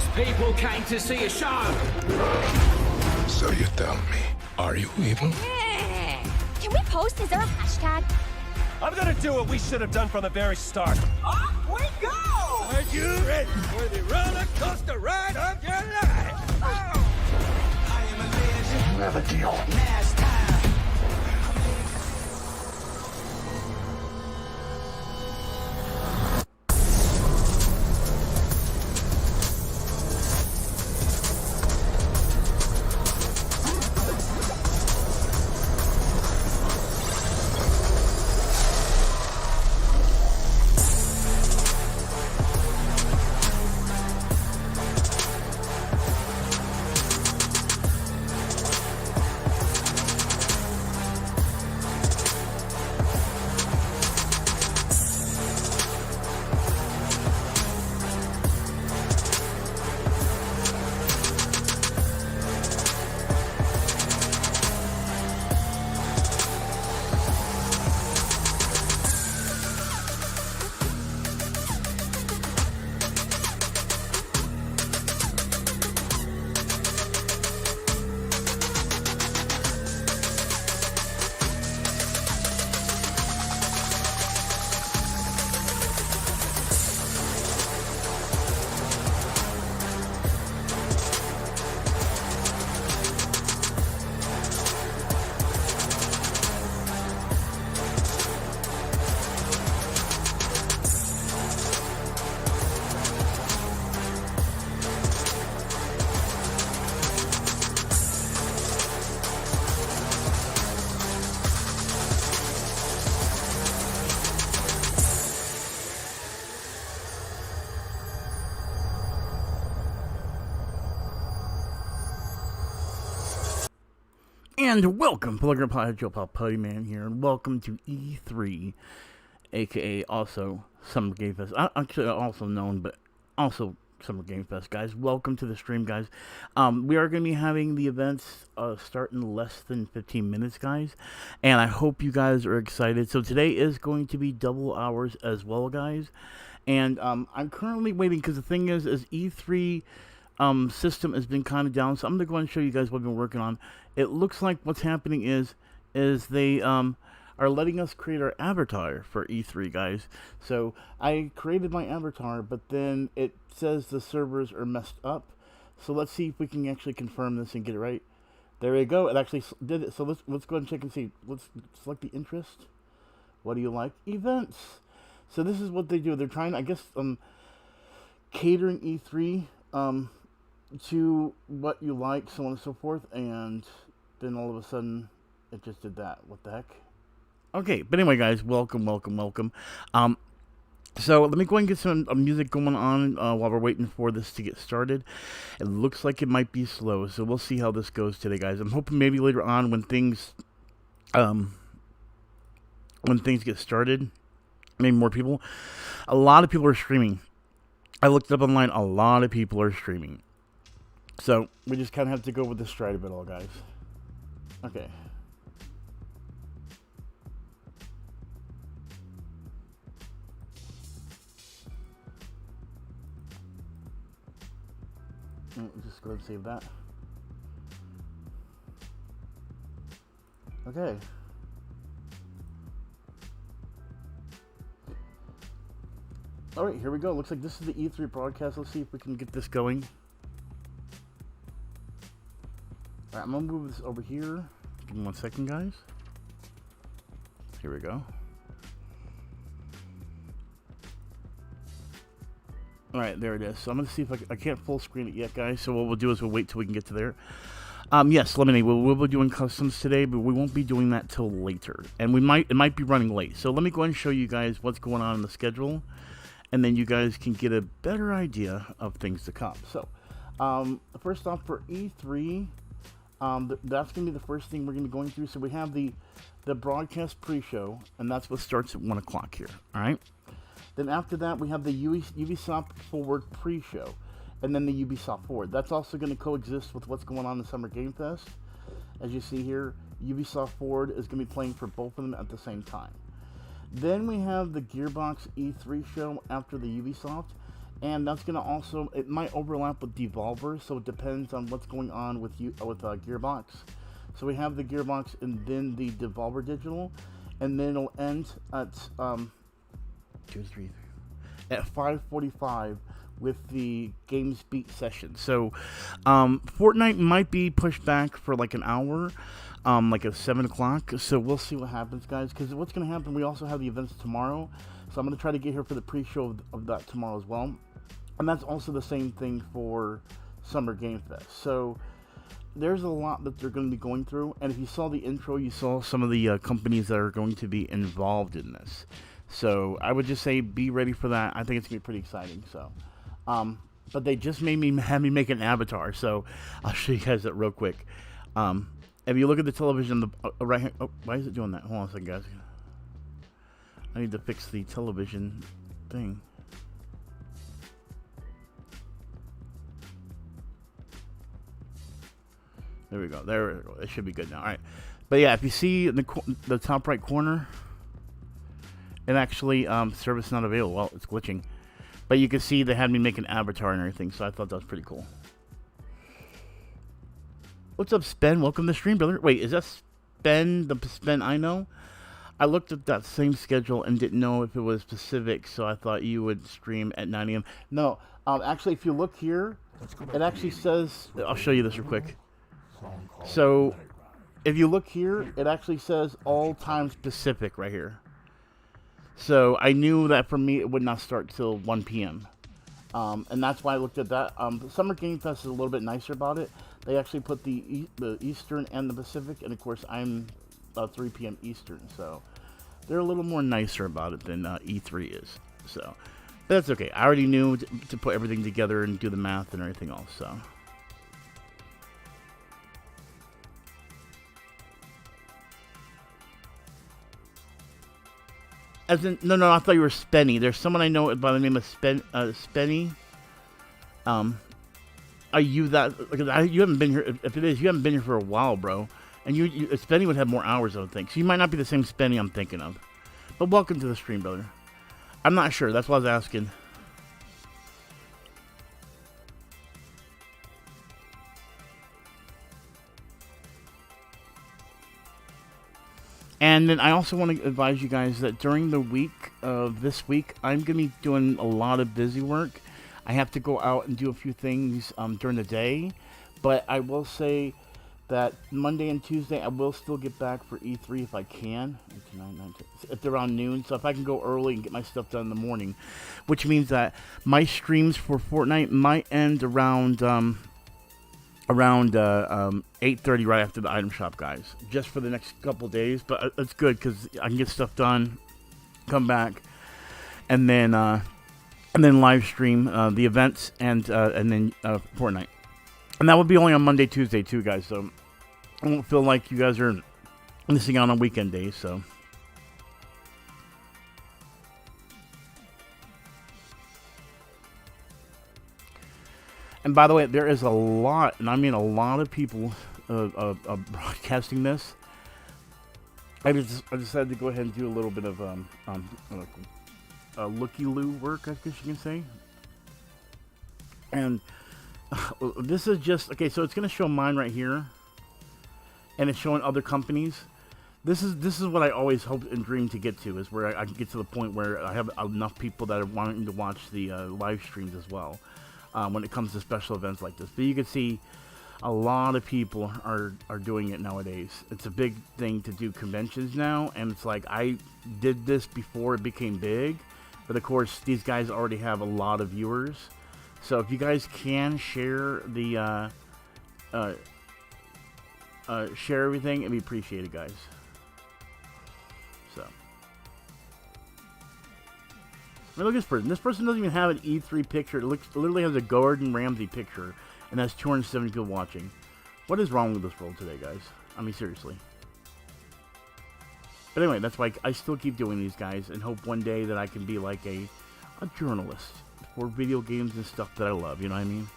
Most people came to see a show. So you tell me, are you evil? Can we post? Is there a hashtag? I'm gonna do what we should have done from the very start. Off we go! Are you ready for the roller coaster ride of your life? I am a legend. You have a deal. Last time. And welcome, Plugger Pod, Joe Pal Puttyman here, and welcome to E3, aka also Summer Game Fest. Actually, also known, but also Summer Game Fest, guys. Welcome to the stream, guys. We are going to be having the events start in less than 15 minutes, guys, and I hope you guys are excited. So today is going to be double hours as well, guys, and I'm currently waiting because the thing is E3 system has been kind of down, so I'm going to go and show you guys what I've been working on. It looks like what's happening is they are letting us create our avatar for E3, guys. So I created my avatar, but then it says the servers are messed up. So let's see if we can actually confirm this and get it right. There we go. It actually did it. So let's go ahead and check and see. Let's select the interest. What do you like? Events. So this is what they do. They're trying, I guess, catering E3 to what you like, so on and so forth, and then all of a sudden it just did that. What the heck? Okay, but anyway, guys, welcome. So let me go and get some music going on while we're waiting for this to get started. It looks like it might be slow, so we'll see how this goes today, guys. I'm hoping maybe later on when things get started, maybe more people. A lot of people are streaming. I looked up online. A lot of people are streaming. So, we just kind of have to go with the stride of it all, guys. Okay. Just go ahead and save that. Okay. Alright, here we go. Looks like this is the E3 broadcast. Let's see if we can get this going. Alright, I'm going to move this over here. Give me 1 second, guys. Here we go. Alright, there it is. So I'm going to see if I can't full screen it yet, guys. So what we'll do is we'll wait till we can get to there. Yes, Lemonade, we'll be doing customs today, but we won't be doing that till later. And it might be running late. So let me go ahead and show you guys what's going on in the schedule. And then you guys can get a better idea of things to come. So, first off, for E3... that's going to be the first thing we're going to be going through. So we have the broadcast pre-show, and that's what starts at 1 o'clock here, all right? Then after that, we have the Ubisoft Forward pre-show, and then the Ubisoft Forward. That's also going to coexist with what's going on in Summer Game Fest. As you see here, Ubisoft Forward is going to be playing for both of them at the same time. Then we have the Gearbox E3 show after the Ubisoft, and that's gonna also, it might overlap with Devolver, so it depends on what's going on with Gearbox. So we have the Gearbox and then the Devolver Digital, and then it'll end at 5:45 with the Games Beat session. So Fortnite might be pushed back for like an hour, like at 7 o'clock. So we'll see what happens, guys. Because what's gonna happen? We also have the events tomorrow, so I'm gonna try to get here for the pre-show of that tomorrow as well. And that's also the same thing for Summer Game Fest. So there's a lot that they're going to be going through. And if you saw the intro, you saw some of the companies that are going to be involved in this. So I would just say be ready for that. I think it's going to be pretty exciting. So, but they just have me make an avatar. So I'll show you guys that real quick. If you look at the television, the right hand, oh, why is it doing that? Hold on a second, guys. I need to fix the television thing. There we go. There, it should be good now. All right, but yeah, if you see in the top right corner, it actually service not available. Well, it's glitching, but you can see they had me make an avatar and everything. So I thought that was pretty cool. What's up, Spen? Welcome to the stream, brother. Wait, is that Spen? The Spen I know? I looked at that same schedule and didn't know if it was specific, so I thought you would stream at 9 a.m. No, actually, if you look here, it actually says. I'll show you this real quick. So, if you look here, it actually says all times Pacific right here. So, I knew that for me, it would not start till 1 p.m. And that's why I looked at that. Summer Game Fest is a little bit nicer about it. They actually put the Eastern and the Pacific, and of course, I'm 3 p.m. Eastern. So, they're a little more nicer about it than E3 is. So, but that's okay. I already knew to put everything together and do the math and everything else. So. As in, no, I thought you were Spenny. There's someone I know by the name of Spenny. Are you that? Because you haven't been here. If it is, you haven't been here for a while, bro. And Spenny would have more hours, I would think. So you might not be the same Spenny I'm thinking of. But welcome to the stream, brother. I'm not sure. That's why I was asking. And then I also want to advise you guys that during the week of this week, I'm going to be doing a lot of busy work. I have to go out and do a few things during the day. But I will say that Monday and Tuesday, I will still get back for E3 if I can. It's around noon. So if I can go early and get my stuff done in the morning. Which means that my streams for Fortnite might end around 8:30 right after the item shop, guys, just for the next couple days. But it's good because I can get stuff done, come back, and then live stream the events and then Fortnite, and that would be only on Monday, Tuesday too, guys. So I won't feel like you guys are missing out on weekend days. So. And by the way, there is a lot, and I mean a lot of people broadcasting this. I decided to go ahead and do a little bit of looky-loo work, I guess you can say. And this is just okay. So it's going to show mine right here, and it's showing other companies. This is what I always hope and dream to get to, is where I can get to the point where I have enough people that are wanting to watch the live streams as well. When it comes to special events like this. But you can see a lot of people are doing it nowadays. It's a big thing to do conventions now, and it's like I did this before it became big, but of course these guys already have a lot of viewers. So if you guys can share the share everything, it'd be appreciated, guys. So. I mean, look at this person. This person doesn't even have an E3 picture. It literally has a Gordon Ramsay picture and has 270 people watching. What is wrong with this world today, guys? I mean, seriously. But anyway, that's why I still keep doing these, guys, and hope one day that I can be like a journalist for video games and stuff that I love, you know what I mean?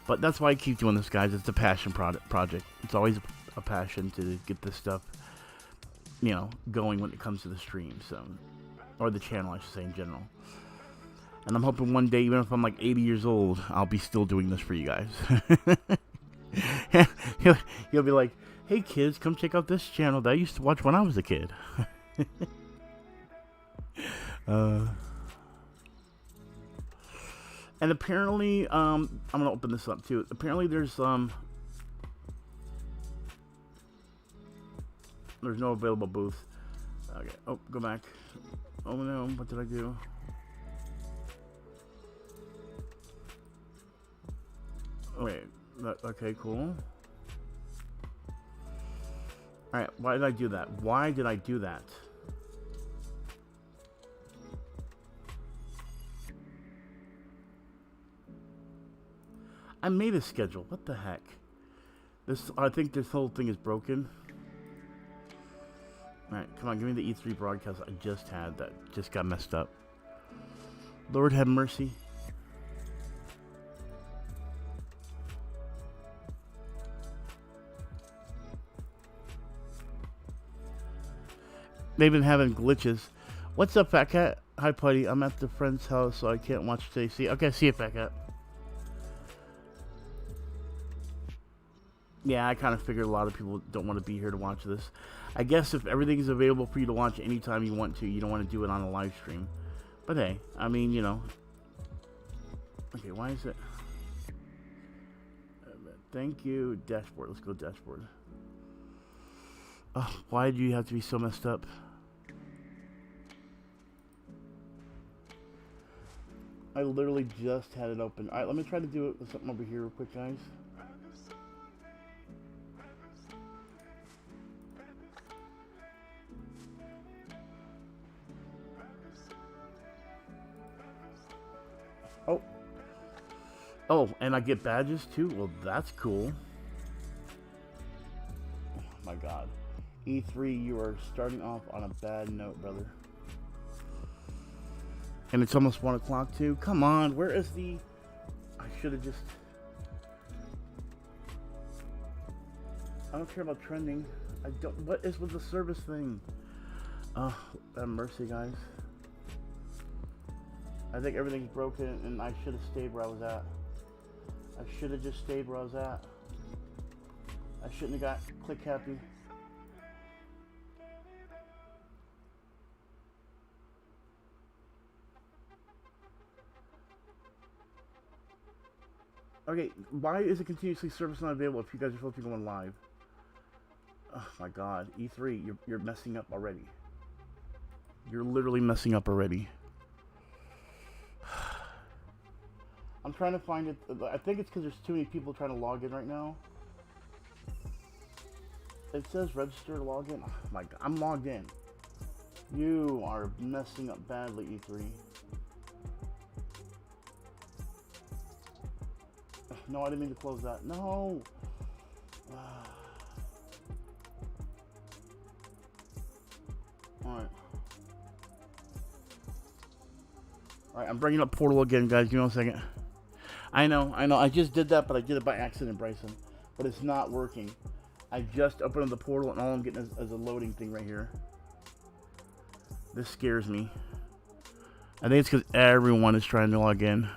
But that's why I keep doing this, guys. It's a passion project. It's always a passion to get this stuff, you know, going when it comes to the stream, so, or the channel, I should say, in general. And I'm hoping one day, even if I'm like 80 years old, I'll be still doing this for you guys. You'll be like, hey kids, come check out this channel that I used to watch when I was a kid. And apparently, I'm gonna open this up too. Apparently there's no available booths. Okay, oh, go back. Oh no, what did I do? Wait, okay, cool. Alright, why did I do that? Why did I do that? I made a schedule. What the heck? I think this whole thing is broken. Alright, come on, give me the E3 broadcast I just had that just got messed up. Lord have mercy. They've been having glitches. What's up, Fat Cat? Hi, Putty. I'm at the friend's house, so I can't watch today. See, okay, see you, Fat Cat. Yeah, I kind of figured a lot of people don't want to be here to watch this. I guess if everything is available for you to watch anytime you want to, you don't want to do it on a live stream. But hey, I mean, you know. Okay, why is it? Thank you. Dashboard. Let's go dashboard. Oh, why do you have to be so messed up? I literally just had it open. Alright, let me try to do it with something over here real quick, guys. Oh. Oh, and I get badges too? Well, that's cool. Oh my god. E3, you are starting off on a bad note, brother. And it's almost 1 o'clock too. Come on, where is the... I should have just... I don't care about trending. I don't... What is with the service thing? Oh, have mercy, guys. I think everything's broken and I should have stayed where I was at. I should have just stayed where I was at. I shouldn't have got click happy. Okay, why is it continuously service not available if you guys are supposed to be going live? Oh my god, E3, you're messing up already. You're literally messing up already. I'm trying to find it. I think it's because there's too many people trying to log in right now. It says register to log in. Oh my god, I'm logged in. You are messing up badly, E3. No, I didn't mean to close that. No! Alright. Alright, I'm bringing up Portal again, guys. Give me 1 second. I know. I just did that, but I did it by accident, Bryson. But it's not working. I just opened up the portal, and all I'm getting is a loading thing right here. This scares me. I think it's because everyone is trying to log in.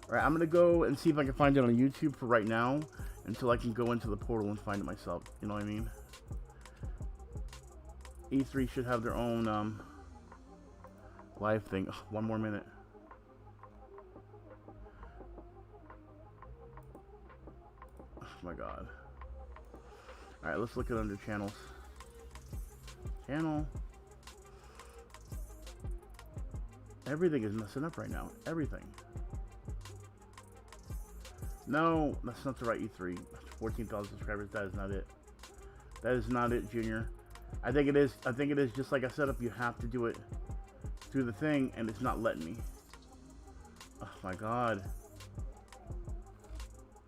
Alright, I'm going to go and see if I can find it on YouTube for right now, until I can go into the portal and find it myself. You know what I mean? E3 should have their own live thing. Oh, 1 more minute. Oh my god. Alright, let's look at under channels. Channel. Everything is messing up right now. Everything. No, that's not the right E3. 14,000 subscribers. That is not it. That is not it, Junior. I think it is. I think it is just like I set up. You have to do it through the thing, and it's not letting me. Oh my god.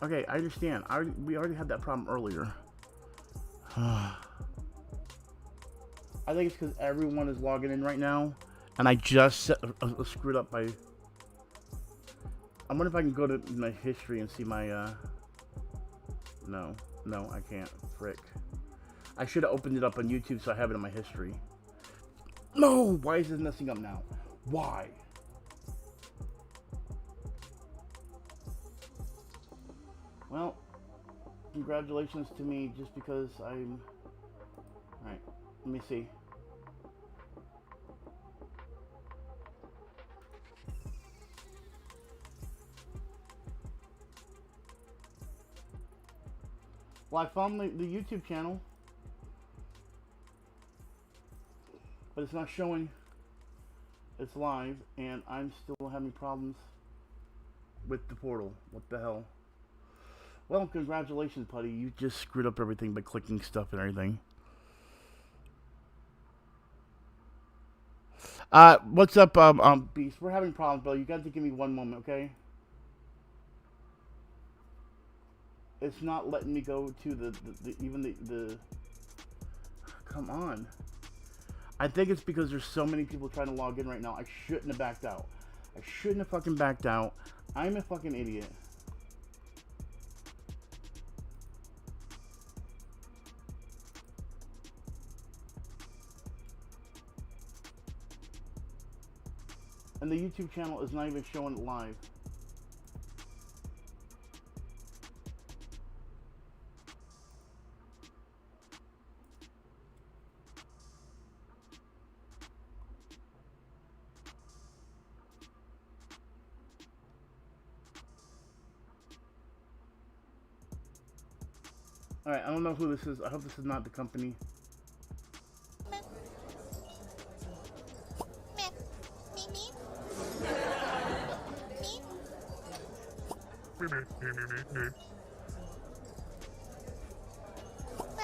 Okay, I understand. We already had that problem earlier. I think it's because everyone is logging in right now, and I just screwed up by... I wonder if I can go to my history and see my, No, I can't. Frick. I should have opened it up on YouTube so I have it in my history. No! Why is this messing up now? Why? Well, congratulations to me just because I'm... Alright, let me see. Well, I found the YouTube channel, but it's not showing it's live, and I'm still having problems with the portal. What the hell? Well, congratulations, Putty. You just screwed up everything by clicking stuff and everything. What's up, Beast? We're having problems, bro. You got to give me one moment, okay? It's not letting me go to the come on. I think it's because there's so many people trying to log in right now. I shouldn't have backed out. I shouldn't have fucking backed out. I'm a fucking idiot. And the YouTube channel is not even showing it live. Alright, I don't know who this is. I hope this is not the company.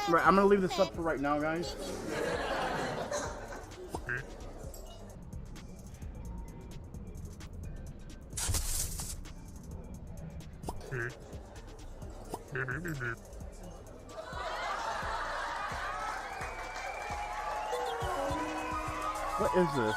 Right, I'm gonna leave this up for right now, guys. What is this?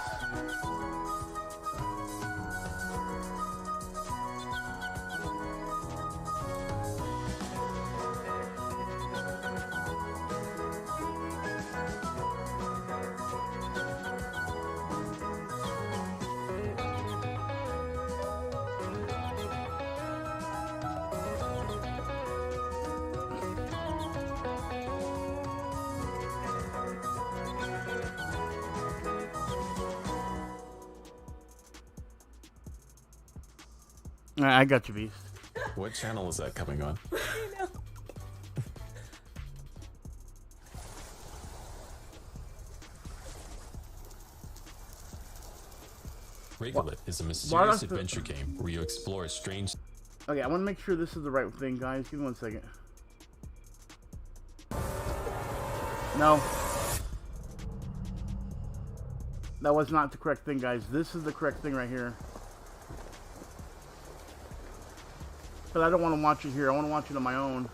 Alright, I got you, Beast. What channel is that coming on? Regulate is a mysterious adventure game where you explore a strange... Okay, I want to make sure this is the right thing, guys. Give me 1 second. No. That was not the correct thing, guys. This is the correct thing right here. But I don't want to watch it here. I want to watch it on my own.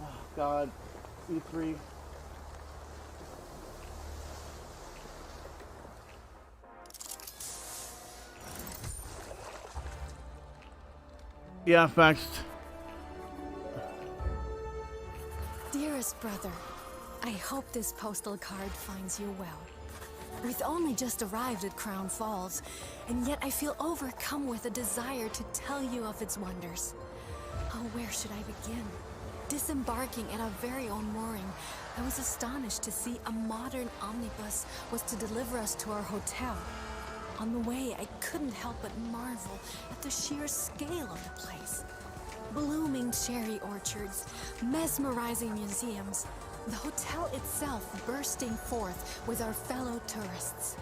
Oh, God. E3. Yeah, facts. Dearest brother, I hope this postal card finds you well. We've only just arrived at Crown Falls, and yet I feel overcome with a desire to tell you of its wonders. Oh, where should I begin? Disembarking at our very own mooring, I was astonished to see a modern omnibus was to deliver us to our hotel. On the way, I couldn't help but marvel at the sheer scale of the place. Blooming cherry orchards, mesmerizing museums, the hotel itself bursting forth with our fellow tourists.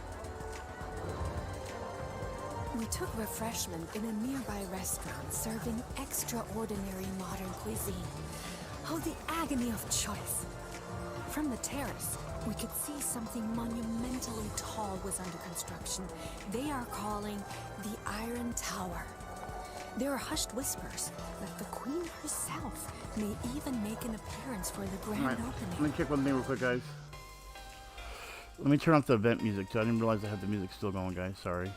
We took refreshment in a nearby restaurant serving extraordinary modern cuisine. Oh, the agony of choice! From the terrace, we could see something monumentally tall was under construction. They are calling the Iron Tower. There are hushed whispers that the Queen herself may even make an appearance for the grand opening. Let me check one thing real quick, guys. Let me turn off the event music, too. I didn't realize I had the music still going, guys. Sorry.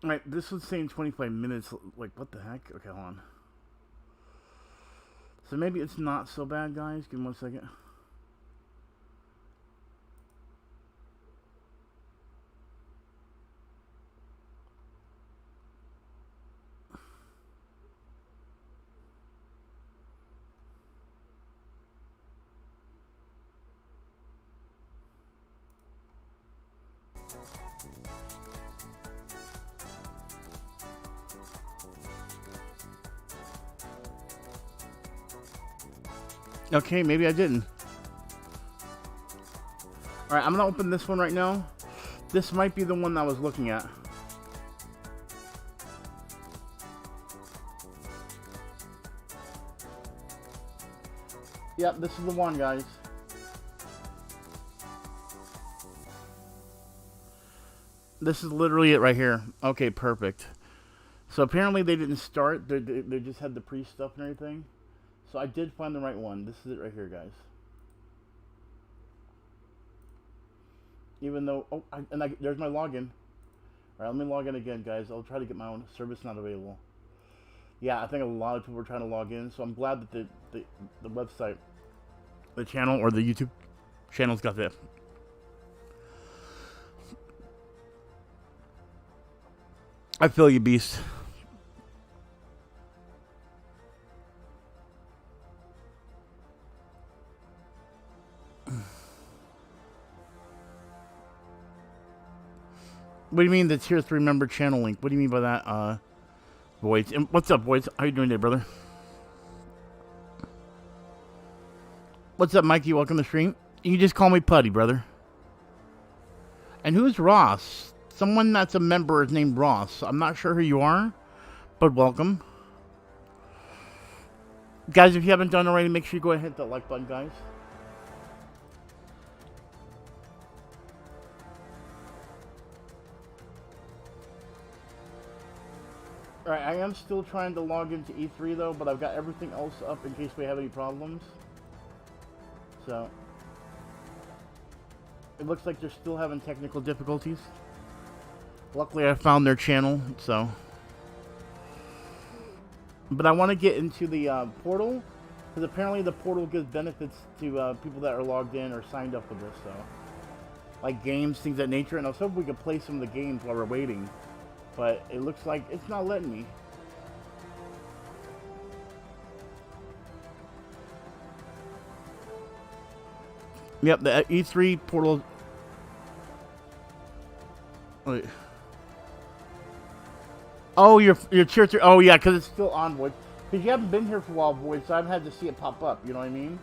Alright, this was saying 25 minutes. Like, what the heck? Okay, hold on. So maybe it's not so bad, guys. Give me 1 second. Okay, maybe I didn't. Alright, I'm gonna open this one right now. This might be the one I was looking at. Yep, this is the one, guys. This is literally it right here. Okay, perfect. So apparently they didn't start. They just had the pre-stuff and everything. So I did find the right one. This is it right here, guys. Even though... Oh, there's my login. Alright, let me log in again, guys. I'll try to get my own service not available. Yeah, I think a lot of people were trying to log in. So I'm glad that the website, the channel, or the YouTube channel's got that. I feel you, Beast. What do you mean the tier 3 member channel link? What do you mean by that, Voids? And what's up, Voids? How you doing today, brother? What's up, Mikey? Welcome to the stream. You can just call me Putty, brother. And who's Ross? Someone that's a member is named Ross. I'm not sure who you are, but welcome. Guys, if you haven't done already, make sure you go ahead and hit that like button, guys. Alright, I am still trying to log into E3 though, but I've got everything else up in case we have any problems. So, it looks like they're still having technical difficulties. Luckily I found their channel, so. But I want to get into the portal, because apparently the portal gives benefits to people that are logged in or signed up for this, so. Like games, things of that nature, and I was hoping we could play some of the games while we're waiting. But it looks like it's not letting me. Yep, the E3 portal. Wait. Oh, your tier 3. Oh, yeah, because it's still on, Void. Because you haven't been here for a while, Void, so I've had to see it pop up. You know what I mean?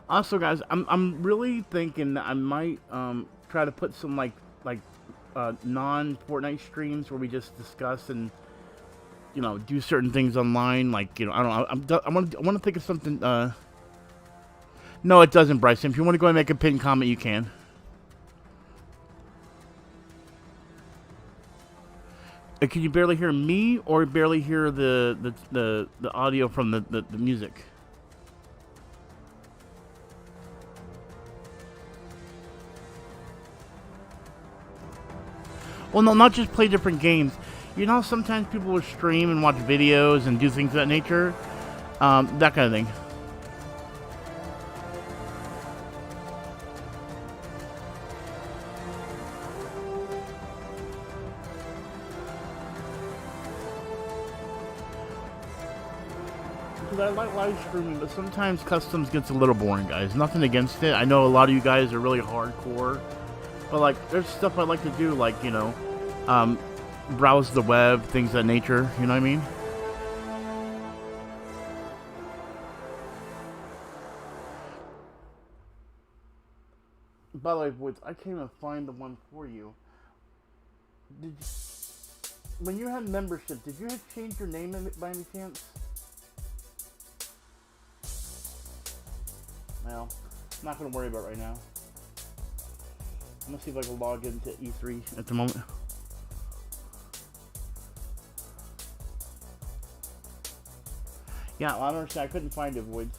Also, guys, I'm really thinking that I might try to put some like non-Fortnite streams where we just discuss and do certain things online. Like I don't know. I want to think of something. No, it doesn't, Bryson. If you want to go and make a pinned comment, you can. Can you barely hear me or barely hear the audio from the music? Well, no, not just play different games. You know, sometimes people will stream and watch videos and do things of that nature. That kind of thing. because I like live streaming, but sometimes customs gets a little boring, guys. Nothing against it. I know a lot of you guys are really hardcore, but like, there's stuff I like to do, like, you know, browse the web, things of that nature. You know what I mean? By the way, boys, I can't even find the one for you. When you had membership, did you change your name by any chance? Well, I'm not going to worry about it right now. I'm going to see if I can log into E3 at the moment. Yeah, well, I don't understand. I couldn't find it, Woods.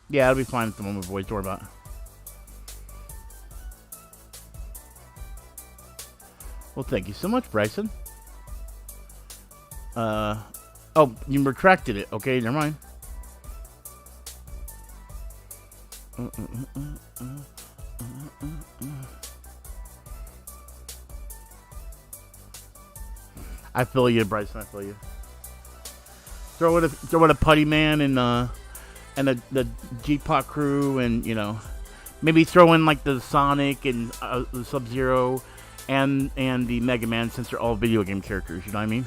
Yeah, it'll be fine at the moment, boys. Don't worry about it. Well, thank you so much, Bryson. Oh, you retracted it. Okay, never mind. I feel you, Bryson. I feel you. Throw in a Puttyman and the G-Pot crew, and you know, maybe throw in like the Sonic and the Sub-Zero and the Mega Man, since they're all video game characters. You know what I mean?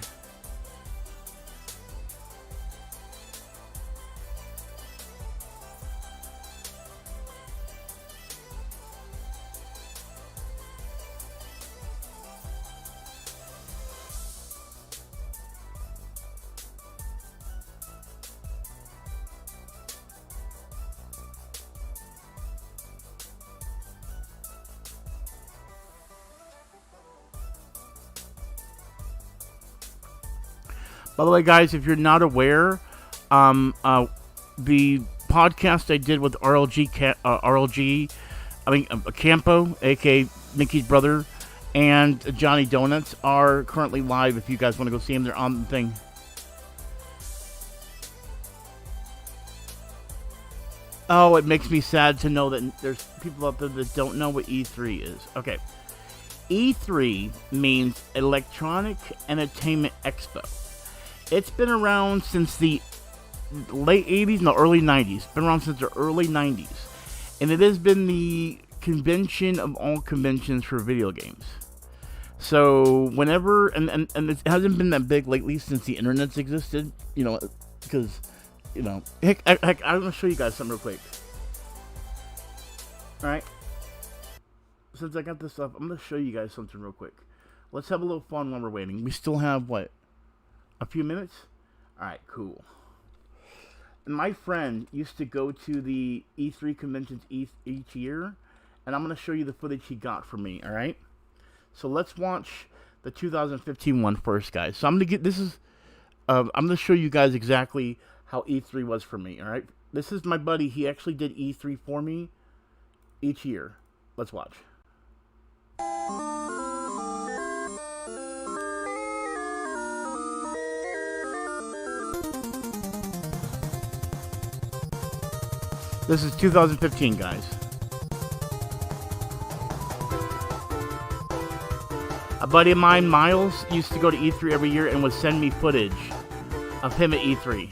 By the way, guys, if you're not aware, the podcast I did with Campo, aka Mickey's brother, and Johnny Donuts are currently live. If you guys want to go see them, they're on the thing. Oh, it makes me sad to know that there's people out there that don't know what E3 is. Okay. E3 means Electronic Entertainment Expo. It's been around since the late 80s and the early 90s. It's been around since the early 90s. And it has been the convention of all conventions for video games. So whenever, and it hasn't been that big lately since the internet's existed, you know, because, you know, heck, I'm going to show you guys something real quick. Alright. Since I got this up, I'm going to show you guys something real quick. Let's have a little fun while we're waiting. We still have, what? A few minutes? Alright, cool. And my friend used to go to the E3 conventions each year, and I'm going to show you the footage he got for me, alright? So let's watch the 2015 one first, guys. So I'm going to get, I'm going to show you guys exactly how E3 was for me, alright? This is my buddy. He actually did E3 for me each year. Let's watch. This is 2015, guys. A buddy of mine, Miles, used to go to E3 every year and would send me footage of him at E3.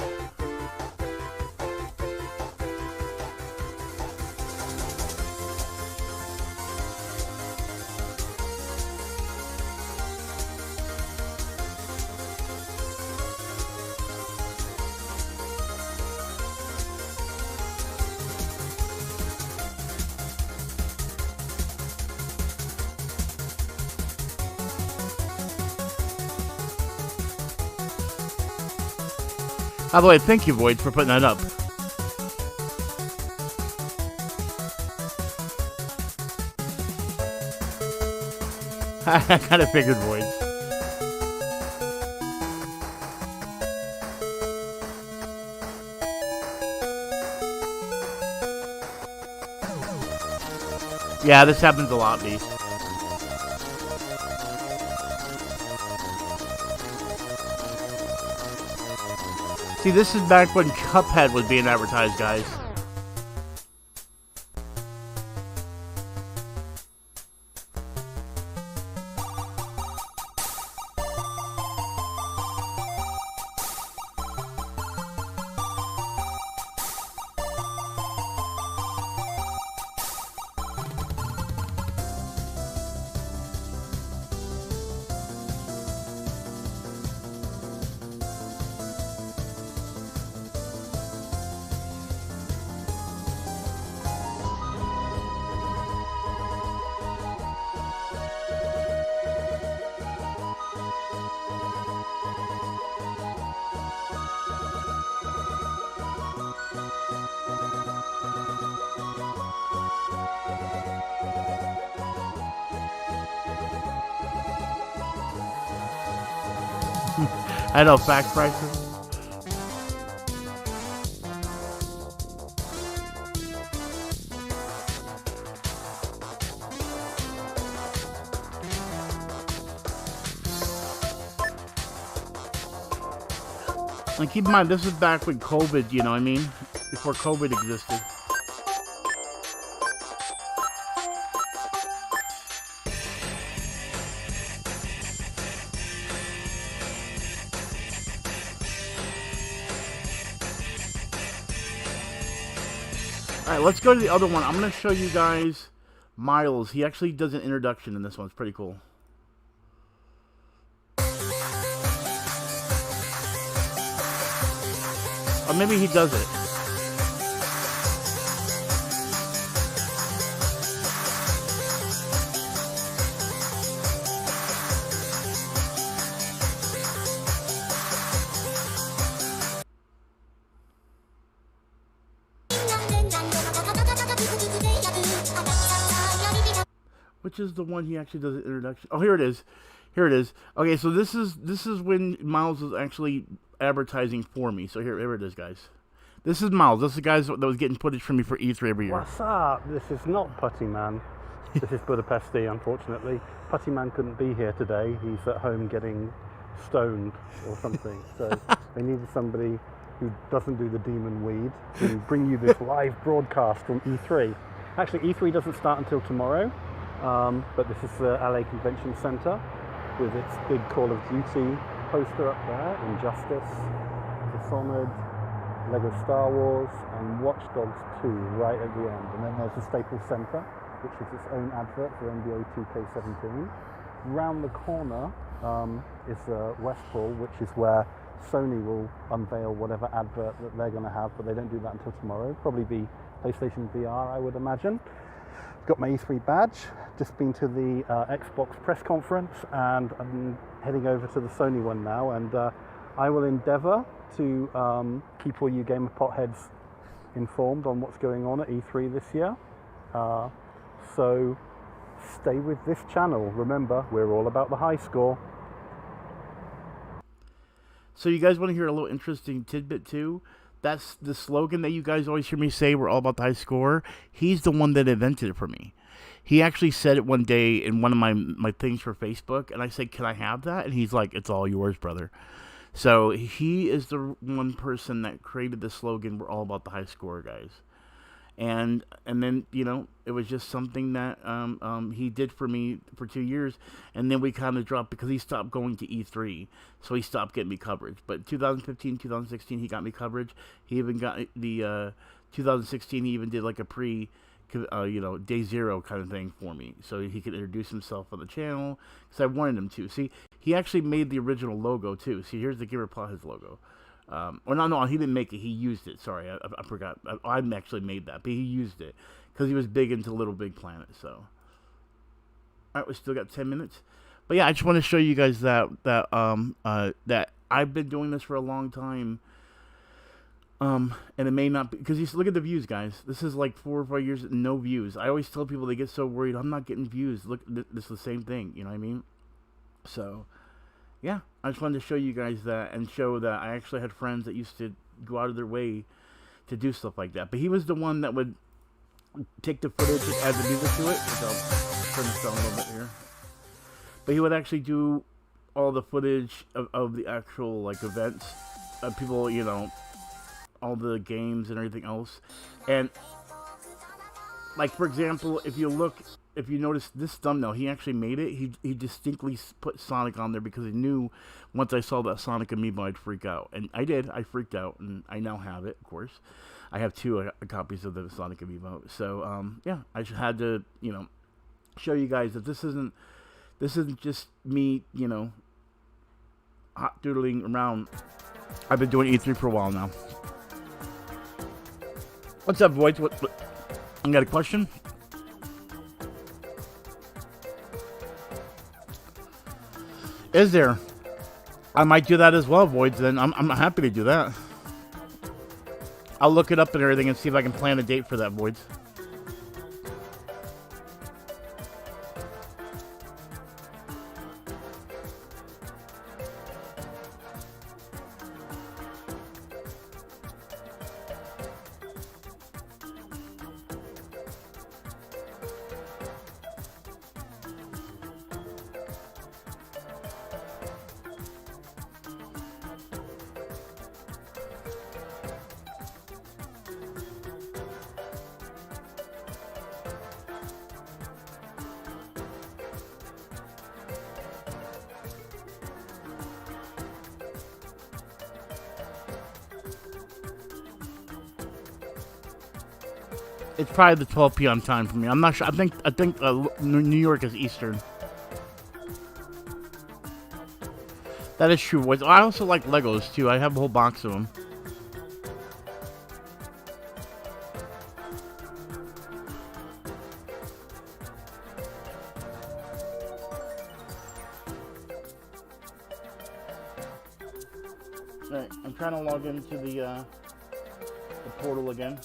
By the way, thank you, Void, for putting that up. I kind of figured, Void. Yeah, this happens a lot, Beast. See, this is back when Cuphead was being advertised, guys. I know, fact prices. And keep in mind, this is back when COVID, you know what I mean? Before COVID existed. Alright, let's go to the other one. I'm going to show you guys Miles. He actually does an introduction in this one. It's pretty cool. Or maybe he does it. Which is the one he actually does an introduction? Oh, here it is. Here it is. Okay, so this is when Miles was actually advertising for me. So here it is, guys. This is Miles. This is the guy that was getting footage from me for E3 every year. What's up? This is not Puttyman. This is Budapesti, unfortunately. Puttyman couldn't be here today. He's at home getting stoned or something. So they needed somebody who doesn't do the demon weed to bring you this live broadcast from E3. Actually, E3 doesn't start until tomorrow, but this is the LA Convention Center with its big Call of Duty poster up there, Injustice, Dishonored, Lego Star Wars, and Watch Dogs 2 right at the end. And then there's the Staples Center, which is its own advert for NBA 2K17. Round the corner is Westfall, which is where Sony will unveil whatever advert that they're going to have, but they don't do that until tomorrow. Probably be PlayStation VR, I would imagine. Got my E3 badge, just been to the Xbox press conference, and I'm heading over to the Sony one now, and I will endeavour to keep all you Game of Potheads informed on what's going on at E3 this year. So stay with this channel. Remember, we're all about the high score. So you guys want to hear a little interesting tidbit too? That's the slogan that you guys always hear me say, we're all about the high score. He's the one that invented it for me. He actually said it one day in one of my things for Facebook, and I said, can I have that? And he's like, it's all yours, brother. So he is the one person that created the slogan, we're all about the high score, guys. And then, you know, it was just something that he did for me for 2 years, and then we kind of dropped because he stopped going to E3, so he stopped getting me coverage. But 2015, 2016, he got me coverage. He even got the 2016. He even did like a day zero kind of thing for me, so he could introduce himself on the channel because I wanted him to. See, he actually made the original logo too. See, here's the Gearbox his logo. No, he didn't make it. He used it. Sorry, I forgot. I actually made that, but he used it because he was big into Little Big Planet. So, all right, we still got 10 minutes. But yeah, I just want to show you guys that I've been doing this for a long time. And it may not be, because you look at the views, guys. This is like 4 or 5 years, no views. I always tell people, they get so worried, I'm not getting views. Look, this is the same thing. You know what I mean? So, yeah, I just wanted to show you guys that and show that I actually had friends that used to go out of their way to do stuff like that. But he was the one that would take the footage and add the music to it. So I'll turn this down a little bit here. But he would actually do all the footage of the actual like events people, you know, all the games and everything else. And like, for example, if you notice this thumbnail, he actually made it. He distinctly put Sonic on there because he knew once I saw that Sonic amiibo, I'd freak out. And I did. I freaked out, and I now have it, of course. I have 2 copies of the Sonic amiibo. So, yeah, I just had to, you know, show you guys that this isn't just me, you know, hot doodling around. I've been doing E3 for a while now. What's up, Voids? What? You got a question? Is there? I might do that as well, Voids. Then I'm happy to do that. I'll look it up and everything and see if I can plan a date for that, Voids. It's probably the 12 p.m. time for me. I'm not sure. I think New York is Eastern. That is true, boys. I also like Legos too. I have a whole box of them. Alright, I'm trying to log into the portal again.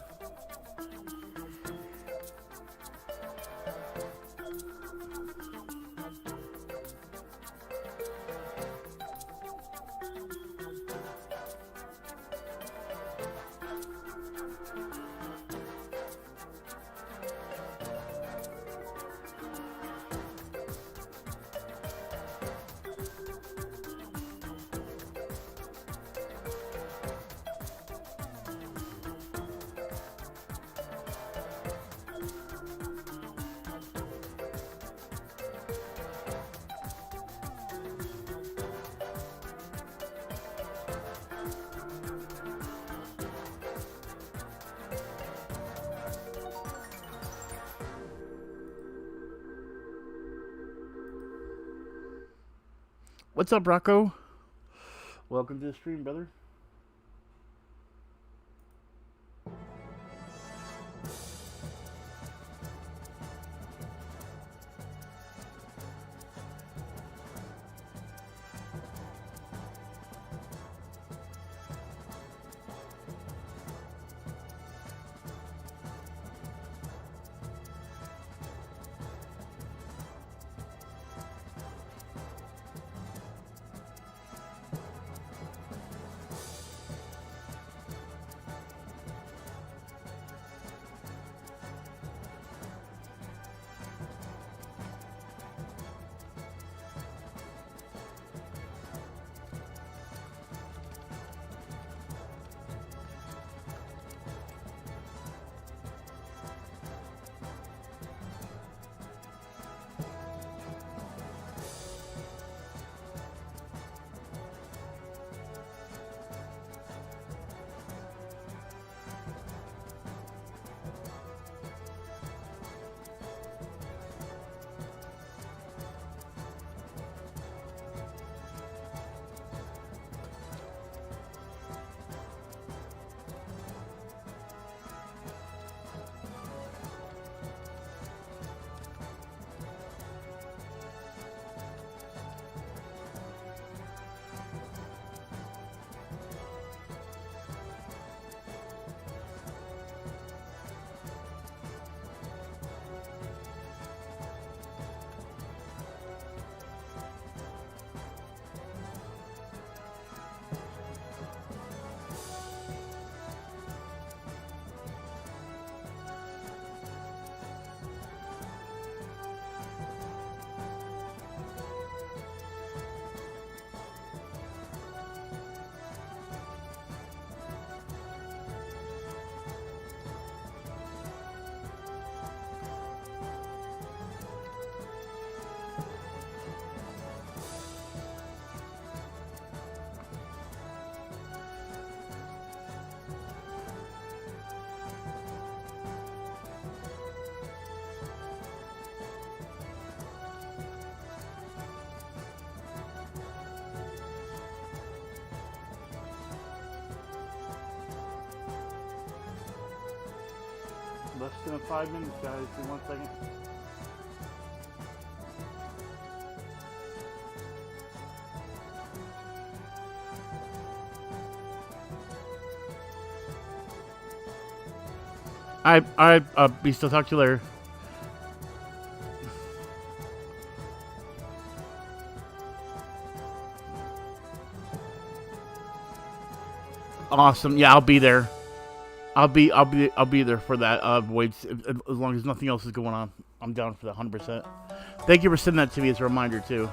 What's up, Rocco? Welcome to the stream, brother. Less than 5 minutes, guys. In 1 second. Alright, Beast, I'll talk to you later. Awesome. Yeah, I'll be there. I'll be there for that. Wait, as long as nothing else is going on, I'm down for that 100%. Thank you for sending that to me as a reminder too.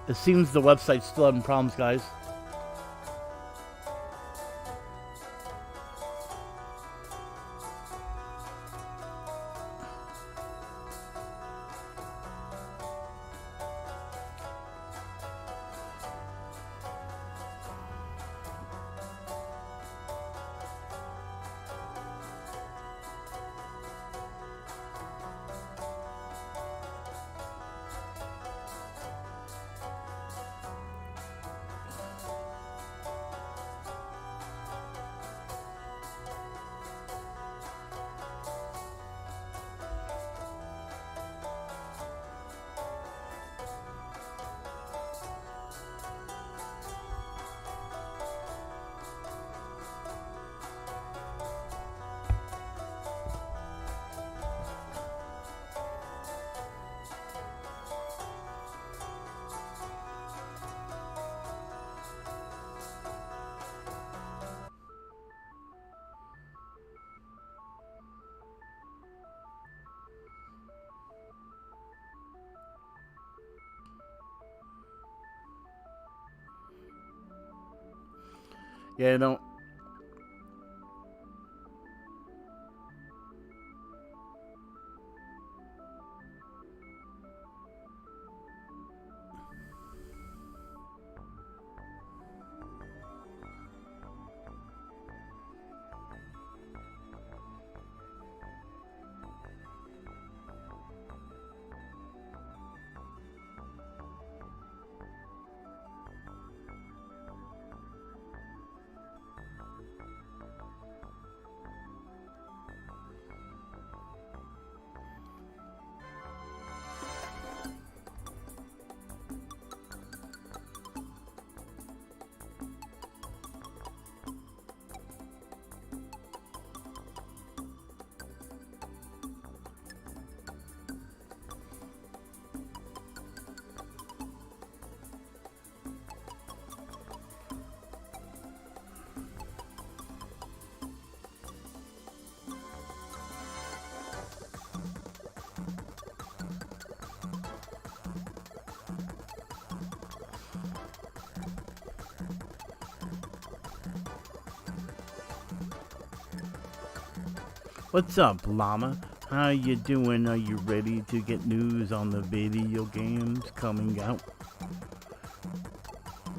It seems the website's still having problems, guys. Yeah, no. What's up, Llama? How you doing? Are you ready to get news on the video games coming out?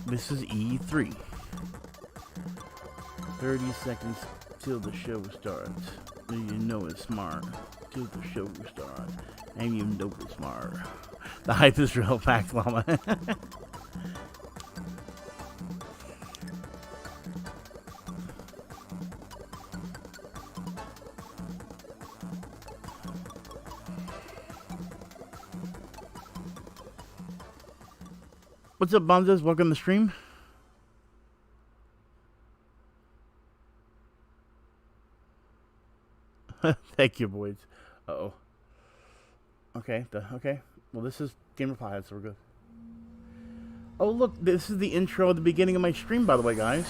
This is E3. 30 seconds till the show starts. You know it's smart. Till the show starts. And you know it's smart. The hype is real, facts, Llama. What's up, Bonzos? Welcome to the stream. Thank you, boys. Uh-oh. Okay, okay. Well, this is Game of Pie, so we're good. Oh, look, this is the intro at the beginning of my stream, by the way, guys.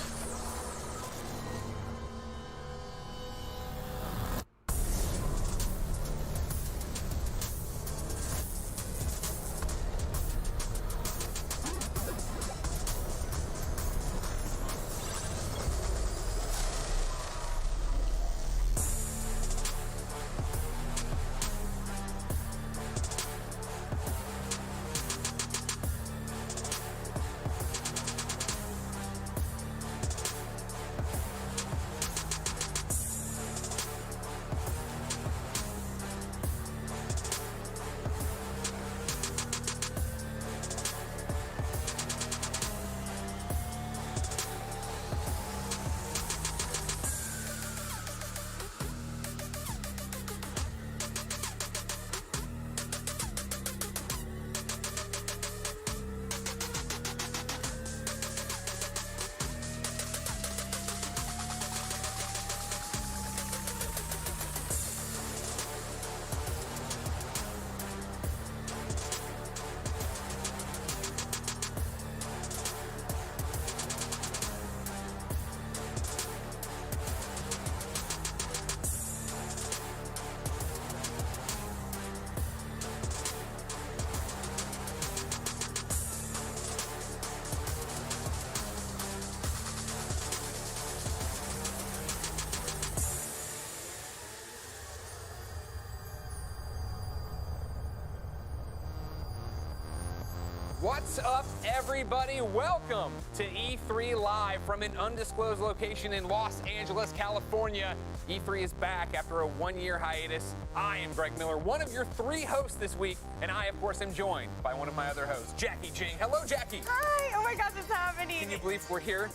What's up, everybody? Welcome to E3 Live from an undisclosed location in Los Angeles, California. E3 is back after a one-year hiatus. I am Greg Miller, one of your 3 hosts this week, and I, of course, am joined by one of my other hosts, Jackie Jing. Hello, Jackie. Hi. Oh my gosh, it's happening. Can you believe we're here?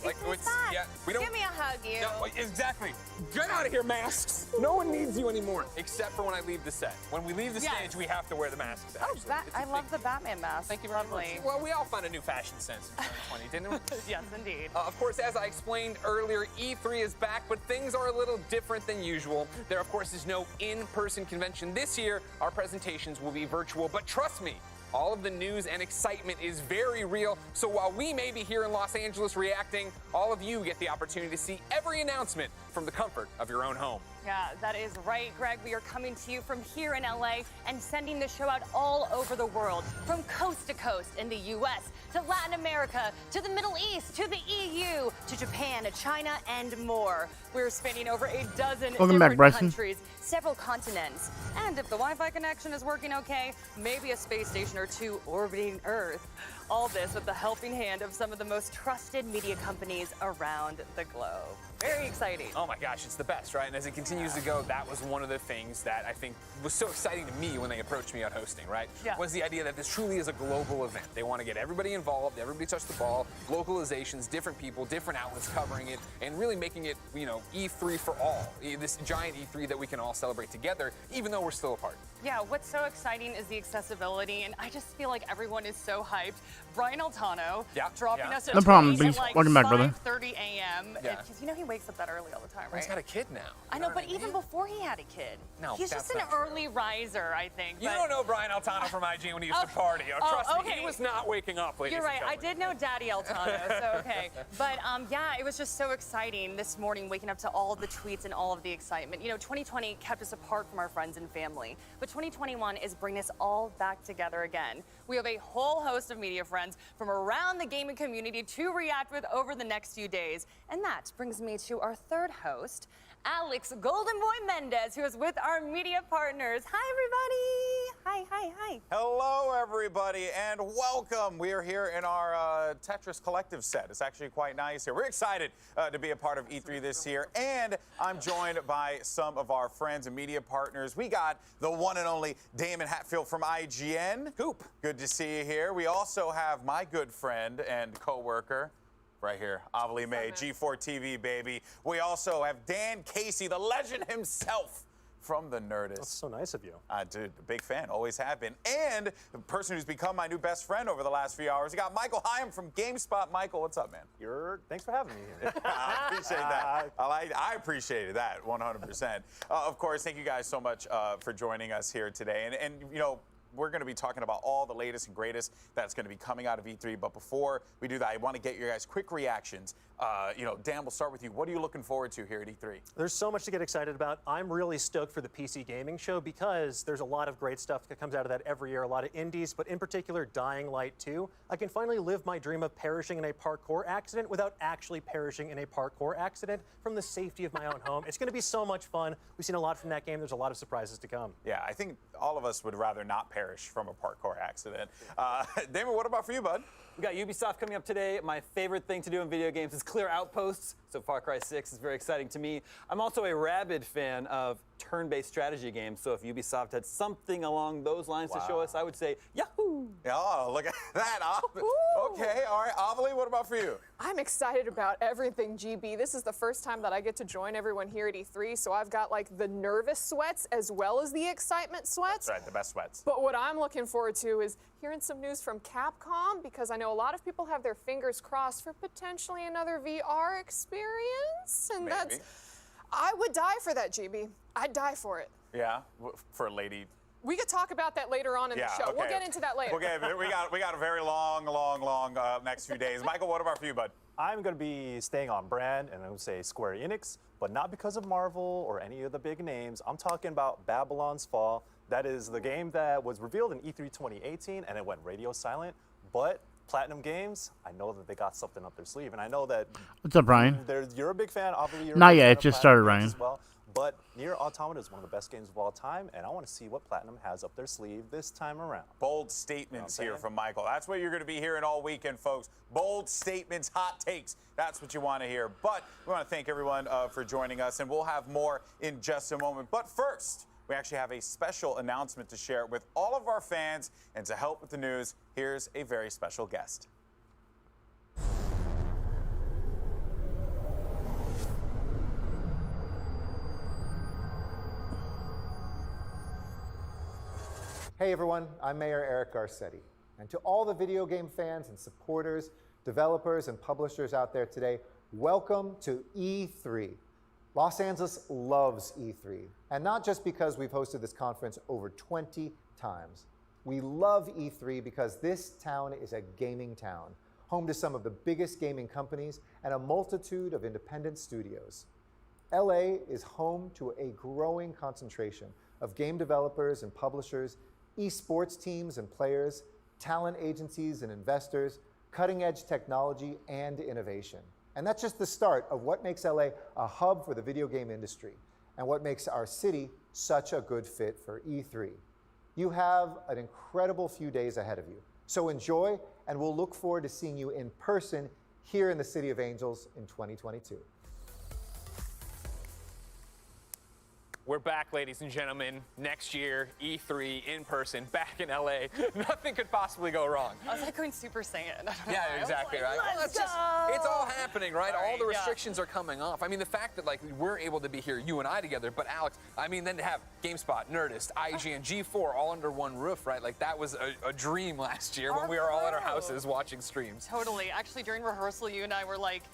Yeah, we don't. Give me a hug, you. No, exactly. Get out of here, masks. No one needs you anymore, except for when I leave the set. When we leave the stage, we have to wear the masks. Actually. I love the Batman mask. Thank you very much. Well, we all found a new fashion sense in 2020, didn't we? Yes, indeed. Of course, as I explained earlier, E3 is back, but things are a little different than usual. There, of course, is no in-person convention this year. Our presentations will be virtual, but trust me, all of the news and excitement is very real. So while we may be here in Los Angeles reacting, all of you get the opportunity to see every announcement from the comfort of your own home. Yeah, that is right, Greg. We are coming to you from here in LA and sending the show out all over the world, from coast to coast in the US, to Latin America, to the Middle East, to the EU, to Japan, to China, and more. We're spanning over a dozen different countries, several continents, and if the Wi-Fi connection is working okay, maybe a space station or 2 orbiting Earth. All this with the helping hand of some of the most trusted media companies around the globe. Very exciting. Oh my gosh, it's the best, right? And as it continues to go, that was one of the things that I think was so exciting to me when they approached me on hosting, right? Yeah. Was the idea that this truly is a global event. They want to get everybody involved, everybody touch the ball, localizations, different people, different outlets covering it, and really making it, E3 for all. This giant E3 that we can all celebrate together, even though we're still apart. Yeah, what's so exciting is the accessibility, and I just feel like everyone is so hyped. Brian Altano dropping us a no problem, tweet please. at like Welcome back, brother. 5:30 a.m. Yeah. Because he wakes up that early all the time, right? He's got a kid now. I know, but even before he had a kid, he's just an early riser, I think. You don't know Brian Altano from IG when he used to party. Trust me, he was not waking up, ladies You're right. and I did know Daddy Altano, so okay. But yeah, it was just so exciting this morning, waking up to all of the tweets and all of the excitement. 2020 kept us apart from our friends and family, but 2021 is bringing us all back together again. We have a whole host of media friends from around the gaming community to react with over the next few days. And that brings me to our third host, Alex Golden Boy Mendez, who is with our media partners. Hi, everybody. Hi. Hello, everybody, and welcome. We are here in our Tetris Collective set. It's actually quite nice here. We're excited to be a part of E3 this year, and I'm joined by some of our friends and media partners. We got the one and only Damon Hatfield from IGN. Coop, good to see you here. We also have my good friend and co-worker, right here, Avali May, G4 TV, baby. We also have Dan Casey, the legend himself from the Nerdist. That's so nice of you. Dude, big fan, always have been. And the person who's become my new best friend over the last few hours, we got Michael Hyam from GameSpot. Michael, what's up, man? Thanks for having me here. I appreciate that. I appreciated that 100%. Of course, thank you guys so much for joining us here today. And we're going to be talking about all the latest and greatest that's going to be coming out of E3. But before we do that, I want to get your guys' quick reactions. Dan, we'll start with you. What are you looking forward to here at E3? There's so much to get excited about. I'm really stoked for the PC gaming show because there's a lot of great stuff that comes out of that every year, a lot of indies, but in particular Dying Light 2. I can finally live my dream of perishing in a parkour accident without actually perishing in a parkour accident from the safety of my own home. It's going to be so much fun. We've seen a lot from that game. There's a lot of surprises to come. Yeah, I think all of us would rather not perish from a parkour accident. Damon, what about for you, bud? We got Ubisoft coming up today. My favorite thing to do in video games is clear outposts, so Far Cry 6 is very exciting to me. I'm also a rabid fan of turn-based strategy games, so if Ubisoft had something along those lines to show us, I would say, yahoo! Oh, look at that. Okay, all right. Avali, what about for you? I'm excited about everything, GB. This is the first time that I get to join everyone here at E3, so I've got like the nervous sweats as well as the excitement sweats. That's right, the best sweats. But what I'm looking forward to is hearing some news from Capcom, because I know a lot of people have their fingers crossed for potentially another VR experience, and I would die for that, GB. I'd die for it. Yeah, for a lady. We could talk about that later on in the show. Okay. We'll get into that later. Okay, we got a very long next few days. Michael, what about for you, bud? I'm going to be staying on brand, and I would say Square Enix, but not because of Marvel or any of the big names. I'm talking about Babylon's Fall. That is the game that was revealed in E3 2018, and it went radio silent, but Platinum Games, I know that they got something up their sleeve, and I know that... What's up, Ryan? You're a big fan, obviously. Not yet, it just started, Ryan. Well, but Nier Automata is one of the best games of all time, and I want to see what Platinum has up their sleeve this time around. Bold statements here from Michael. That's what you're going to be hearing all weekend, folks. Bold statements, hot takes. That's what you want to hear. But we want to thank everyone for joining us, and we'll have more in just a moment. But first, we actually have a special announcement to share with all of our fans. And to help with the news, here's a very special guest. Hey everyone, I'm Mayor Eric Garcetti. And to all the video game fans and supporters, developers and publishers out there today, welcome to E3. Los Angeles loves E3, and not just because we've hosted this conference over 20 times. We love E3 because this town is a gaming town, home to some of the biggest gaming companies and a multitude of independent studios. LA is home to a growing concentration of game developers and publishers, esports teams and players, talent agencies and investors, cutting-edge technology and innovation. And that's just the start of what makes LA a hub for the video game industry and what makes our city such a good fit for E3. You have an incredible few days ahead of you, so enjoy, and we'll look forward to seeing you in person here in the City of Angels in 2022. We're back, ladies and gentlemen. Next year, E3 in person, back in LA. Nothing could possibly go wrong. I was like going Super Saiyan. I don't know Yeah, why. exactly, I was like, right? Well, let's it's all happening, right? All the yeah. restrictions are coming off. I mean, the fact that like we're able to be here, you and I together, but Alex, I mean, then to have GameSpot, Nerdist, IGN, G4 all under one roof, right? Like that was a dream last year when we were all at our houses watching streams. Totally. Actually, during rehearsal, you and I were like,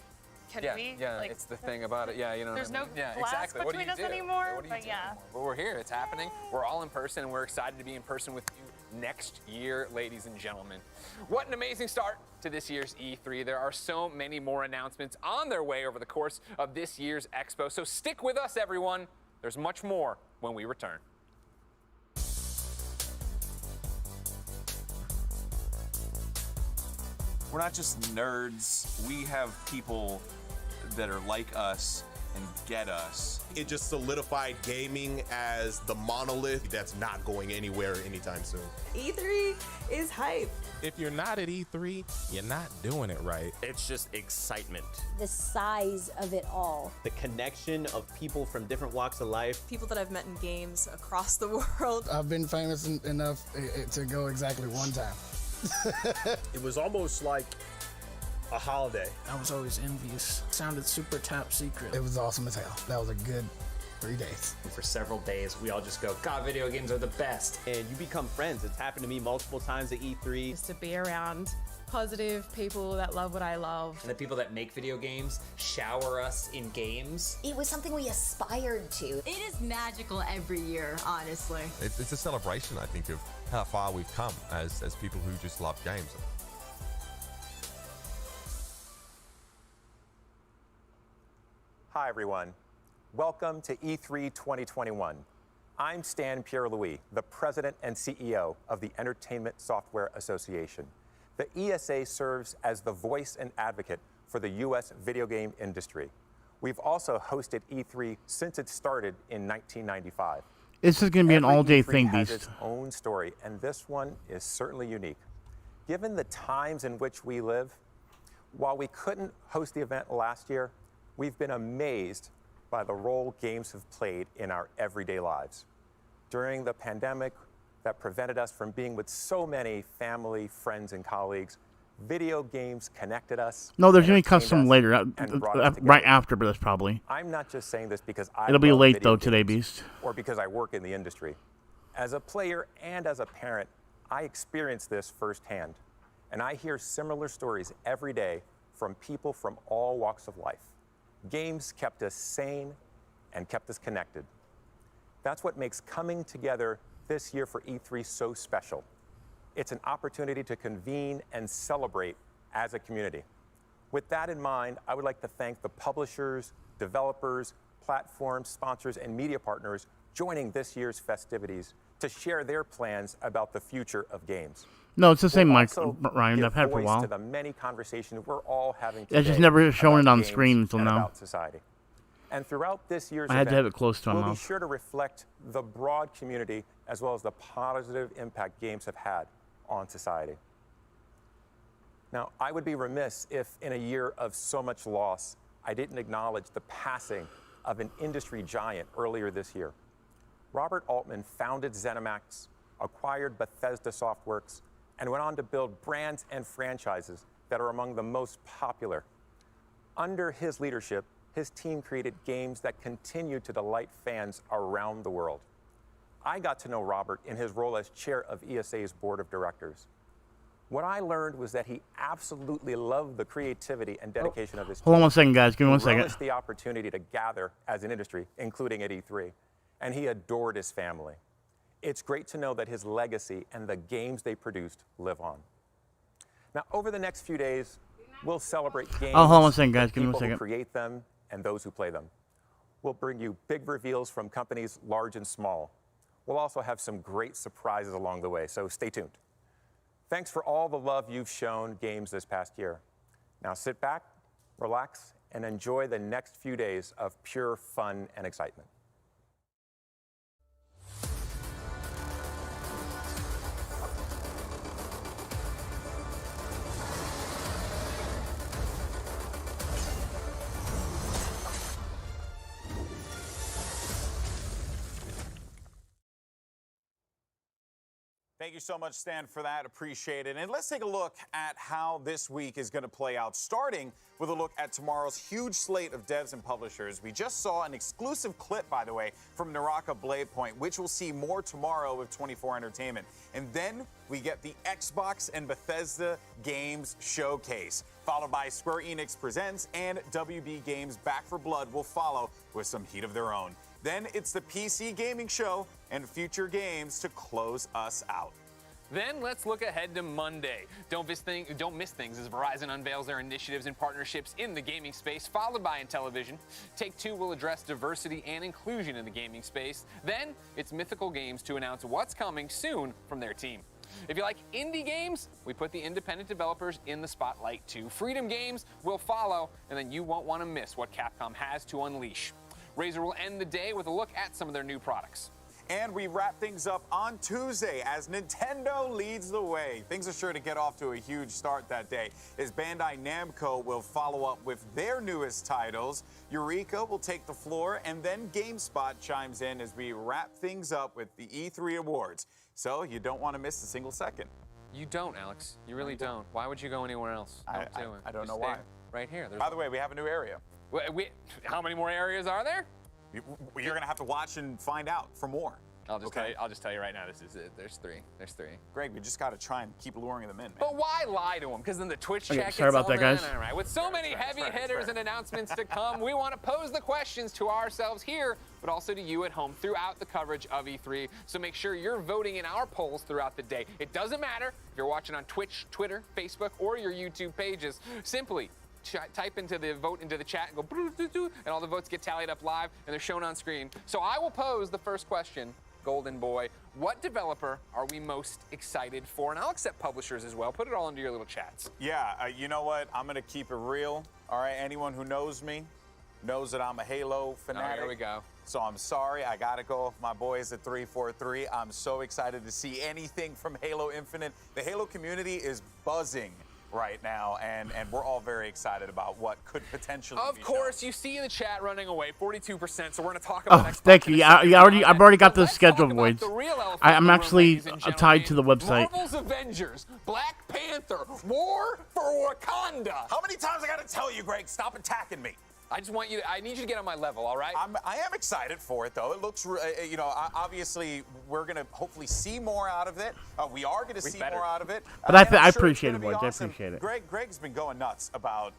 can we? Yeah, like, it's the thing about it. Yeah, you know there's what I mean? no Yeah, glass exactly. What do between you us do? anymore, What do you but do yeah. anymore? But we're here. It's happening. We're all in person, and we're excited to be in person with you next year, ladies and gentlemen. What an amazing start to this year's E3. There are so many more announcements on their way over the course of this year's Expo. So stick with us, everyone. There's much more when we return. We're not just nerds. We have people that are like us and get us. It just solidified gaming as the monolith that's not going anywhere anytime soon. E3 is hype. If you're not at E3, you're not doing it right. It's just excitement. The size of it all. The connection of people from different walks of life. People that I've met in games across the world. I've been famous enough to go exactly one time. It was almost like a holiday. I was always envious. Sounded super top secret. It was awesome as hell. That was a good 3 days. For several days, we all just go, God, video games are the best. And you become friends. It's happened to me multiple times at E3. Just to be around positive people that love what I love. And the people that make video games shower us in games. It was something we aspired to. It is magical every year, honestly. It's a celebration, I think, of how far we've come as people who just love games. Hi, everyone. Welcome to E3 2021. I'm Stan Pierre-Louis, the President and CEO of the Entertainment Software Association. The ESA serves as the voice and advocate for the U.S. video game industry. We've also hosted E3 since it started in 1995. This is going to be an all-day E3 thing, has Beast. its own story, and this one is certainly unique. Given the times in which we live, while we couldn't host the event last year, we've been amazed by the role games have played in our everyday lives. During the pandemic that prevented us from being with so many family, friends, and colleagues, video games connected us. No, there's going to be entertained custom us, later, and brought us right together. after, but that's probably. I'm not just saying this because I It'll be love late video though today, games, Beast. or because I work in the industry. As a player and as a parent, I experience this firsthand, and I hear similar stories every day from people from all walks of life. Games kept us sane and kept us connected. That's what makes coming together this year for E3 so special. It's an opportunity to convene and celebrate as a community. With that in mind, I would like to thank the publishers, developers, platforms, sponsors, and media partners joining this year's festivities to share their plans about the future of games. No, it's the same We'll mic, also Ryan. give I've had it for a voice while. to the many conversations we're all having It's just today never shown about it on games screen until and now. about society. And throughout this year's I had event, to have it close to my we'll mouth. be sure to reflect the broad community as well as the positive impact games have had on society. Now, I would be remiss if in a year of so much loss, I didn't acknowledge the passing of an industry giant earlier this year. Robert Altman founded ZeniMax, acquired Bethesda Softworks, and went on to build brands and franchises that are among the most popular. Under his leadership, his team created games that continue to delight fans around the world. I got to know Robert in his role as chair of ESA's board of directors. What I learned was that he absolutely loved the creativity and dedication of his team. Hold on 1 second, guys. Give me 1 second. He relished the opportunity to gather as an industry, including at E3, and he adored his family. It's great to know that his legacy and the games they produced live on. Now, over the next few days, we'll celebrate games. Oh, hold on 1 second, guys. Give me 1 people second. who create them and those who play them. We'll bring you big reveals from companies large and small. We'll also have some great surprises along the way, so stay tuned. Thanks for all the love you've shown games this past year. Now sit back, relax, and enjoy the next few days of pure fun and excitement. Thank you so much, Stan, for that. Appreciate it. And let's take a look at how this week is going to play out, starting with a look at tomorrow's huge slate of devs and publishers. We just saw an exclusive clip, by the way, from Naraka Blade Point, which we'll see more tomorrow with 24 Entertainment. And then we get the Xbox and Bethesda Games Showcase, followed by Square Enix Presents, and WB Games Back for Blood will follow with some heat of their own. Then it's the PC Gaming Show and future games to close us out. Then let's look ahead to Monday. Don't miss things as Verizon unveils their initiatives and partnerships in the gaming space, followed by in television. Take-Two will address diversity and inclusion in the gaming space. Then it's Mythical Games to announce what's coming soon from their team. If you like indie games, we put the independent developers in the spotlight too. Freedom Games will follow, and then you won't want to miss what Capcom has to unleash. Razer will end the day with a look at some of their new products. And we wrap things up on Tuesday as Nintendo leads the way. Things are sure to get off to a huge start that day as Bandai Namco will follow up with their newest titles. Eureka will take the floor, and then GameSpot chimes in as we wrap things up with the E3 Awards. So you don't want to miss a single second. You don't, Alex. You really don't. Why would you go anywhere else? I don't know why. Right here. By the way, we have a new area. How many more areas are there? You're going to have to watch and find out for more. I'll just tell you right now, this is it. There's three. Greg, we just got to try and keep luring them in, man. But why lie to them? Because then the Twitch Okay, chat sorry gets about that, guys. All right. With so many heavy hitters and announcements to come, we want to pose the questions to ourselves here, but also to you at home throughout the coverage of E3. So make sure you're voting in our polls throughout the day. It doesn't matter if you're watching on Twitch, Twitter, Facebook, or your YouTube pages. Simply type into the vote into the chat and go, and all the votes get tallied up live and they're shown on screen. So I will pose the first question, Golden Boy. What developer are we most excited for? And I'll accept publishers as well. Put it all into your little chats. Yeah, you know what? I'm going to keep it real. All right, anyone who knows me knows that I'm a Halo fanatic. Oh, here we go. So I'm sorry, I got to go with my boys at 343. I'm so excited to see anything from Halo Infinite. The Halo community is buzzing right now, and we're all very excited about what could potentially Of be course, shown. you see in the chat running away, 42%, so we're going to talk about Xbox. Thank you. Yeah, I've already got the schedule, boys. the real elephant I'm in the room, actually ladies and tied to the website. Marvel's Avengers, Black Panther, War for Wakanda. How many times I got to tell you, Greg, stop attacking me? I need you to get on my level, all right? I am excited for it, though. It looks, obviously, we're going to hopefully see more out of it. We are going to see more out of it. But I appreciate it, boys. I appreciate it. Greg's been going nuts about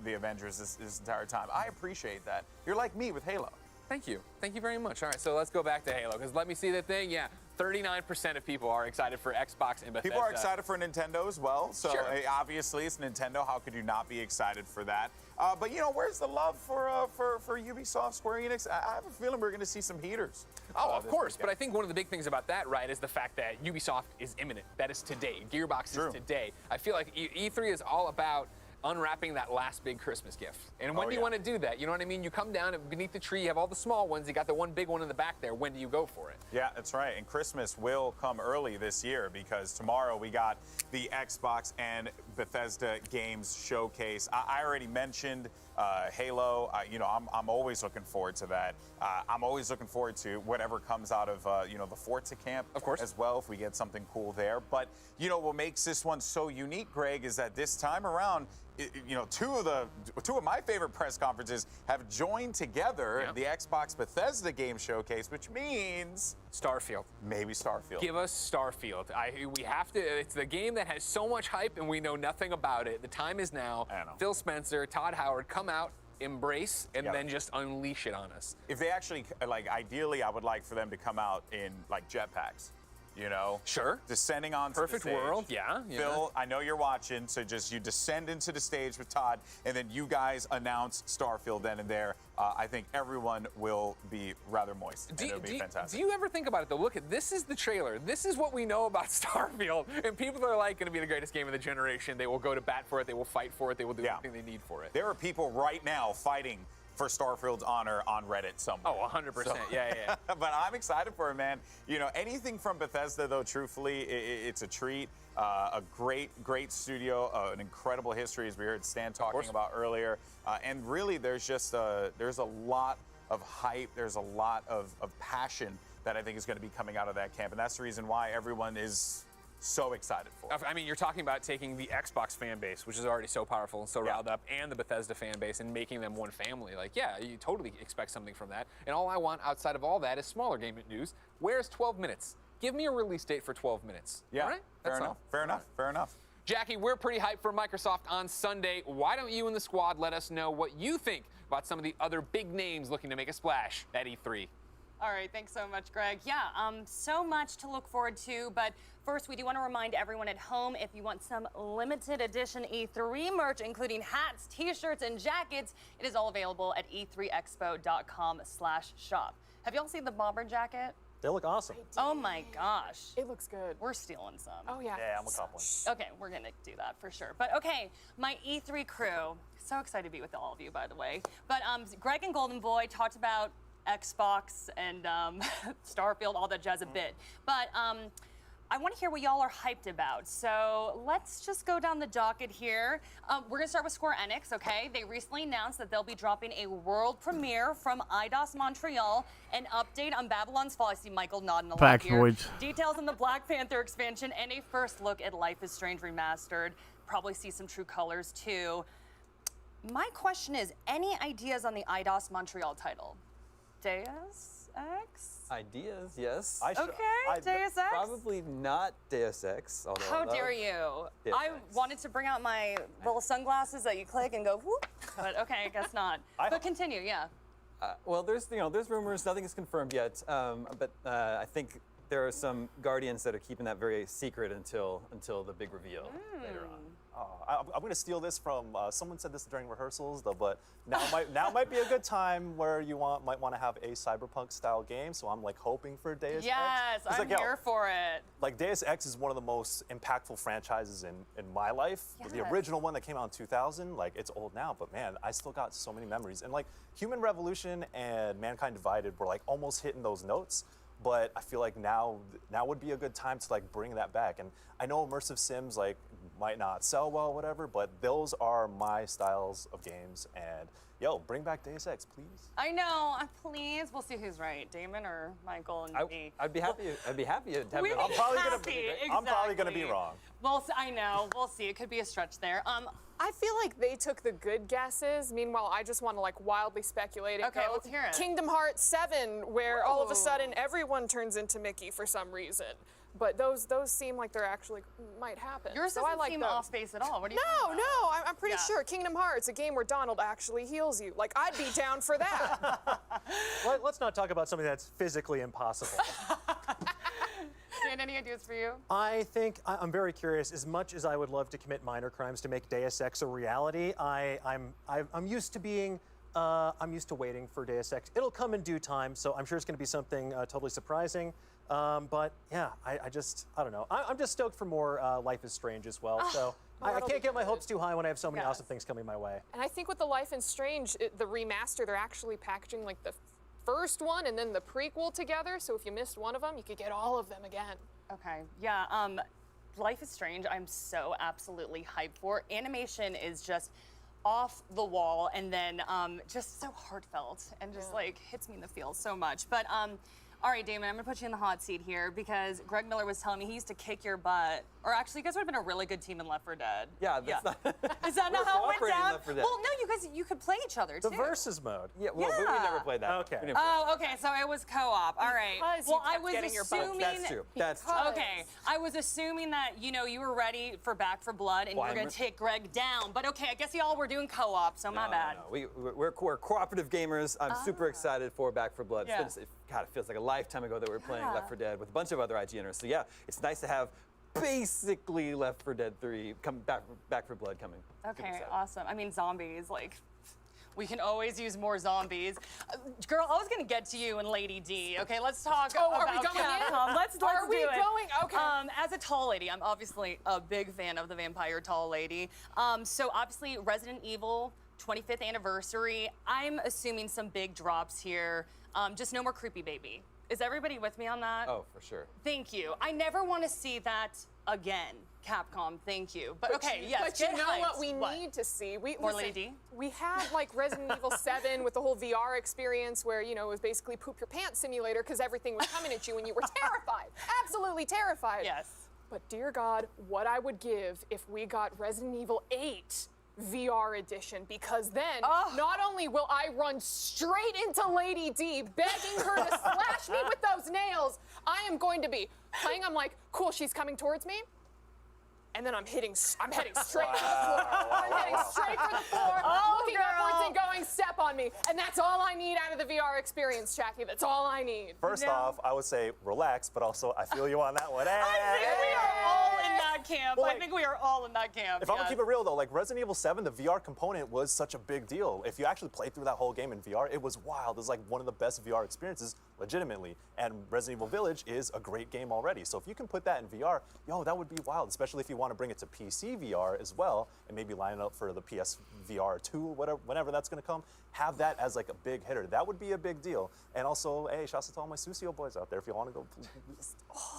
the Avengers this entire time. I appreciate that. You're like me with Halo. Thank you. Thank you very much. All right, so let's go back to Halo, because let me see the thing. Yeah, 39% of people are excited for Xbox and Bethesda. People are excited for Nintendo as well. So Sure. Obviously, it's Nintendo. How could you not be excited for that? But where's the love for Ubisoft, Square Enix? I have a feeling we're going to see some heaters. Oh, of course. But I think one of the big things about that, right, is the fact that Ubisoft is imminent. That is today. Gearbox is today. I feel like E3 is all about unwrapping that last big Christmas gift. And when Oh, do you yeah. want to do that? You know what I mean? You come down and beneath the tree, you have all the small ones, you got the one big one in the back there. When do you go for it? Yeah, that's right. And Christmas will come early this year because tomorrow we got the Xbox and Bethesda Games Showcase. I already mentioned Halo. You know, I'm always looking forward to that. I'm always looking forward to whatever comes out of you know, the Forza camp, of course, as well, if we get something cool there. But you know, what makes this one so unique, Greg, is that this time around, you know, two of my favorite press conferences have joined together, the Xbox Bethesda Game Showcase, which means Starfield. Maybe Starfield. Give us Starfield. We have to. It's the game that has so much hype, and we know nothing about it. The time is now. Phil Spencer, Todd Howard, come out, embrace, and then just unleash it on us. If they actually, like, ideally, I would like for them to come out in like jetpacks. You know, sure. Descending onto Perfect the stage. world, yeah. Phil, I know you're watching, so just you descend into the stage with Todd, and then you guys announce Starfield then and there. I think everyone will be rather moist, and it'll be fantastic. Do you ever think about it though? Look, this is the trailer. This is what we know about Starfield, and people are like, going to be the greatest game of the generation. They will go to bat for it. They will fight for it. They will do everything they need for it. There are people right now fighting for Starfield's honor on Reddit somewhere. Oh, 100%. Yeah. But I'm excited for it, man. You know, anything from Bethesda, though, truthfully, it's a treat. A great studio, an incredible history, as we heard Stan talking about earlier. And really, there's just there's a lot of hype. There's a lot of passion that I think is going to be coming out of that camp. And that's the reason why everyone is so excited for it. I mean, you're talking about taking the Xbox fan base, which is already so powerful and so riled up, and the Bethesda fan base, and making them one family. Like, yeah, you totally expect something from that. And all I want outside of all that is smaller gaming news. Where's 12 minutes? Give me a release date for 12 minutes. Yeah, all right? Fair enough. Jackie, we're pretty hyped for Microsoft on Sunday. Why don't you and the squad let us know what you think about some of the other big names looking to make a splash at E3? All right, thanks so much, Greg. Yeah, so much to look forward to, but first we do want to remind everyone at home, if you want some limited edition E3 merch, including hats, t-shirts, and jackets, it is all available at e3expo.com/shop. Have y'all seen the bomber jacket? They look awesome. Oh my gosh. It looks good. We're stealing some. Oh, yeah. Yeah, I'm gonna cop one. Okay, we're gonna do that for sure. But okay, my E3 crew, so excited to be with all of you, by the way. But Greg and Golden Boy talked about Xbox and Starfield, all that jazz a bit. But I want to hear what y'all are hyped about. So let's just go down the docket here. We're going to start with Square Enix, okay? They recently announced that they'll be dropping a world premiere from IDOS Montreal, an update on Babylon's Fall. I see Michael nodding along Facts, here. boys. Details on the Black Panther expansion, and a first look at Life is Strange Remastered. Probably see some true colors, too. My question is, any ideas on the IDOS Montreal title? Deus Ex? Ideas, yes. Deus Ex? Probably not Deus Ex. Although How dare you? Deus I wanted to bring out my little sunglasses that you click and go whoop, but okay, I guess not. But continue, yeah. Well, there's rumors. Nothing is confirmed yet. But I think there are some Guardians that are keeping that very secret until the big reveal later on. I'm going to steal this from someone said this during rehearsals, though. But now might be a good time where you might want to have a cyberpunk style game. So I'm like hoping for Deus Ex. Yes, I'm here for it. Like Deus Ex is one of the most impactful franchises in my life. Yes. The original one that came out in 2000, like it's old now, but man, I still got so many memories. And like Human Revolution and Mankind Divided were like almost hitting those notes. But I feel like now would be a good time to like bring that back. And I know immersive sims like might not sell well, whatever, but those are my styles of games. And yo, bring back Deus Ex, please. I know, please. We'll see who's right, Damon or Michael and me. I'd be happy to have it. I'm probably gonna be wrong. Well, I know. We'll see. It could be a stretch there. I feel like they took the good guesses. Meanwhile, I just want to like wildly speculate. Okay, let's hear it. Kingdom Hearts 7, where all of a sudden everyone turns into Mickey for some reason. But those seem like they're actually might happen. Yours so doesn't I like seem those. off base at all. What do you No, I'm pretty sure Kingdom Hearts, a game where Donald actually heals you. Like I'd be down for that. Let's not talk about something that's physically impossible. Dan, any ideas for you? I think I'm very curious. As much as I would love to commit minor crimes to make Deus Ex a reality, I'm used to being. I'm used to waiting for Deus Ex. It'll come in due time, so I'm sure it's going to be something totally surprising. But yeah, I don't know. I'm just stoked for more Life is Strange as well. So I can't get my hopes too high when I have so many awesome things coming my way. And I think with the Life is Strange, the remaster, they're actually packaging like the first one and then the prequel together. So if you missed one of them, you could get all of them again. Okay, yeah. Life is Strange, I'm so absolutely hyped for. Animation is just off the wall, and then just so heartfelt and just like hits me in the feels so much. But all right, Damon, I'm gonna put you in the hot seat here because Greg Miller was telling me he used to kick your butt. Or actually, you guys would have been a really good team in Left 4 Dead. Yeah, that's not. Is that not how it went cooperating in down? Left 4 Dead. Well, no, you could play each other too. The versus mode. Yeah, well, but we never played that. Okay. We didn't play Oh, okay, so it was co-op. All right. Because well, you I kept was getting your butt. assuming. That's true. That's true. Okay, I was assuming that you were ready for Back 4 Blood and you were gonna take Greg down. But okay, I guess y'all were doing co-op, so my bad. No. We're cooperative gamers. I'm super excited for Back 4 Blood. Yeah. God, it feels like a lifetime ago that we were playing Left 4 Dead with a bunch of other IGNers. So yeah, it's nice to have basically Left 4 Dead 3 come Back 4 Blood coming. Okay, awesome. I mean, zombies, like, we can always use more zombies. Girl, I was gonna get to you and Lady D. Okay, let's talk about are we going Capcom. in? Let's Are we do it. going? Okay. As a tall lady, I'm obviously a big fan of the vampire tall lady. So obviously, Resident Evil 25th anniversary. I'm assuming some big drops here. Just no more creepy baby. Is everybody with me on that? Oh, for sure. Thank you. I never want to see that again, Capcom. Thank you. But okay, yes. But you know what we need to see? More Lady D? We had like Resident Evil 7 with the whole VR experience where, it was basically poop your pants simulator because everything was coming at you and you were terrified. Absolutely terrified. Yes. But dear God, what I would give if we got Resident Evil 8 VR edition, because then not only will I run straight into Lady D begging her to slash me with those nails, I am going to be playing. I'm like, cool, she's coming towards me. And then I'm heading straight for the floor. I'm heading straight for the floor, looking upwards and going, step on me. And that's all I need out of the VR experience, Jackie. That's all I need. First off, I would say relax, but also I feel you on that one. I think we are all in that camp. Well, I think we are all in that camp. If I'm gonna keep it real though, like Resident Evil 7, the VR component was such a big deal. If you actually played through that whole game in VR, it was wild. It was like one of the best VR experiences, legitimately. And Resident Evil Village is a great game already. So if you can put that in VR, that would be wild, especially if you want to bring it to PC VR as well, and maybe line it up for the PS VR 2, whenever that's gonna come. Have that as like a big hitter. That would be a big deal. And also, hey, shouts to all my Susio boys out there if you want to go.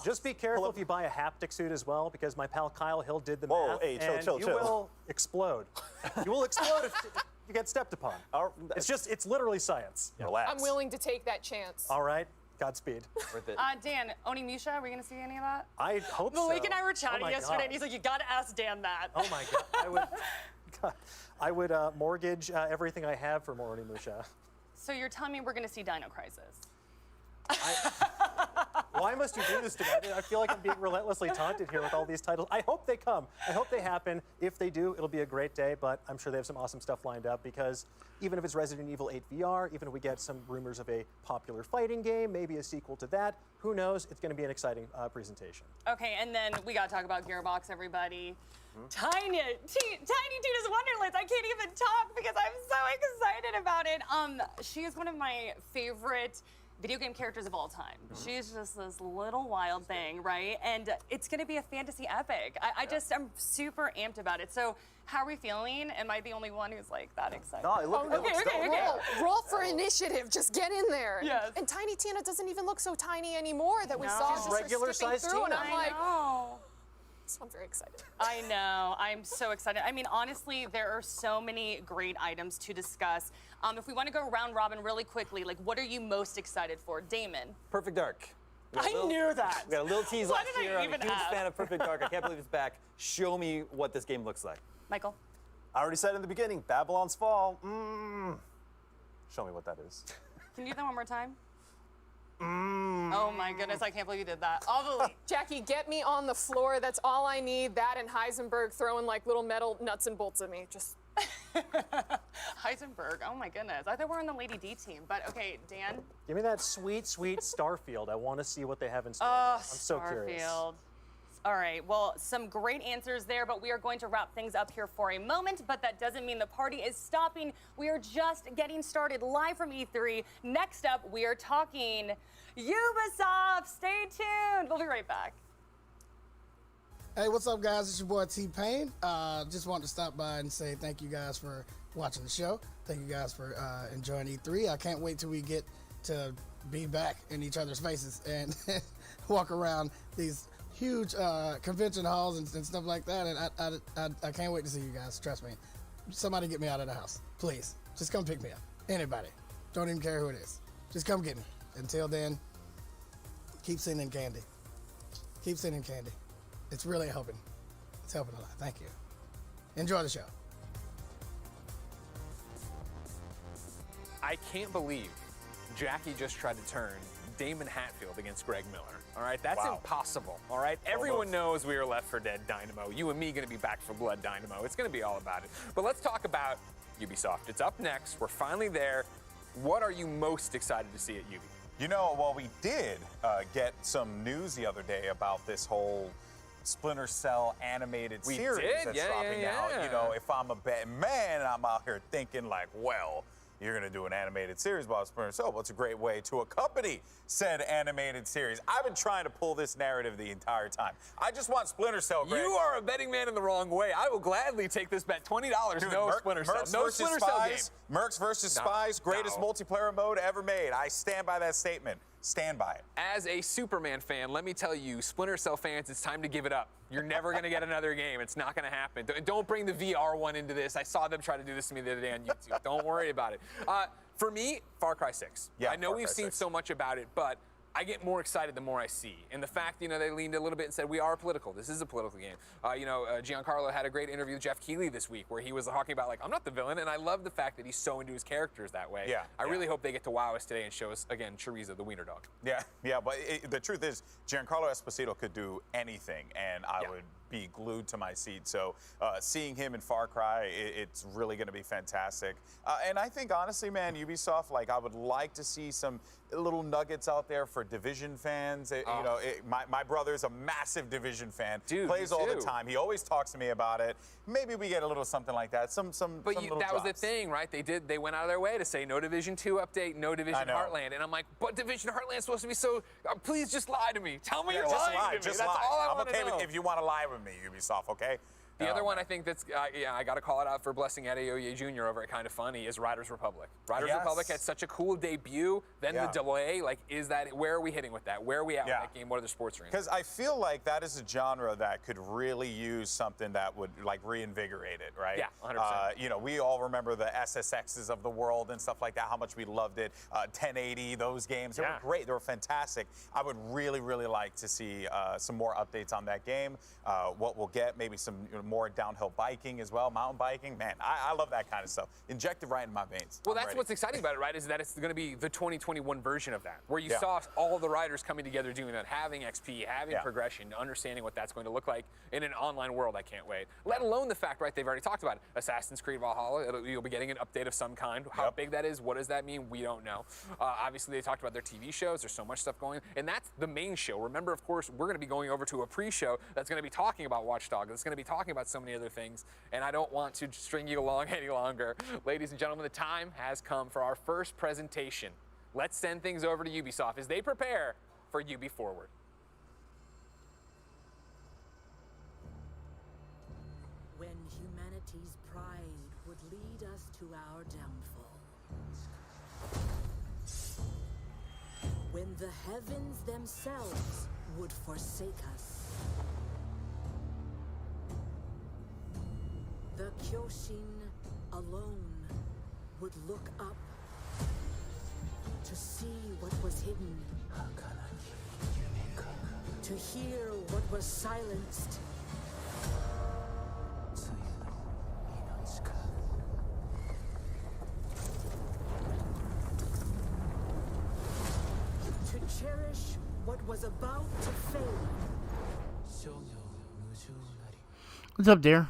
Just be careful if you buy a haptic suit as well, because my pal Kyle Hill did the Whoa, math. hey, and chill. You will explode. You will explode if you get stepped upon. It's literally science. Relax. I'm willing to take that chance. All right. Godspeed. Worth it. Dan, Onimusha, are we going to see any of that? I hope so. Malik and I were chatting my yesterday, God. and he's like, you got to ask Dan that. Oh my God. I would mortgage everything I have for more Onimusha. So you're telling me we're going to see Dino Crisis? Why must you do this to me? I feel like I'm being relentlessly taunted here with all these titles. I hope they come. I hope they happen. If they do, it'll be a great day, but I'm sure they have some awesome stuff lined up, because even if it's Resident Evil 8 VR, even if we get some rumors of a popular fighting game, maybe a sequel to that, who knows? It's going to be an exciting presentation. Okay, and then we got to talk about Gearbox, everybody. Tiny Tina's Wonderlands. I can't even talk because I'm so excited about it. She is one of my favorite video game characters of all time. She's just this little wild thing, right? And it's gonna be a fantasy epic. I'm super amped about it. So how are we feeling? Am I the only one who's like that excited? No, it looks Okay. Roll for initiative. Just get in there. Yes. And Tiny Tina doesn't even look so tiny anymore that we No. saw. She's just her regular skipping size through, and Tina. I'm like, know. so I'm very excited. I know. I'm so excited. I mean, honestly, there are so many great items to discuss. If we want to go round robin really quickly, like, what are you most excited for? Damon. Perfect Dark. I knew that. We got a little tease Why last did I year. I'm a even huge ask? fan of Perfect Dark. I can't believe it's back. Show me what this game looks like. Michael. I already said in the beginning, Babylon's Fall. Show me what that is. Can you do that one more time? Oh my goodness, I can't believe you did that. All the Jackie, get me on the floor. That's all I need. That and Heisenberg throwing like little metal nuts and bolts at me. Just Heisenberg, oh my goodness. I thought we were on the Lady D team, but okay, Dan. Give me that sweet, sweet Starfield. I want to see what they have in store. Oh, I'm so curious. Starfield. All right, well, some great answers there, but we are going to wrap things up here for a moment, but that doesn't mean the party is stopping. We are just getting started live from E3. Next up, we are talking Ubisoft. Stay tuned. We'll be right back. Hey, what's up, guys? It's your boy T-Pain. Just wanted to stop by and say thank you guys for watching the show. Thank you guys for enjoying E3. I can't wait till we get to be back in each other's faces and walk around these huge convention halls and stuff like that, and I can't wait to see you guys. Trust me. Somebody get me out of the house, please. Just come pick me up. Anybody. Don't even care who it is. Just come get me. Until then, keep sending candy. Keep sending candy. It's really helping. It's helping a lot. Thank you. Enjoy the show. I can't believe Jackie just tried to turn Damon Hatfield against Greg Miller. All right, that's impossible. All right, everyone knows we are Left 4 Dead Dynamo. You and me going to be Back 4 Blood Dynamo. It's going to be all about it. But let's talk about Ubisoft. It's up next. We're finally there. What are you most excited to see at Ubi? You know, well, we did get some news the other day about this whole Splinter Cell animated series that's dropping out. You know, if I'm a betting man, I'm out here thinking like, well, you're going to do an animated series about Splinter Cell. Well, it's a great way to accompany said animated series. I've been trying to pull this narrative the entire time. I just want Splinter Cell, Greg. You are a betting man in the wrong way. I will gladly take this bet. $20, no Splinter Cell. No Splinter Cell game. Mercs versus Spies, greatest multiplayer mode ever made. I stand by that statement. Stand by it. As a Superman fan, let me tell you, Splinter Cell fans, it's time to give it up. You're never going to get another game. It's not going to happen. Don't bring the VR one into this. I saw them try to do this to me the other day on YouTube. Don't worry about it. For me, Far Cry 6. Yeah, I know we've seen so much about it, but I get more excited the more I see. And the fact, you know, they leaned a little bit and said, we are political. This is a political game. Giancarlo had a great interview with Jeff Keighley this week where he was talking about, like, I'm not the villain. And I love the fact that he's so into his characters that way. Yeah. I really hope they get to wow us today and show us, again, Chorizo, the wiener dog. Yeah, but the truth is, Giancarlo Esposito could do anything, and I would be glued to my seat. So seeing him in Far Cry, it's really going to be fantastic. And I think, honestly, man, Ubisoft, like, I would like to see some little nuggets out there for Division fans. My brother's a massive Division fan. Dude, plays all the time. He always talks to me about it. Maybe we get a little something like that. But that was the thing, right? They went out of their way to say no Division 2 update, no Division Heartland. And I'm like, but Division Heartland's supposed to be so. Please just lie to me. Tell me you're lying to me. That's all I want to know. I'm okay if you want to lie with me, Ubisoft. Okay. The other one I think that's, I got to call it out for blessing Adeoye Jr. over at Kind of Funny is Riders Republic. Riders Republic had such a cool debut, then the delay. Like, where are we hitting with that? Where are we at with that game? What are the sports rings? Because I feel like that is a genre that could really use something that would, like, reinvigorate it, right? Yeah, 100%. We all remember the SSXs of the world and stuff like that, how much we loved it. 1080, those games, they were great. They were fantastic. I would really, really like to see some more updates on that game. What we'll get, maybe some more downhill biking as well, mountain biking. Man, I love that kind of stuff. Inject it right in my veins. Well, that's what's exciting about it, right, is that it's going to be the 2021 version of that, where you saw all the riders coming together doing that, having XP, having progression, understanding what that's going to look like in an online world. I can't wait. Let alone the fact, right, they've already talked about it. Assassin's Creed Valhalla, you'll be getting an update of some kind. How big that is, what does that mean? We don't know. Obviously, they talked about their TV shows. There's so much stuff going, and that's the main show. Remember, of course, we're going to be going over to a pre-show that's going to be talking about Watch Dogs. It's going to be talking about so many other things, and I don't want to string you along any longer. Ladies and gentlemen, the time has come for our first presentation. Let's send things over to Ubisoft as they prepare for Ubi Forward. When humanity's pride would lead us to our downfall. When the heavens themselves would forsake us. The Kyoshin alone would look up to see what was hidden, to hear what was silenced. To cherish what was about to fade. What's up, dear?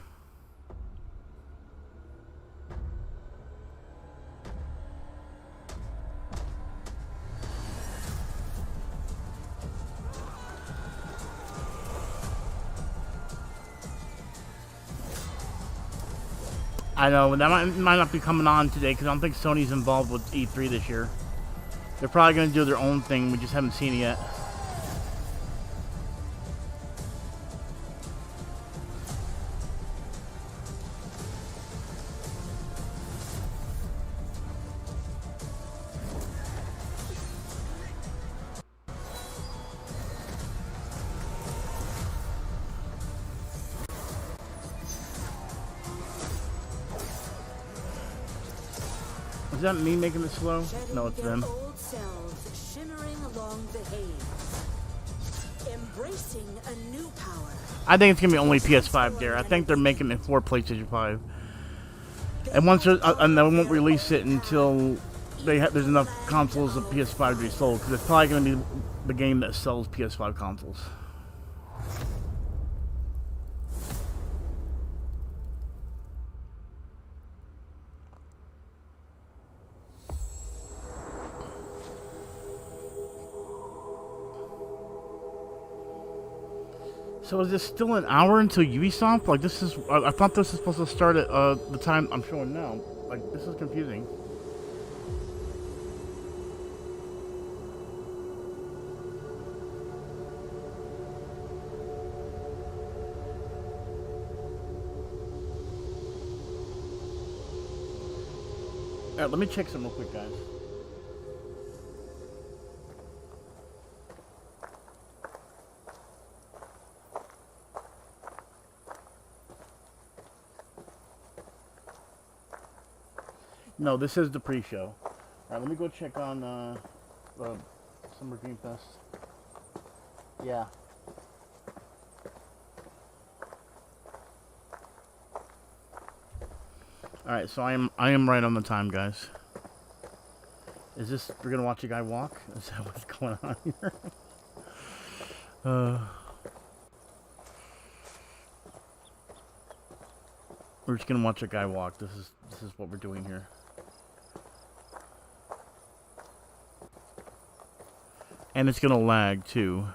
I know, that might not be coming on today because I don't think Sony's involved with E3 this year. They're probably going to do their own thing. We just haven't seen it yet. Is that me making it slow? No, it's them. Old selves shimmering along the haze, embracing a new power. I think it's gonna be only PS5 there. I think they're making it for PlayStation 5. And once and they won't release it until there's enough consoles of PS5 to be sold, because it's probably gonna be the game that sells PS5 consoles. So is this still an hour until Ubisoft? Like this is, I thought this was supposed to start at the time I'm showing now. Like this is confusing. Alright, let me check some real quick, guys. No, this is the pre-show. Alright, let me go check on Summer Game Fest. Yeah. Alright, so I am right on the time, guys. Is this, we're gonna watch a guy walk? Is that what's going on here? We're just gonna watch a guy walk. This is what we're doing here. And it's gonna lag too.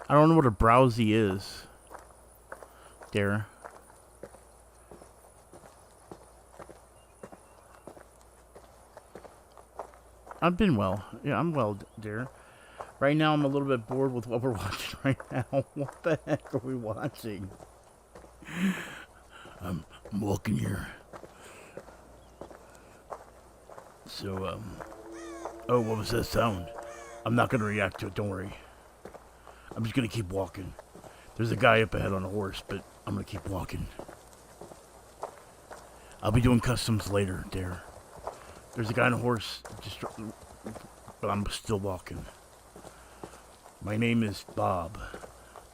I don't know what a browsy is. There. I've been well. Yeah, I'm well, dear. Right now, I'm a little bit bored with what we're watching right now. What the heck are we watching? I'm walking here. So, oh, what was that sound? I'm not going to react to it, don't worry. I'm just going to keep walking. There's a guy up ahead on a horse, but I'm going to keep walking. I'll be doing customs later, there. There's a guy on a horse, but I'm still walking. My name is Bob.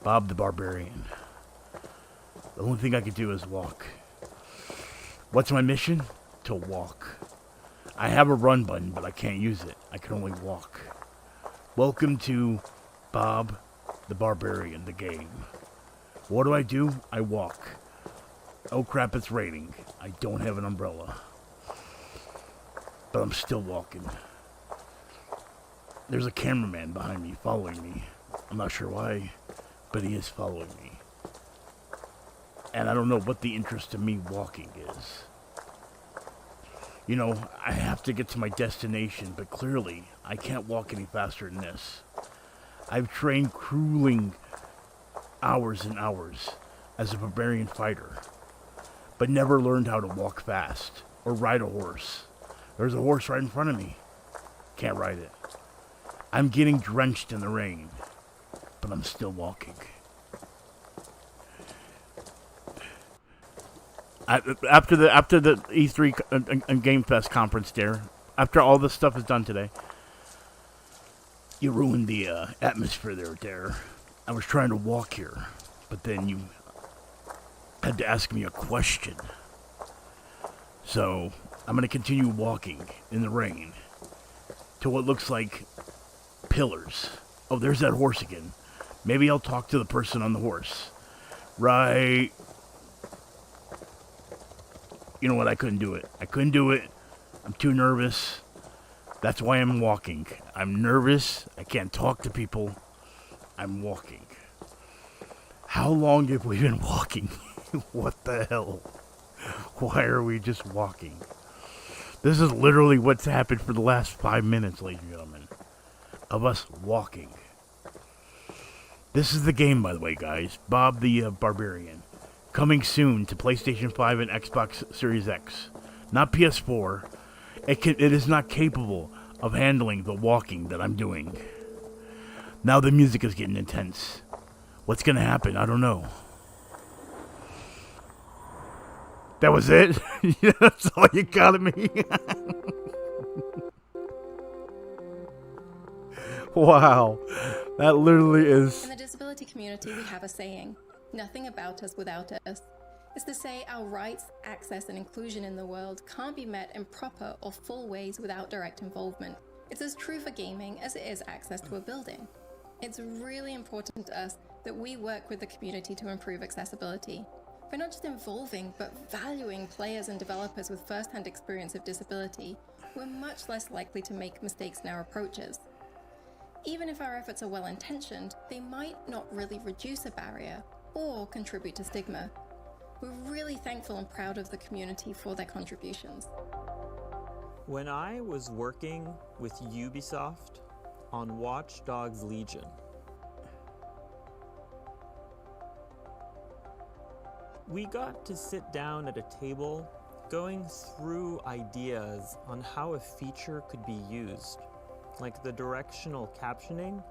Bob the Barbarian. The only thing I can do is walk. What's my mission? To walk. I have a run button, but I can't use it. I can only walk. Welcome to Bob the Barbarian, the game. What do? I walk. Oh crap, it's raining. I don't have an umbrella. But I'm still walking. There's a cameraman behind me, following me. I'm not sure why, but he is following me. And I don't know what the interest of me walking is. You know, I have to get to my destination, but clearly, I can't walk any faster than this. I've trained grueling hours and hours as a barbarian fighter, but never learned how to walk fast or ride a horse. There's a horse right in front of me. Can't ride it. I'm getting drenched in the rain, but I'm still walking. After the E3 and Game Fest conference there, after all this stuff is done today, you ruined the atmosphere there. I was trying to walk here, but then you had to ask me a question. So I'm going to continue walking in the rain to what looks like pillars. Oh, there's that horse again. Maybe I'll talk to the person on the horse. Right. You know what? I couldn't do it. I'm too nervous. That's why I'm walking. I'm nervous. I can't talk to people. I'm walking. How long have we been walking? What the hell? Why are we just walking? This is literally what's happened for the last 5 minutes, ladies and gentlemen. Of us walking. This is the game, by the way, guys. Bob the Barbarian. Coming soon to PlayStation 5 and Xbox Series X. Not PS4. It is not capable of handling the walking that I'm doing. Now the music is getting intense. What's going to happen? I don't know. That was it? That's all you got of me? Wow. That literally is... In the disability community, we have a saying, nothing about us without us. It's to say our rights, access, and inclusion in the world can't be met in proper or full ways without direct involvement. It's as true for gaming as it is access to a building. It's really important to us that we work with the community to improve accessibility. By not just involving, but valuing players and developers with first-hand experience of disability, we're much less likely to make mistakes in our approaches. Even if our efforts are well-intentioned, they might not really reduce a barrier or contribute to stigma. We're really thankful and proud of the community for their contributions. When I was working with Ubisoft on Watch Dogs Legion, we got to sit down at a table going through ideas on how a feature could be used, like the directional captioning,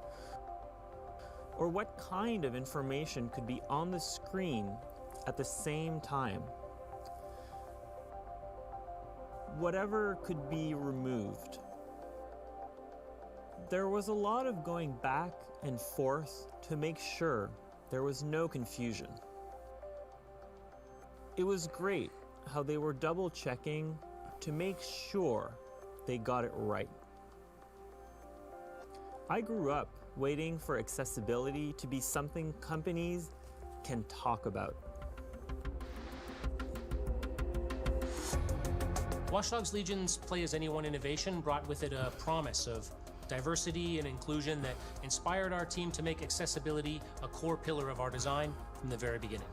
or what kind of information could be on the screen at the same time. Whatever could be removed. There was a lot of going back and forth to make sure there was no confusion. It was great how they were double checking to make sure they got it right. I grew up waiting for accessibility to be something companies can talk about. Watch Dogs Legion's Play As Anyone innovation brought with it a promise of diversity and inclusion that inspired our team to make accessibility a core pillar of our design from the very beginning.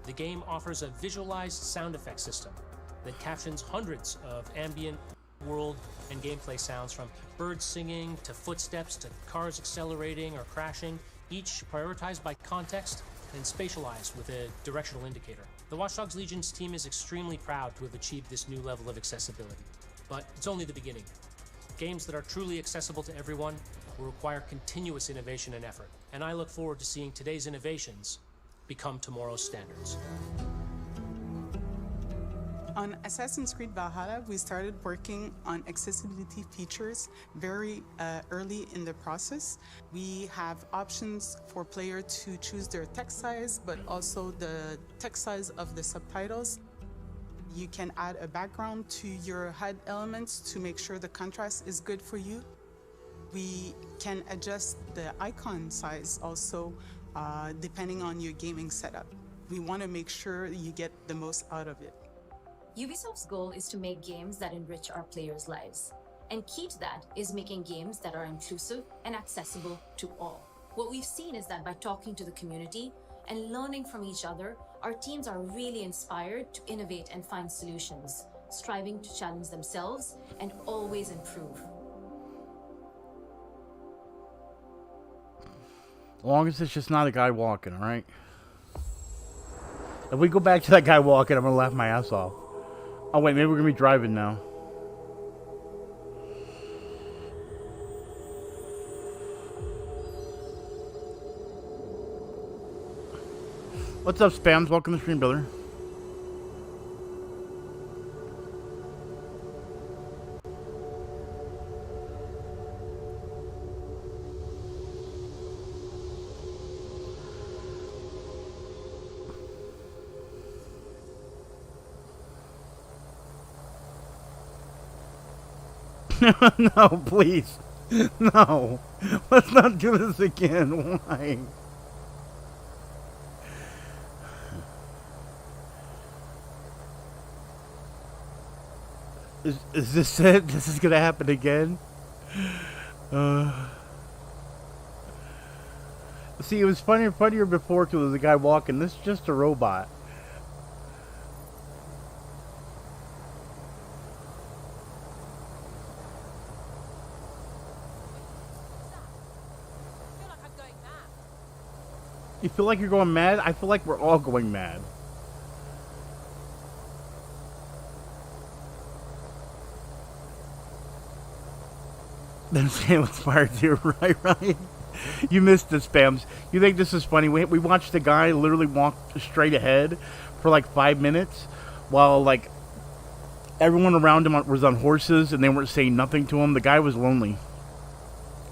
The game offers a visualized sound effect system that captions hundreds of ambient world and gameplay sounds, from birds singing to footsteps to cars accelerating or crashing, each prioritized by context and spatialized with a directional indicator. The Watch Dogs Legion's team is extremely proud to have achieved this new level of accessibility. But it's only the beginning. Games that are truly accessible to everyone will require continuous innovation and effort, and I look forward to seeing today's innovations become tomorrow's standards. On Assassin's Creed Valhalla, we started working on accessibility features very early in the process. We have options for players to choose their text size, but also the text size of the subtitles. You can add a background to your HUD elements to make sure the contrast is good for you. We can adjust the icon size also depending on your gaming setup. We want to make sure you get the most out of it. Ubisoft's goal is to make games that enrich our players' lives. And key to that is making games that are inclusive and accessible to all. What we've seen is that by talking to the community and learning from each other, our teams are really inspired to innovate and find solutions, striving to challenge themselves and always improve. As long as it's just not a guy walking, all right? If we go back to that guy walking, I'm going to laugh my ass off. Oh, wait, maybe we're going to be driving now. What's up, Spams? Welcome to the stream, brother. No, please. No. Let's not do this again. Why? Is this it? This is gonna happen again? See, it was funnier before because there was a guy walking. This is just a robot. You feel like you're going mad? I feel like we're all going mad. Then Sam inspired you, right? You missed the spams. You think this is funny? We watched the guy literally walk straight ahead for like 5 minutes while like everyone around him was on horses and they weren't saying nothing to him. The guy was lonely.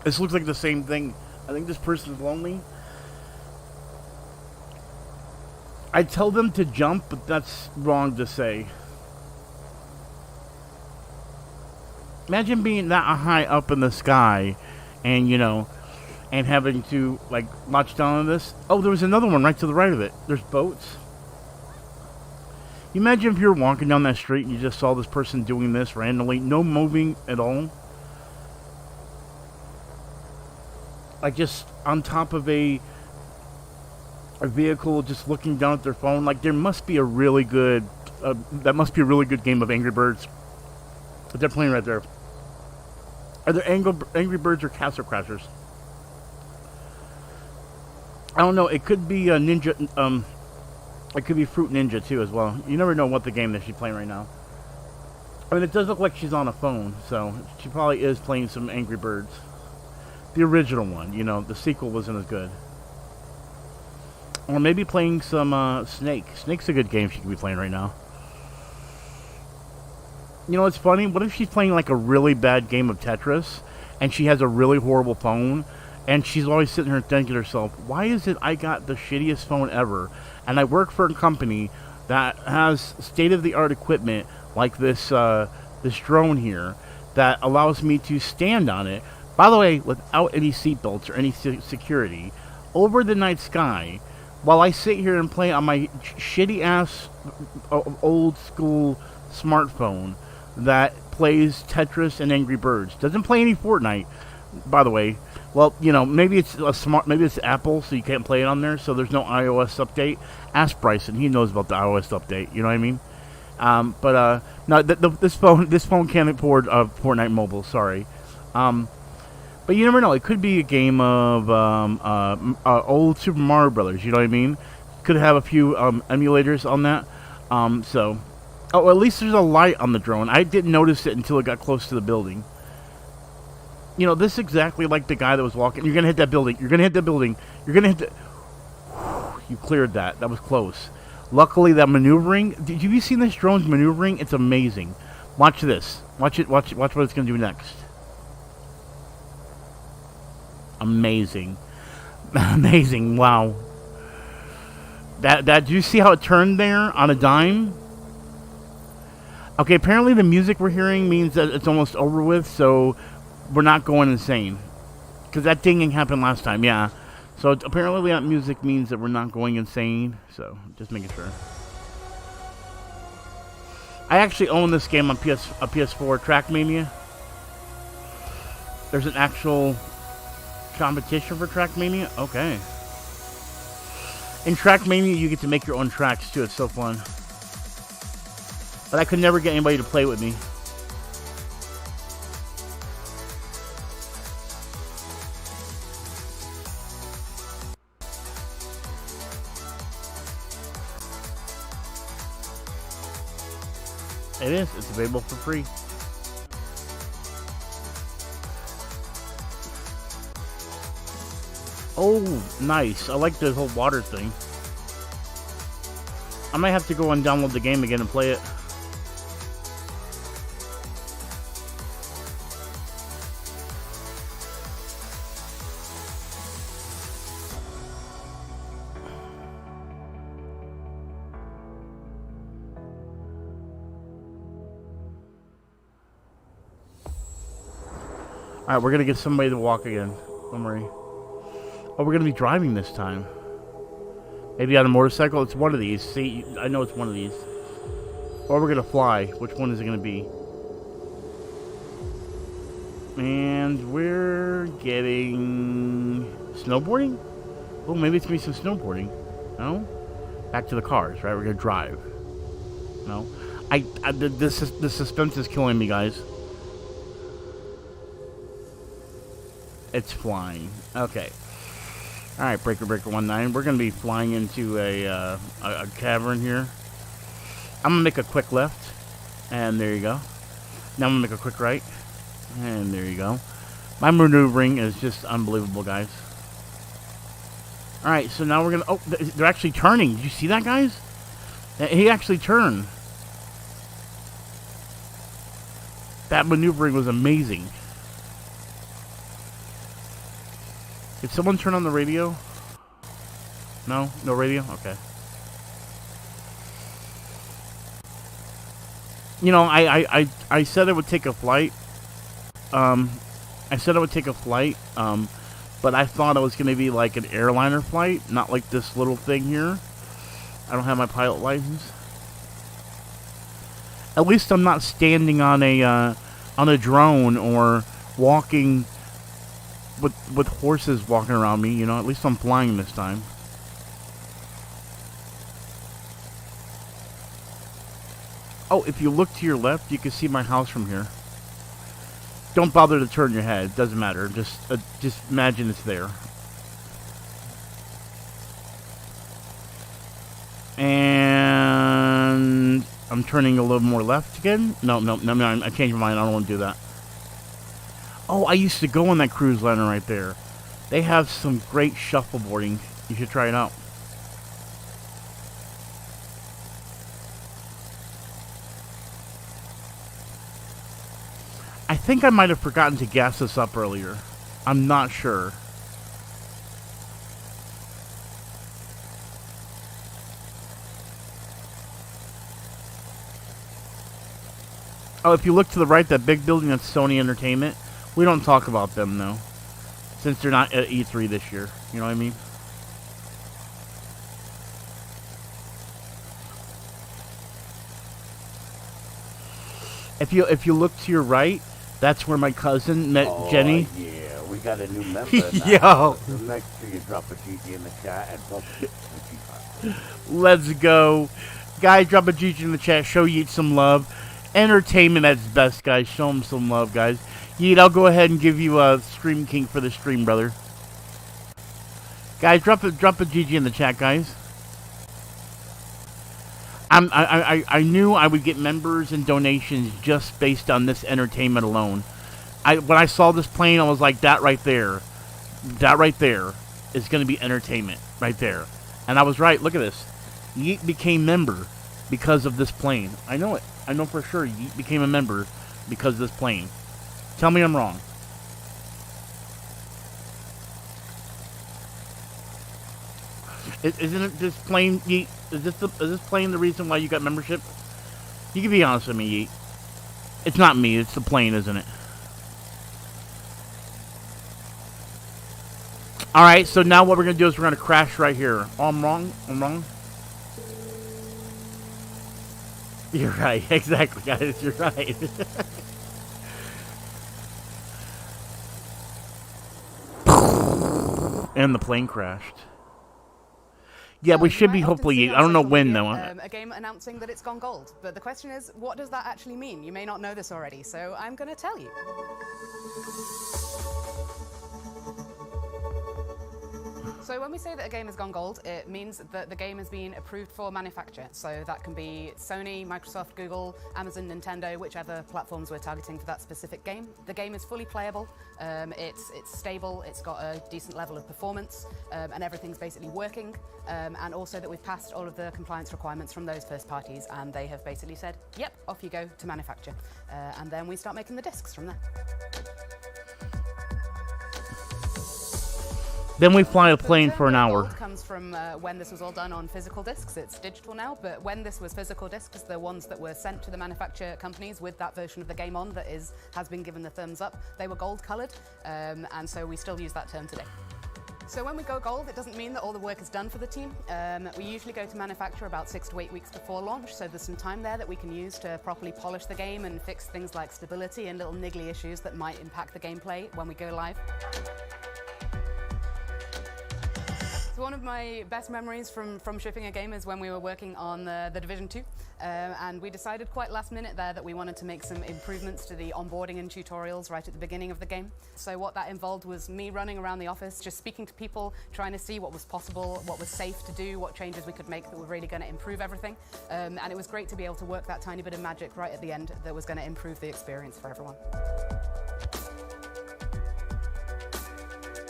This looks like the same thing. I think this person's lonely. I tell them to jump, but that's wrong to say. Imagine being that high up in the sky and, you know, and having to, like, launch down on this. Oh, there was another one right to the right of it. There's boats. You imagine if you were walking down that street and you just saw this person doing this randomly, no moving at all. Like, just on top of a vehicle, just looking down at their phone. Like, there must be a really good, that must be a really good game of Angry Birds. But they're playing right there. Are there Angry Birds or Castle Crashers? I don't know. It could be a Ninja. It could be Fruit Ninja too, as well. You never know what the game that she's playing right now. I mean, it does look like she's on a phone, so she probably is playing some Angry Birds. The original one, you know, the sequel wasn't as good. Or maybe playing some Snake. Snake's a good game she could be playing right now. You know what's funny? What if she's playing like a really bad game of Tetris and she has a really horrible phone and she's always sitting here thinking to herself, why is it I got the shittiest phone ever and I work for a company that has state-of-the-art equipment like this this drone here that allows me to stand on it, by the way, without any seatbelts or any security, over the night sky while I sit here and play on my shitty-ass old-school smartphone that plays Tetris and Angry Birds. Doesn't play any Fortnite, by the way. Well, you know, maybe it's maybe it's Apple, so you can't play it on there. So there's no iOS update. Ask Bryson; he knows about the iOS update. You know what I mean? No, this phone can't afford Fortnite Mobile. Sorry, but you never know. It could be a game of old Super Mario Brothers. You know what I mean? Could have a few emulators on that. So. Oh, at least there's a light on the drone. I didn't notice it until it got close to the building. You know, this is exactly like the guy that was walking. You're going to hit that building. You're going to hit that building. You're going to hit the... You cleared that. That was close. Luckily, that maneuvering... Have you seen this drone's maneuvering? It's amazing. Watch this. Watch it. Watch what it's going to do next. Amazing. Amazing. Wow. Do you see how it turned there on a dime? Okay, apparently the music we're hearing means that it's almost over with, so we're not going insane. Because that dinging happened last time, yeah. So apparently that music means that we're not going insane, so just making sure. I actually own this game on PS4, Trackmania. There's an actual competition for Trackmania? Okay. In Trackmania, you get to make your own tracks, too. It's so fun. But I could never get anybody to play with me. It is. It's available for free. Oh, nice. I like the whole water thing. I might have to go and download the game again and play it. Alright, we're gonna get somebody to walk again. Don't worry. Oh, we're gonna be driving this time. Maybe on a motorcycle? It's one of these. See, I know it's one of these. Or we're gonna fly. Which one is it gonna be? And we're getting... snowboarding? Oh, maybe it's gonna be some snowboarding. No? Back to the cars, right? We're gonna drive. No? The suspense is killing me, guys. It's flying. Okay. Alright, Breaker 19. We're going to be flying into a cavern here. I'm going to make a quick left. And there you go. Now I'm going to make a quick right. And there you go. My maneuvering is just unbelievable, guys. Alright, so now we're going to... Oh, they're actually turning. Did you see that, guys? He actually turned. That maneuvering was amazing. Did someone turn on the radio? No? No radio? Okay. You know, I said I would take a flight. I said I would take a flight, but I thought it was going to be like an airliner flight, not like this little thing here. I don't have my pilot license. At least I'm not standing on a drone or walking with horses walking around me, you know. At least I'm flying this time. Oh, if you look to your left, you can see my house from here. Don't bother to turn your head. It doesn't matter. Just imagine it's there. And I'm turning a little more left again. No, I changed my mind. I don't want to do that. Oh, I used to go on that cruise liner right there. They have some great shuffleboarding. You should try it out. I think I might have forgotten to gas this up earlier. I'm not sure. Oh, if you look to the right, that big building, that's Sony Entertainment. We don't talk about them, though, since they're not at E3 this year. You know what I mean? If you look to your right, that's where my cousin met Jenny. Yeah, we got a new member now. Yo. So make sure you drop a GG in the chat and post it in the chat. Let's go. Guys, drop a GG in the chat. Show Yeet some love. Entertainment at its best, guys. Show him some love, guys. Yeet, I'll go ahead and give you a stream kink for the stream, brother. Guys, drop a GG in the chat, guys. I knew I would get members and donations just based on this entertainment alone. When I saw this plane, I was like, that right there is going to be entertainment right there. And I was right. Look at this. Yeet became member because of this plane. I know it. I know for sure Yeet became a member because of this plane. Tell me I'm wrong. Isn't it this plane, Yeet? Is this plane the reason why you got membership? You can be honest with me, Yeet. It's not me. It's the plane, isn't it? All right. So now what we're gonna do is we're gonna crash right here. Oh, I'm wrong. I'm wrong. You're right. Exactly, guys. You're right. And the plane crashed. Yeah, we should be hopefully. I don't know when though. A game announcing that it's gone gold. But the question is, what does that actually mean? You may not know this already, so I'm going to tell you. So when we say that a game has gone gold, it means that the game has been approved for manufacture. So that can be Sony, Microsoft, Google, Amazon, Nintendo, whichever platforms we're targeting for that specific game. The game is fully playable, it's stable, it's got a decent level of performance, and everything's basically working. And also that we've passed all of the compliance requirements from those first parties, and they have basically said, yep, off you go to manufacture. And then we start making the discs from there. Then we fly a plane for an hour. Gold comes from when this was all done on physical discs. It's digital now, but when this was physical discs, the ones that were sent to the manufacturer companies with that version of the game on that has been given the thumbs up, they were gold colored, and so we still use that term today. So when we go gold, it doesn't mean that all the work is done for the team. We usually go to manufacture about 6 to 8 weeks before launch, so there's some time there that we can use to properly polish the game and fix things like stability and little niggly issues that might impact the gameplay when we go live. So one of my best memories from shipping a game is when we were working on the Division 2, and we decided quite last minute there that we wanted to make some improvements to the onboarding and tutorials right at the beginning of the game. So what that involved was me running around the office, just speaking to people, trying to see what was possible, what was safe to do, what changes we could make that were really going to improve everything. And it was great to be able to work that tiny bit of magic right at the end that was going to improve the experience for everyone.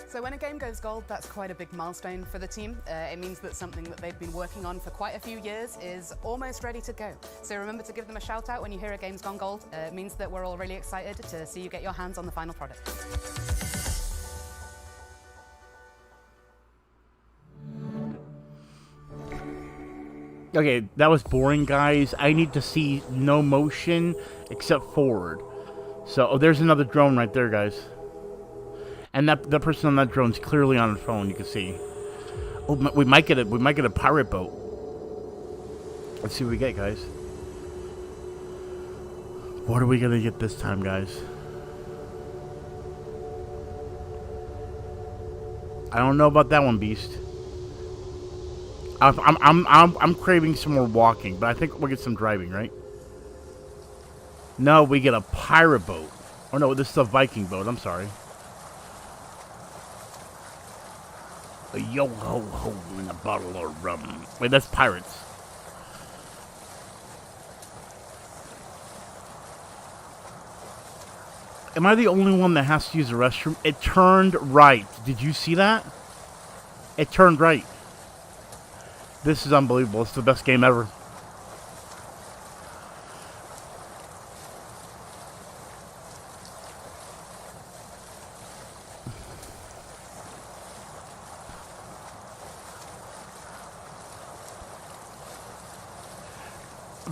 So when a game goes gold, that's quite a big milestone for the team. It means that something that they've been working on for quite a few years is almost ready to go. So remember to give them a shout out when you hear a game's gone gold. It means that we're all really excited to see you get your hands on the final product. Okay, that was boring, guys. I need to see no motion except forward. So, oh, there's another drone right there, guys. And that person on that drone's clearly on his phone. You can see. Oh, we might get a pirate boat. Let's see what we get, guys. What are we gonna get this time, guys? I don't know about that one, Beast. I'm craving some more walking, but I think we'll get some driving, right? No, we get a pirate boat. Oh no, this is a Viking boat. I'm sorry. A yo ho ho and a bottle of rum. Wait, that's pirates. Am I the only one that has to use the restroom? It turned right. Did you see that? It turned right. This is unbelievable. It's the best game ever.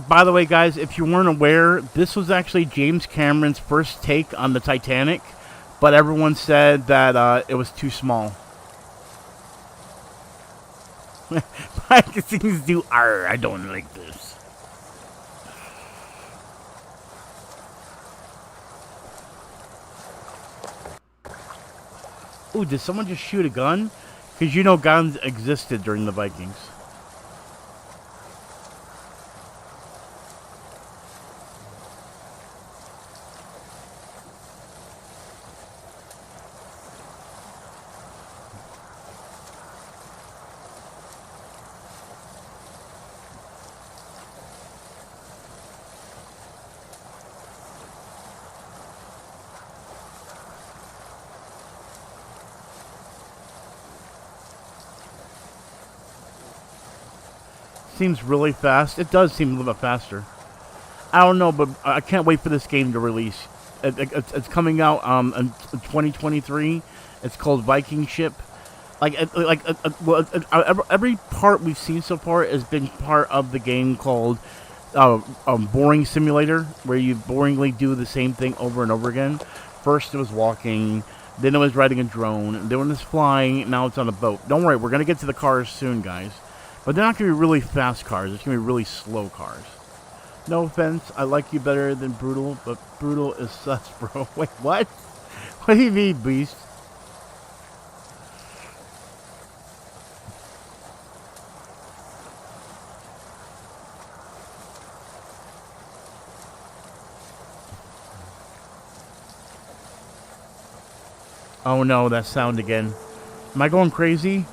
By the way, guys, if you weren't aware, this was actually James Cameron's first take on the Titanic, but everyone said that it was too small. Things do I don't like this. Ooh, did someone just shoot a gun? Because you know guns existed during the Vikings. Seems really fast. It does seem a little bit faster. I don't know, but I can't wait for this game to release. It's coming out in 2023. It's called Viking Ship. Every part we've seen so far has been part of the game called Boring Simulator, where you boringly do the same thing over and over again. First it was walking, then it was riding a drone, then it was flying, now it's on a boat. Don't worry, we're going to get to the cars soon, guys. But they're not going to be really fast cars. It's going to be really slow cars. No offense, I like you better than Brutal, but Brutal is sus, bro. Wait, what? What do you mean, Beast? Oh no, that sound again. Am I going crazy?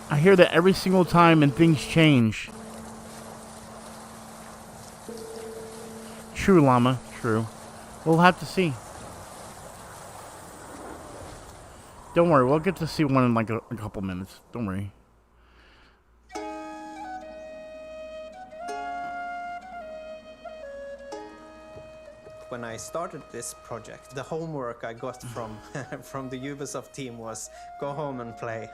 I hear that every single time and things change. True, Llama. True. We'll have to see. Don't worry, we'll get to see one in like a couple minutes. Don't worry. when I started this project. The homework I got from, from the Ubisoft team was go home and play.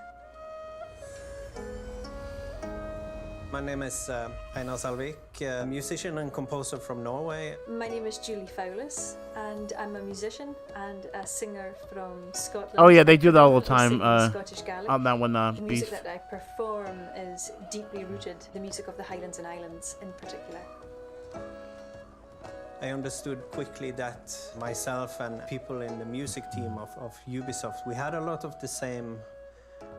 My name is Einar Salvik, a musician and composer from Norway. My name is Julie Fowlis, and I'm a musician and a singer from Scotland. Oh yeah, they do that all the time. Scottish Gaelic. On that one, the music Beef. that I perform is deeply rooted, the music of the Highlands and Islands in particular. I understood quickly that myself and people in the music team of Ubisoft, we had a lot of the same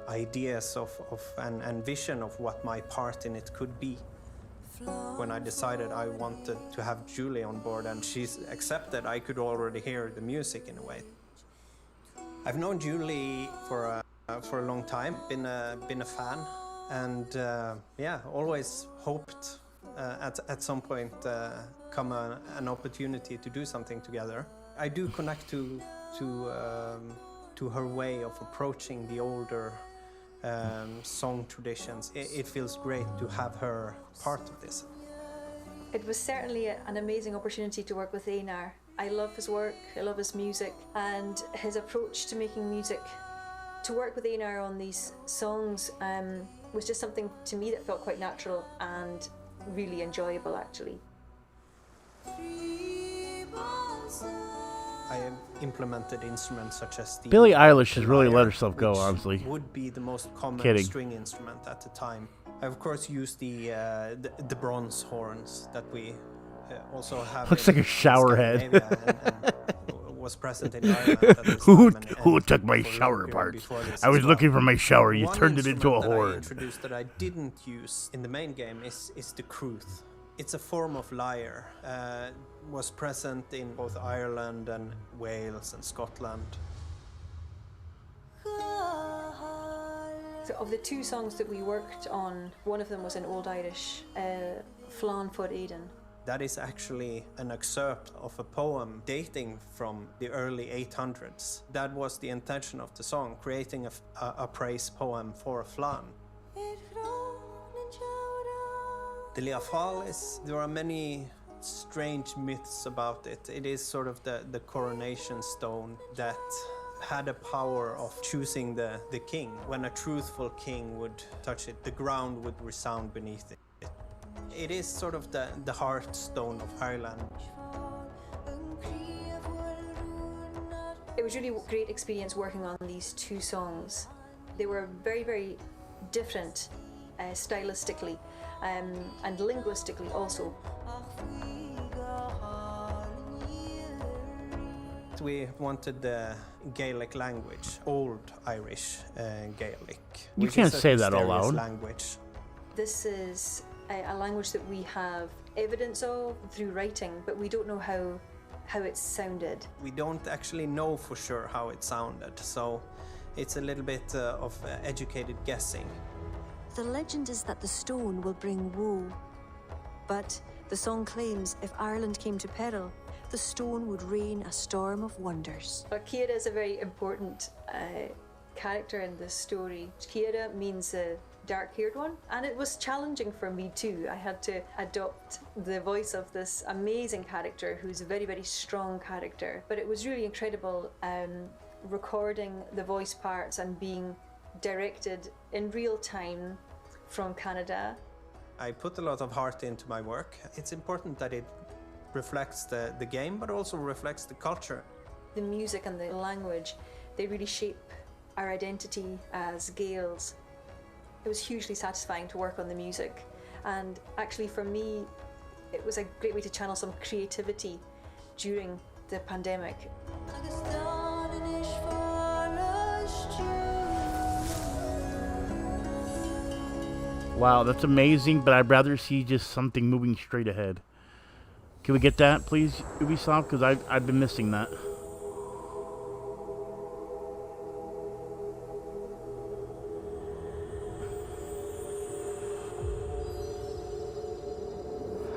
ideas and vision of what my part in it could be. When I decided I wanted to have Julie on board and she's accepted, I could already hear the music in a way. I've known Julie for a long time, been a fan, and yeah, always hoped at some point come an opportunity to do something together. I do connect to her way of approaching the older song traditions. It feels great to have her part of this. It was certainly an amazing opportunity to work with Einar. I love his work, I love his music, and his approach to making music. To work with Einar on these songs was just something to me that felt quite natural and really enjoyable, actually. I have implemented instruments such as the Billie Eilish has really let herself go, honestly. Would be the most common Kidding. string instrument at the time. I of course used the bronze horns that we also have. Looks in like a shower head. Scandinavia and was present in Ireland at this Who time who took my for shower longer parts? before this I as was well. looking for my shower. You One turned it into a instrument that I horde. introduced that I didn't use in the main game is the crwth. It's a form of lyre. Was present in both Ireland and Wales and Scotland. So of the two songs that we worked on, one of them was in Old Irish, Flan for Eden. That is actually an excerpt of a poem dating from the early 800s. That was the intention of the song, creating a praise poem for a flan. The Liafal there are many strange myths about it. It is sort of the coronation stone that had a power of choosing the king. When a truthful king would touch it, the ground would resound beneath it. It is sort of the heartstone of Ireland. It was really a great experience working on these two songs. They were very, very different stylistically and linguistically also. We wanted the Gaelic language, Old Irish Gaelic. You which can't is a say that out mysterious loud. language. This is a language that we have evidence of through writing, but we don't know how it sounded. We don't actually know for sure how it sounded, so it's a little bit of educated guessing. The legend is that the stone will bring woe, but the song claims if Ireland came to peril, the stone would rain a storm of wonders. Ciara is a very important character in this story. Ciara means a dark-haired one, and it was challenging for me too. I had to adopt the voice of this amazing character who's a very, very strong character. But it was really incredible recording the voice parts and being directed in real time from Canada. I put a lot of heart into my work. It's important that it reflects the game, but also reflects the culture. The music and the language, they really shape our identity as Gaels. It was hugely satisfying to work on the music, and actually for me it was a great way to channel some creativity during the pandemic. Wow, that's amazing, but I'd rather see just something moving straight ahead. Can we get that, please, Ubisoft? Because I've been missing that.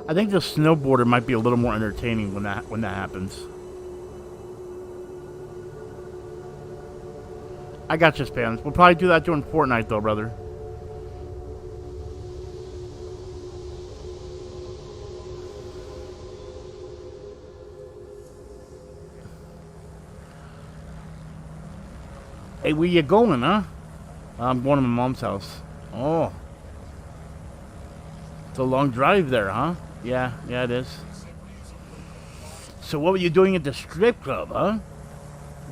I think the snowboarder might be a little more entertaining when that happens. I got you, Spans. We'll probably do that during Fortnite, though, brother. Hey, where you going, huh? I'm going to my mom's house. Oh. It's a long drive there, huh? Yeah, it is. So what were you doing at the strip club, huh?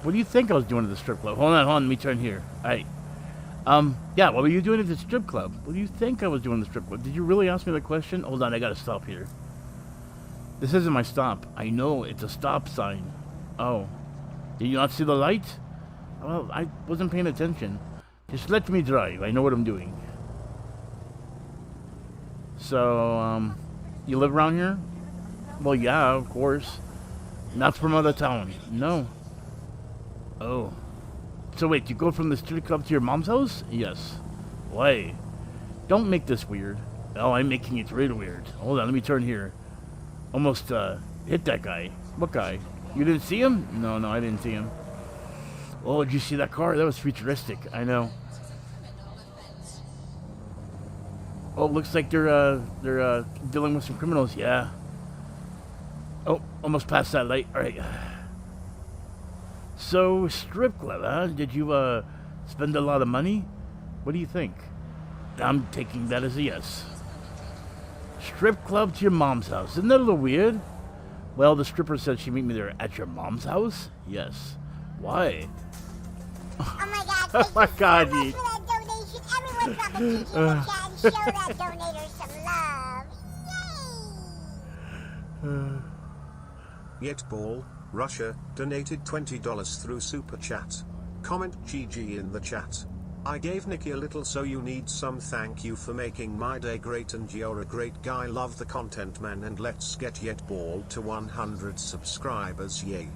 What do you think I was doing at the strip club? Hold on, let me turn here. Hey. Yeah, what were you doing at the strip club? What do you think I was doing at the strip club? Did you really ask me the question? Hold on, I gotta stop here. This isn't my stop. I know, it's a stop sign. Oh. Did you not see the light? Well, I wasn't paying attention. Just let me drive. I know what I'm doing. So, you live around here? Well, yeah, of course. Not from out of town. No. Oh. So wait, you go from the strip club to your mom's house? Yes. Why? Don't make this weird. Oh, I'm making it real weird. Hold on, let me turn here. Almost, hit that guy. What guy? You didn't see him? No, I didn't see him. Oh, did you see that car? That was futuristic. I know. Oh, looks like they're dealing with some criminals. Yeah. Oh, almost past that light. All right. So, strip club, huh? Did you, spend a lot of money? What do you think? I'm taking that as a yes. Strip club to your mom's house. Isn't that a little weird? Well, the stripper said she'd meet me there at your mom's house? Yes. Why? Oh my God. Oh my God, so much for that donation. Everyone drop a GG in the chat and show that donator some love. Yay! Yetball, Russia, donated $20 through Super Chat. Comment GG in the chat. I gave Nikki a little, so you need some. Thank you for making my day great, and you're a great guy. Love the content, man, and let's get Yetball to 100 subscribers. Yay.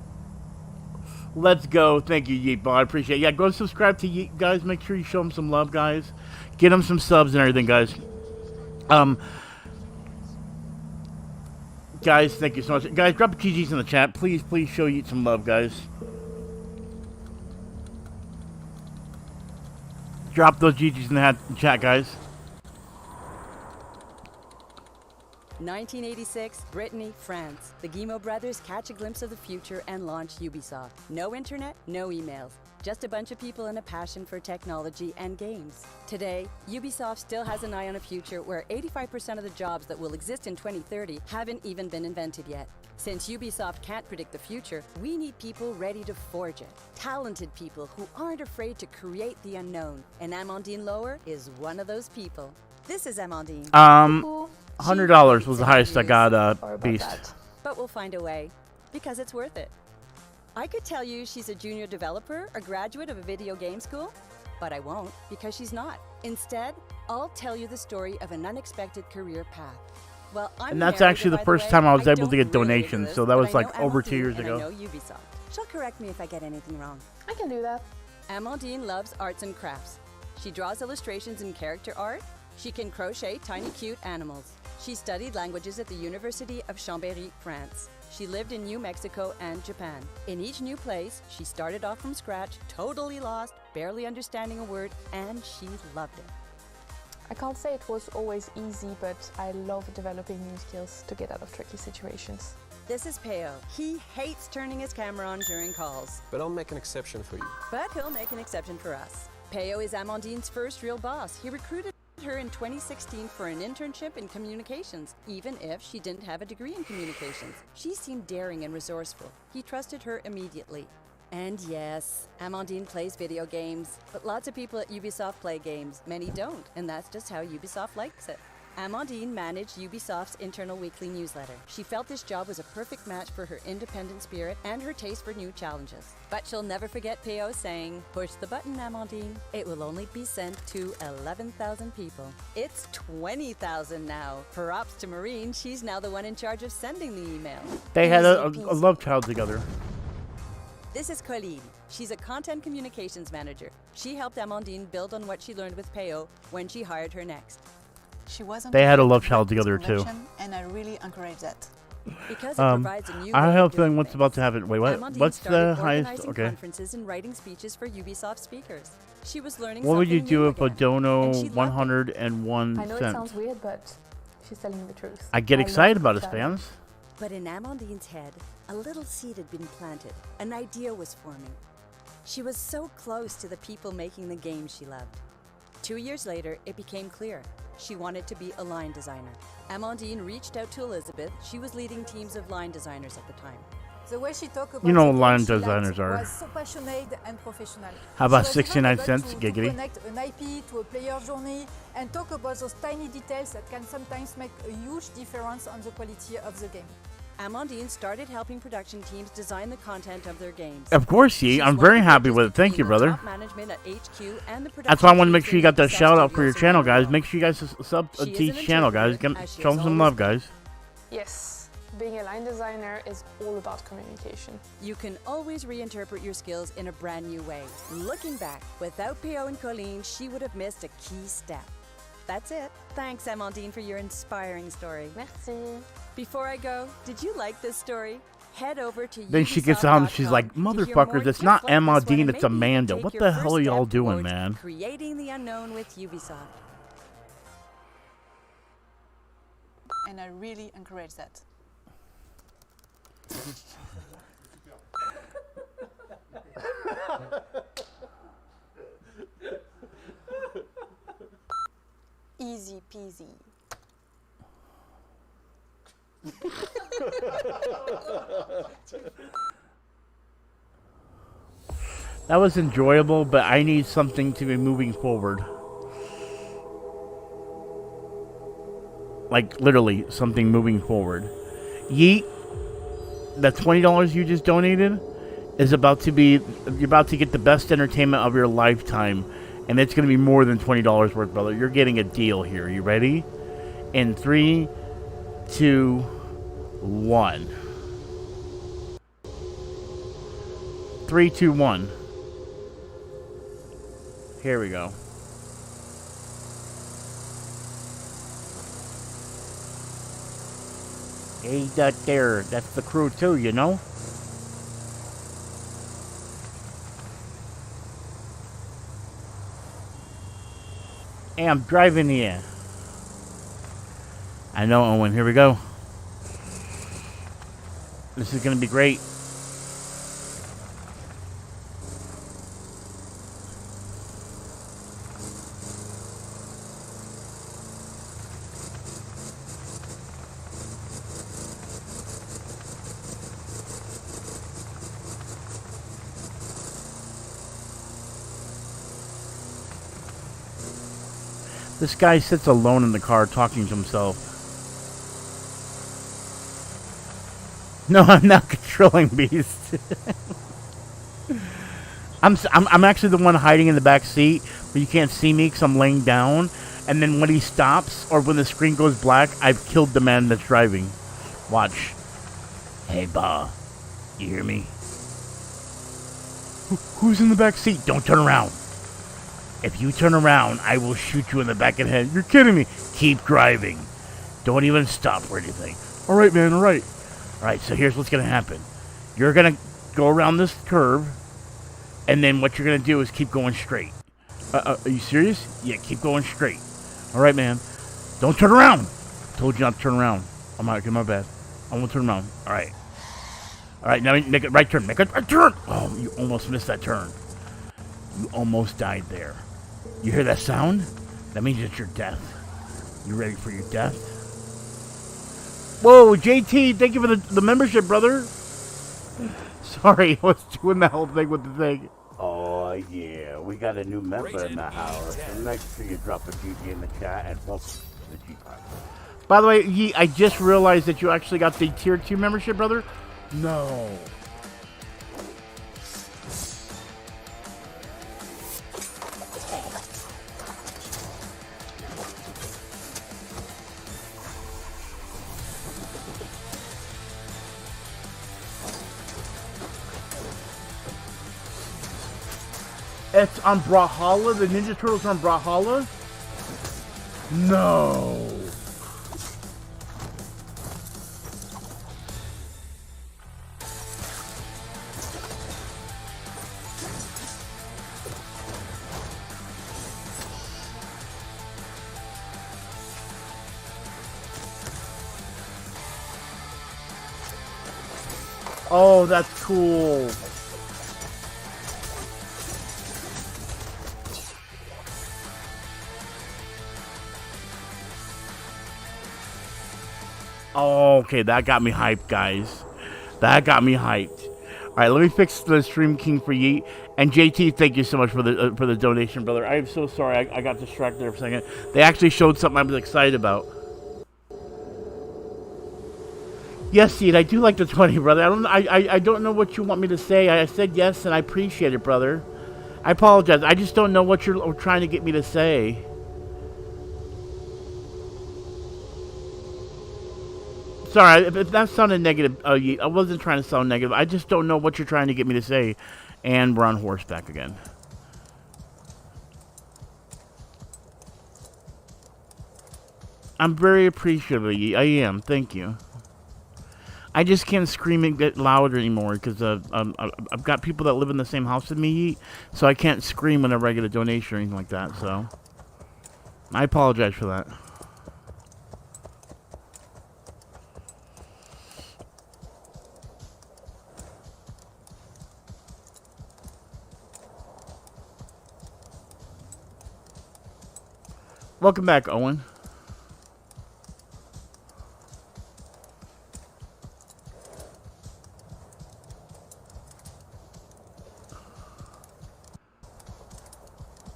Let's go. Thank you, Yeetball. I appreciate it. Yeah, go subscribe to Yeet, guys. Make sure you show him some love, guys. Get him some subs and everything, guys. Guys, thank you so much. Guys, drop GGs in the chat. Please show Yeet some love, guys. Drop those GGs in the chat, guys. 1986, Brittany, France. The Guillemot brothers catch a glimpse of the future and launch Ubisoft. No internet, no emails. Just a bunch of people and a passion for technology and games. Today, Ubisoft still has an eye on a future where 85% of the jobs that will exist in 2030 haven't even been invented yet. Since Ubisoft can't predict the future, we need people ready to forge it. Talented people who aren't afraid to create the unknown. And Amandine Lower is one of those people. This is Amandine. $100 was the highest I got, Beast. But we'll find a way, because it's worth it. I could tell you she's a junior developer, a graduate of a video game school, but I won't, because she's not. Instead, I'll tell you the story of an unexpected career path. Well, And that's actually the first time I was able to get donations, so that was like over 2 years ago. I know Ubisoft. She'll correct me if I get anything wrong. I can do that. Amandine loves arts and crafts. She draws illustrations and character art. She can crochet tiny cute animals. She studied languages at the University of Chambéry, France. She lived in New Mexico and Japan. In each new place, she started off from scratch, totally lost, barely understanding a word, and she loved it. I can't say it was always easy, but I love developing new skills to get out of tricky situations. This is Peo. He hates turning his camera on during calls. But I'll make an exception for you. But he'll make an exception for us. Peo is Amandine's first real boss. He recruited her in 2016 for an internship in communications, even if she didn't have a degree in communications. She seemed daring and resourceful. He trusted her immediately. And yes, Amandine plays video games, but lots of people at Ubisoft play games. Many don't, and that's just how Ubisoft likes it. Amandine managed Ubisoft's internal weekly newsletter. She felt this job was a perfect match for her independent spirit and her taste for new challenges. But she'll never forget Peo saying, "Push the button, Amandine. It will only be sent to 11,000 people." It's 20,000 now. Props to Maureen, she's now the one in charge of sending the email. They had a love child together. This is Colleen. She's a content communications manager. She helped Amandine build on what she learned with Peo when she hired her next. She wasn't They had a love child together too. And I really encourage that. Because it provides a new I way have of a feeling doing what's about to happen. Wait, what? Amandine What's the started highest? organizing Okay. conferences and writing speeches for Ubisoft speakers. She was learning What would you something do new if a again, dono and she loved it. I 101 know it cents? sounds weird, but she's telling the truth. I get love excited about the his challenge. fans. But in Amandine's head, a little seed had been planted. An idea was forming. She was so close to the people making the games she loved. 2 years later, it became clear she wanted to be a line designer. Amandine reached out to Elizabeth. She was leading teams of line designers at the time. The way she talked about You know the line game she designers liked are. was so passionate and professional. How about She was 69 even able cents, to giggity? connect an IP to a player journey and talk about those tiny details that can sometimes make a huge difference on the quality of the game. Amandine started helping production teams design the content of their games. Of course, Yi. I'm very happy with it. Thank you, brother. Top management at HQ and the That's why I want to production make teams sure you got that in shout out Ubisoft for your studios channel, around the guys. world. Make sure you guys sub She to is T's an channel, guys. interpreter, as she Show has him some always love, guys. Yes, being a line designer is all about communication. You can always reinterpret your skills in a brand new way. Looking back, without Pio and Colleen, she would have missed a key step. That's it. Thanks, Amandine, for your inspiring story. Merci. Before I go, did you like this story? Head over to Then she gets out and she's like, Ubisoft.com to hear motherfuckers, more it's just not like this one, Amandine, and it's maybe Amanda. take What your the first hell are y'all step doing, towards man? Creating the unknown with Ubisoft. And I really encourage that. Easy peasy. That was enjoyable, but I need something to be moving forward. Like, literally, something moving forward. Yeet, the $20 you just donated is about to be... You're about to get the best entertainment of your lifetime. And it's going to be more than $20 worth, brother. You're getting a deal here. You ready? In 3, 2, 1. 3, 2, 1. Here we go. Hey, that there. That's the crew too, you know? Hey, I'm driving here. I know, Owen. Here we go. This is going to be great. This guy sits alone in the car talking to himself. No, I'm not controlling Beast. I'm actually the one hiding in the back seat, but you can't see me because I'm laying down. And then when he stops, or when the screen goes black, I've killed the man that's driving. Watch. Hey, Ba. You hear me? Who's in the back seat? Don't turn around. If you turn around, I will shoot you in the back of the head. You're kidding me. Keep driving. Don't even stop or anything. All right, man. All right. All right, so here's what's going to happen. You're going to go around this curve, and then what you're going to do is keep going straight. Are you serious? Yeah, keep going straight. All right, man. Don't turn around. Told you not to turn around. I'm not. My bad. I won't turn around. All right. All right, now make a right turn. Make a right turn. Oh, you almost missed that turn. You almost died there. You hear that sound? That means it's your death. You ready for your death? Whoa, JT, thank you for the membership, brother. Sorry, I was doing the whole thing with the thing. Oh, yeah. We got a new member in the house. And make sure you drop a GG in the chat and welcome to the G-Pod. By the way, Yee, I just realized that you actually got the Tier 2 membership, brother. No. It's on Brawlhalla? The Ninja Turtles are on Brawlhalla? No. Oh, that's cool. Oh, okay, that got me hyped, guys. That got me hyped. All right, let me fix the Stream King for Yeet. And JT, thank you so much for the donation, brother. I am so sorry I got distracted there for a second. They actually showed something I was excited about. Yes, Seed, I do like the 20, brother. I don't know what you want me to say. I said yes, and I appreciate it, brother. I apologize. I just don't know what you're trying to get me to say. Sorry, if that sounded negative, I wasn't trying to sound negative. I just don't know what you're trying to get me to say. And we're on horseback again. I'm very appreciative of you. I am. Thank you. I just can't scream and get louder anymore because I've got people that live in the same house with me, so I can't scream whenever I get a donation or anything like that. So I apologize for that. Welcome back, Owen.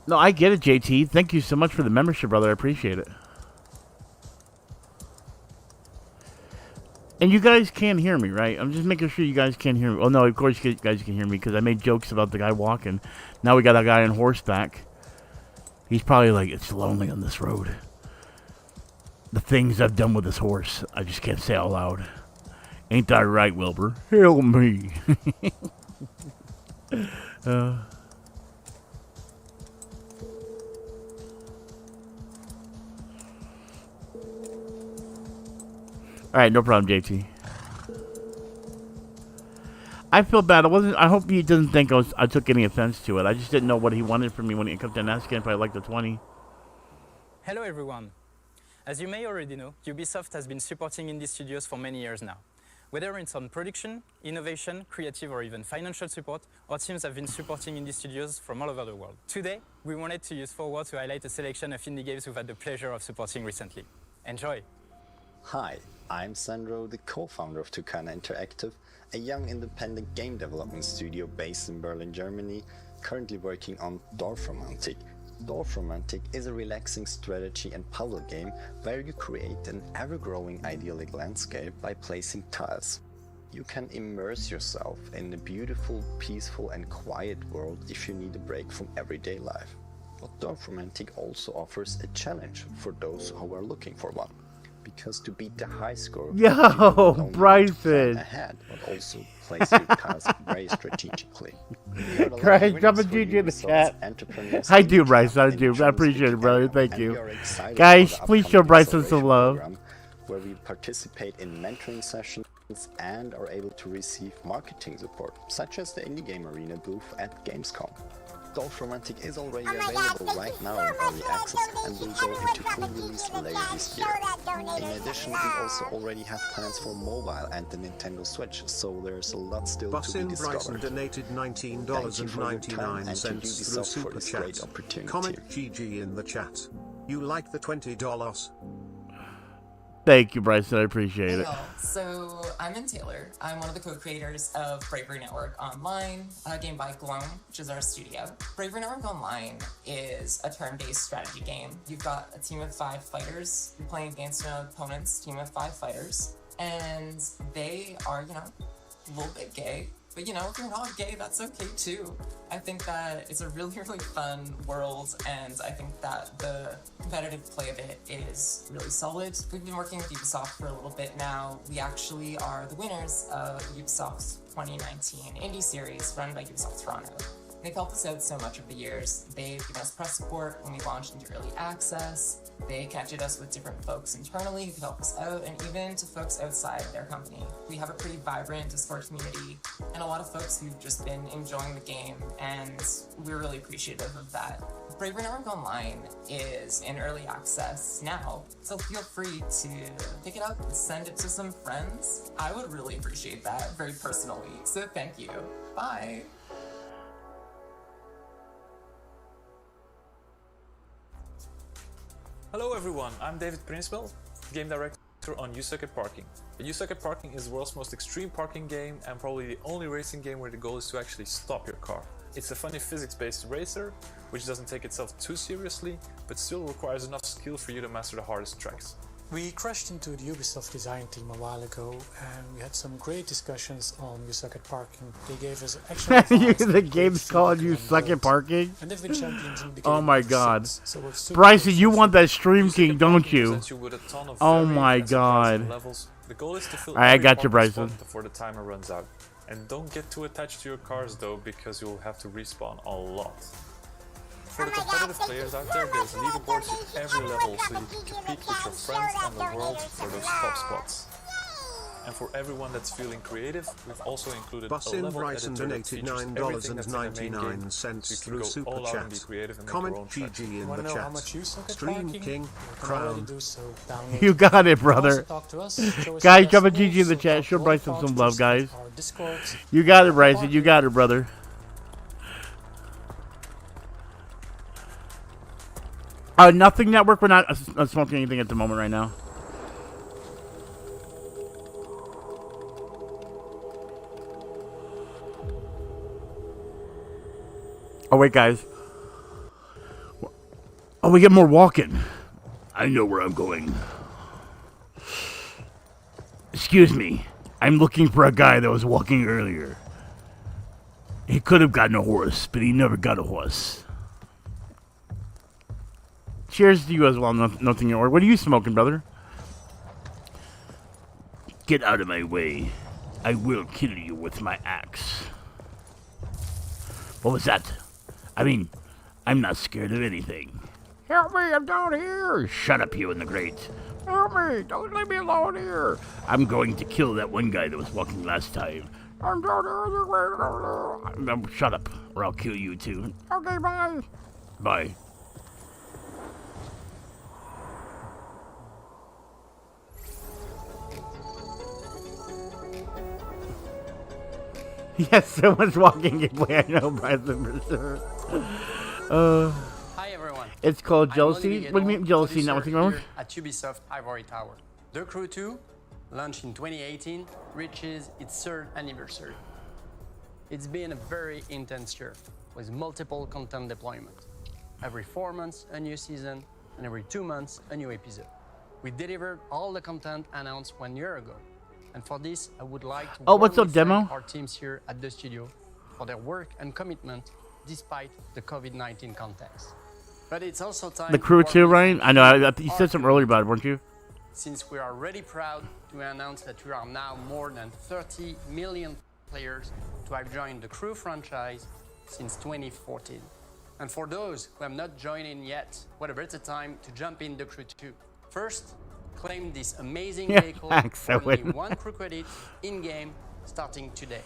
No, I get it, JT. Thank you so much for the membership, brother. I appreciate it. And you guys can hear me, right? I'm just making sure you guys can hear me. Oh, no, of course you guys can hear me because I made jokes about the guy walking. Now we got a guy on horseback. He's probably like, it's lonely on this road. The things I've done with this horse, I just can't say out loud. Ain't that right, Wilbur? Help me. Alright, no problem, JT. I feel bad. I hope he doesn't think I took any offense to it. I just didn't know what he wanted from me when he kept on asking if I liked the 20. Hello everyone. As you may already know, Ubisoft has been supporting indie studios for many years now. Whether it's on production, innovation, creative or even financial support, our teams have been supporting indie studios from all over the world. Today, we wanted to use Forward to highlight a selection of indie games we've had the pleasure of supporting recently. Enjoy! Hi, I'm Sandro, the co-founder of Tucana Interactive, a young independent game development studio based in Berlin, Germany, currently working on Dorfromantik. Dorfromantik is a relaxing strategy and puzzle game where you create an ever-growing idyllic landscape by placing tiles. You can immerse yourself in a beautiful, peaceful and quiet world if you need a break from everyday life. But Dorfromantik also offers a challenge for those who are looking for one. Because to beat the high score, yo, Bryson, ahead, but also place your tiles very strategically. Guys, drop a GG in the chat. I do, Bryson. I do. I appreciate it, brother. Thank you. Guys, please show Bryson some love. Where we participate in mentoring sessions and are able to receive marketing support, such as the Indie Game Arena booth at Gamescom. Dorfromantik is already available right now in early access and will go into full release later this year. In addition, we also already have plans for mobile and the Nintendo Switch, so there's a lot still to be discovered. Bryson donated $19.99 through Super Chat. Comment GG in the chat. You like the $20? Thank you, Bryson. I appreciate it. So I'm in Taylor. I'm one of the co-creators of Bravery Network Online, a game by Gloam, which is our studio. Bravery Network Online is a turn-based strategy game. You've got a team of 5 fighters. You're playing against an opponent's team of 5 fighters. And they are, a little bit gay. But if you're not gay, that's okay too. I think that it's a really, really fun world, and I think that the competitive play of it is really solid. We've been working with Ubisoft for a little bit now. We actually are the winners of Ubisoft's 2019 Indie Series run by Ubisoft Toronto. They've helped us out so much over the years. They've given us press support when we launched into early access. They connected us with different folks internally who could help us out, and even to folks outside their company. We have a pretty vibrant Discord community, and a lot of folks who've just been enjoying the game, and we're really appreciative of that. Bravery Network Online is in early access now, so feel free to pick it up and send it to some friends. I would really appreciate that, very personally, so thank you. Bye! Hello everyone, I'm David Prinswell, Game Director breakthrough on You Suck at Parking. You Suck at Parking is the world's most extreme parking game and probably the only racing game where the goal is to actually stop your car. It's a funny physics-based racer, which doesn't take itself too seriously, but still requires enough skill for you to master the hardest tracks. We crashed into the Ubisoft design team a while ago and we had some great discussions on You Suck at Parking. They gave us actual advice. The game's called You Suck at Parking? And they've been champions in the game. Oh my god. So Bryson, you want that Stream King, don't you? Oh my god. The goal is to fill I every got you, parking Bryson. spot before the timer runs out. And don't get too attached to your cars though, because you'll have to respawn a lot. For the competitive players out there, there's leaderboards at every level so you can compete with your friends and the world for those top spots. And for everyone that's feeling creative, we've also included a Bussin level Bryson editor that donated features everything that's in the main game, $9.99 so you can through go Super all out and be Chat. creative and make Comment your own tracks. GG in Wanna the know how chat. much you suck at Stream parking? King, You can Crown. already do so. Download You got it, You can also brother. talk to us, show us Guys, your drop a best GG in the moves, chat. Show talk Bryson about some us, love, guys. our Discords. You got it, Bryson. You got it, brother. Nothing Network. We're not smoking anything at the moment right now. Oh, wait, guys. Oh, we get more walking. I know where I'm going. Excuse me. I'm looking for a guy that was walking earlier. He could have gotten a horse, but he never got a horse. Cheers to you as well, Nothing Network. What are you smoking, brother? Get out of my way. I will kill you with my axe. What was that? I mean, I'm not scared of anything. Help me, I'm down here. Shut up, you in the grate. Help me, don't leave me alone here. I'm going to kill that one guy that was walking last time. I'm down here. Shut up, or I'll kill you too. Okay, bye. Bye. Yes, someone's walking away. I know, Bryson, for sure. Hi everyone. It's called I'm Jealousy. Olivier What do you mean, Jealousy? Not producer Nothing here Network? at Ubisoft Ivory Tower. The Crew 2, launched in 2018, reaches its 3rd anniversary. It's been a very intense year with multiple content deployment. Every 4 months, a new season, and every 2 months, a new episode. We delivered all the content announced 1 year ago. And for this, I would like to Oh, what's warmly up, demo? thank our teams here at the studio for their work and commitment despite the COVID-19 context. But it's also time The Crew to too, warmly Ryan? thank I know. You our said something earlier about it, weren't you? Since we are really proud to announce that we are now more than 30 million players to have joined the Crew franchise since 2014. And for those who have not joined in yet, what a better time to jump in the Crew 2. First, claim this amazing Yeah, vehicle thanks, for I only win. 1 Crew credit in-game starting today.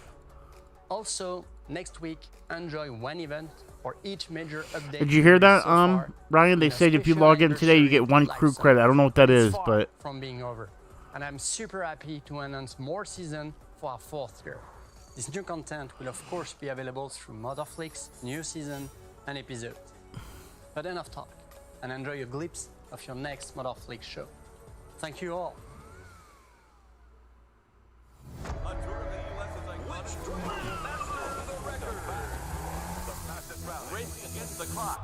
Also, next week, enjoy one event for each major update. Did you hear that, so far, Ryan? They in a said if you special log in today, you get 1 live crew service. credit. I don't know what that It's is, far but from being over. And I'm super happy to announce more season for our 4th year. This new content will of course be available through Motherflix, new season, and episode. But enough talk, and enjoy a glimpse of your next Motherflix show. Thank you all. Racing against the clock.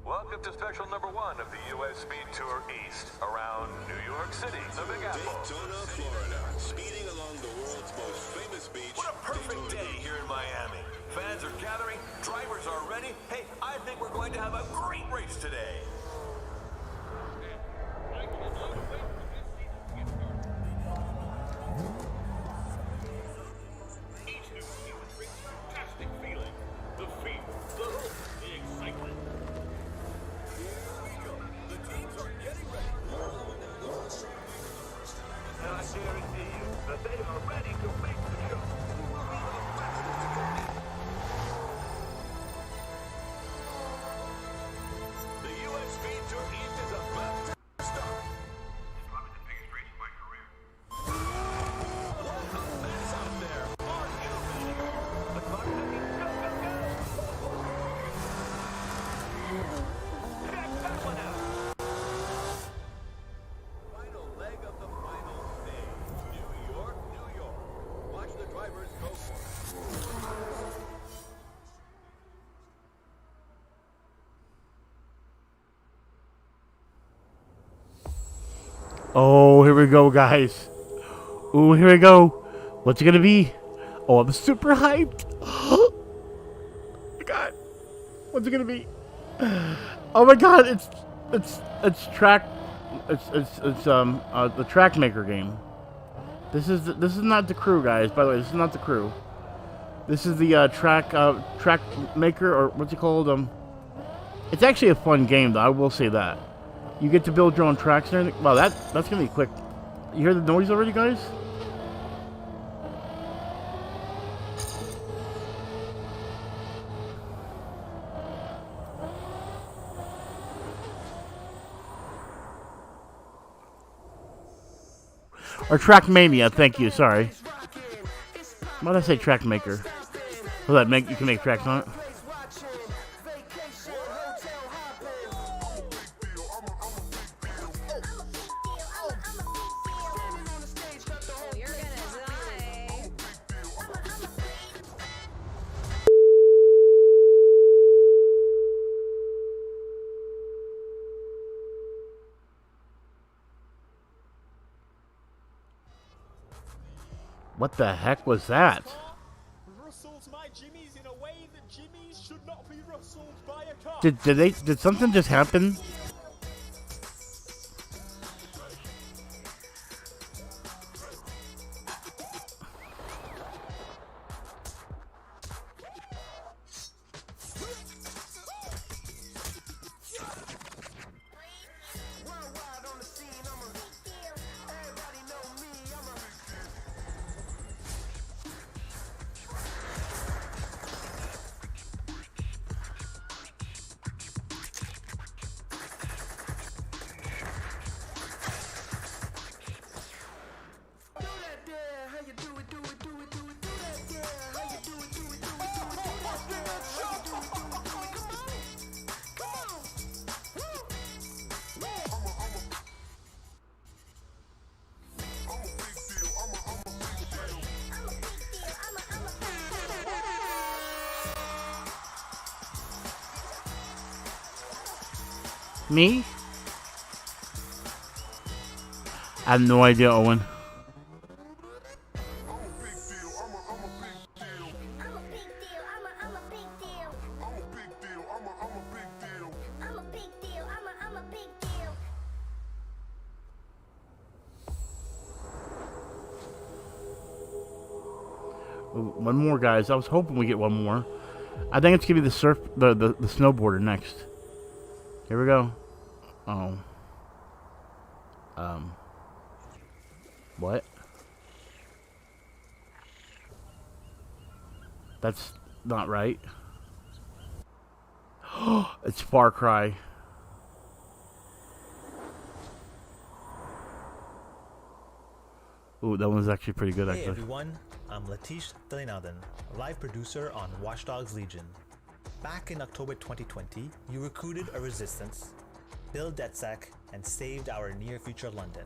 Welcome to special number 1 of the U.S. Speed Tour East around New York City, the Big Apple. Daytona, Florida, speeding along the world's most famous beach. What a perfect day here in Miami. Fans are gathering, drivers are ready. Hey, I think we're going to have a great race today. Each new season brings fantastic feeling. The fever, the hope, the excitement. Here we go. The teams are getting ready. And I guarantee you that they are ready to make the show. Who will be the fastest to go? The U.S. Oh, here we go, guys. Ooh, here we go. What's it gonna be? Oh, I'm super hyped. Oh my god. What's it gonna be? Oh my god, it's track. It's the track maker game. This is not the crew, guys. By the way, this is not the crew. This is the track maker, or what's it called? It's actually a fun game, though. I will say that. You get to build your own tracks and everything. Wow, that's gonna be quick. You hear the noise already, guys? Or Trackmania, thank you, sorry. Why did I say track maker? Will that make you can make tracks on it? What the heck was that? Did something just happen? Me? I have no idea, Owen. One more, guys. I was hoping we get one more. I think it's gonna be the snowboarder next. Here we go. Oh. What? That's not right. It's Far Cry. Ooh, that one's actually pretty good, actually. Hey everyone, I'm Latish Talinadan, live producer on Watch Dogs Legion. Back in October 2020, you recruited a resistance, built DedSec, and saved our near-future London.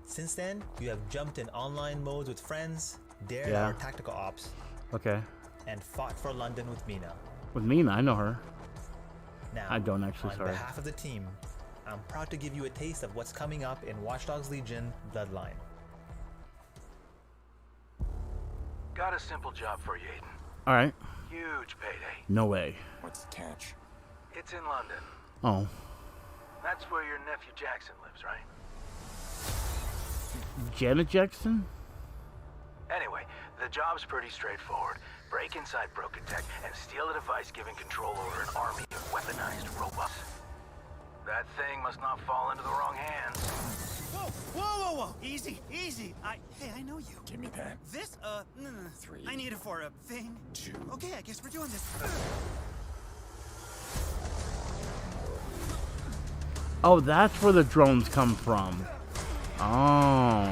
Since then, you have jumped in online modes with friends, dared our tactical ops, okay, and fought for London with Mina. With Mina, I know her. Now, I don't actually, on sorry. behalf of the team, I'm proud to give you a taste of what's coming up in Watch Dogs Legion Bloodline. Got a simple job for you, Aiden. Alright. Huge payday. No way. What's the catch? It's in London. Oh. That's where your nephew Jackson lives, right? Janet Jackson? Anyway, the job's pretty straightforward. Break inside Broken Tech and steal a device giving control over an army of weaponized robots. That thing must not fall into the wrong hands. Whoa, whoa, whoa, whoa! Easy, easy. Hey, I know you. Give me that. This, no. 3. I need it for a thing. 2. Okay, I guess we're doing this. Oh, that's where the drones come from. Oh.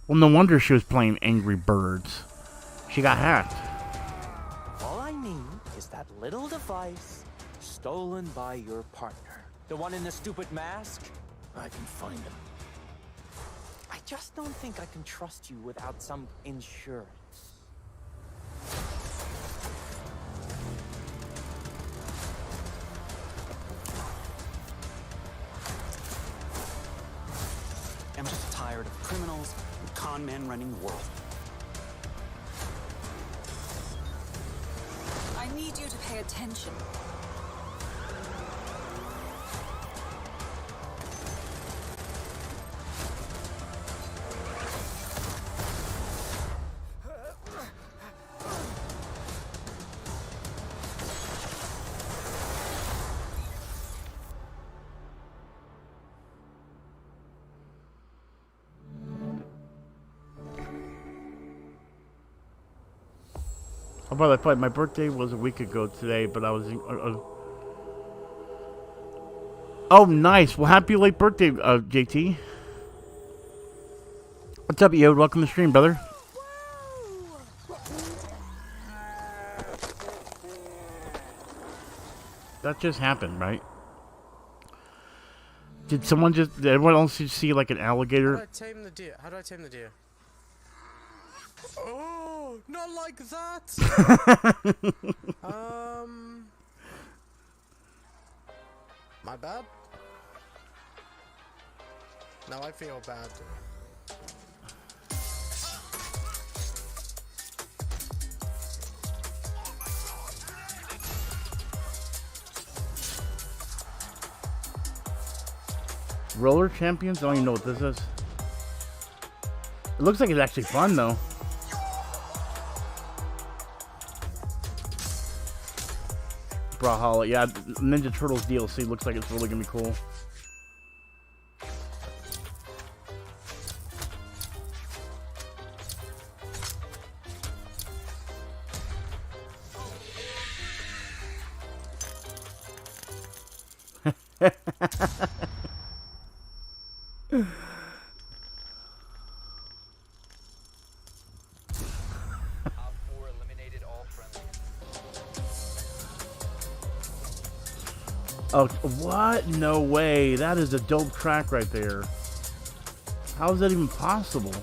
Well, no wonder she was playing Angry Birds. She got hacked. All I need is that little device stolen by your partner. The one in the stupid mask? I can find him. I just don't think I can trust you without some insurance. tired of criminals and con men running the world. I need you to pay attention. Oh, brother, I thought my birthday was a week ago today, but I was in, oh, nice. Well, happy late birthday, JT. What's up, Yo? Welcome to the stream, brother. That just happened, right? Did someone just... Did everyone else just see, like, an alligator? How do I tame the deer? How do I tame the deer? Oh, not like that! My bad? Now I feel bad. Roller Champions? I don't even know what this is. It looks like it's actually fun, though. Brawlhalla, yeah, Ninja Turtles DLC looks like it's really gonna be cool. Oh, what? No way. That is a dope track right there. How is that even possible?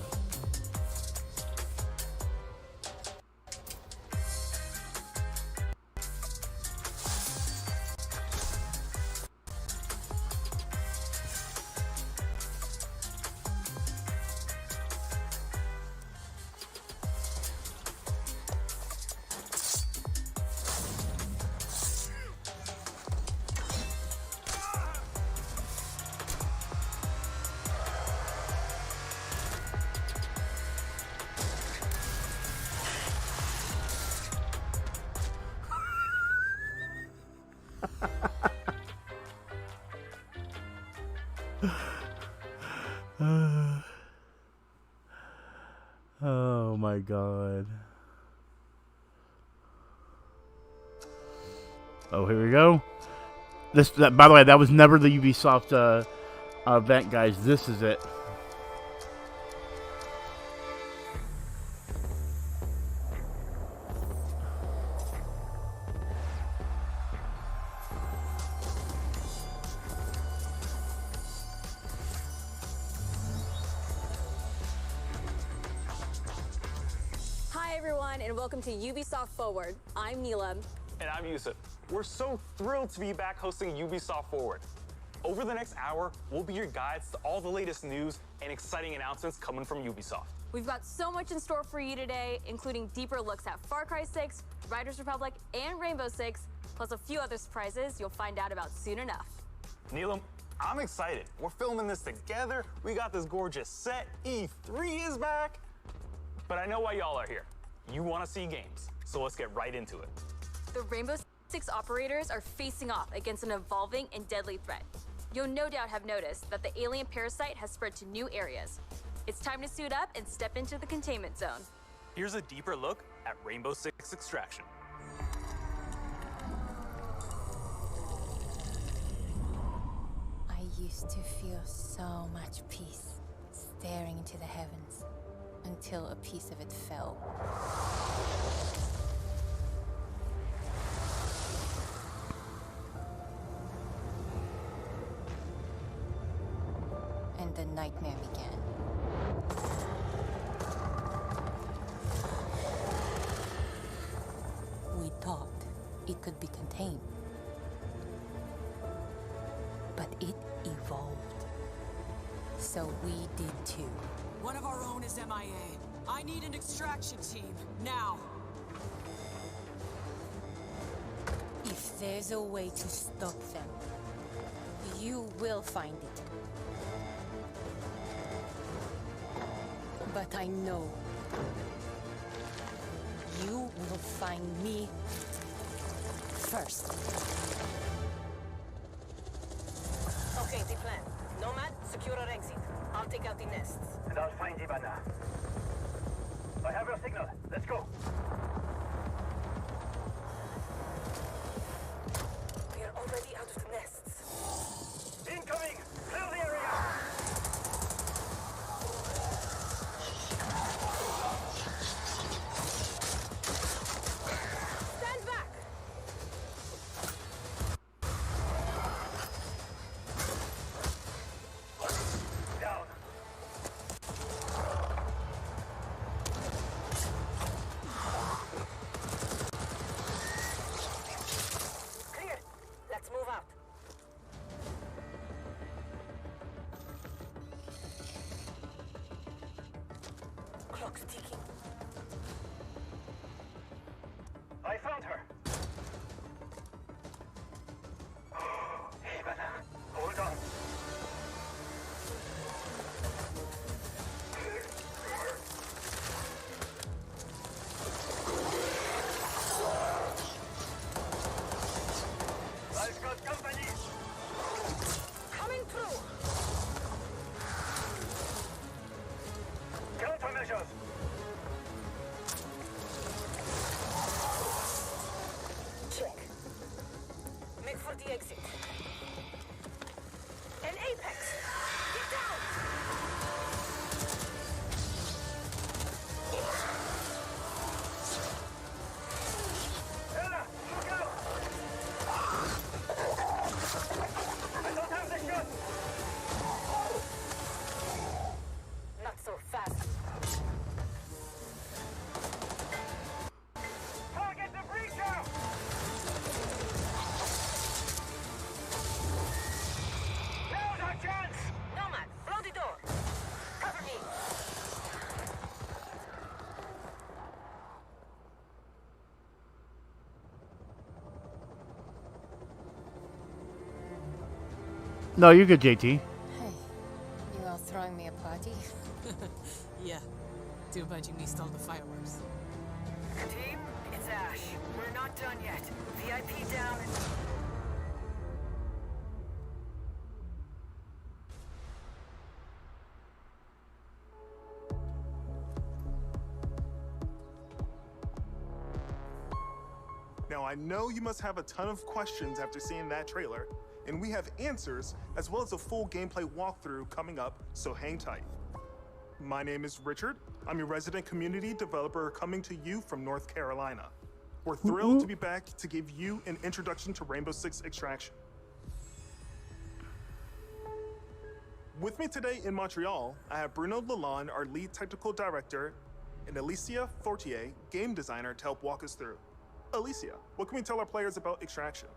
Oh my god. Oh, here we go. By the way, that was never the Ubisoft event, guys. This is it. Welcome to Ubisoft Forward. I'm Neelam. And I'm Yusuf. We're so thrilled to be back hosting Ubisoft Forward. Over the next hour, we'll be your guides to all the latest news and exciting announcements coming from Ubisoft. We've got so much in store for you today, including deeper looks at Far Cry 6, Riders Republic, and Rainbow Six, plus a few other surprises you'll find out about soon enough. Neelam, I'm excited. We're filming this together. We got this gorgeous set. E3 is back. But I know why y'all are here. You want to see games, so let's get right into it. The Rainbow Six operators are facing off against an evolving and deadly threat. You'll no doubt have noticed that the alien parasite has spread to new areas. It's time to suit up and step into the containment zone. Here's a deeper look at Rainbow Six Extraction. I used to feel so much peace staring into the heavens. Until a piece of it fell. And the nightmare began. We thought it could be contained. But it evolved. So we did too. One of our own is MIA. I need an extraction team, now. If there's a way to stop them, you will find it. But I know you will find me first. Okay, the plan. Nomad, secure our exit. I'll take out the nests. And I'll find Ivana. I have your signal. Let's go. We are already out of the nests. Incoming! Clear the area! Stand back! Down. Clear. Let's move out. Clock's ticking. I found her. Ivana, hold on. I've got company. Coming through. Countermeasures. Check. Make for the exit. An apex! Get down! Ella, look out! I don't have the gun! Not so fast. Target the breacher! Now's our chance! Nomad, blow the door. Cover me. No, you're good, JT. Hey, you all throwing me a party? Yeah. Too bad you missed all the fireworks. Team, it's Ash. We're not done yet. VIP down and... Now, I know you must have a ton of questions after seeing that trailer, and we have answers as well as a full gameplay walkthrough coming up, so hang tight. My name is Richard. I'm your resident community developer coming to you from North Carolina. We're thrilled to be back to give you an introduction to Rainbow Six Extraction. With me today in Montreal, I have Bruno Lalonde, our lead technical director, and Alicia Fortier, game designer, to help walk us through. Alicia, what can we tell our players about Extraction?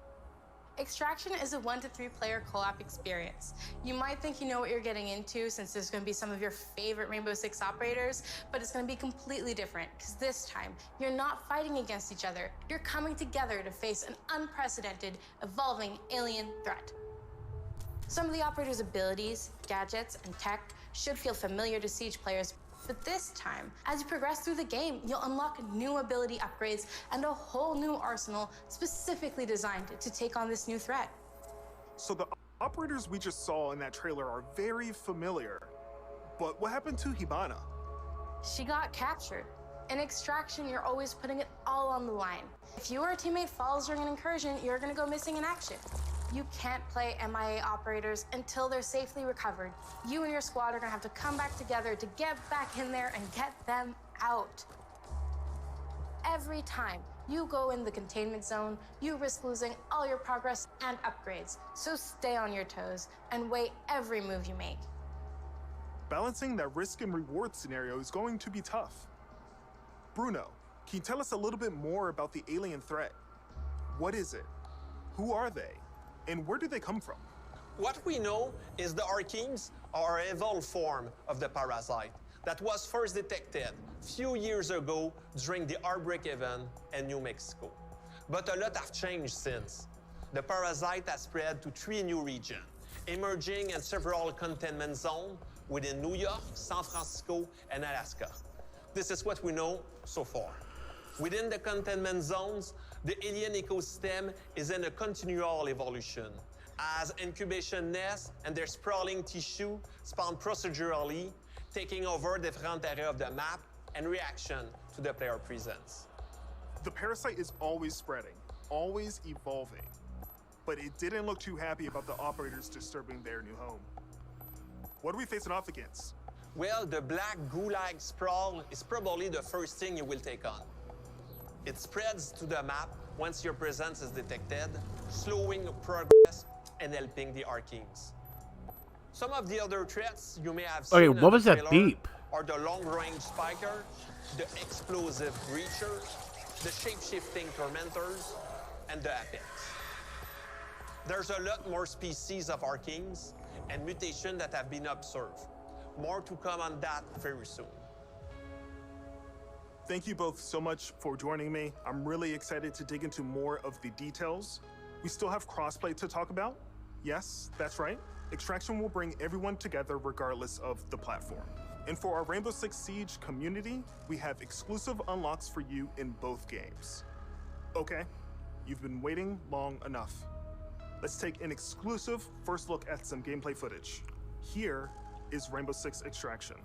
Extraction is a 1 to 3 player co-op experience. You might think you know what you're getting into since there's going to be some of your favorite Rainbow Six operators, but it's going to be completely different because this time you're not fighting against each other. You're coming together to face an unprecedented, evolving alien threat. Some of the operators' abilities, gadgets, and tech should feel familiar to Siege players, but this time, as you progress through the game, you'll unlock new ability upgrades and a whole new arsenal specifically designed to take on this new threat. So the operators we just saw in that trailer are very familiar, but what happened to Hibana? She got captured. In Extraction, you're always putting it all on the line. If you or a teammate falls during an incursion, you're gonna go missing in action. You can't play MIA operators until they're safely recovered. You and your squad are gonna have to come back together to get back in there and get them out. Every time you go in the containment zone, you risk losing all your progress and upgrades. So stay on your toes and weigh every move you make. Balancing that risk and reward scenario is going to be tough. Bruno, can you tell us a little bit more about the alien threat? What is it? Who are they? And where do they come from? What we know is the Arkeens are an evolved form of the parasite that was first detected few years ago during the Outbreak event in New Mexico. But a lot have changed since. The parasite has spread to 3 new regions, emerging in several containment zones within New York, San Francisco, and Alaska. This is what we know so far. Within the containment zones, the alien ecosystem is in a continual evolution, as incubation nests and their sprawling tissue spawn procedurally, taking over different areas of the map and reaction to the player presence. The parasite is always spreading, always evolving. But it didn't look too happy about the operators disturbing their new home. What are we facing off against? Well, the black goo-like sprawl is probably the first thing you will take on. It spreads to the map once your presence is detected, slowing progress and helping the Arkeens. Some of the other threats you may have seen Okay, in what the was that trailer beep? are the long-range spiker, the explosive breacher, the shape-shifting tormentors, and the apex. There's a lot more species of Arkeens and mutations that have been observed. More to come on that very soon. Thank you both so much for joining me. I'm really excited to dig into more of the details. We still have crossplay to talk about. Yes, that's right. Extraction will bring everyone together regardless of the platform. And for our Rainbow Six Siege community, we have exclusive unlocks for you in both games. Okay, you've been waiting long enough. Let's take an exclusive first look at some gameplay footage. Here is Rainbow Six Extraction.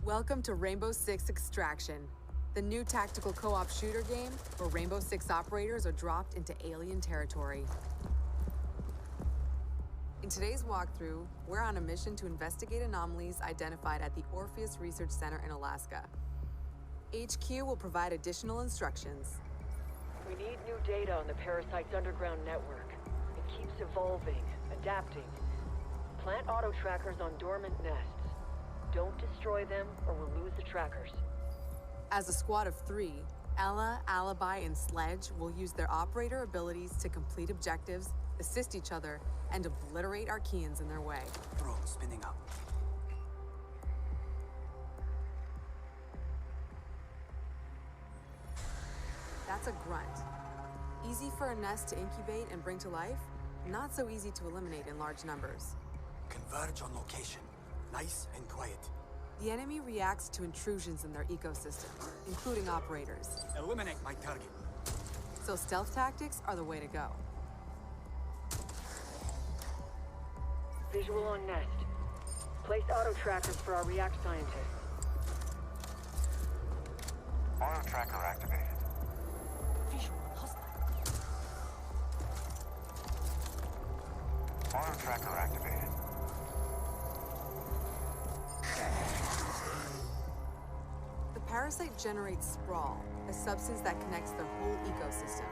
Welcome to Rainbow Six Extraction, the new tactical co-op shooter game where Rainbow Six operators are dropped into alien territory. In today's walkthrough, we're on a mission to investigate anomalies identified at the Orpheus Research Center in Alaska. HQ will provide additional instructions. We need new data on the parasite's underground network. It keeps evolving, adapting. Plant auto trackers on dormant nests. Don't destroy them or we'll lose the trackers. As a squad of 3, Ella, Alibi, and Sledge will use their operator abilities to complete objectives, assist each other, and obliterate Arkeans in their way. Drone spinning up. That's a grunt. Easy for a nest to incubate and bring to life, not so easy to eliminate in large numbers. Converge on location. Nice and quiet. The enemy reacts to intrusions in their ecosystem, including operators. Eliminate my target. So stealth tactics are the way to go. Visual on nest. Place auto trackers for our react scientists. Auto tracker activated. Visual hostile. Auto tracker activated. The parasite generates sprawl, a substance that connects their whole ecosystem.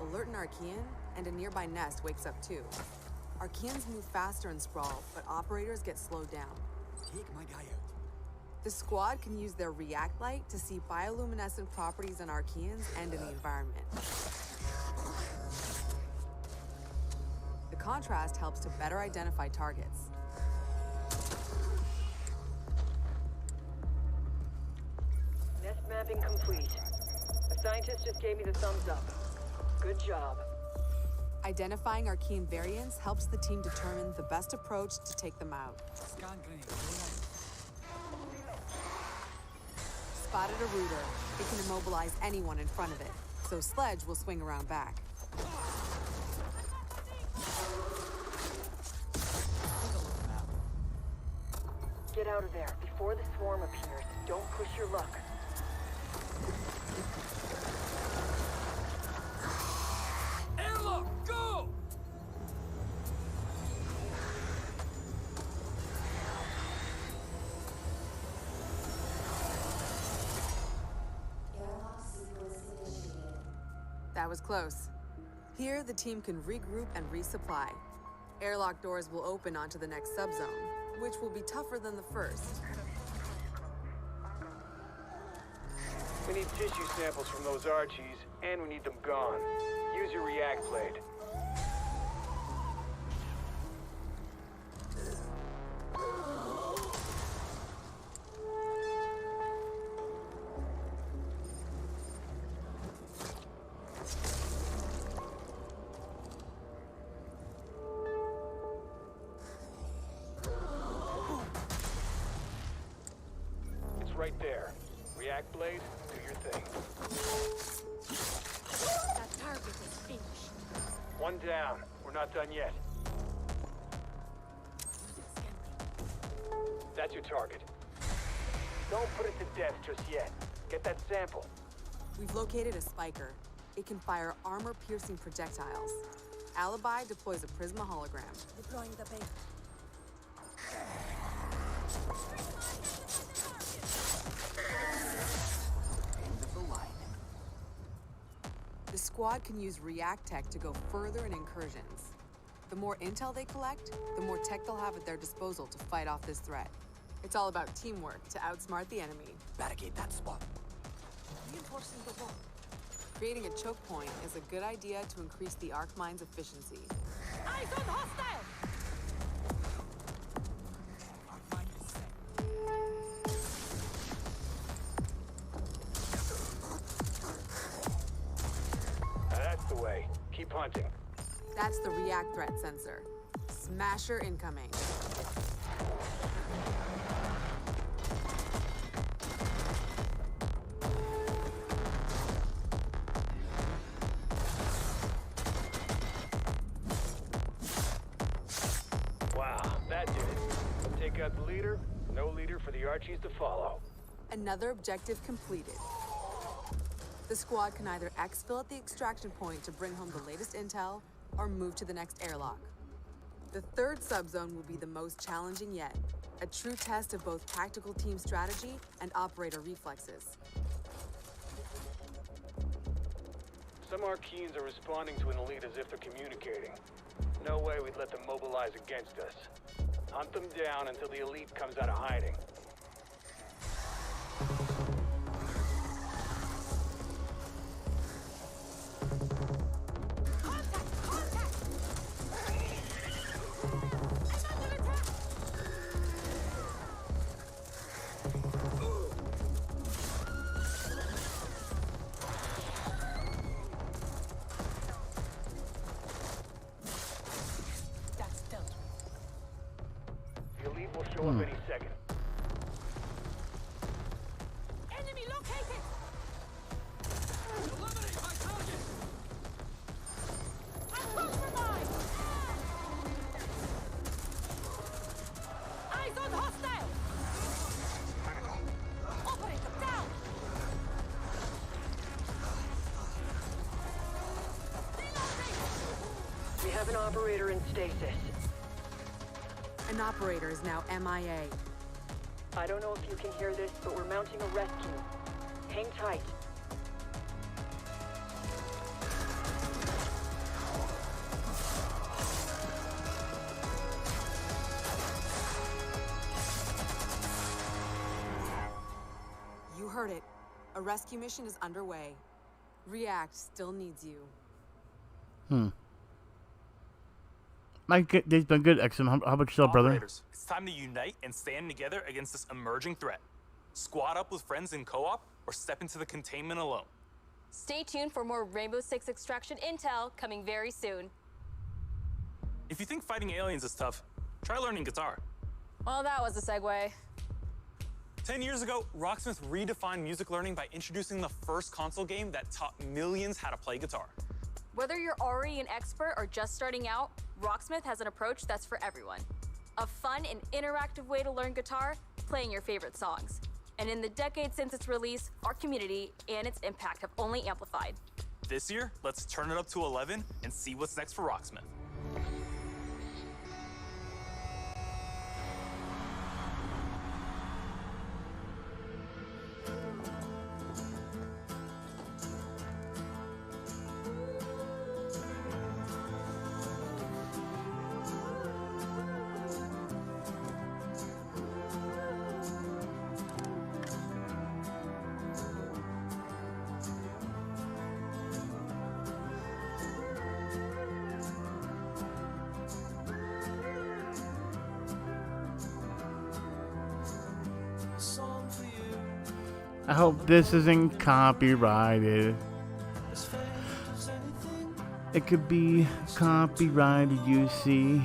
Alert an Arkean, and a nearby nest wakes up too. Arkeans move faster in sprawl, but operators get slowed down. Take my guy out. The squad can use their react light to see bioluminescent properties in Arkeans and in the environment. The contrast helps to better identify targets. Nest mapping complete. A scientist just gave me the thumbs up. Good job. Identifying Arkean variants helps the team determine the best approach to take them out. Scan grenade. Spotted a rooter. It can immobilize anyone in front of it, so Sledge will swing around back. Get out of there before the swarm appears. Don't push your luck. Airlock, go! That was close. Here, the team can regroup and resupply. Airlock doors will open onto the next subzone, which will be tougher than the first. need tissue samples from those Archies, and we need them gone. Use your react blade. Right there. React blade, do your thing. That target is finished. One down. We're not done yet. That's your target. Don't put it to death just yet. Get that sample. We've located a spiker. It can fire armor-piercing projectiles. Alibi deploys a Prisma hologram. Deploying the bait. The squad can use React tech to go further in incursions. The more intel they collect, the more tech they'll have at their disposal to fight off this threat. It's all about teamwork to outsmart the enemy. Barricade that spot. Reinforcing the wall. Creating a choke point is a good idea to increase the arc mine's efficiency. Eyes on hostile! That's the way. Keep hunting. That's the React threat sensor. Smasher incoming. Wow, that did it. Take out the leader, no leader for the Archies to follow. Another objective completed. The squad can either exfil at the extraction point to bring home the latest intel, or move to the next airlock. The third subzone will be the most challenging yet, a true test of both tactical team strategy and operator reflexes. Some Arkeans are responding to an elite as if they're communicating. No way we'd let them mobilize against us. Hunt them down until the elite comes out of hiding. The elite will show up any second. Enemy located! Eliminate my target! I'm compromised! Eyes on hostile! Operator down! We have an operator in stasis. An operator is now MIA. I don't know if you can hear this, but we're mounting a rescue. Hang tight. You heard it. A rescue mission is underway. React still needs you. They've been good, XM. How about yourself, brother? Operators, it's time to unite and stand together against this emerging threat. Squad up with friends in co-op, or step into the containment alone. Stay tuned for more Rainbow Six Extraction intel coming very soon. If you think fighting aliens is tough, try learning guitar. Well, that was a segue. 10 years ago, Rocksmith redefined music learning by introducing the first console game that taught millions how to play guitar. Whether you're already an expert or just starting out, Rocksmith has an approach that's for everyone. A fun and interactive way to learn guitar, playing your favorite songs. And in the decade since its release, our community and its impact have only amplified. This year, let's turn it up to 11 and see what's next for Rocksmith. I hope this isn't copyrighted. It could be copyrighted, you see.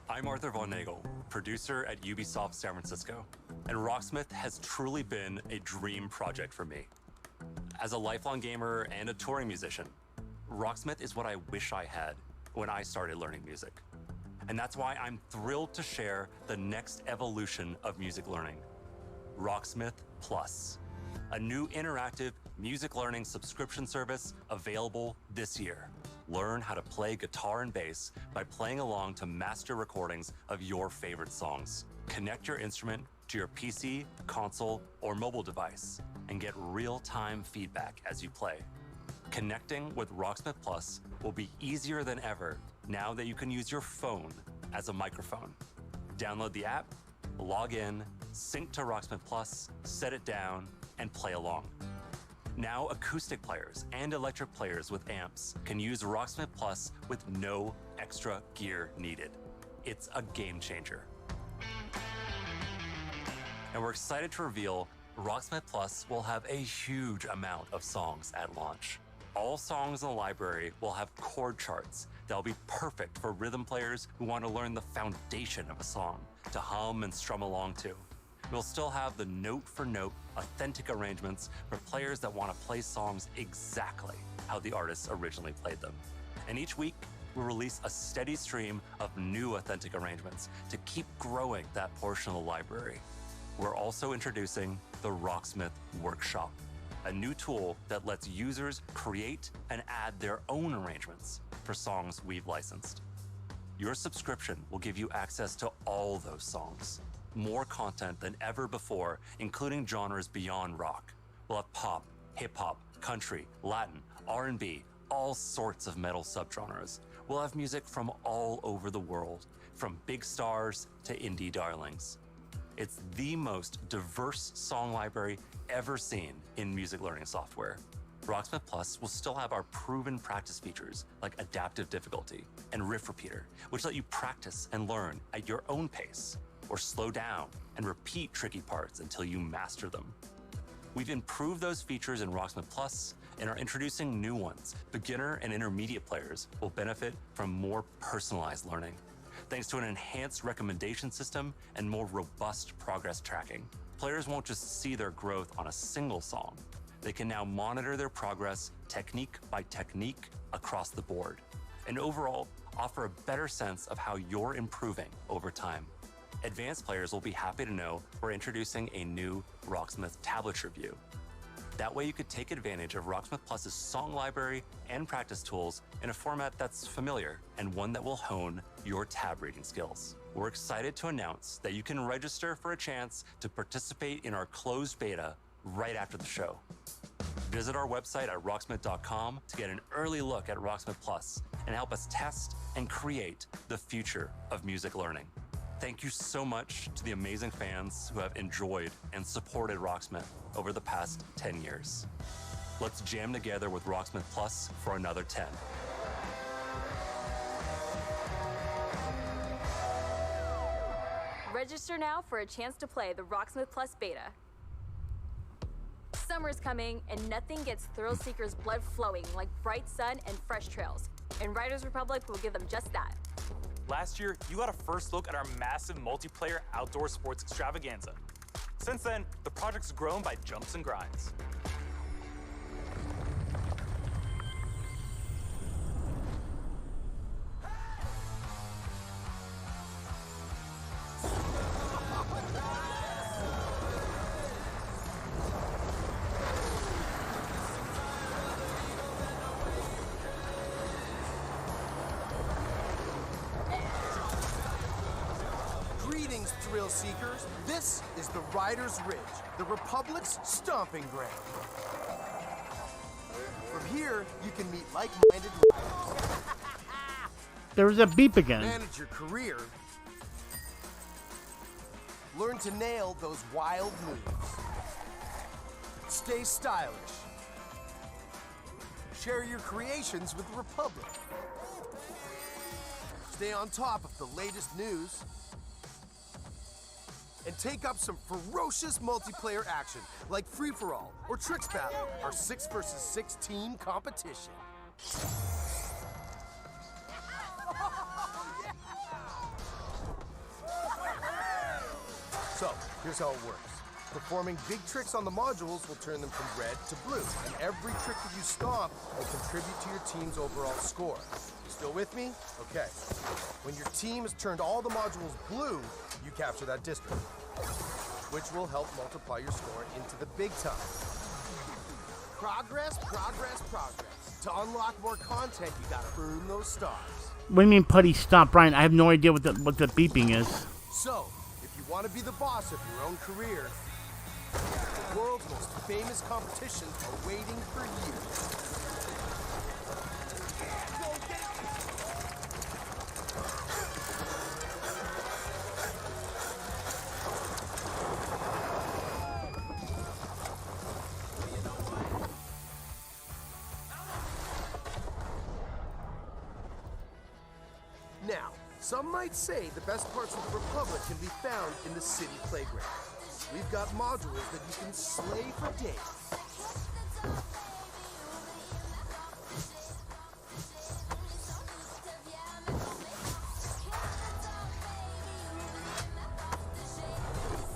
I'm Arthur Von Nagel, producer at Ubisoft San Francisco, and Rocksmith has truly been a dream project for me. As a lifelong gamer and a touring musician, Rocksmith is what I wish I had when I started learning music. And that's why I'm thrilled to share the next evolution of music learning, Rocksmith Plus, a new interactive music learning subscription service available this year. Learn how to play guitar and bass by playing along to master recordings of your favorite songs. Connect your instrument to your PC, console, or mobile device and get real-time feedback as you play. Connecting with Rocksmith Plus will be easier than ever now that you can use your phone as a microphone. Download the app, log in, sync to Rocksmith Plus, set it down, and play along. Now acoustic players and electric players with amps can use Rocksmith Plus with no extra gear needed. It's a game changer. And we're excited to reveal Rocksmith Plus will have a huge amount of songs at launch. All songs in the library will have chord charts that'll be perfect for rhythm players who want to learn the foundation of a song to hum and strum along to. We'll still have the note-for-note authentic arrangements for players that want to play songs exactly how the artists originally played them. And each week, we'll release a steady stream of new authentic arrangements to keep growing that portion of the library. We're also introducing the Rocksmith Workshop, a new tool that lets users create and add their own arrangements for songs we've licensed. Your subscription will give you access to all those songs. More content than ever before, including genres beyond rock. We'll have pop, hip-hop, country, Latin, R&B, all sorts of metal subgenres. We'll have music from all over the world, from big stars to indie darlings. It's the most diverse song library ever seen in music learning software. Rocksmith Plus will still have our proven practice features like adaptive difficulty and riff repeater, which let you practice and learn at your own pace, or slow down and repeat tricky parts until you master them. We've improved those features in Rocksmith Plus and are introducing new ones. Beginner and intermediate players will benefit from more personalized learning, thanks to an enhanced recommendation system and more robust progress tracking. Players won't just see their growth on a single song. They can now monitor their progress technique by technique across the board, and overall offer a better sense of how you're improving over time. Advanced players will be happy to know we're introducing a new Rocksmith tablature view. That way you could take advantage of Rocksmith Plus's song library and practice tools in a format that's familiar and one that will hone your tab reading skills. We're excited to announce that you can register for a chance to participate in our closed beta right after the show. Visit our website at rocksmith.com to get an early look at Rocksmith Plus and help us test and create the future of music learning. Thank you so much to the amazing fans who have enjoyed and supported Rocksmith over the past 10 years. Let's jam together with Rocksmith Plus for another 10. Register now for a chance to play the Rocksmith Plus beta. Summer's coming, and nothing gets thrill seekers' blood flowing like bright sun and fresh trails. And Riders Republic will give them just that. Last year, you got a first look at our massive multiplayer outdoor sports extravaganza. Since then, the project's grown by jumps and grinds. Greetings, thrill seekers. This is the Riders Ridge, the Republic's stomping ground. From here, you can meet like-minded riders. There was a beep again. Manage your career. Learn to nail those wild moves. Stay stylish. Share your creations with the Republic. Stay on top of the latest news. And take up some ferocious multiplayer action, like Free-for-All or Tricks Battle, our 6 versus 6 team competition. So, here's how it works. Performing big tricks on the modules will turn them from red to blue, and every trick that you stomp will contribute to your team's overall score. Still with me? Okay. When your team has turned all the modules blue, you capture that district, which will help multiply your score into the big time. Progress, progress, progress. To unlock more content, you gotta earn those stars. What do you mean, Putty? Stop, Brian. I have no idea what the beeping is. So, if you want to be the boss of your own career, the world's most famous competitions are waiting for you. Now, some might say the best parts of the Republic can be found in the city playground. We've got modules that you can slay for days.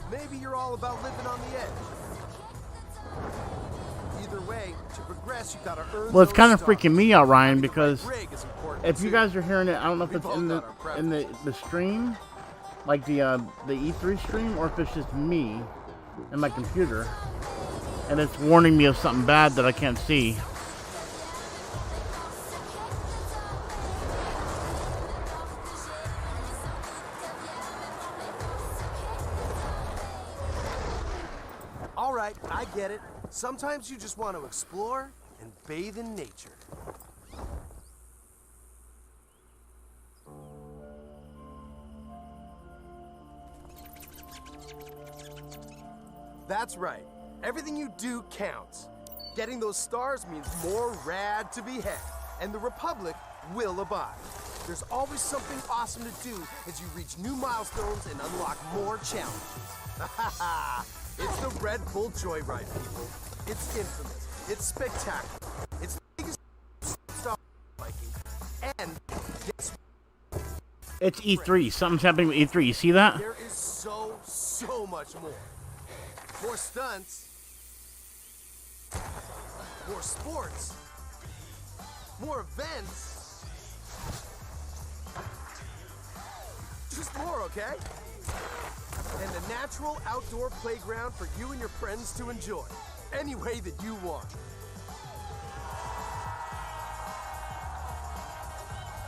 Maybe you're all about living on the edge. Either way, to progress, you gotta earn. Well, it's kind of stars. freaking me out, Ryan, because Rig is important if you too. guys are hearing it, I don't know if We've it's all in got our the stream, like the E3 stream, or if it's just me and my computer, and it's warning me of something bad that I can't see. All right, I get it. Sometimes you just want to explore and bathe in nature. That's right. Everything you do counts. Getting those stars means more rad to be had, and the Republic will abide. There's always something awesome to do as you reach new milestones and unlock more challenges. It's the Red Bull Joyride, people. It's infamous. It's spectacular. It's the biggest stop biking. And guess what? It's E3. Something's happening with E3. You see that? There is so much more. More stunts. More sports. More events. Just more, okay? And a natural outdoor playground for you and your friends to enjoy, any way that you want.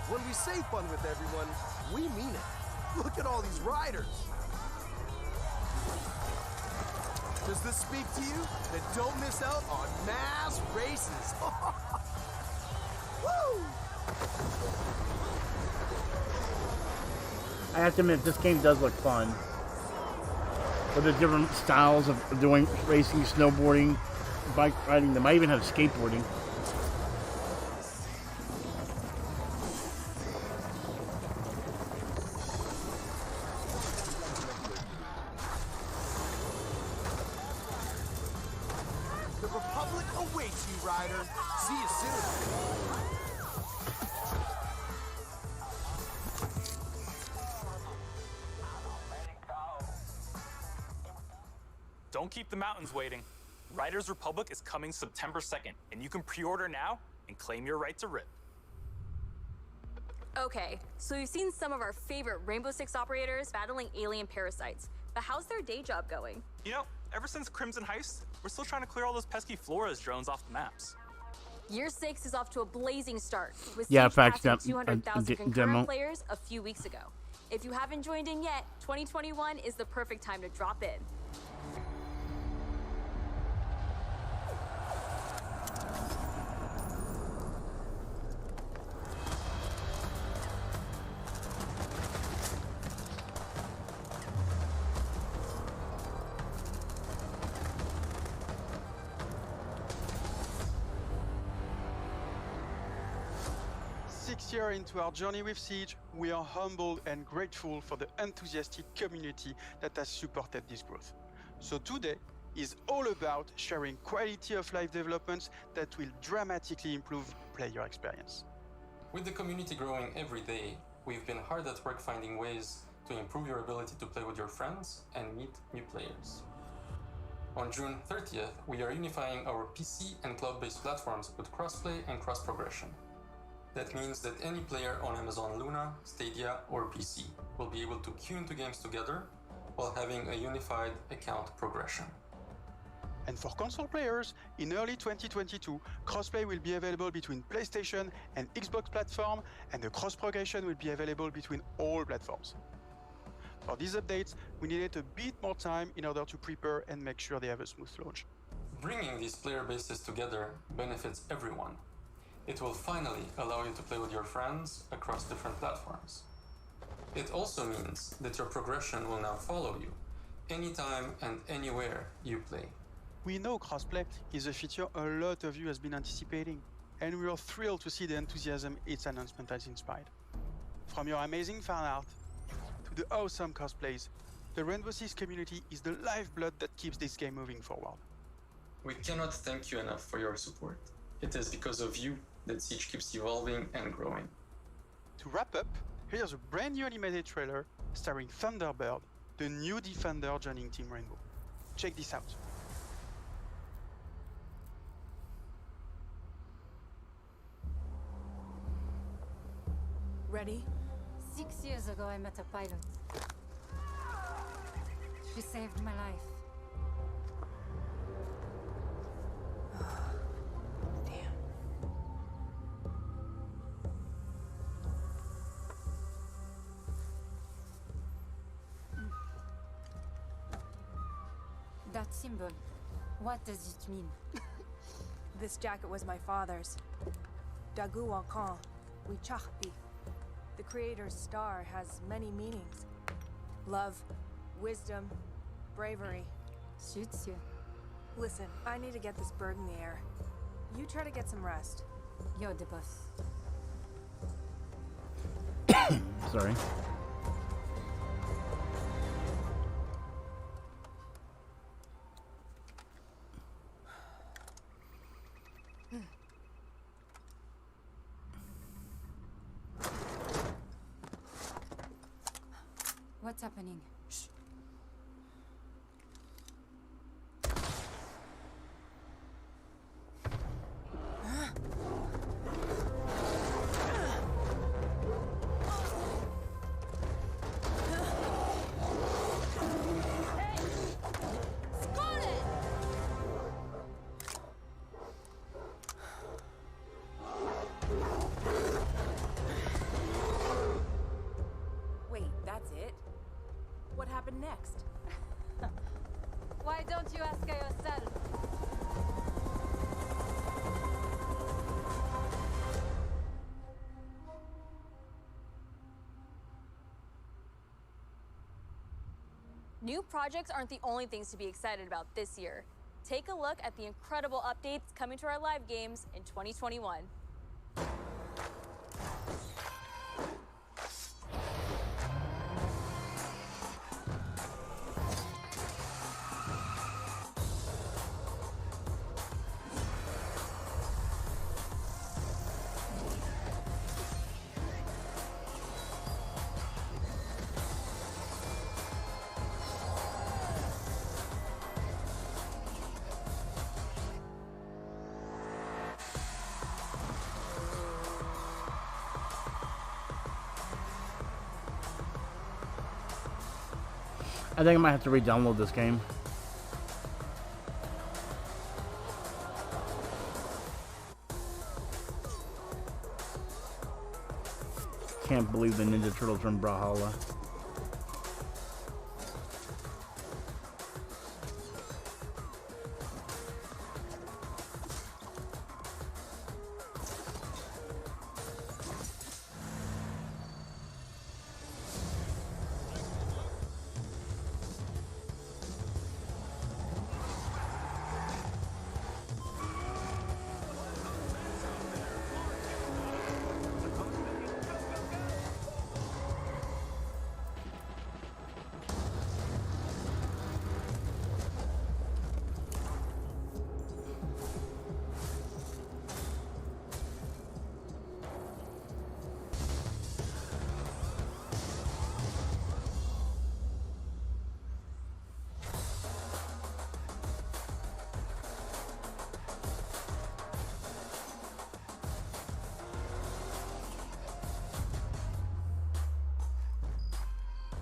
When we say fun with everyone, we mean it. Look at all these riders. Does this speak to you? Then don't miss out on mass races. Woo! I have to admit, this game does look fun. With the different styles of doing racing, snowboarding, bike riding. They might even have skateboarding. The Republic awaits you, Ryder. See you soon. Don't keep the mountains waiting. Riders Republic is coming September 2nd, and you can pre-order now and claim your right to rip. Okay, so you've seen some of our favorite Rainbow Six operators battling alien parasites, but how's their day job going? You know, ever since Crimson Heist, we're still trying to clear all those pesky Flores drones off the maps. Year 6 is off to a blazing start, with Yeah, Siege facts, passing that- 200,000 concurrent demo. players a few weeks ago. If you haven't joined in yet, 2021 is the perfect time to drop in. Six years into our journey with Siege, we are humbled and grateful for the enthusiastic community that has supported this growth. So today is all about sharing quality of life developments that will dramatically improve player experience. With the community growing every day, we've been hard at work finding ways to improve your ability to play with your friends and meet new players. On June 30th, we are unifying our PC and cloud-based platforms with crossplay and cross-progression. That means that any player on Amazon Luna, Stadia, or PC will be able to queue into games together while having a unified account progression. And for console players, in early 2022, crossplay will be available between PlayStation and Xbox platform, and the cross-progression will be available between all platforms. For these updates, we needed a bit more time in order to prepare and make sure they have a smooth launch. Bringing these player bases together benefits everyone. It will finally allow you to play with your friends across different platforms. It also means that your progression will now follow you, anytime and anywhere you play. We know crossplay is a feature a lot of you has been anticipating, and we are thrilled to see the enthusiasm its announcement has inspired. From your amazing fan art to the awesome cosplays, the Rainbow Six community is the lifeblood that keeps this game moving forward. We cannot thank you enough for your support. It is because of you that Siege keeps evolving and growing. To wrap up, here's a brand new animated trailer starring Thunderbird, the new Defender joining Team Rainbow. Check this out. Ready? 6 years ago, I met a pilot. She saved my life. That symbol, what does it mean? This jacket was my father's. Dagu Wankan, Wichahpi. The Creator's star has many meanings. Love, wisdom, bravery. Suits you. Listen, I need to get this bird in the air. You try to get some rest. You're the boss. Sorry. What's happening? Shh. New projects aren't the only things to be excited about this year. Take a look at the incredible updates coming to our live games in 2021. I think I might have to re-download this game. Can't believe the Ninja Turtles from Brawlhalla.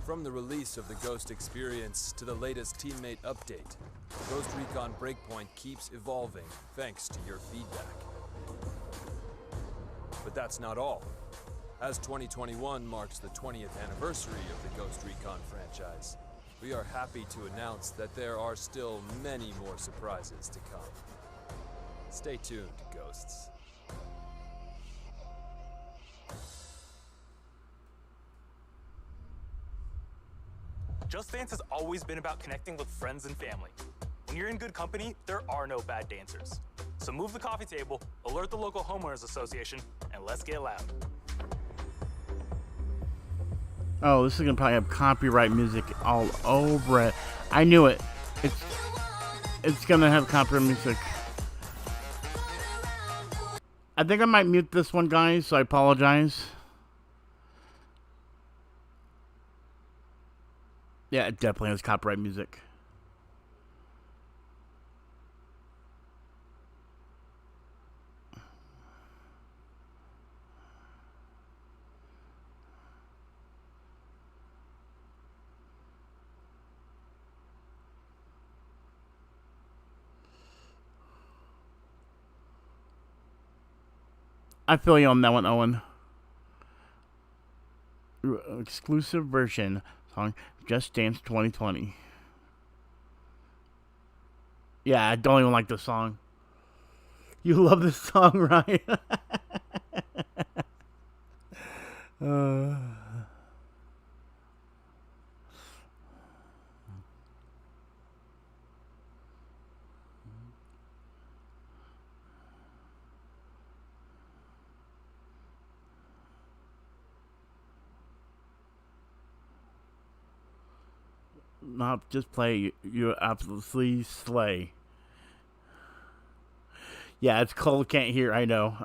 From the release of the Ghost experience to the latest teammate update, Ghost Recon Breakpoint keeps evolving thanks to your feedback. But that's not all. As 2021 marks the 20th anniversary of the Ghost Recon franchise, we are happy to announce that there are still many more surprises to come. Stay tuned, Ghosts. Just Dance has always been about connecting with friends and family. When you're in good company, there are no bad dancers. So move the coffee table, alert the local homeowners association, and let's get loud. Oh, this is gonna probably have copyright music all over it. I knew it. It's gonna have copyright music. I think I might mute this one, guys, so I apologize. Yeah, it definitely has copyright music. I feel you on that one, Owen. Exclusive version song, Just Dance 2020. Yeah, I don't even like the song. You love this song, right? Not just play, you absolutely slay. Yeah, it's cold, can't hear. I know.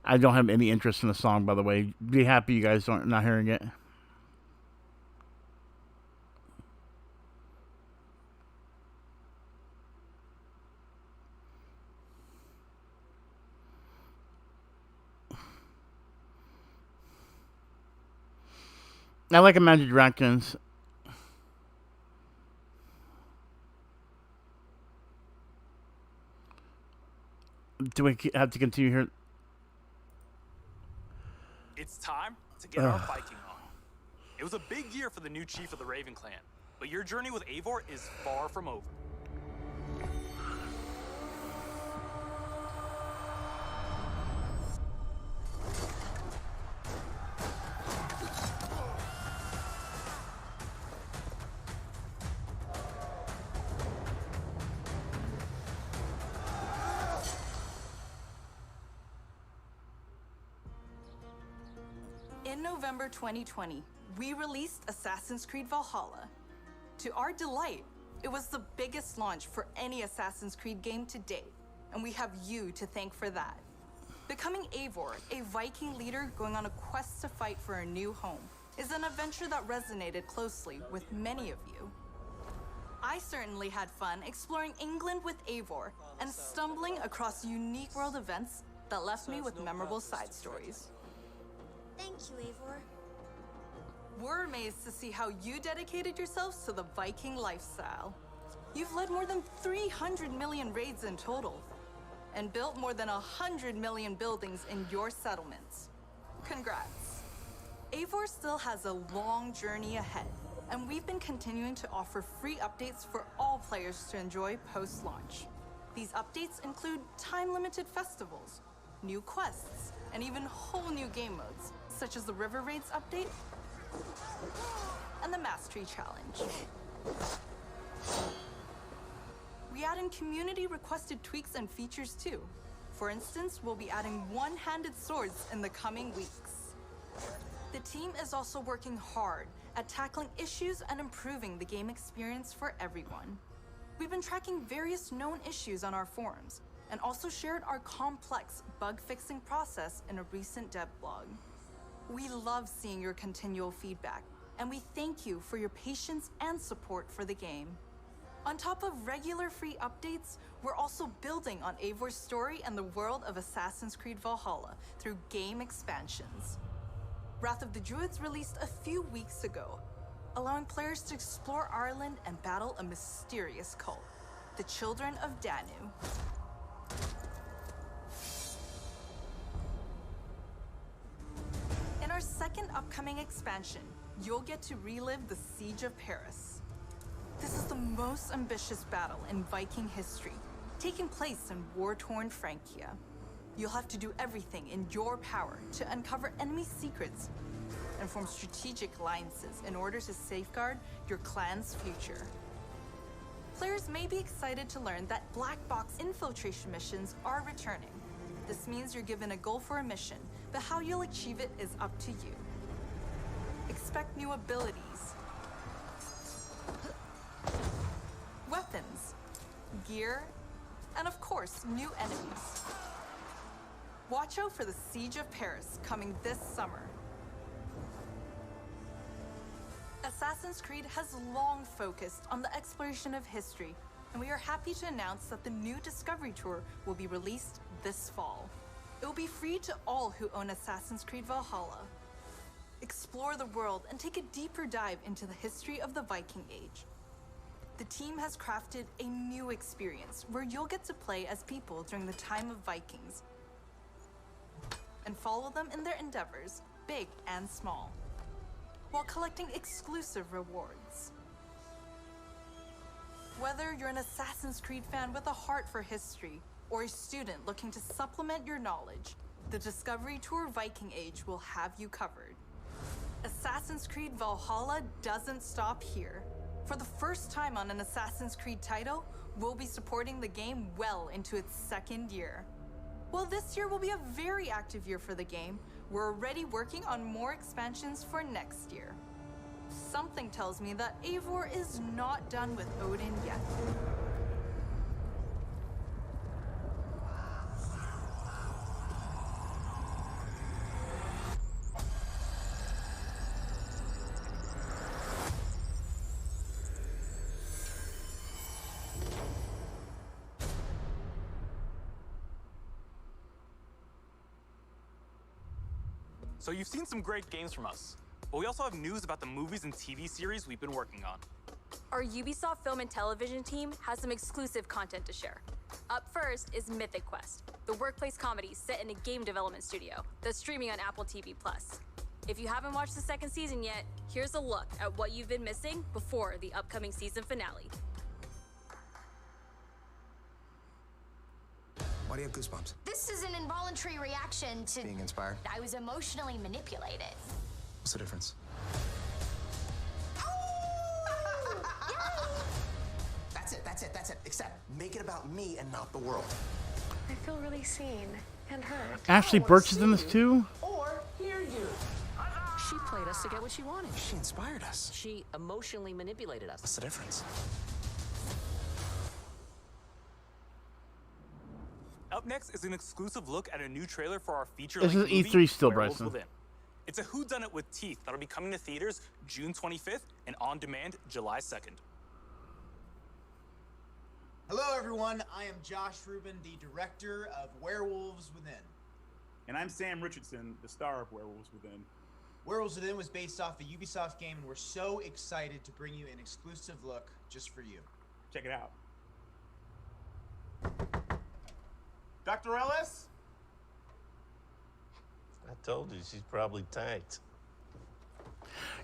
I don't have any interest in the song, by the way. Be happy you guys aren't not hearing it. I like Imagine Dragons. Do we have to continue here? It's time to get our Viking on. It was a big year for the new chief of the Raven clan, but your journey with Eivor is far from over. In November 2020, we released Assassin's Creed Valhalla. To our delight, it was the biggest launch for any Assassin's Creed game to date, and we have you to thank for that. Becoming Eivor, a Viking leader going on a quest to fight for a new home, is an adventure that resonated closely with many of you. I certainly had fun exploring England with Eivor and stumbling across unique world events that left me with memorable side stories. Thank you, Eivor. We're amazed to see how you dedicated yourselves to the Viking lifestyle. You've led more than 300 million raids in total, and built more than 100 million buildings in your settlements. Congrats. Eivor still has a long journey ahead, and we've been continuing to offer free updates for all players to enjoy post-launch. These updates include time-limited festivals, new quests, and even whole new game modes, such as the River Raids update and the Mastery Challenge. We add in community-requested tweaks and features too. For instance, we'll be adding one-handed swords in the coming weeks. The team is also working hard at tackling issues and improving the game experience for everyone. We've been tracking various known issues on our forums, and also shared our complex bug-fixing process in a recent dev blog. We love seeing your continual feedback, and we thank you for your patience and support for the game. On top of regular free updates, we're also building on Eivor's story and the world of Assassin's Creed Valhalla through game expansions. Wrath of the Druids released a few weeks ago, allowing players to explore Ireland and battle a mysterious cult, the Children of Danu. In our second upcoming expansion, you'll get to relive the Siege of Paris. This is the most ambitious battle in Viking history, taking place in war-torn Francia. You'll have to do everything in your power to uncover enemy secrets and form strategic alliances in order to safeguard your clan's future. Players may be excited to learn that black box infiltration missions are returning. This means you're given a goal for a mission, but how you'll achieve it is up to you. Expect new abilities, weapons, gear, and of course, new enemies. Watch out for the Siege of Paris coming this summer. Assassin's Creed has long focused on the exploration of history, and we are happy to announce that the new Discovery Tour will be released this fall. It will be free to all who own Assassin's Creed Valhalla. Explore the world and take a deeper dive into the history of the Viking Age. The team has crafted a new experience where you'll get to play as people during the time of Vikings and follow them in their endeavors, big and small, while collecting exclusive rewards. Whether you're an Assassin's Creed fan with a heart for history or a student looking to supplement your knowledge, the Discovery Tour Viking Age will have you covered. Assassin's Creed Valhalla doesn't stop here. For the first time on an Assassin's Creed title, we'll be supporting the game well into its second year. While this year will be a very active year for the game, we're already working on more expansions for next year. Something tells me that Eivor is not done with Odin yet. So you've seen some great games from us, but we also have news about the movies and TV series we've been working on. Our Ubisoft film and television team has some exclusive content to share. Up first is Mythic Quest, the workplace comedy set in a game development studio that's streaming on Apple TV+. If you haven't watched the second season yet, here's a look at what you've been missing before the upcoming season finale. Why do you have goosebumps? This is an involuntary reaction to... Being inspired? I was emotionally manipulated. What's the difference? That's it. Except, make it about me and not the world. I feel really seen and heard. Ashley Birch is in this too? Or hear you. She played us to get what she wanted. She inspired us. She emotionally manipulated us. What's the difference? Up next is an exclusive look at a new trailer for our feature This length is movie, E3 still, Werewolves Bryson. Within. It's a whodunit with teeth that'll be coming to theaters June 25th and on demand July 2nd. Hello, everyone. I am Josh Rubin, the director of Werewolves Within. And I'm Sam Richardson, the star of Werewolves Within. Werewolves Within was based off a Ubisoft game, and we're so excited to bring you an exclusive look just for you. Check it out. Dr. Ellis? I told you, she's probably tanked.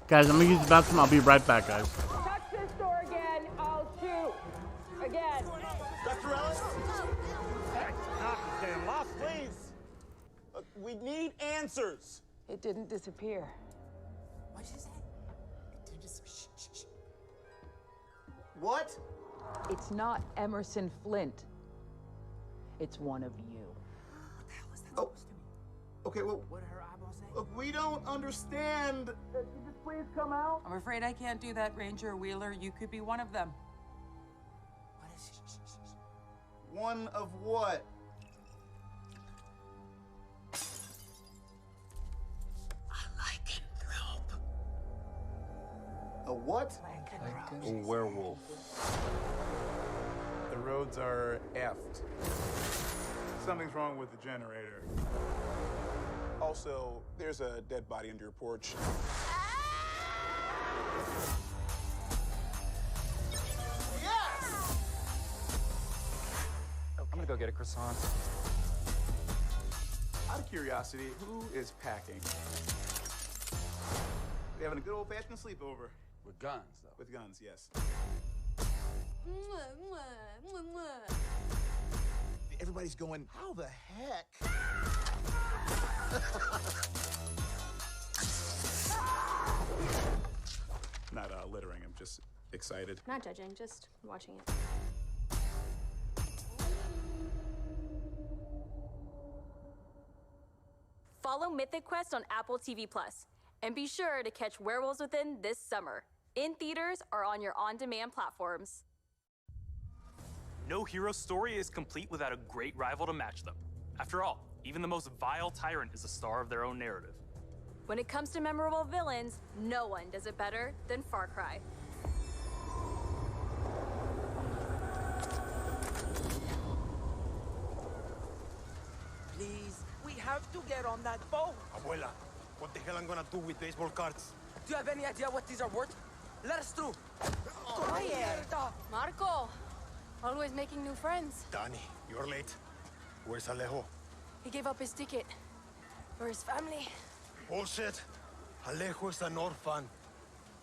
Guys, I'm gonna use the bathroom. I'll be right back, guys. Touch this door again, I'll shoot. Again. Dr. Ellis? Hey, damn lost, please. Look, we need answers. It didn't disappear. What did you say? It didn't just... Shh. What? It's not Emerson Flint. It's one of you. What the hell is that supposed to mean? Okay, well... What did her eyeball say? Look, we don't understand. Could you just please come out? I'm afraid I can't do that, Ranger Wheeler. You could be one of them. What is one of what? A what? A werewolf. The roads are effed. Something's wrong with the generator. Also, there's a dead body under your porch. Yes! I'm gonna go get a croissant. Out of curiosity, who is packing? We having a good old-fashioned sleepover. With guns, though. With guns, yes. Everybody's going, how the heck? Not littering, I'm just excited. Not judging, just watching it. Follow Mythic Quest on Apple TV+. And be sure to catch Werewolves Within this summer, in theaters or on your on-demand platforms. No hero story is complete without a great rival to match them. After all, even the most vile tyrant is a star of their own narrative. When it comes to memorable villains, no one does it better than Far Cry. Please, we have to get on that boat. Abuela, what the hell I'm gonna do with baseball cards? Do you have any idea what these are worth? Let us through. Marco, always making new friends. Danny, you're late. Where's Alejo? He gave up his ticket for his family. Bullshit. Alejo is an orphan.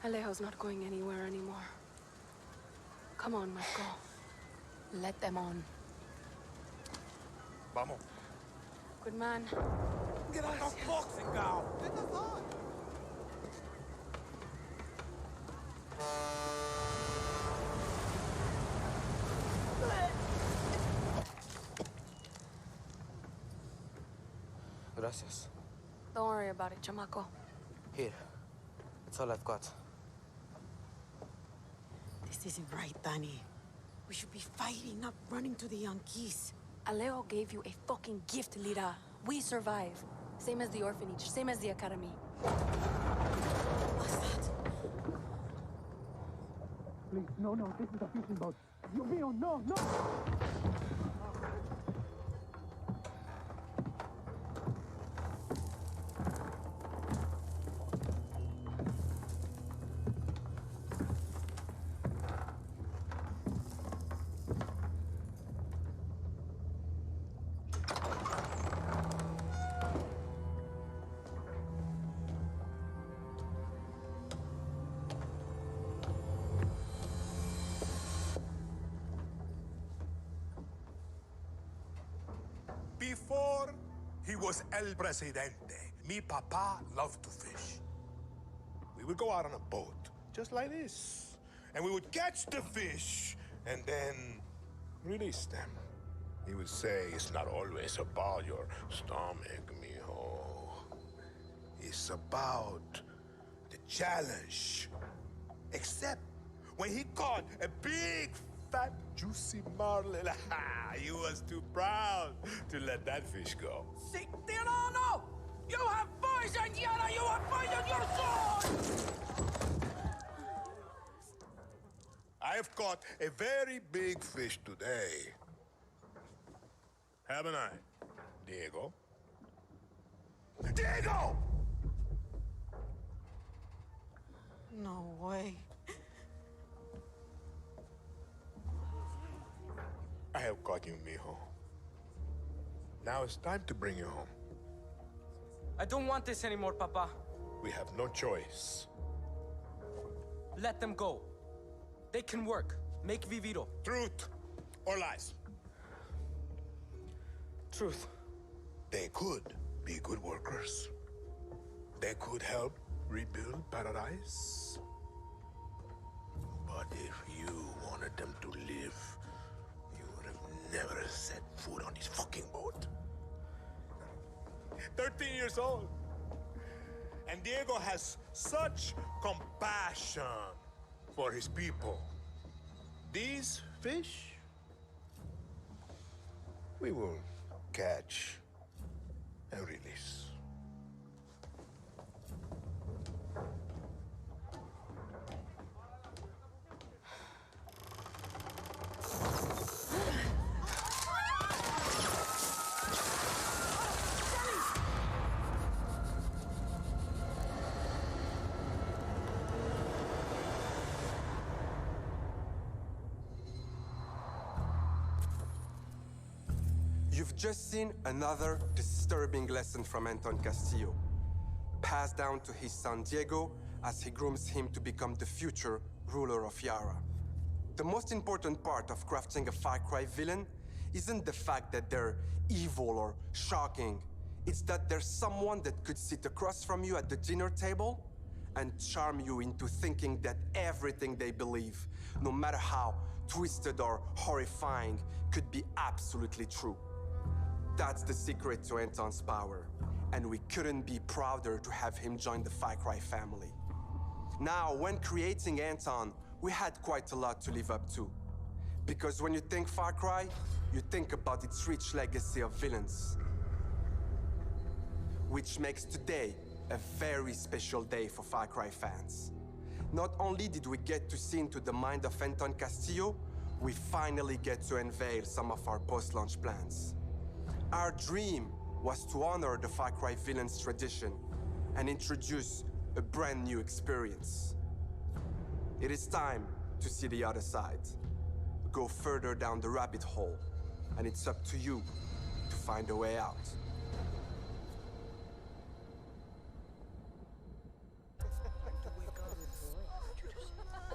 Alejo's not going anywhere anymore. Come on, Marco. Let them on. Vamos. Good man. Get out of boxing now. Gracias. Don't worry about it, chamaco. Here. That's all I've got. This isn't right, Danny. We should be fighting, not running to the Yankees. Alejo gave you a fucking gift, Lira. We survive. Same as the orphanage, same as the academy. What's that? Please, no, this is a fishing boat. You will, no. was el presidente, mi papa loved to fish. We would go out on a boat, just like this. And we would catch the fish, and then release them. He would say, it's not always about your stomach, mijo. It's about the challenge. Except when he caught a big, fat, juicy marlin, he was too proud to let that fish go. Si, Tirano! You have poisoned Yara! You have poisoned your sword! I have caught a very big fish today. Haven't I, Diego? Diego! No way. I have caught you, mijo. Now it's time to bring you home. I don't want this anymore, Papa. We have no choice. Let them go. They can work. Make Viviro. Truth or lies? Truth. They could be good workers. They could help rebuild paradise. But if you wanted them to live, you would have never set foot on this fucking boat. 13 years old. And Diego has such compassion for his people. These fish, we will catch and release. You've just seen another disturbing lesson from Anton Castillo, passed down to his son Diego as he grooms him to become the future ruler of Yara. The most important part of crafting a Far Cry villain isn't the fact that they're evil or shocking. It's that there's someone that could sit across from you at the dinner table and charm you into thinking that everything they believe, no matter how twisted or horrifying, could be absolutely true. That's the secret to Anton's power, and we couldn't be prouder to have him join the Far Cry family. Now, when creating Anton, we had quite a lot to live up to. Because when you think Far Cry, you think about its rich legacy of villains. Which makes today a very special day for Far Cry fans. Not only did we get to see into the mind of Anton Castillo, we finally get to unveil some of our post-launch plans. Our dream was to honor the Far Cry villain's tradition and introduce a brand new experience. It is time to see the other side, go further down the rabbit hole, and it's up to you to find a way out.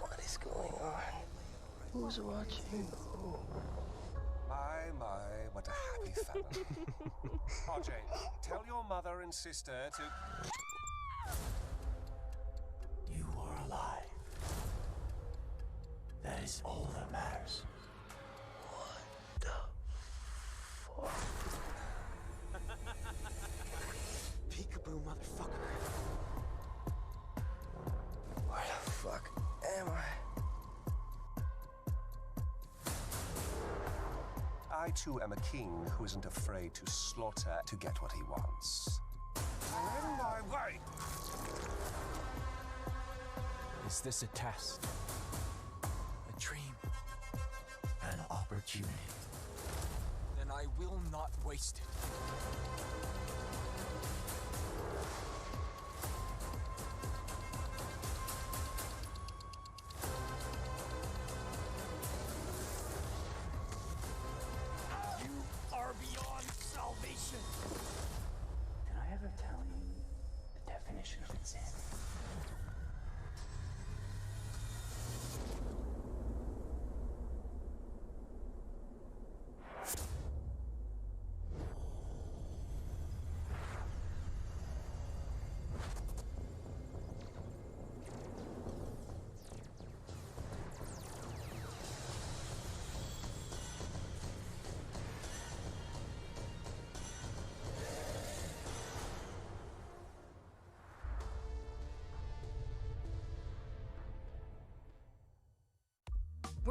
What is going on? Who's watching who? My, what a happy family. RJ, tell your mother and sister to... You are alive. That is all that matters. What the fuck? Peekaboo, motherfucker. Where the fuck am I? I too am a king who isn't afraid to slaughter to get what he wants. In my way! Is this a test? A dream? An opportunity? Then I will not waste it. Beyond salvation. Did I ever tell you the definition of insanity?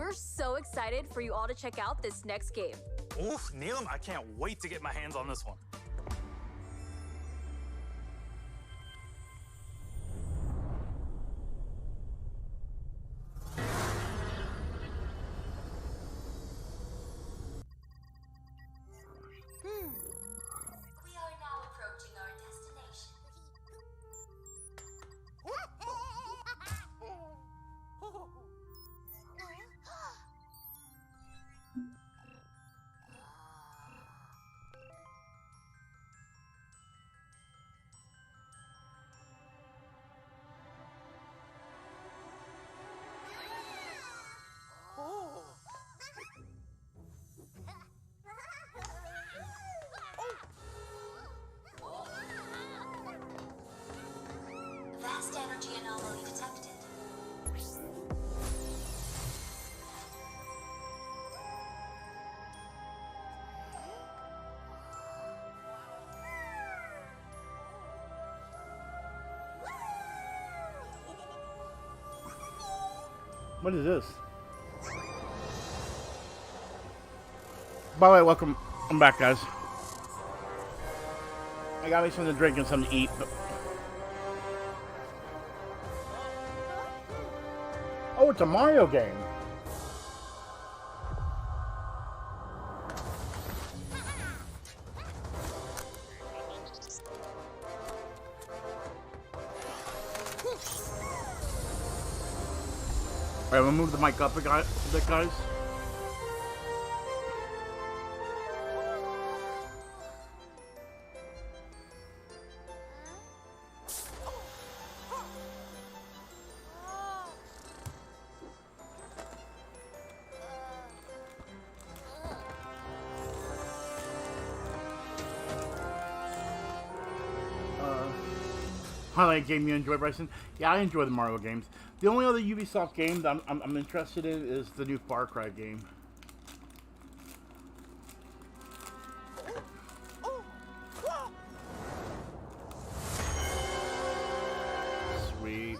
We're so excited for you all to check out this next game. Oof, Neelam, I can't wait to get my hands on this one. We are now approaching our destination. Vast energy anomaly detected. What is this? By the way, welcome. I'm back, guys. I got me something to drink and something to eat. But... Oh, it's a Mario game. Alright, we'll move the mic up a bit, guys. Highlight game you enjoy, Bryson? Yeah, I enjoy the Mario games. The only other Ubisoft game that I'm interested in is the new Far Cry game. Sweet.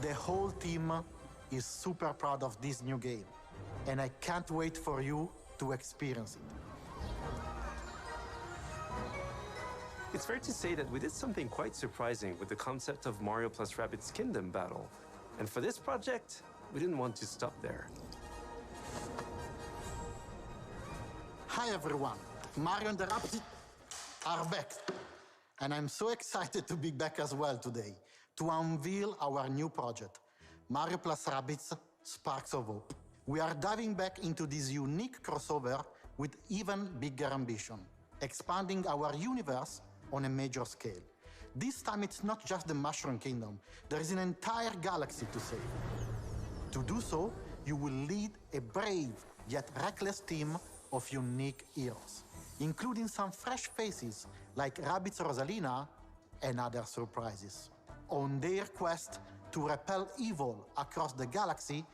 The whole team is super proud of this new game, and I can't wait for you to experience it. It's fair to say that we did something quite surprising with the concept of Mario plus Rabbids Kingdom battle. And for this project, we didn't want to stop there. Hi everyone, Mario and the Rabbids are back. And I'm so excited to be back as well today to unveil our new project, Mario plus Rabbids Sparks of Hope. We are diving back into this unique crossover with even bigger ambition, expanding our universe on a major scale. This time it's not just the Mushroom Kingdom, there is an entire galaxy to save. To do so, you will lead a brave yet reckless team of unique heroes, including some fresh faces like Rabbids Rosalina and other surprises. On their quest to repel evil across the galaxy,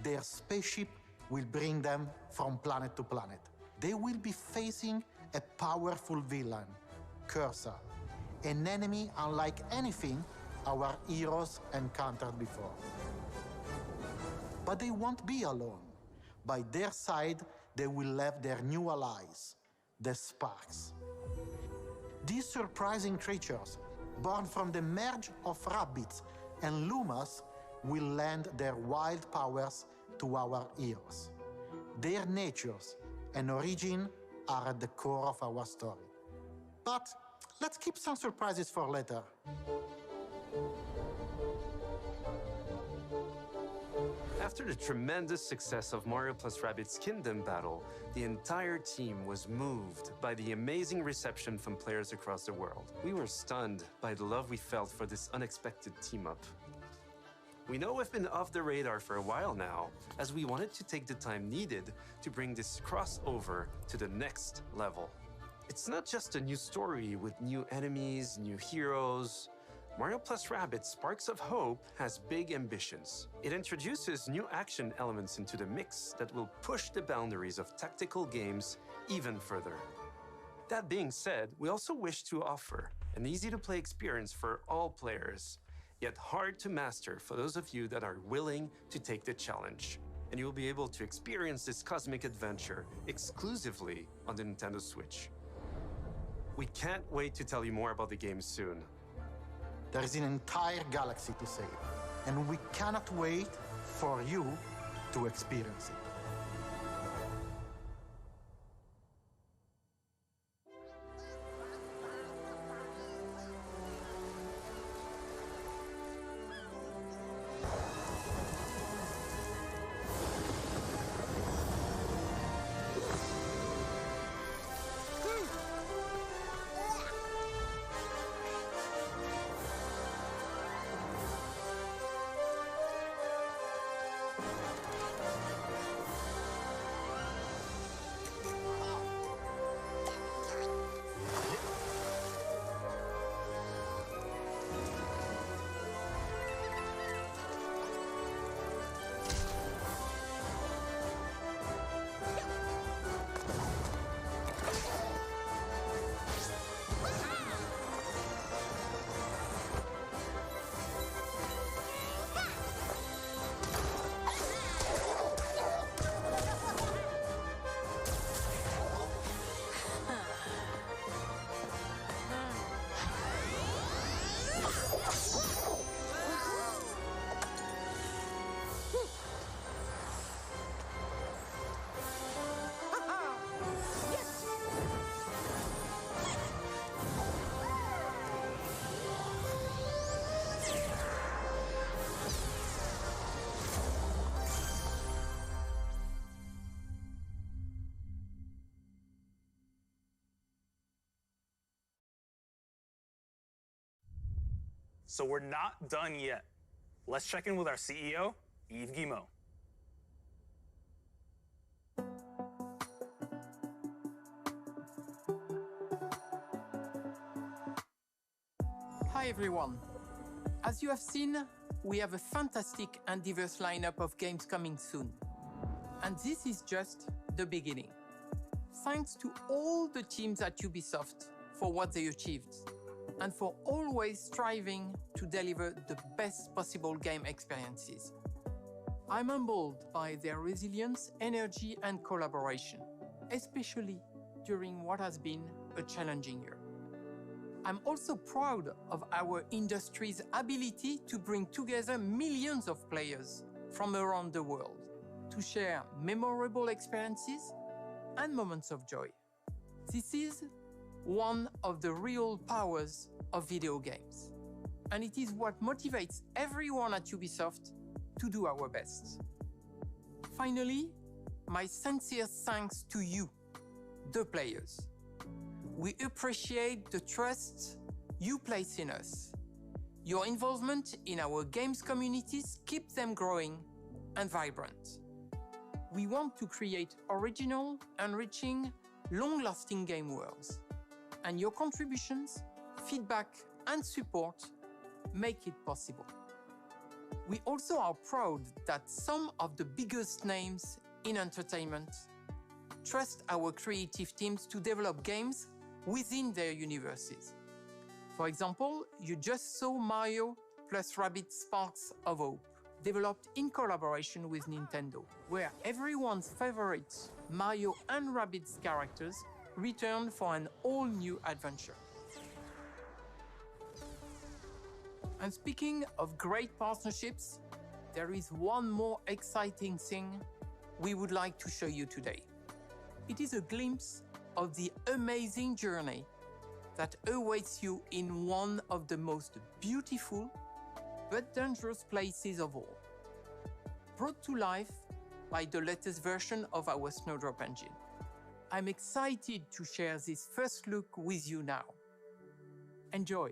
their spaceship will bring them from planet to planet. They will be facing a powerful villain, Cursor, an enemy unlike anything our heroes encountered before. But they won't be alone. By their side, they will have their new allies, the Sparks. These surprising creatures, born from the merge of Rabbids and Lumas, will lend their wild powers to our heroes. Their natures and origin are at the core of our story. But let's keep some surprises for later. After the tremendous success of Mario + Rabbids Kingdom Battle, the entire team was moved by the amazing reception from players across the world. We were stunned by the love we felt for this unexpected team-up. We know we've been off the radar for a while now, as we wanted to take the time needed to bring this crossover to the next level. It's not just a new story with new enemies, new heroes. Mario + Rabbids Sparks of Hope has big ambitions. It introduces new action elements into the mix that will push the boundaries of tactical games even further. That being said, we also wish to offer an easy-to-play experience for all players, yet hard to master for those of you that are willing to take the challenge. And you'll be able to experience this cosmic adventure exclusively on the Nintendo Switch. We can't wait to tell you more about the game soon. There is an entire galaxy to save, and we cannot wait for you to experience it. So we're not done yet. Let's check in with our CEO, Yves Guillemot. Hi everyone. As you have seen, we have a fantastic and diverse lineup of games coming soon. And this is just the beginning. Thanks to all the teams at Ubisoft for what they achieved, and for always striving to deliver the best possible game experiences. I'm humbled by their resilience, energy, and collaboration, especially during what has been a challenging year. I'm also proud of our industry's ability to bring together millions of players from around the world to share memorable experiences and moments of joy. This is one of the real powers of video games. And it is what motivates everyone at Ubisoft to do our best. Finally, my sincere thanks to you, the players. We appreciate the trust you place in us. Your involvement in our games communities keeps them growing and vibrant. We want to create original, enriching, long-lasting game worlds. And your contributions, feedback, and support make it possible. We also are proud that some of the biggest names in entertainment trust our creative teams to develop games within their universes. For example, you just saw Mario + Rabbids Sparks of Hope, developed in collaboration with Nintendo, where everyone's favorite Mario and Rabbids characters return for an all-new adventure. And speaking of great partnerships, there is one more exciting thing we would like to show you today. It is a glimpse of the amazing journey that awaits you in one of the most beautiful but dangerous places of all, brought to life by the latest version of our Snowdrop engine. I'm excited to share this first look with you now. Enjoy.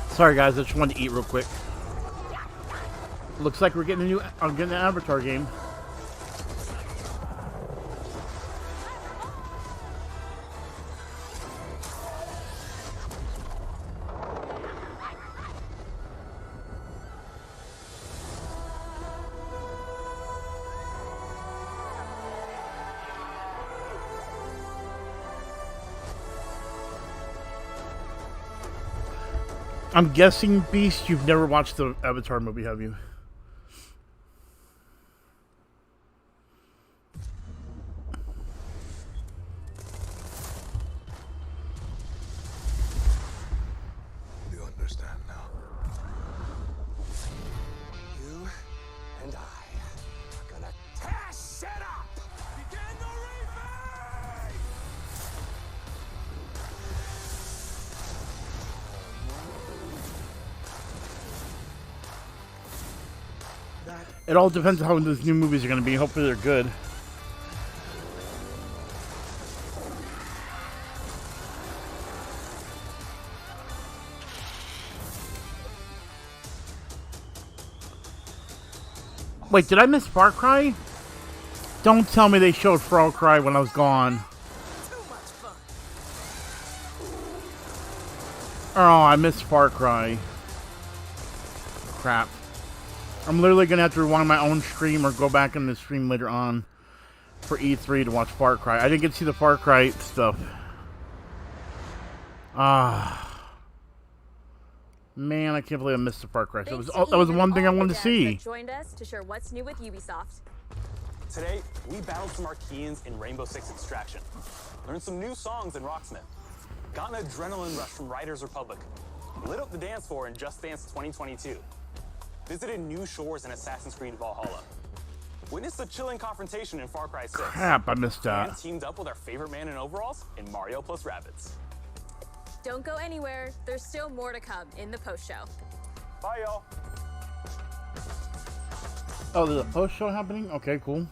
Sorry guys, I just wanted to eat real quick. Looks like we're getting an Avatar game. I'm guessing, Beast, you've never watched the Avatar movie, have you? You understand now. You and I are gonna tear shit up! Begin the remake! It all depends on how those new movies are going to be. Hopefully they're good. Wait, did I miss Far Cry? Don't tell me they showed Far Cry when I was gone. Oh, I missed Far Cry. Crap. I'm literally going to have to rewind my own stream or go back in the stream later on for E3 to watch Far Cry. I didn't get to see the Far Cry stuff. Man, I can't believe I missed the Far Cry. So that was one thing I wanted to see. Joined us to share what's new with Ubisoft. Today, we battled some Archeans in Rainbow Six Extraction, learned some new songs in Rocksmith, got an adrenaline rush from Riders Republic, lit up the dance floor in Just Dance 2022, visited new shores in Assassin's Creed Valhalla, witnessed a chilling confrontation in Far Cry 6. Crap, I missed that. And teamed up with our favorite man in overalls in Mario plus Rabbids. Don't go anywhere. There's still more to come in the post-show. Bye, y'all. Oh, there's a post-show happening? Okay, cool.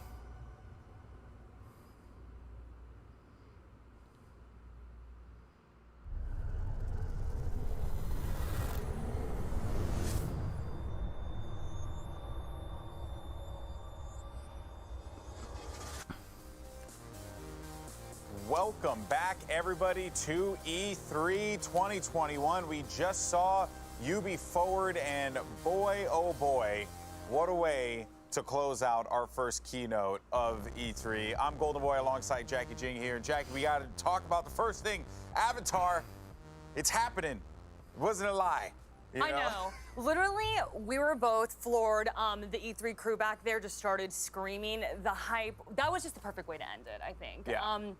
welcome back, everybody, to E3 2021. We just saw Ubi Forward, and boy, oh boy, what a way to close out our first keynote of E3. I'm Golden Boy alongside Jackie Jing here. Jackie, we got to talk about the first thing, Avatar. It's happening. It wasn't a lie. I know. Literally, we were both floored. The E3 crew back there just started screaming. The hype, that was just the perfect way to end it, I think. Yeah.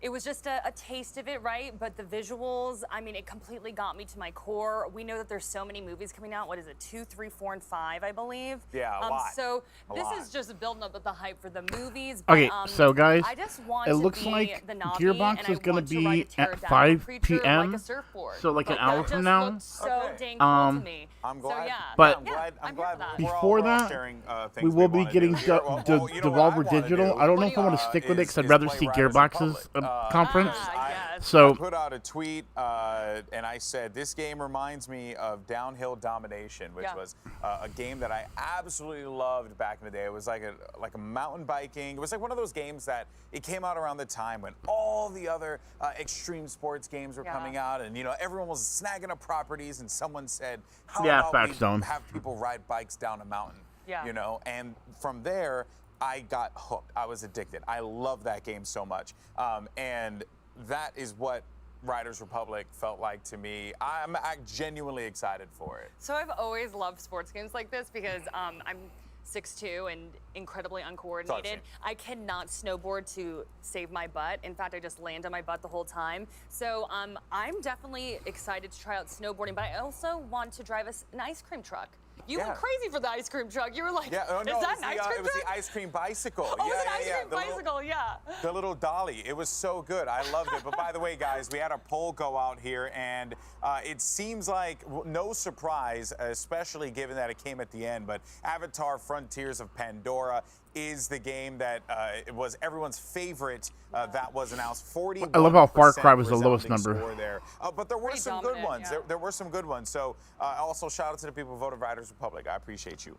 It was just a taste of it, right? But the visuals, I mean, it completely got me to my core. We know that there's so many movies coming out. What is it, 2, 3, 4, and 5, I believe? Yeah, a lot. So A this lot. is just building up the hype for the movies. But, Okay, so guys, I just want it to looks be like the Navi, Gearbox and is I going want to to ride a be at pterodactyl 5 creature p.m. like a surfboard. So like an But hour that from just now. looked so dang cool to me. I'm glad. So, yeah. But I'm glad before that, we will be getting Devolver Digital. I don't know if I want to stick with it because I'd rather see Gearbox's conference. So I put out a tweet and I said, this game reminds me of Downhill Domination, which was a game that I absolutely loved back in the day. It was like a mountain biking. It was like one of those games that it came out around the time when all the other extreme sports games were coming out, and everyone was snagging up properties, and someone said, how about we have people ride bikes down a mountain? And from there, I got hooked. I was addicted. I love that game so much. And that is what Riders Republic felt like to me. I'm genuinely excited for it. So I've always loved sports games like this because I'm 6'2" and incredibly uncoordinated. I cannot snowboard to save my butt. In fact, I just land on my butt the whole time. So I'm definitely excited to try out snowboarding, but I also want to drive an ice cream truck. You went crazy for the ice cream truck. You were like, is that an ice cream truck? It was the ice cream bicycle. Oh, it was an ice cream bicycle, The little dolly. It was so good. I loved it. But by the way, guys, we had a poll go out here, and it seems like no surprise, especially given that it came at the end, but Avatar Frontiers of Pandora is the game that was everyone's favorite that was announced. 41%. I love how Far Cry was the lowest number. There. But there were some good ones. There were some good ones. So also shout out to the people who voted Riders Republic. I appreciate you.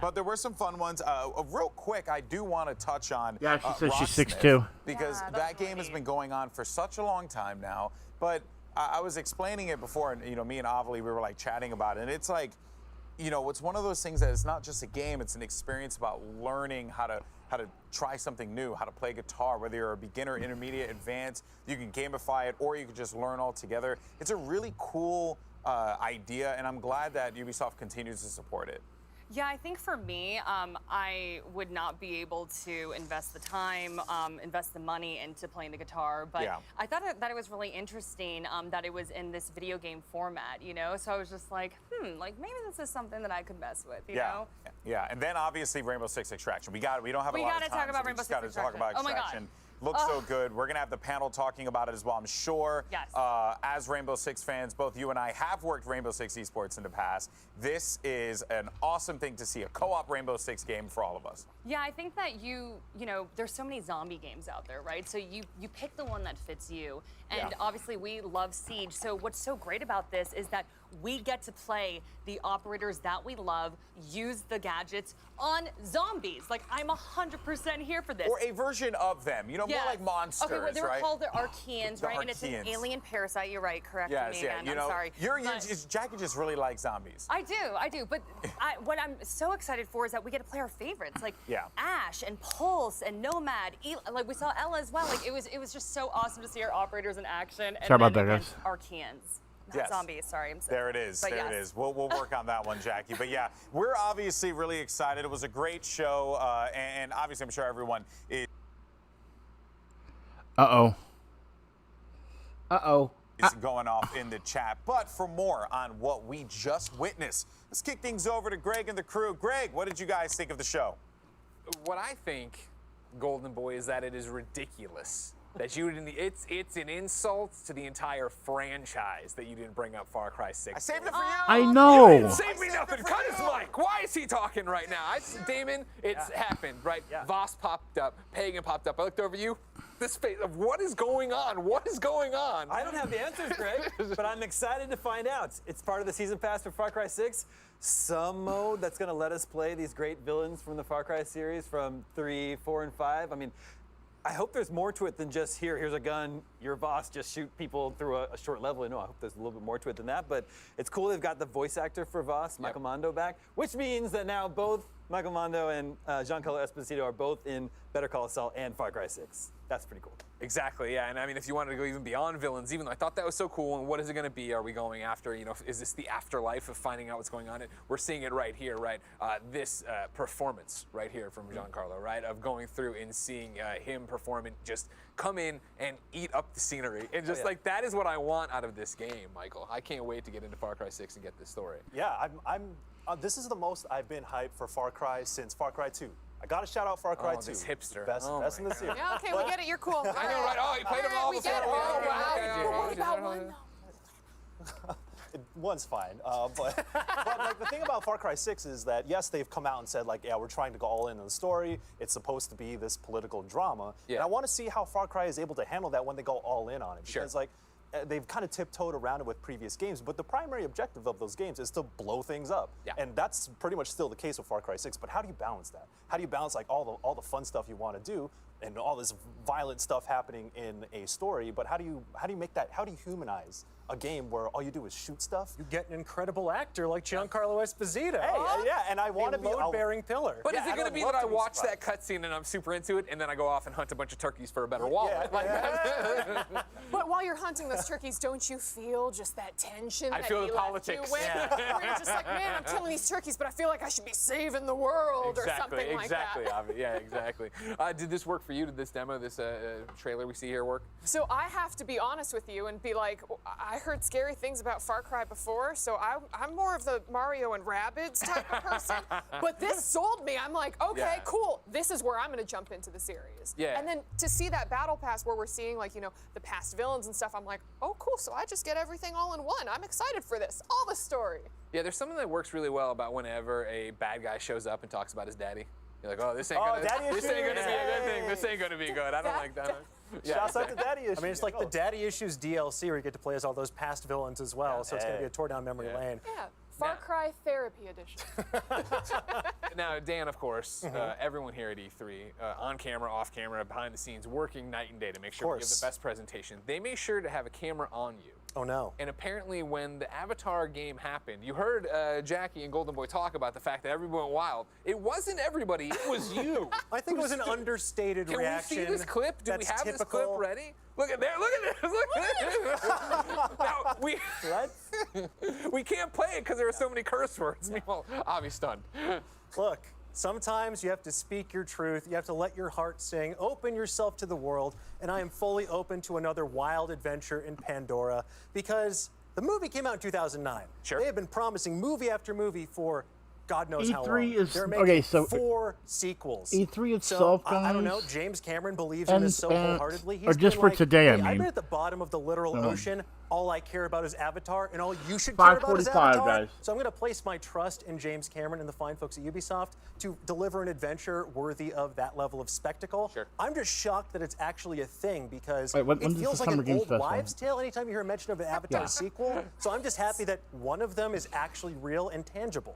But there were some fun ones. Real quick, I do want to touch on Yeah, she said she's Rocksmith, 6'2". because that game has been going on for such a long time now. But I was explaining it before, and me and Avali, we were like chatting about it, and it's like, it's one of those things that it's not just a game, it's an experience about learning how to try something new, how to play guitar, whether you're a beginner, intermediate, advanced. You can gamify it, or you can just learn all together. It's a really cool idea, and I'm glad that Ubisoft continues to support it. Yeah, I think for me, I would not be able to invest the time, invest the money into playing the guitar. But I thought that it was really interesting that it was in this video game format, So I was just like, like maybe this is something that I could mess with, you know? Yeah, and then obviously Rainbow Six Extraction. We don't have a lot of time. We gotta talk about Rainbow Six Extraction. Oh my God. Looks so good. We're going to have the panel talking about it as well, I'm sure. Yes. As Rainbow Six fans, both you and I have worked Rainbow Six esports in the past. This is an awesome thing to see, a co-op Rainbow Six game for all of us. Yeah, I think that there's so many zombie games out there, right? So you pick the one that fits you. And obviously we love Siege. So what's so great about this is that we get to play the operators that we love, use the gadgets on zombies. Like, I'm 100% here for this. Or a version of them, more like monsters, okay, well, they were right? called the Archeans, right? And it's an alien parasite. You're right. Correct me again. I'm sorry. Jackie just really likes zombies. I do. But what I'm so excited for is that we get to play our favorites, like Ash and Pulse and Nomad. Like we saw Ella as well. Like it was just so awesome to see our operators in action. And sorry about that, guys. Archeans. Not zombies, sorry. There it is. There it is. We'll work on that one, Jackie. But yeah, we're obviously really excited. It was a great show, and obviously I'm sure everyone is. Is going off in the chat. But for more on what we just witnessed, let's kick things over to Greg and the crew. Greg, what did you guys think of the show? What I think, Golden Boy, is that it is ridiculous. That you didn't. It's an insult to the entire franchise that you didn't bring up Far Cry 6. I saved it for you. I know. You didn't save me nothing. Cut his mic. Why is he talking right now? Damon, it's happened, right? Voss popped up. Pagan popped up. I looked over you. This face of what is going on? What is going on? I don't have the answers, Greg, but I'm excited to find out. It's part of the season pass for Far Cry 6. Some mode that's going to let us play these great villains from the Far Cry series from 3, 4, and 5. I mean, I hope there's more to it than just here's a gun, you're a boss, just shoot people through a short level. I hope there's a little bit more to it than that, but it's cool they've got the voice actor for Voss, Michael Mando, back, which means that now both Michael Mando and Giancarlo Esposito are both in Better Call Saul and Far Cry 6. That's pretty cool. Exactly, yeah, and I mean, if you wanted to go even beyond villains, even though I thought that was so cool, and what is it going to be? Are we going after, is this the afterlife of finding out what's going on? We're seeing it right here, right? This performance right here from Giancarlo, right? Of going through and seeing him perform and just come in and eat up the scenery. And just that is what I want out of this game, Michael. I can't wait to get into Far Cry 6 and get this story. Yeah, this is the most I've been hyped for Far Cry since Far Cry 2. I gotta shout out Far Cry 2. This hipster. Best in the series. Yeah, okay, we get it. You're cool. I know, right? Oh, you played them all before. Oh, wow. What about one? One's fine, but like the thing about Far Cry 6 is that yes, they've come out and said like, yeah, we're trying to go all in on the story. It's supposed to be this political drama, and I want to see how Far Cry is able to handle that when they go all in on it. Because like they've kind of tiptoed around it with previous games, but the primary objective of those games is to blow things up, and that's pretty much still the case with Far Cry 6. But how do you balance that? How do you balance like all the fun stuff you want to do and all this violent stuff happening in a story? But how do you make that? How do you humanize a game where all you do is shoot stuff? You get an incredible actor like Giancarlo Esposito. Hey, yeah, and I want to be a load-bearing pillar. But is it going to be that I watch that cutscene and I'm super into it, and then I go off and hunt a bunch of turkeys for a better wallet? But while you're hunting those turkeys, don't you feel just that tension? I feel the politics. Where you're just like, man, I'm killing these turkeys, but I feel like I should be saving the world or something like that. Yeah, exactly. Did this work for you? Did this demo, this trailer we see here work? So I have to be honest with you and be like, I heard scary things about Far Cry before, so I'm more of the Mario and Rabbids type of person. But this sold me. I'm like, okay, cool. This is where I'm going to jump into the series. Yeah. And then to see that battle pass where we're seeing like, the past villains and stuff, I'm like, oh, cool. So I just get everything all in one. I'm excited for this. All the story. Yeah, there's something that works really well about whenever a bad guy shows up and talks about his daddy. You're like, oh, this ain't gonna be a good thing. This ain't gonna be good. I don't like that. Shouts out to Daddy Issues. I mean, it's like the Daddy Issues DLC where you get to play as all those past villains as well, so it's going to be a tore down memory lane. Yeah, Far Cry Therapy Edition. Now, Dan, of course, everyone here at E3, on camera, off camera, behind the scenes, working night and day to make sure we give the best presentation. They made sure to have a camera on you. Oh, no. And apparently when the Avatar game happened, you heard Jackie and Golden Boy talk about the fact that everybone went wild. It wasn't everybody, it was you. I think it was an understated reaction. Can we see this clip? Do we have this clip ready? Look at there, look at this, look at this. Now, we can't play it because there are so many curse words. Meanwhile, I'll be stunned. Look, sometimes you have to speak your truth. You have to let your heart sing. Open yourself to the world. And I am fully open to another wild adventure in Pandora because the movie came out in 2009. Sure. They have been promising movie after movie for God knows how long. E3 is They're making so 4 sequels. E3 itself, so, I don't know. guys, James Cameron believes in this so wholeheartedly. or just for today, I mean. I've been at the bottom of the literal ocean. All I care about is Avatar, and all you should care about is Avatar. Guys. So I'm going to place my trust in James Cameron and the fine folks at Ubisoft to deliver an adventure worthy of that level of spectacle. Sure. I'm just shocked that it's actually a thing because when it feels like an old Festival? wives' tale anytime you hear mention of an Avatar sequel. So I'm just happy that one of them is actually real and tangible.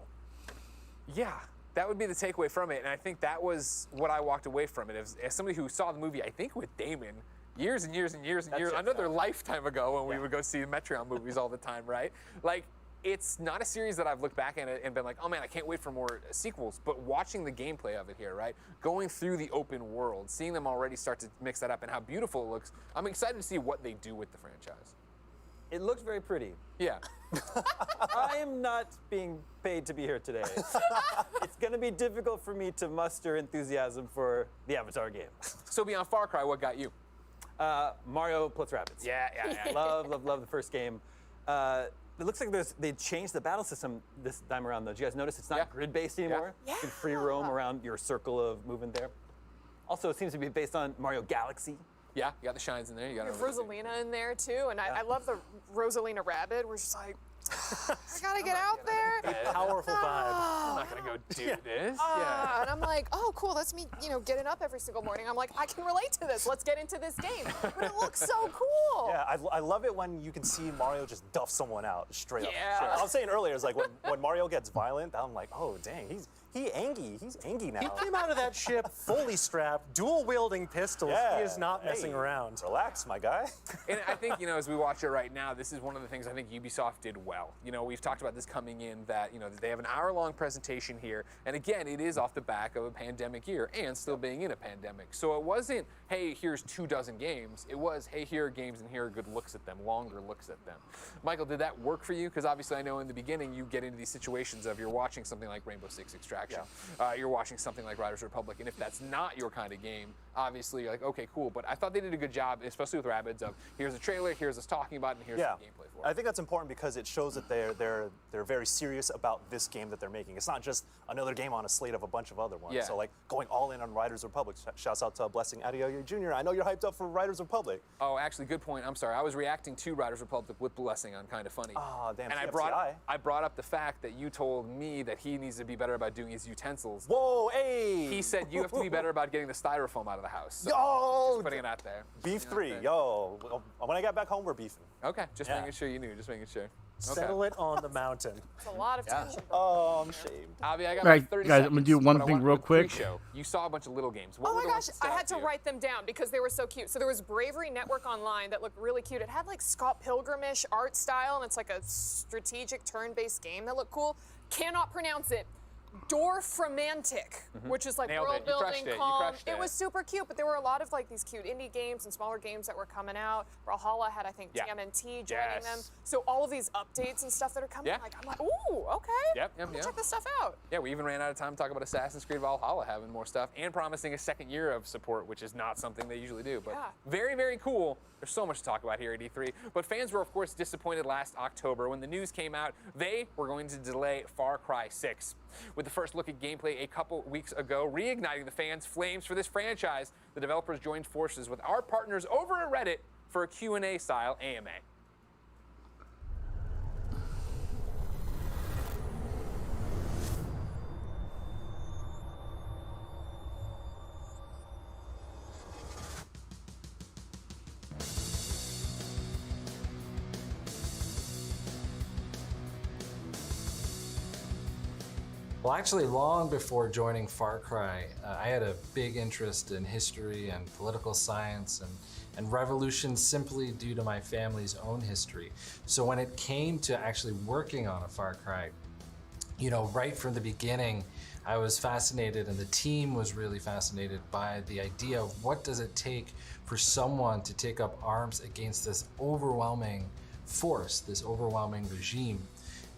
Yeah, that would be the takeaway from it, and I think that was what I walked away from it. As somebody who saw the movie, I think with Damon, years and years and years and years, another lifetime ago when we would go see Metreon movies all the time, right? Like, it's not a series that I've looked back at and been like, oh man, I can't wait for more sequels, but watching the gameplay of it here, right? Going through the open world, seeing them already start to mix that up and how beautiful it looks, I'm excited to see what they do with the franchise. It looks very pretty. Yeah. I am not being paid to be here today. It's going to be difficult for me to muster enthusiasm for the Avatar game. So beyond Far Cry, what got you? Mario plus Rabbids. Yeah. Love the first game. It looks like they changed the battle system this time around, though. Did you guys notice it's not grid-based anymore? Yeah. You can free roam around your circle of movement there. Also, it seems to be based on Mario Galaxy. Yeah, you got the shines in there. You got Rosalina in there too, and I love the Rosalina Rabbit. We're just like, I gotta get out there. A powerful vibe. I'm not gonna go do this. And I'm like, oh, cool. That's me, getting up every single morning. I'm like, I can relate to this. Let's get into this game. But it looks so cool. Yeah, I love it when you can see Mario just duff someone out straight up. Yeah. I was saying earlier, it's like when Mario gets violent, I'm like, oh, dang, he's angry. He's angry now. He came out of that ship fully strapped, dual-wielding pistols. Yeah. He is not messing around. Relax, my guy. And I think, as we watch it right now, this is one of the things I think Ubisoft did well. We've talked about this coming in that, they have an hour-long presentation here. And again, it is off the back of a pandemic year and still being in a pandemic. So it wasn't, hey, here's 24 games. It was, hey, here are games and here are good looks at them, longer looks at them. Michael, did that work for you? Because obviously I know in the beginning you get into these situations of you're watching something like Rainbow Six Extraction. You're watching something like Riders Republic. And if that's not your kind of game, obviously you're like, okay, cool. But I thought they did a good job, especially with Rabbids, of here's a trailer, here's us talking about it, and here's the gameplay for it. I think that's important because it shows that they're very serious about this game that they're making. It's not just another game on a slate of a bunch of other ones. Yeah. So like going all in on Riders Republic. Shouts out to Blessing Adeoye Jr. I know you're hyped up for Riders Republic. Oh, actually, good point. I'm sorry. I was reacting to Riders Republic with Blessing on Kind of Funny. Oh, damn. And I brought up the fact that you told me that he needs to be better about doing his utensils. Whoa, hey! He said you have to be better about getting the styrofoam out of the house. So Yo! just putting it out there. Beef 3. Yo, when I get back home, we're beefing. Okay, just making sure you knew. Just making sure. Settle it on the mountain. It's a lot of tension. Oh, I'm ashamed. Avi, I got Right, about 30 guys, seconds. I'm gonna do one but I thing want real the quick. pre-show. You saw a bunch of little games. What Oh were my the ones gosh, that I stood had out to you? write them down because they were so cute. So there was Bravery Network Online that looked really cute. It had like Scott Pilgrim-ish art style, and it's like a strategic turn-based game that looked cool. Cannot pronounce it. Dorfromantic, which is like Nailed it. world You crushed building, it. You calm. crushed it. Was super cute, but there were a lot of like these cute indie games and smaller games that were coming out. Brawlhalla had, I think, TMNT joining them. So all of these updates and stuff that are coming, I'm like, ooh, okay. Yep. Check this stuff out. Yeah, we even ran out of time to talk about Assassin's Creed Valhalla having more stuff and promising a second year of support, which is not something they usually do. But very, very cool. There's so much to talk about here at E3. But fans were, of course, disappointed last October when the news came out they were going to delay Far Cry 6. With the first look at gameplay a couple weeks ago, reigniting the fans' flames for this franchise, the developers joined forces with our partners over at Reddit for a Q&A style AMA. Well, actually, long before joining Far Cry, I had a big interest in history and political science and revolution simply due to my family's own history. So when it came to actually working on a Far Cry, right from the beginning, I was fascinated, and the team was really fascinated by the idea of what does it take for someone to take up arms against this overwhelming force, this overwhelming regime.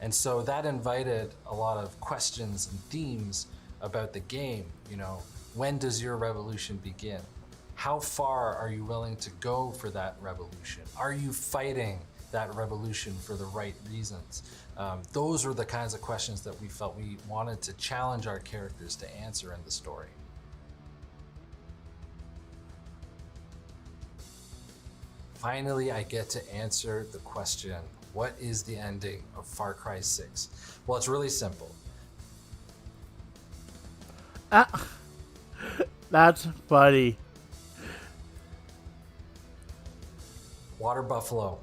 And so that invited a lot of questions and themes about the game. When does your revolution begin? How far are you willing to go for that revolution? Are you fighting that revolution for the right reasons? Those were the kinds of questions that we felt we wanted to challenge our characters to answer in the story. Finally, I get to answer the question, what is the ending of Far Cry 6? Well, it's really simple. That's funny. Water buffalo.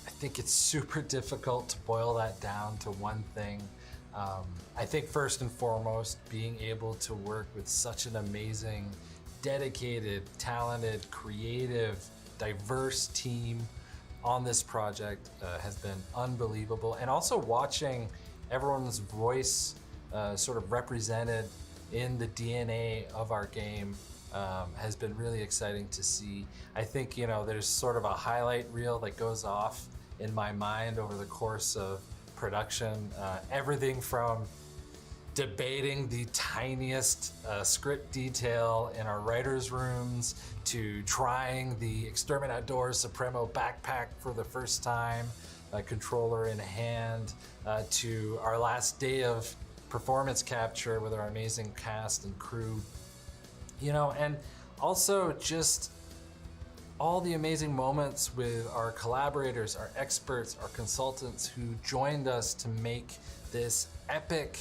I think it's super difficult to boil that down to one thing. I think first and foremost, being able to work with such an amazing, dedicated, talented, creative, diverse team on this project has been unbelievable. And also watching everyone's voice sort of represented in the DNA of our game has been really exciting to see. I think, there's sort of a highlight reel that goes off in my mind over the course of production. Everything from debating the tiniest script detail in our writers' rooms to trying the Exterminador Supremo backpack for the first time, a controller in hand, to our last day of performance capture with our amazing cast and crew. And also just all the amazing moments with our collaborators, our experts, our consultants who joined us to make this epic,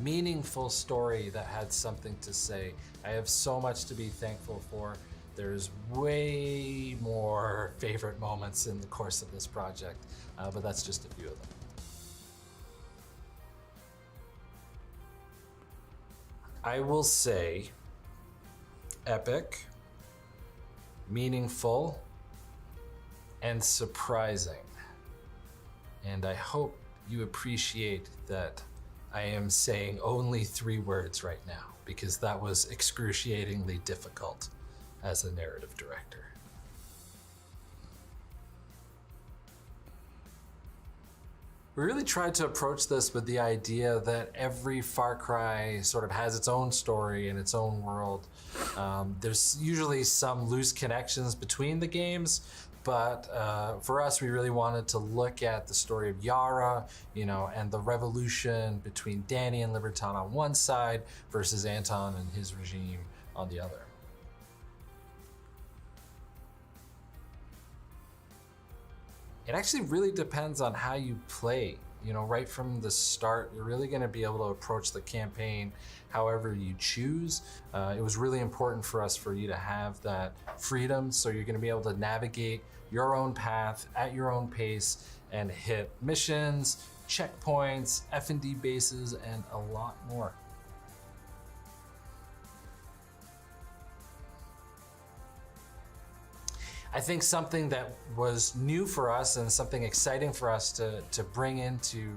meaningful story that had something to say. I have so much to be thankful for. There's way more favorite moments in the course of this project, but that's just a few of them. I will say epic, meaningful, and surprising. And I hope you appreciate that I am saying only 3 words right now, because that was excruciatingly difficult as a narrative director. We really tried to approach this with the idea that every Far Cry sort of has its own story and its own world. There's usually some loose connections between the games, but for us, we really wanted to look at the story of Yara, and the revolution between Danny and Liberton on one side versus Anton and his regime on the other. It actually really depends on how you play. Right from the start, you're really going to be able to approach the campaign however you choose. It was really important for us for you to have that freedom, so you're going to be able to navigate your own path at your own pace and hit missions, checkpoints, F&D bases, and a lot more. I think something that was new for us and something exciting for us to bring into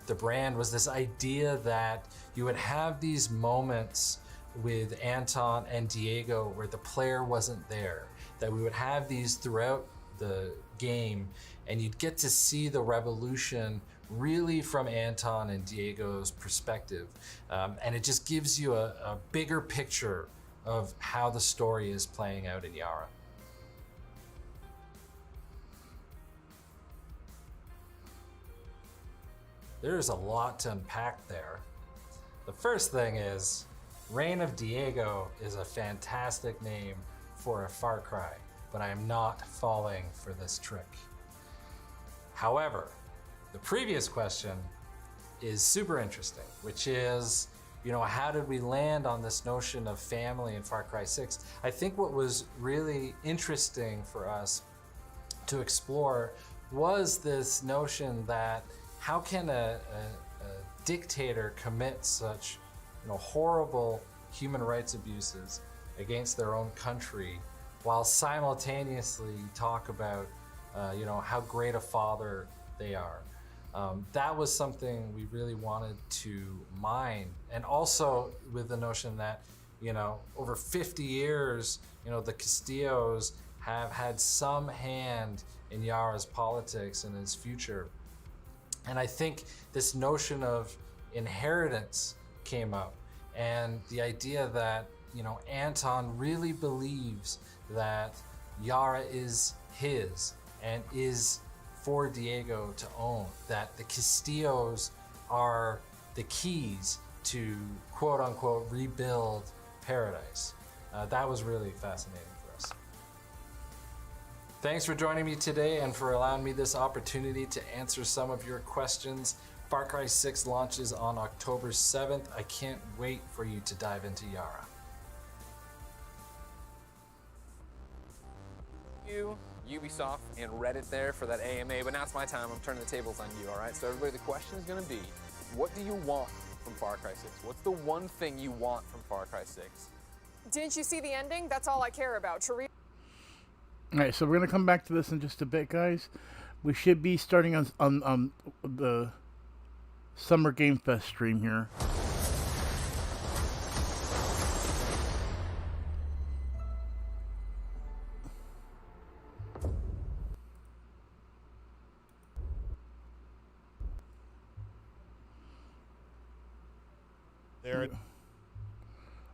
the brand was this idea that you would have these moments with Anton and Diego where the player wasn't there, that we would have these throughout the game, and you'd get to see the revolution really from Anton and Diego's perspective. And it just gives you a bigger picture of how the story is playing out in Yara. There's a lot to unpack there. The first thing is, Reign of Diego is a fantastic name for a Far Cry, but I am not falling for this trick. However, the previous question is super interesting, which is, how did we land on this notion of family in Far Cry 6? I think what was really interesting for us to explore was this notion that how can a dictator commit such horrible human rights abuses against their own country while simultaneously talk about how great a father they are? That was something we really wanted to mine. And also with the notion that, over 50 years, the Castillos have had some hand in Yara's politics and his future. And I think this notion of inheritance came up, and the idea that, Anton really believes that Yara is his and is for Diego to own, that the Castillos are the keys to quote unquote rebuild paradise. That was really fascinating for us. Thanks for joining me today and for allowing me this opportunity to answer some of your questions. Far Cry 6 launches on October 7th. I can't wait for you to dive into Yara. You, Ubisoft, and Reddit there for that AMA, but now it's my time. I'm turning the tables on you, all right? So everybody, the question is going to be, what do you want from Far Cry 6? What's the one thing you want from Far Cry 6? Didn't you see the ending? That's all I care about. Alright, so we're going to come back to this in just a bit, guys. We should be starting on the Summer Game Fest stream here.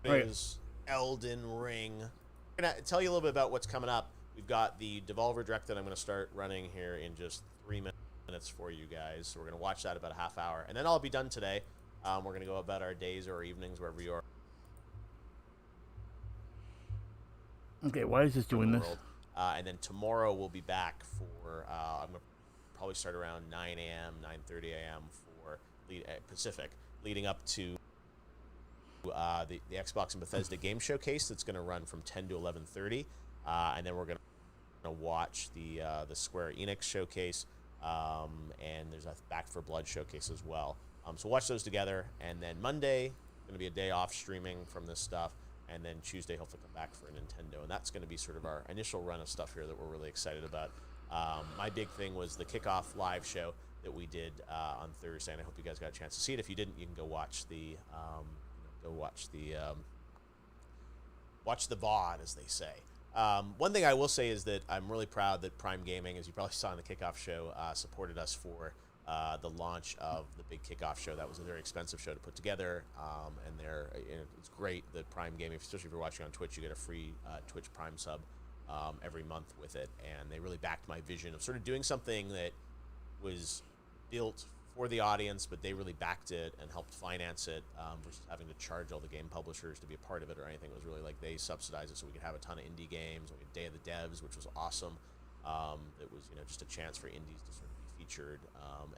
There is Elden Ring. I'm going to tell you a little bit about what's coming up. We've got the Devolver Direct that I'm going to start running here in just 3 minutes for you guys. So we're going to watch that about a half hour. And then I'll be done today. We're going to go about our days or evenings, wherever you are. Okay, why is this doing this? And then tomorrow we'll be back for, I'm going to probably start around 9 a.m., 9:30 a.m. for Pacific, leading up to the Xbox and Bethesda Game Showcase that's going to run from 10 to 11:30. And then we're going to watch the Square Enix Showcase, and there's a Back 4 Blood Showcase as well. So watch those together, and then Monday, going to be a day off streaming from this stuff, and then Tuesday, hopefully come back for a Nintendo, and that's going to be sort of our initial run of stuff here that we're really excited about. My big thing was the kickoff live show that we did on Thursday, and I hope you guys got a chance to see it. If you didn't, you can go watch the watch the VOD, as they say. One thing I will say is that I'm really proud that Prime Gaming, as you probably saw in the kickoff show, supported us for the launch of the big kickoff show. That was a very expensive show to put together, and it's great that Prime Gaming, especially if you're watching on Twitch, you get a free Twitch Prime sub every month with it, and they really backed my vision of sort of doing something that was built for the audience, but they really backed it and helped finance it versus having to charge all the game publishers to be a part of it or anything. It was really like they subsidized it so we could have a ton of indie games. We had Day of the Devs, which was awesome. It was just a chance for indies to sort of be featured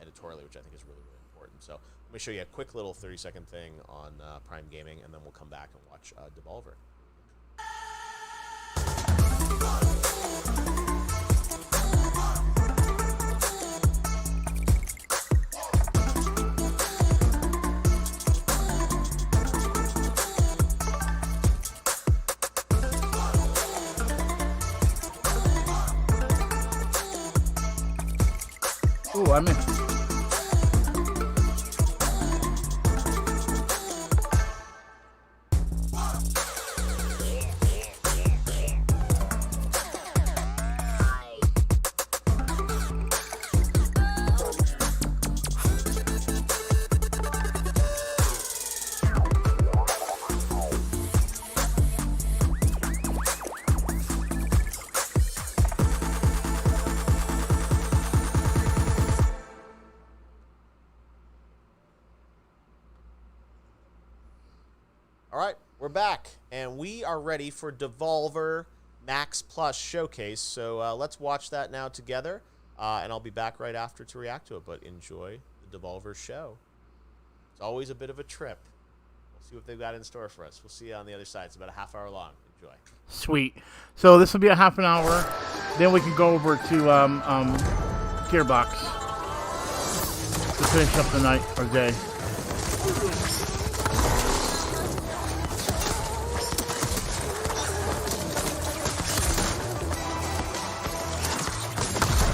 editorially, which I think is really, really important. So let me show you a quick little 30-second thing on Prime Gaming, and then we'll come back and watch Devolver. Ooh, I'm in. All right, we're back, and we are ready for Devolver Max Plus Showcase. So let's watch that now together, and I'll be back right after to react to it. But enjoy the Devolver show. It's always a bit of a trip. We'll see what they've got in store for us. We'll see you on the other side. It's about a half hour long. Enjoy. Sweet. So this will be a half an hour. Then we can go over to Gearbox to finish up the night or day.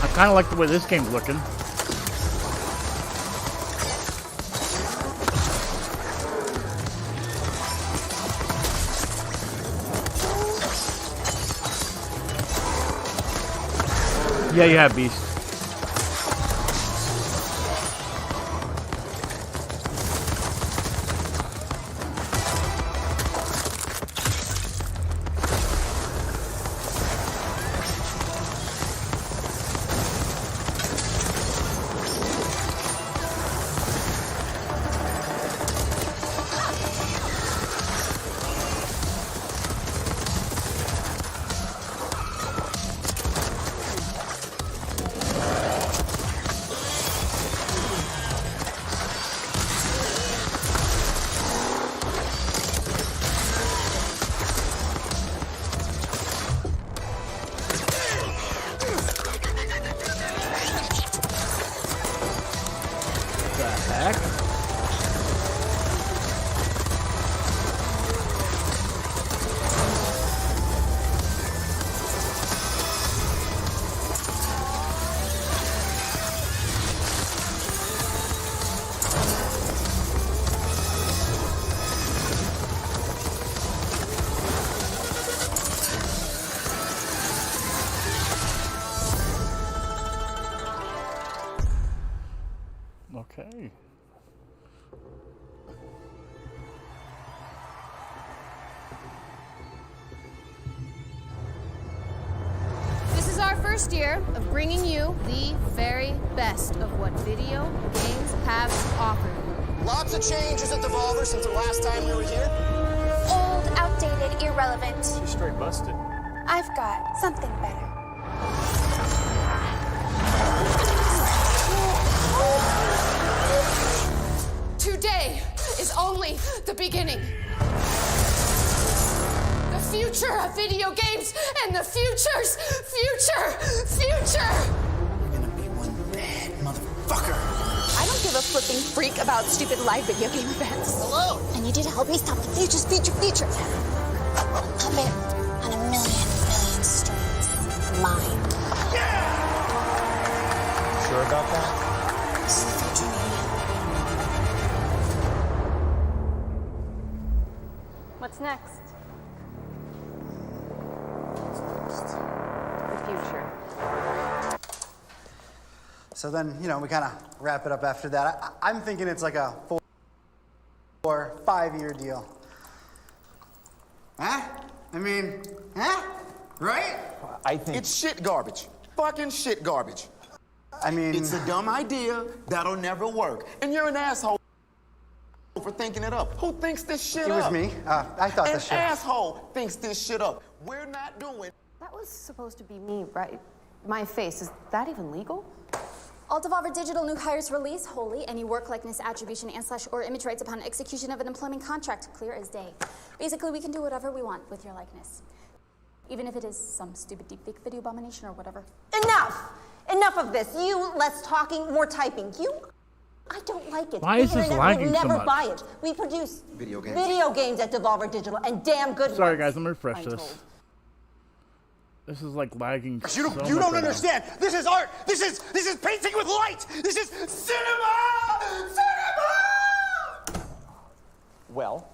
I kind of like the way this game's looking. Yeah, you have Beast. Okay. This is our first year of bringing you the very best of what video games have to offer. Lots of changes at Devolver since the last time we were here. Old, outdated, irrelevant. She's straight busted. I've got something better. beginning. The future of video games and the future's future. Fucker! I don't give a flipping freak about stupid live video game events. Hello! I need you to help me stop the future's future. I'll bet on a million streams. Mine. Sure about that? This is the future, baby. What's next? The future. So then, you know, we kind of wrap it up after that. I'm thinking it's like a 4 or 5 year deal. Huh? I mean, huh? Right? I think it's shit garbage. Fucking shit garbage. I mean, it's a dumb idea that'll never work. And you're an asshole for thinking it up. Who thinks this shit it up? was me. I thought this shit. An asshole thinks this shit up. We're not doing. That was supposed to be me, right? My face. Is that even legal? All Devolver Digital new hires release wholly any work likeness attribution and/or image rights upon execution of an employment contract, clear as day. Basically, we can do whatever we want with your likeness. Even if it is some stupid deepfake video abomination or whatever. Enough of this. You, less talking, more typing. I don't like it. Why is this lagging so never much? buy it. We produce video games at Devolver Digital, and damn good Sorry ones. guys, let me refresh this. This is like lagging. You don't understand. This is art. This is painting with light. This is cinema. Well.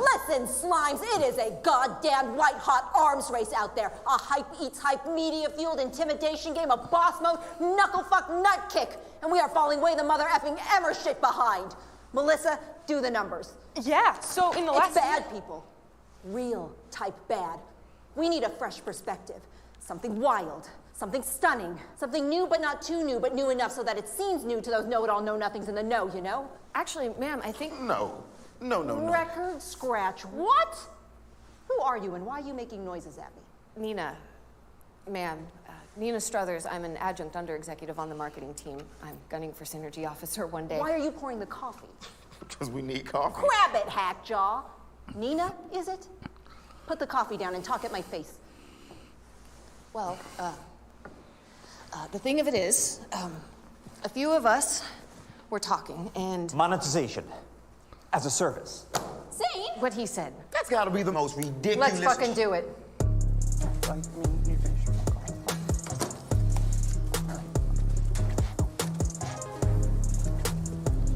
Listen, Slimes, it is a goddamn white-hot arms race out there. A hype-eats-hype, media-fueled intimidation game, a boss mode, knuckle-fuck nut-kick. And we are falling way the mother-effing Emmer shit behind. Melissa, do the numbers. Yeah, so in the last... It's bad, people. Real type bad. We need a fresh perspective. Something wild, something stunning, something new but not too new, but new enough so that it seems new to those know-it-all, know-nothings in the know, you know? Actually, ma'am, I think... No. Record scratch. What? Who are you and why are you making noises at me? Nina. Ma'am. Nina Struthers. I'm an adjunct under-executive on the marketing team. I'm gunning for synergy officer one day. Why are you pouring the coffee? Because we need coffee. Grab it, Hackjaw. Nina, is it? Put the coffee down and talk at my face. Well, the thing of it is, a few of us were talking and... Monetization. As a service. See? What he said. That's got to be the most ridiculous... Let's fucking do it.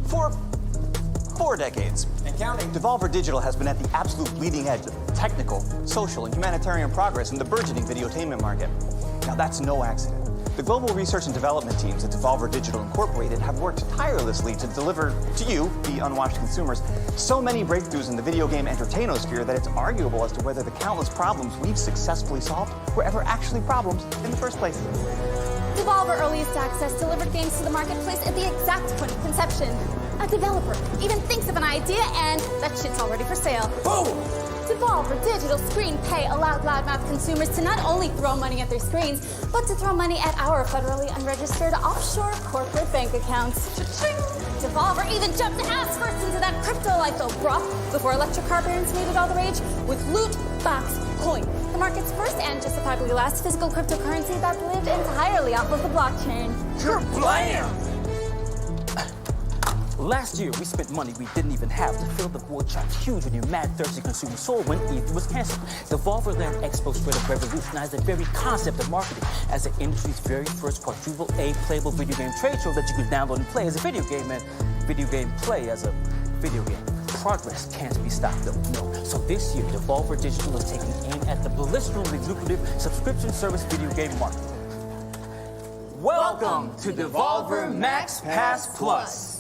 For 4 decades, and counting, Devolver Digital has been at the absolute bleeding edge of technical, social, and humanitarian progress in the burgeoning videotainment market. Now, that's no accident. The global research and development teams at Devolver Digital Incorporated have worked tirelessly to deliver to you, the unwashed consumers, so many breakthroughs in the video game entertainosphere that it's arguable as to whether the countless problems we've successfully solved were ever actually problems in the first place. Devolver Earliest Access delivered games to the marketplace at the exact point of conception. A developer even thinks of an idea and that shit's already for sale. Boom! Devolver Digital Screen Pay allowed loudmouth consumers to not only throw money at their screens, but to throw money at our federally unregistered offshore corporate bank accounts. Cha-ching! Devolver even jumped ass first into that crypto-litho broth before electric car barons made it all the rage with Loot Box Coin, the market's first and justifiably last physical cryptocurrency that lived entirely off of the blockchain. Blam! Last year, we spent money we didn't even have to fill the void trapped huge when your mad thirsty consumer soul when ETH was canceled. Devolver Land Expo straight up revolutionized the very concept of marketing as the industry's very first quadruple A playable video game trade show that you could download and play as a video game and video game play as a video game. Progress can't be stopped though, no. So this year, Devolver Digital is taking aim at the blisteringly lucrative subscription service video game market. Welcome to Devolver Max Pass Plus.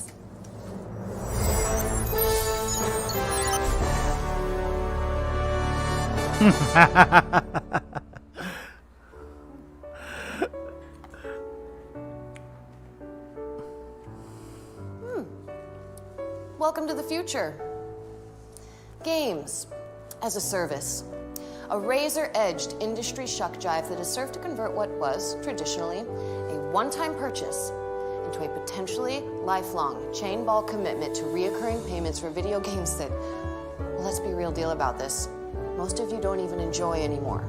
Welcome to the future. Games as a service. A razor-edged industry shuck jive that has served to convert what was, traditionally, a one-time purchase into a potentially lifelong chain ball commitment to reoccurring payments for video games that Well, let's be real deal about this. Most of you don't even enjoy anymore.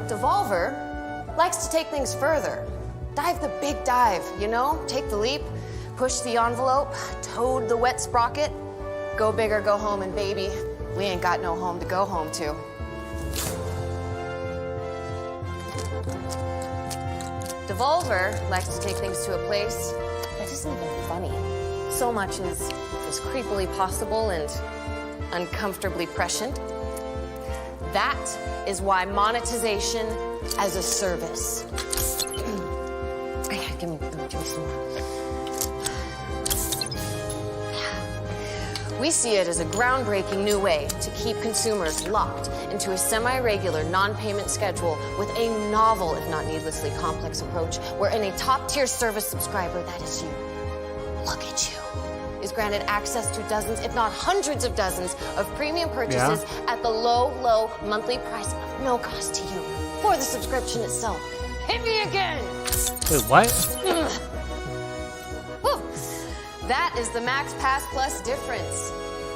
Devolver likes to take things further. Dive the big dive, you know? Take the leap, push the envelope, toad the wet sprocket. Go big or go home, and baby, we ain't got no home to go home to. Devolver likes to take things to a place that isn't even funny. So much is creepily possible and uncomfortably prescient. That is why monetization as a service. Give me some more. We see it as a groundbreaking new way to keep consumers locked into a semi-regular non-payment schedule with a novel, if not needlessly complex approach, wherein a top-tier service subscriber, that is you, look at you, is granted access to dozens, if not hundreds of dozens, of premium purchases at the low, low monthly price of no cost to you for the subscription itself. Hit me again! Wait, what? That is the Max Pass Plus difference.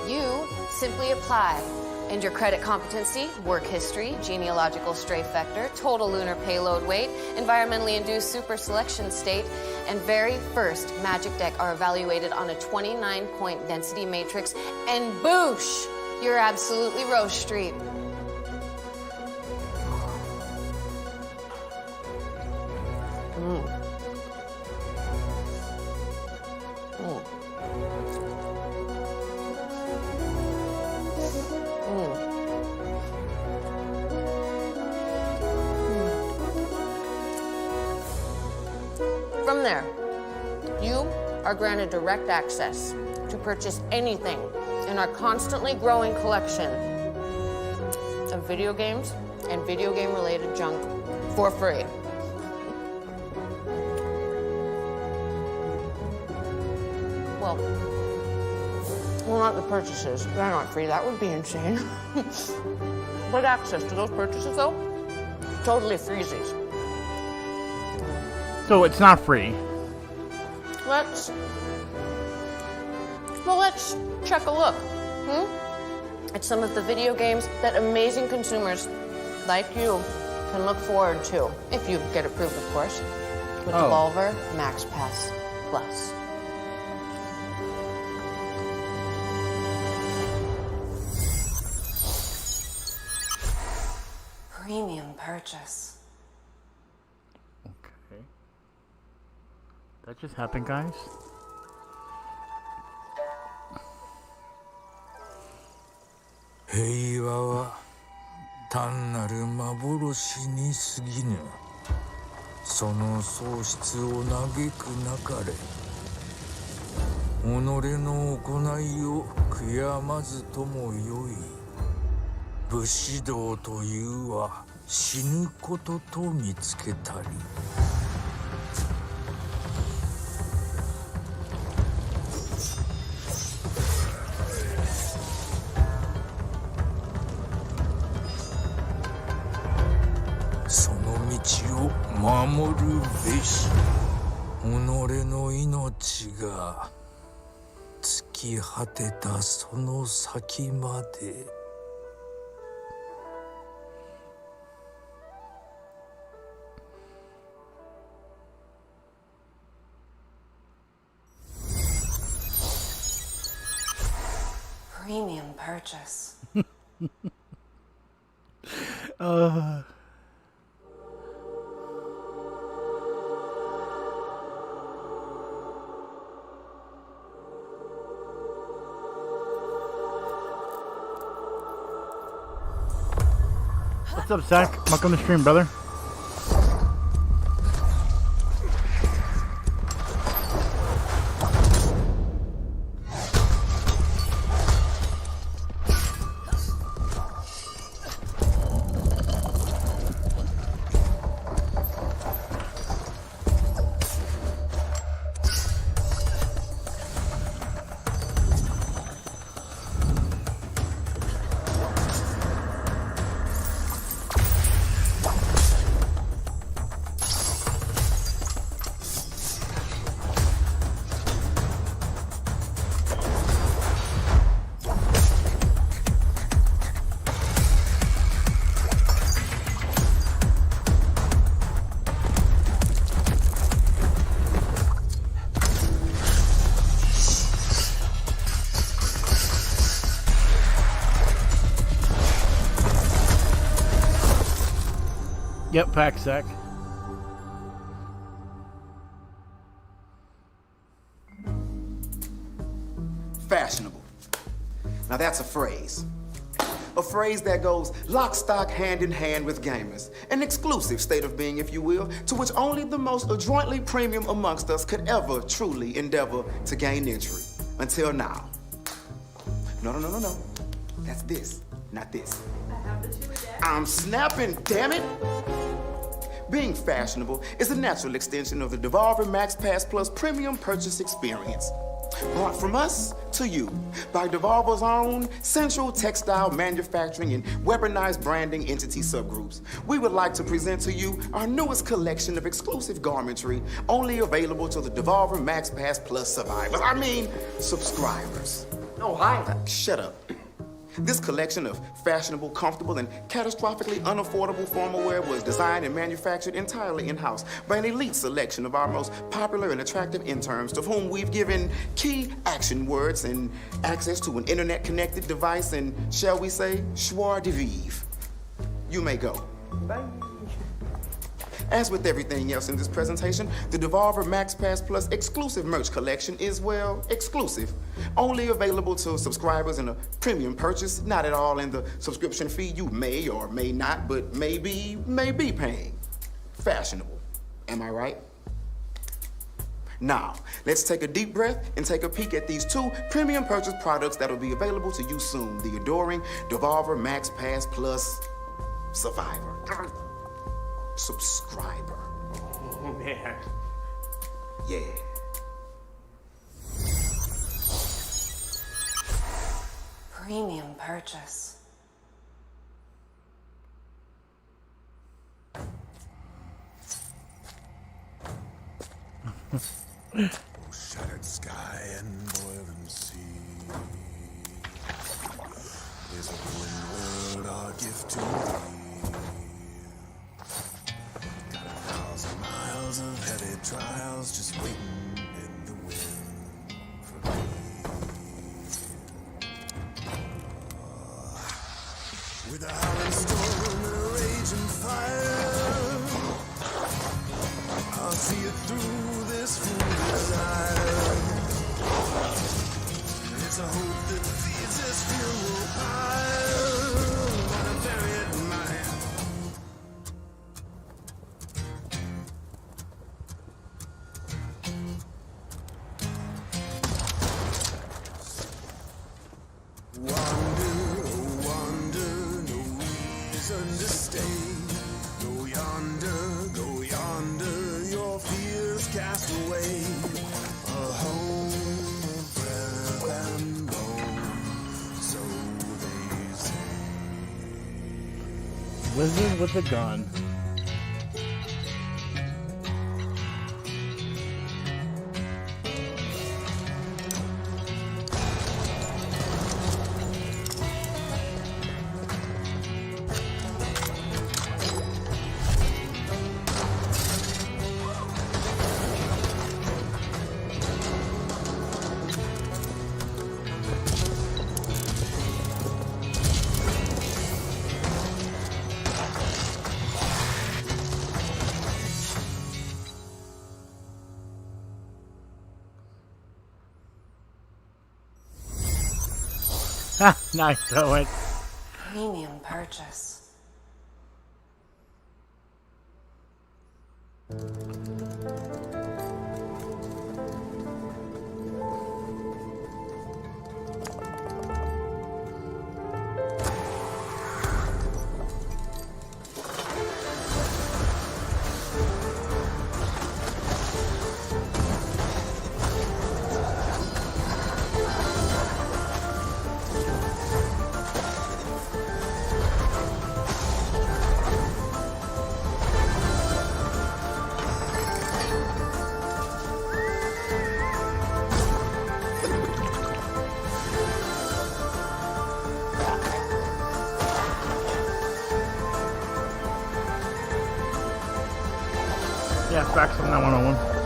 You simply apply, and your credit competency, work history, genealogical strafe vector, total lunar payload weight, environmentally induced super selection state, and very first magic deck are evaluated on a 29-point density matrix, and boosh, you're absolutely Rose Street. From there, you are granted direct access to purchase anything in our constantly growing collection of video games and video game related junk for free. Well, not the purchases. They're not free. That would be insane. But access to those purchases, though, totally freezies. So it's not free. Let's check a look. At some of the video games that amazing consumers like you can look forward to, if you get approved, of course, with Devolver Max Pass Plus. Premium purchase. Okay. That just happened, guys? Hey, 単なる幻に過ぎぬ。その喪失を嘆くなかれ。己の行いを悔やまずともよい。武士道というは死ぬことと見つけたり。その道を守るべし。己の命が尽き果てたその先まで。Premium purchase. What's up, Zach? Welcome to the stream, brother. Yep, pack sec. Fashionable. Now that's a phrase. A phrase that goes lock, stock, hand in hand with gamers. An exclusive state of being, if you will, to which only the most adroitly premium amongst us could ever truly endeavor to gain entry. Until now. No. That's this, not this. I'm snapping, damn it! Being fashionable is a natural extension of the Devolver Max Pass Plus premium purchase experience. Brought from us to you by Devolver's own central textile manufacturing and weaponized branding entity subgroups. We would like to present to you our newest collection of exclusive garmentry only available to the Devolver Max Pass Plus survivors. I mean, subscribers. Oh, hi. Shut up. This collection of fashionable, comfortable, and catastrophically unaffordable formal wear was designed and manufactured entirely in-house by an elite selection of our most popular and attractive interns, to whom we've given key action words and access to an internet-connected device and, shall we say, joie de vivre. You may go. Bye. As with everything else in this presentation, the Devolver Max Pass Plus exclusive merch collection is, well, exclusive. Only available to subscribers in a premium purchase, not at all in the subscription fee you may or may not, but may be paying. Fashionable. Am I right? Now, let's take a deep breath and take a peek at these two premium purchase products that will be available to you soon. The adoring Devolver Max Pass Plus Survivor. Subscriber. Oh, man. Yeah. Premium purchase. Shattered sky and boiling sea. Is a ruined world our gift to thee? Got 1,000 miles of heavy trials just waiting in the wind for me. With a howling storm and a raging fire, I'll see it through this foolish life. It's a hope that feeds this funeral pyre. Gotta bury it in my hand. Wander, no reason to stay. Go yonder, your fears cast away. A home of breath and bone, so they say. Wizard with a gun. Ha! Nice, throw it. Premium purchase. Yeah, facts on that 101.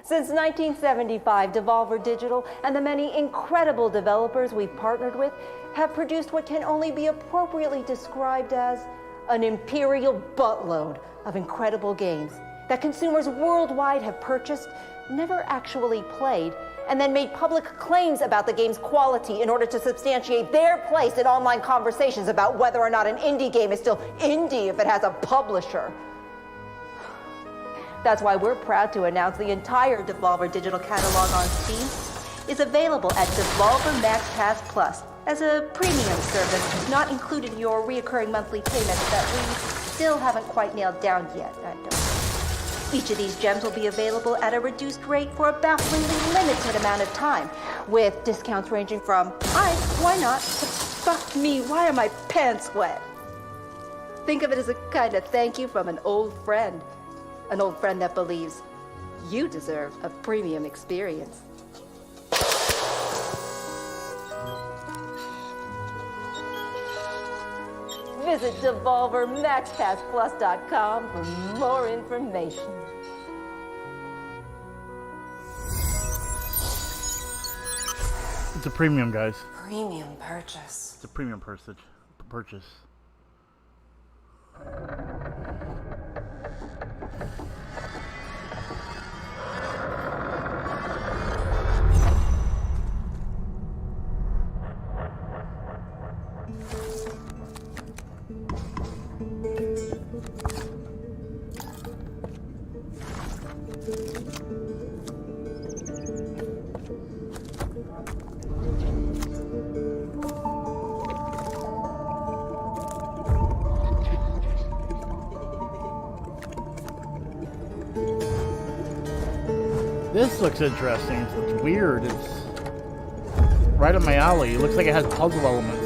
Since 1975, Devolver Digital and the many incredible developers we've partnered with have produced what can only be appropriately described as an imperial buttload of incredible games that consumers worldwide have purchased, never actually played, and then made public claims about the game's quality in order to substantiate their place in online conversations about whether or not an indie game is still indie if it has a publisher. That's why we're proud to announce the entire Devolver Digital catalog on Steam is available at Devolver Max Pass Plus as a premium service not included in your reoccurring monthly payments that we still haven't quite nailed down yet. Each of these gems will be available at a reduced rate for a bafflingly limited amount of time, with discounts ranging from, why not, to fuck me, why are my pants wet? Think of it as a kind of thank you from an old friend that believes you deserve a premium experience. Visit DevolverMaxPassPlus.com for more information. It's a premium, guys. Premium purchase. It's a premium purchase. This looks interesting. It's weird. It's right up my alley. It looks like it has puzzle elements.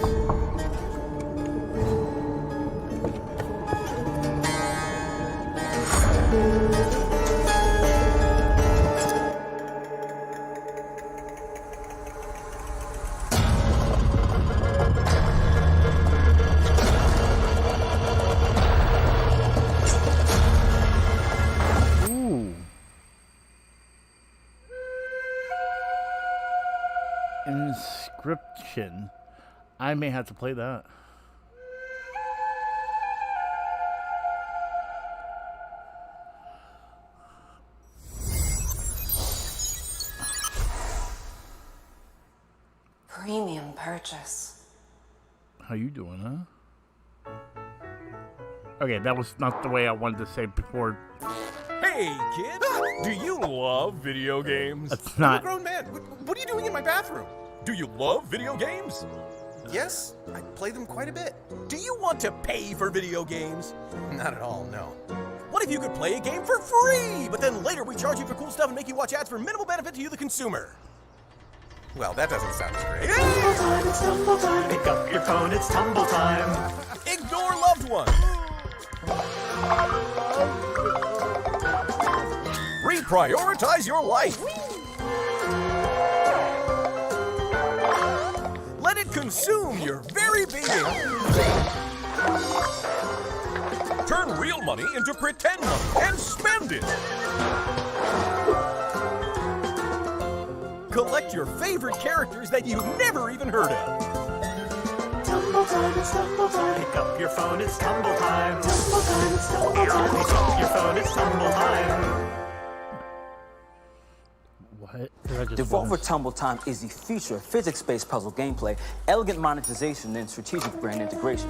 Inscription. I may have to play that. Premium purchase. How you doing, huh? Okay, that was not the way I wanted to say before. Hey, kid! Do you love video games? That's not. I'm a grown man. What are you doing in my bathroom? Do you love video games? Yes, I play them quite a bit. Do you want to pay for video games? Not at all, no. What if you could play a game for free, but then later we charge you for cool stuff and make you watch ads for minimal benefit to you, the consumer? Well, that doesn't sound as great. Tumble time, it's tumble time. Pick up your phone, it's tumble time. Ignore loved ones. Reprioritize your life. Let it consume your very being. Turn real money into pretend money and spend it. Collect your favorite characters that you've never even heard of. Tumble time, it's tumble time. Pick up your phone, it's tumble time. Tumble time, it's tumble time. Pick up your phone, it's tumble time. What? Devolver Tumble Time is the future of physics-based puzzle gameplay, elegant monetization, and strategic brand integration.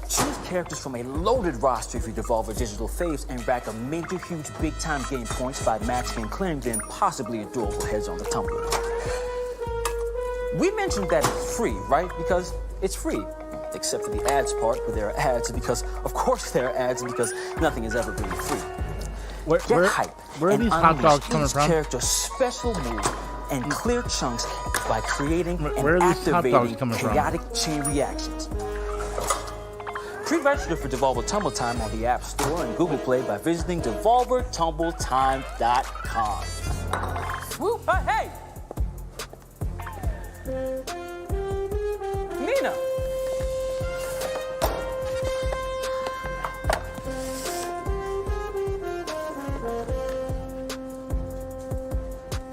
Choose characters from a loaded roster of your Devolver Digital faves and rack a major, huge, big-time game points by matching and clearing the impossibly adorable heads on the tumble. We mentioned that it's free, right? Because it's free. Except for the ads part, where there are ads, because of course there are ads, because nothing is ever really free. Get hype. Where are these hot dogs coming each from? Character's special move and clear chunks by creating Where and are these hot dogs activating coming from? chaotic chain reactions. Pre-register for Devolver Tumble Time on the App Store and Google Play by visiting DevolverTumbleTime.com. Swoop! Hey! Nina!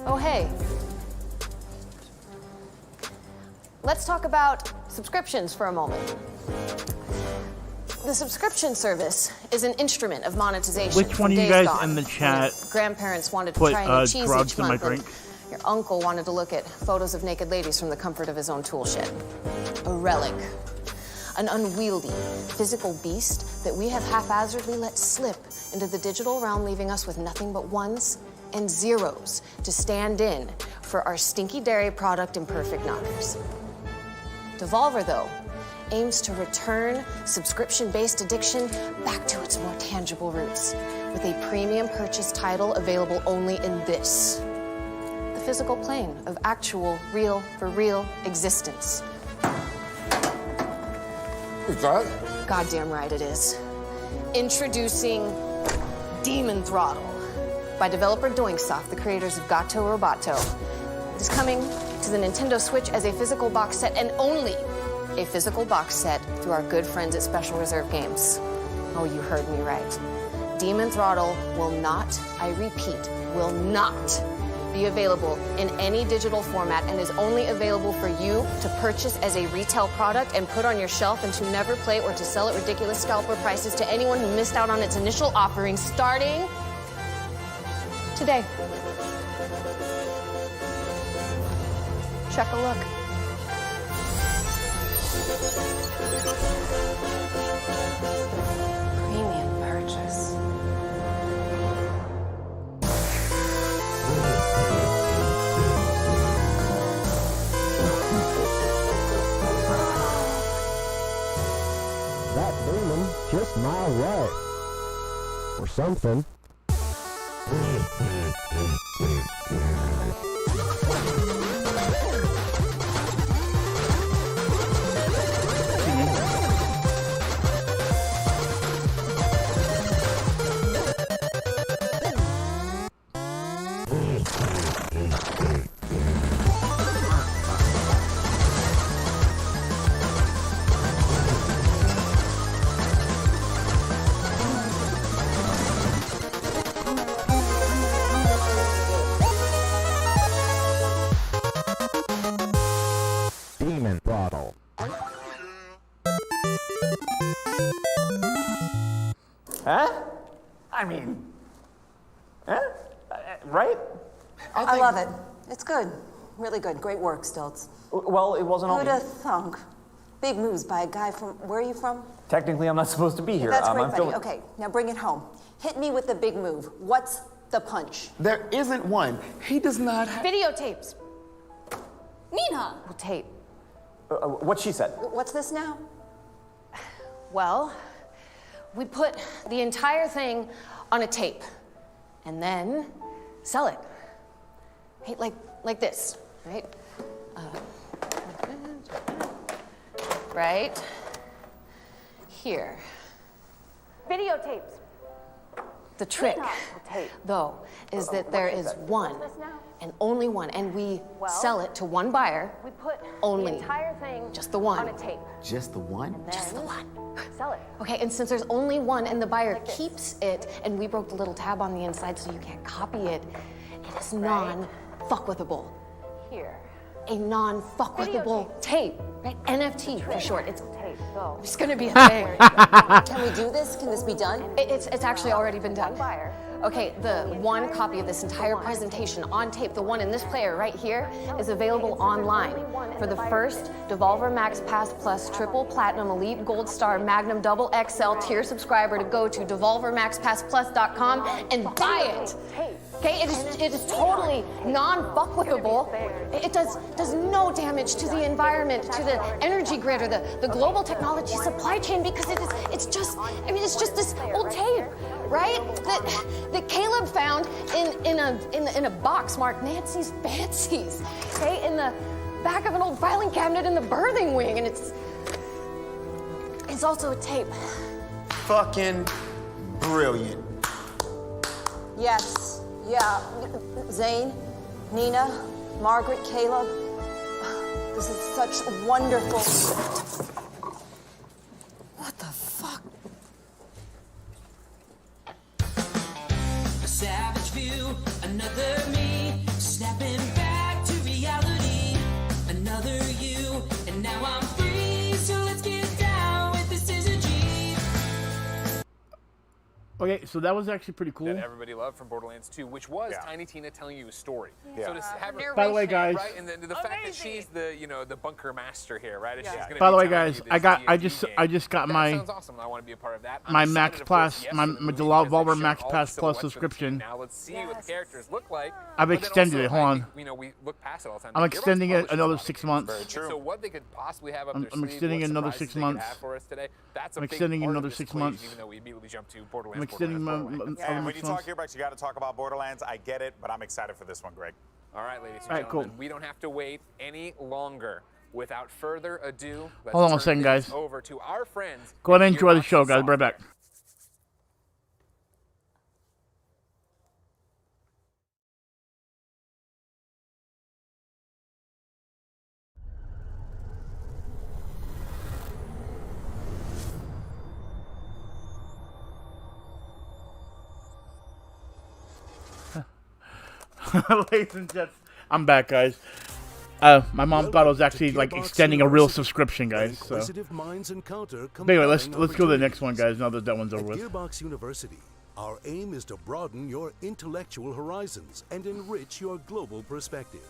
Oh, hey. Let's talk about subscriptions for a moment. The subscription service is an instrument of monetization. Which one of you guys in the chat grandparents wanted to put try new cheese drugs each in my month, drink? and your uncle wanted to look at photos of naked ladies from the comfort of his own tool shed. A relic. An unwieldy, physical beast that we have haphazardly let slip into the digital realm, leaving us with nothing but ones and zeros to stand in for our stinky dairy product imperfect knockers. Devolver, though, aims to return subscription-based addiction back to its more tangible roots with a premium purchase title available only in this, the physical plane of actual, real, for real existence. Is that? Goddamn right it is. Introducing Demon Throttle by developer Doinksoft, the creators of Gato Roboto. It is coming to the Nintendo Switch as a physical box set, and only a physical box set through our good friends at Special Reserve Games. Oh, you heard me right. Demon Throttle will not, I repeat, will not be available in any digital format and is only available for you to purchase as a retail product and put on your shelf and to never play or to sell at ridiculous scalper prices to anyone who missed out on its initial offering starting today. Check a look. Premium purchase. That demon just my right. Or something. Demon Throttle. Huh? I mean, huh? Right? I love it. It's good. Really good. Great work, Stilts. Well, it wasn't all Who'd me. have thunk? Big moves by a guy from... Where are you from? Technically, I'm not supposed to be here. That's great, I'm buddy. filming. Okay, now bring it home. Hit me with the big move. What's the punch? There isn't one. He does not have... Videotapes. Nina! Tape. What she said. What's this now? Well, we put the entire thing on a tape and then sell it. Right? Like this, right? Right here. Videotapes. The trick, though, is that there is one and only one, and we sell it to one buyer. We put only the entire thing just the one on a tape. Just the one? Just the one. Sell it. Okay, and since there's only one and the buyer keeps it, and we broke the little tab on the inside so you can't copy it, it is non-fuckwithable. Here. A non-fuckwithable tape, right? NFT for short. It's gonna be a thing. Can we do this? Can this be done? It's actually already been done. Okay, the one copy of this entire presentation on tape, the one in this player right here, is available online. For the first Devolver Max Pass Plus Triple Platinum Elite Gold Star Magnum Double XL tier subscriber to go to devolvermaxpassplus.com and buy it. Okay, it is totally non-fuckwithable. It does no damage to the environment, to the energy grid, or the global technology supply chain, because it's just this old tape, right? That Caleb found in a box marked Nancy's Fancies, okay, in the back of an old filing cabinet in the birthing wing, and it's also a tape. Fucking brilliant. Yes. Yeah. Zane, Nina, Margaret, Caleb. This is such wonderful... What the fuck? A savage view, another me, snapping Okay, so that was actually pretty cool. That everybody loved from Borderlands 2, which was Tiny Tina telling you a story. Yeah. So to have her, By the way, guys. right, and the fact that she's the the bunker master here, right? She's gonna By the be way, telling guys, you this I D&D just got game. my That sounds awesome. I want to be a part of that. I'm my excited, Max of Plus, course, yes, my for the movie Devolver because they've Max shown all Pass the Plus silhouettes for the subscription. team. Now let's see what the characters look like. I've But then extended also, it. Hold I on. think, we look past it all the time. I'm Gearbox extending it publishes another a lot of 6 games. months. Very true. So what they could possibly have up their I'm sleeve, extending what it another surprises 6 they could months. have for us today, that's a I'm big extending part of another this 6 equation, months. Even though we immediately jumped to Borderlands. I'm extending Borderlands. And when you talk Gearbox, you got to talk about Borderlands. I get it, but I'm excited for this one, Greg. All right, ladies and All right, gentlemen, cool. we don't have to wait any longer. Without further ado, let's Hold on one turn second, things guys. over to our friends. Go ahead and at enjoy the Gearbox show, guys. Be right back. Ladies and gents, I'm back, guys. My mom thought I was actually like extending a real subscription, guys. So anyway, let's go to the next one, guys. Now that that one's over with. Gearbox University, our aim is to broaden your intellectual horizons and enrich your global perspective.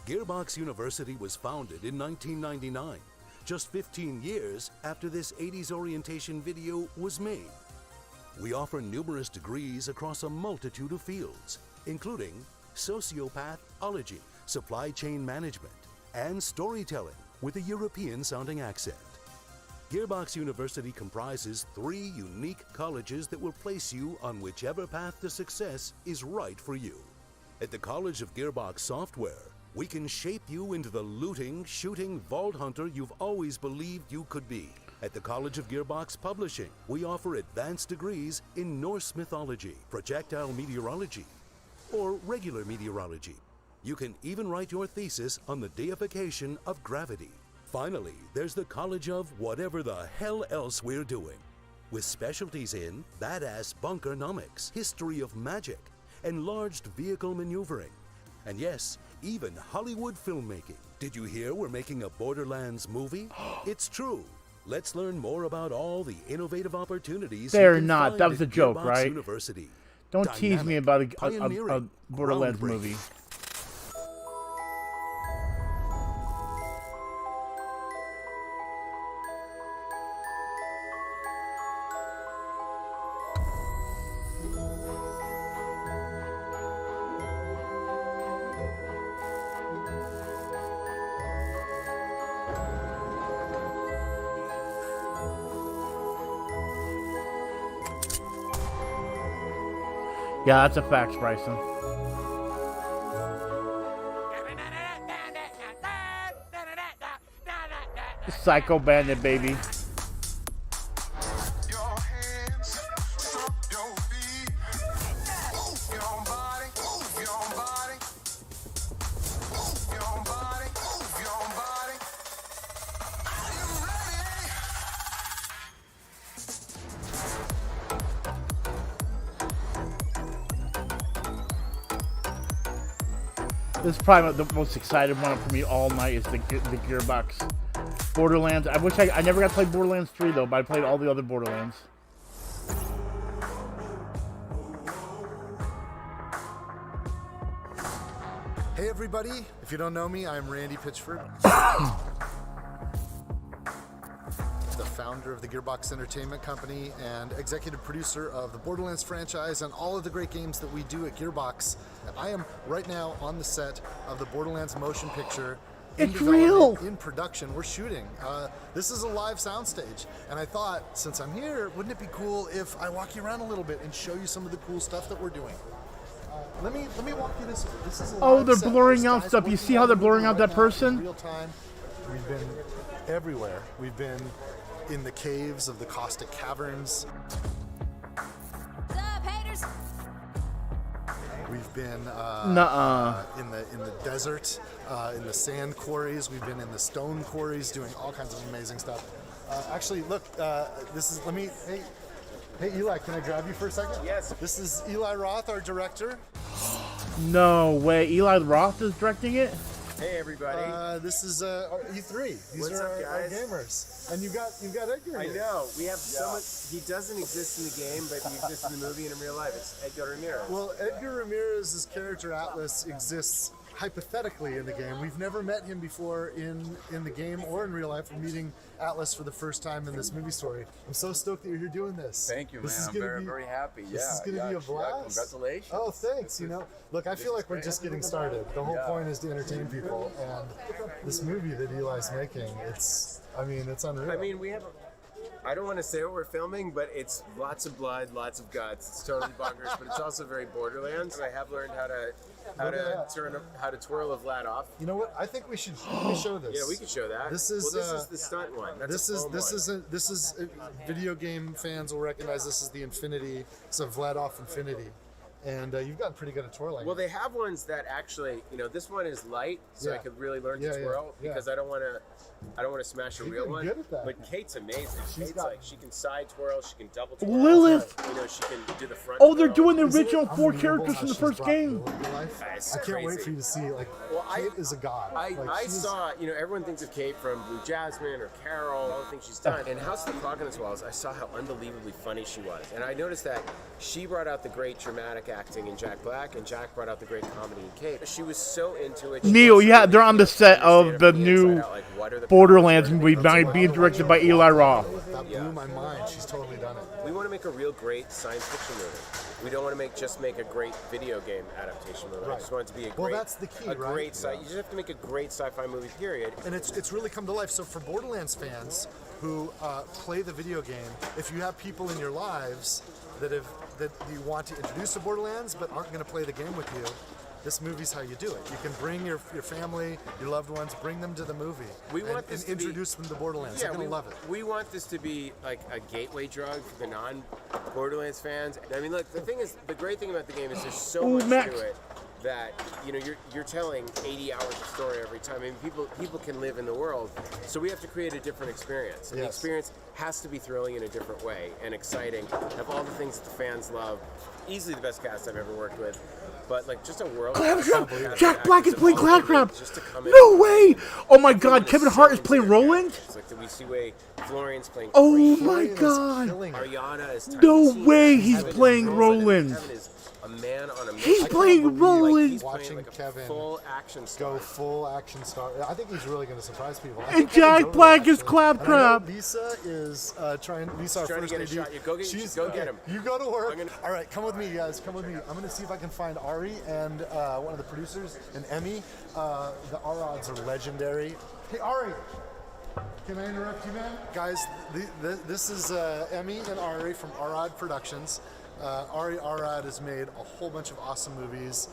Gearbox University was founded in 1999, just 15 years after this 80s orientation video was made. We offer numerous degrees across a multitude of fields, including sociopathology, supply chain management, and storytelling with a European-sounding accent. Gearbox University comprises 3 unique colleges that will place you on whichever path to success is right for you. At the College of Gearbox Software, we can shape you into the looting, shooting vault hunter you've always believed you could be. At the College of Gearbox Publishing, we offer advanced degrees in Norse mythology, projectile meteorology, or regular meteorology. You can even write your thesis on the deification of gravity. Finally, there's the College of whatever the hell else we're doing, with specialties in badass bunkernomics, history of magic, enlarged vehicle maneuvering, and yes, even Hollywood filmmaking. Did you hear we're making a Borderlands movie? It's true. Let's learn more about all the innovative opportunities. They're you can not. find That was a at joke, Gearbox right? University. Don't tease me about a pioneering, Borderlands groundbreaking. movie. Yeah, that's a fact, Bryson. Psycho Bandit, baby. This is probably the most excited one for me all night is the Gearbox Borderlands. I wish I never got to play Borderlands 3 though, but I played all the other Borderlands. Hey everybody, if you don't know me, I'm Randy Pitchford. The founder of the Gearbox Entertainment Company and executive producer of the Borderlands franchise and all of the great games that we do at Gearbox. I am right now on the set of the Borderlands motion picture. It's real! In production, we're shooting. This is a live soundstage, and I thought, since I'm here, wouldn't it be cool if I walk you around a little bit and show you some of the cool stuff that we're doing? Let me walk you this way. This is a Oh, live they're set. blurring There's out guys stuff. You working see how on they're the blurring movie out that right now in person? real time. We've been everywhere. We've been in the caves of the caustic caverns. We've been in the desert, in the sand quarries. We've been in the stone quarries, doing all kinds of amazing stuff. Actually, look, this is. Hey, Eli, can I grab you for a second? Yes. This is Eli Roth, our director. No way. Eli Roth is directing it? Hey everybody. This is E3. These What's are up, our guys? gamers, and you've got Edgar. I here. know. We have so much. He doesn't exist in the game, but he exists in the movie and in real life. It's Edgar Ramirez. Well, Edgar Ramirez's character Atlas exists hypothetically in the game. We've never met him before in the game or in real life. We're meeting Atlas for the first time in this movie story. I'm so stoked that you're here doing this. Thank you, man. This is I'm gonna very, be, very happy. This is going to be a blast. Congratulations. Oh, thanks. You know, look, I feel like we're just getting started. The whole point is to entertain people, and this movie that Eli's making, it's unreal. I mean, we have. I don't want to say what we're filming, but it's lots of blood, lots of guts. It's totally bonkers, but it's also very Borderlands. I have learned how to twirl a Vlad off. You know what? I think we should show this. Yeah, we could show that. This is this is the stunt one. That's this is video game fans will recognize this is the Infinity. It's a Vlad off Infinity, and you've gotten pretty good at twirling. Well, they have ones that actually, this one is light, so I could really learn to twirl because I don't want to smash a real one. Good at that. But Kate's amazing. She can side twirl, she can double twirl. Lilith. She can do the front. Oh, they're twirl. doing the original 4 characters from the first game. I can't wait for you to see. Kate is a god. I saw, everyone thinks of Kate from Blue Jasmine or Carol, all the things she's done. And House of the Clock on the Walls, I saw how unbelievably funny she was. And I noticed that she brought out the great dramatic acting in Jack Black, and Jack brought out the great comedy in Kate. She was so into it. Neil, yeah, they're on the set of the new Borderlands movie being directed by Eli Roth. That blew my mind. She's totally done it. We want to make a real great science fiction movie. We don't want to just make a great video game adaptation movie. I just want it to be a great. Well, that's the key, right? Great you just have to make a great sci-fi movie. Period. And it's really come to life. So for Borderlands fans who play the video game, if you have people in your lives that you want to introduce to Borderlands but aren't going to play the game with you, this movie's how you do it. You can bring your family, your loved ones, bring them to the movie. We want this and introduce them to Borderlands. They're gonna love it. We want this to be like a gateway drug for the non-Borderlands fans. I mean, look, the great thing about the game is there's so much to it that you're telling 80 hours of story every time. I mean, people can live in the world, so we have to create a different experience. And the experience has to be thrilling in a different way and exciting. Have all the things that the fans love. Easily the best cast I've ever worked with. But just a world. Claptrap! Jack Black is playing Claptrap! No way! Oh my God! Kevin Hart is playing Roland. It's like we see way Florian's playing. Oh my God! Ariana is. No way! He's playing Roland. A man on a mission. He's playing Roland. He's watching playing Kevin full action star. go full action star. I think he's really going to surprise people. And Jack Black is Claptrap. Lisa is trying. Lisa, our trying to first get a AD. shot. Go get him. You go to work. All right, come with me, guys. Come with me. I'm going to see if I can find Ari and one of the producers and Emmy. The Arods are legendary. Hey, Ari. Can I interrupt you, man? Guys, this is Emmy and Ari from Arad Productions. Ari Arad has made a whole bunch of awesome movies.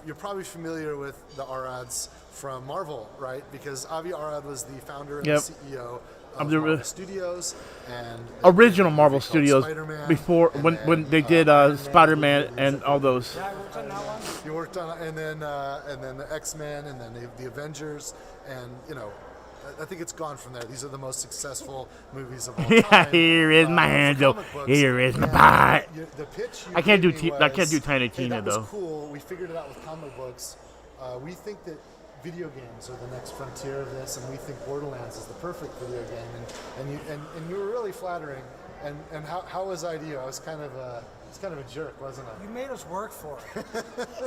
You're probably familiar with the Arads from Marvel, right? Because Avi Arad was the founder and the CEO of Marvel Studios and original Marvel Studios before when they did Spider-Man and all those. Yeah, I worked on that one. You worked on, and then the X-Men, and then the Avengers, and I think it's gone from there. These are the most successful movies of all time. Here is my handle. Here is my pot. The pitch I can't do Tiny Tina that was though. Cool. We figured it out with comic books. We think that video games are the next frontier of this, and we think Borderlands is the perfect video game. And you were really flattering. And how was I to you? I was kind of a jerk, wasn't I? You made us work for it.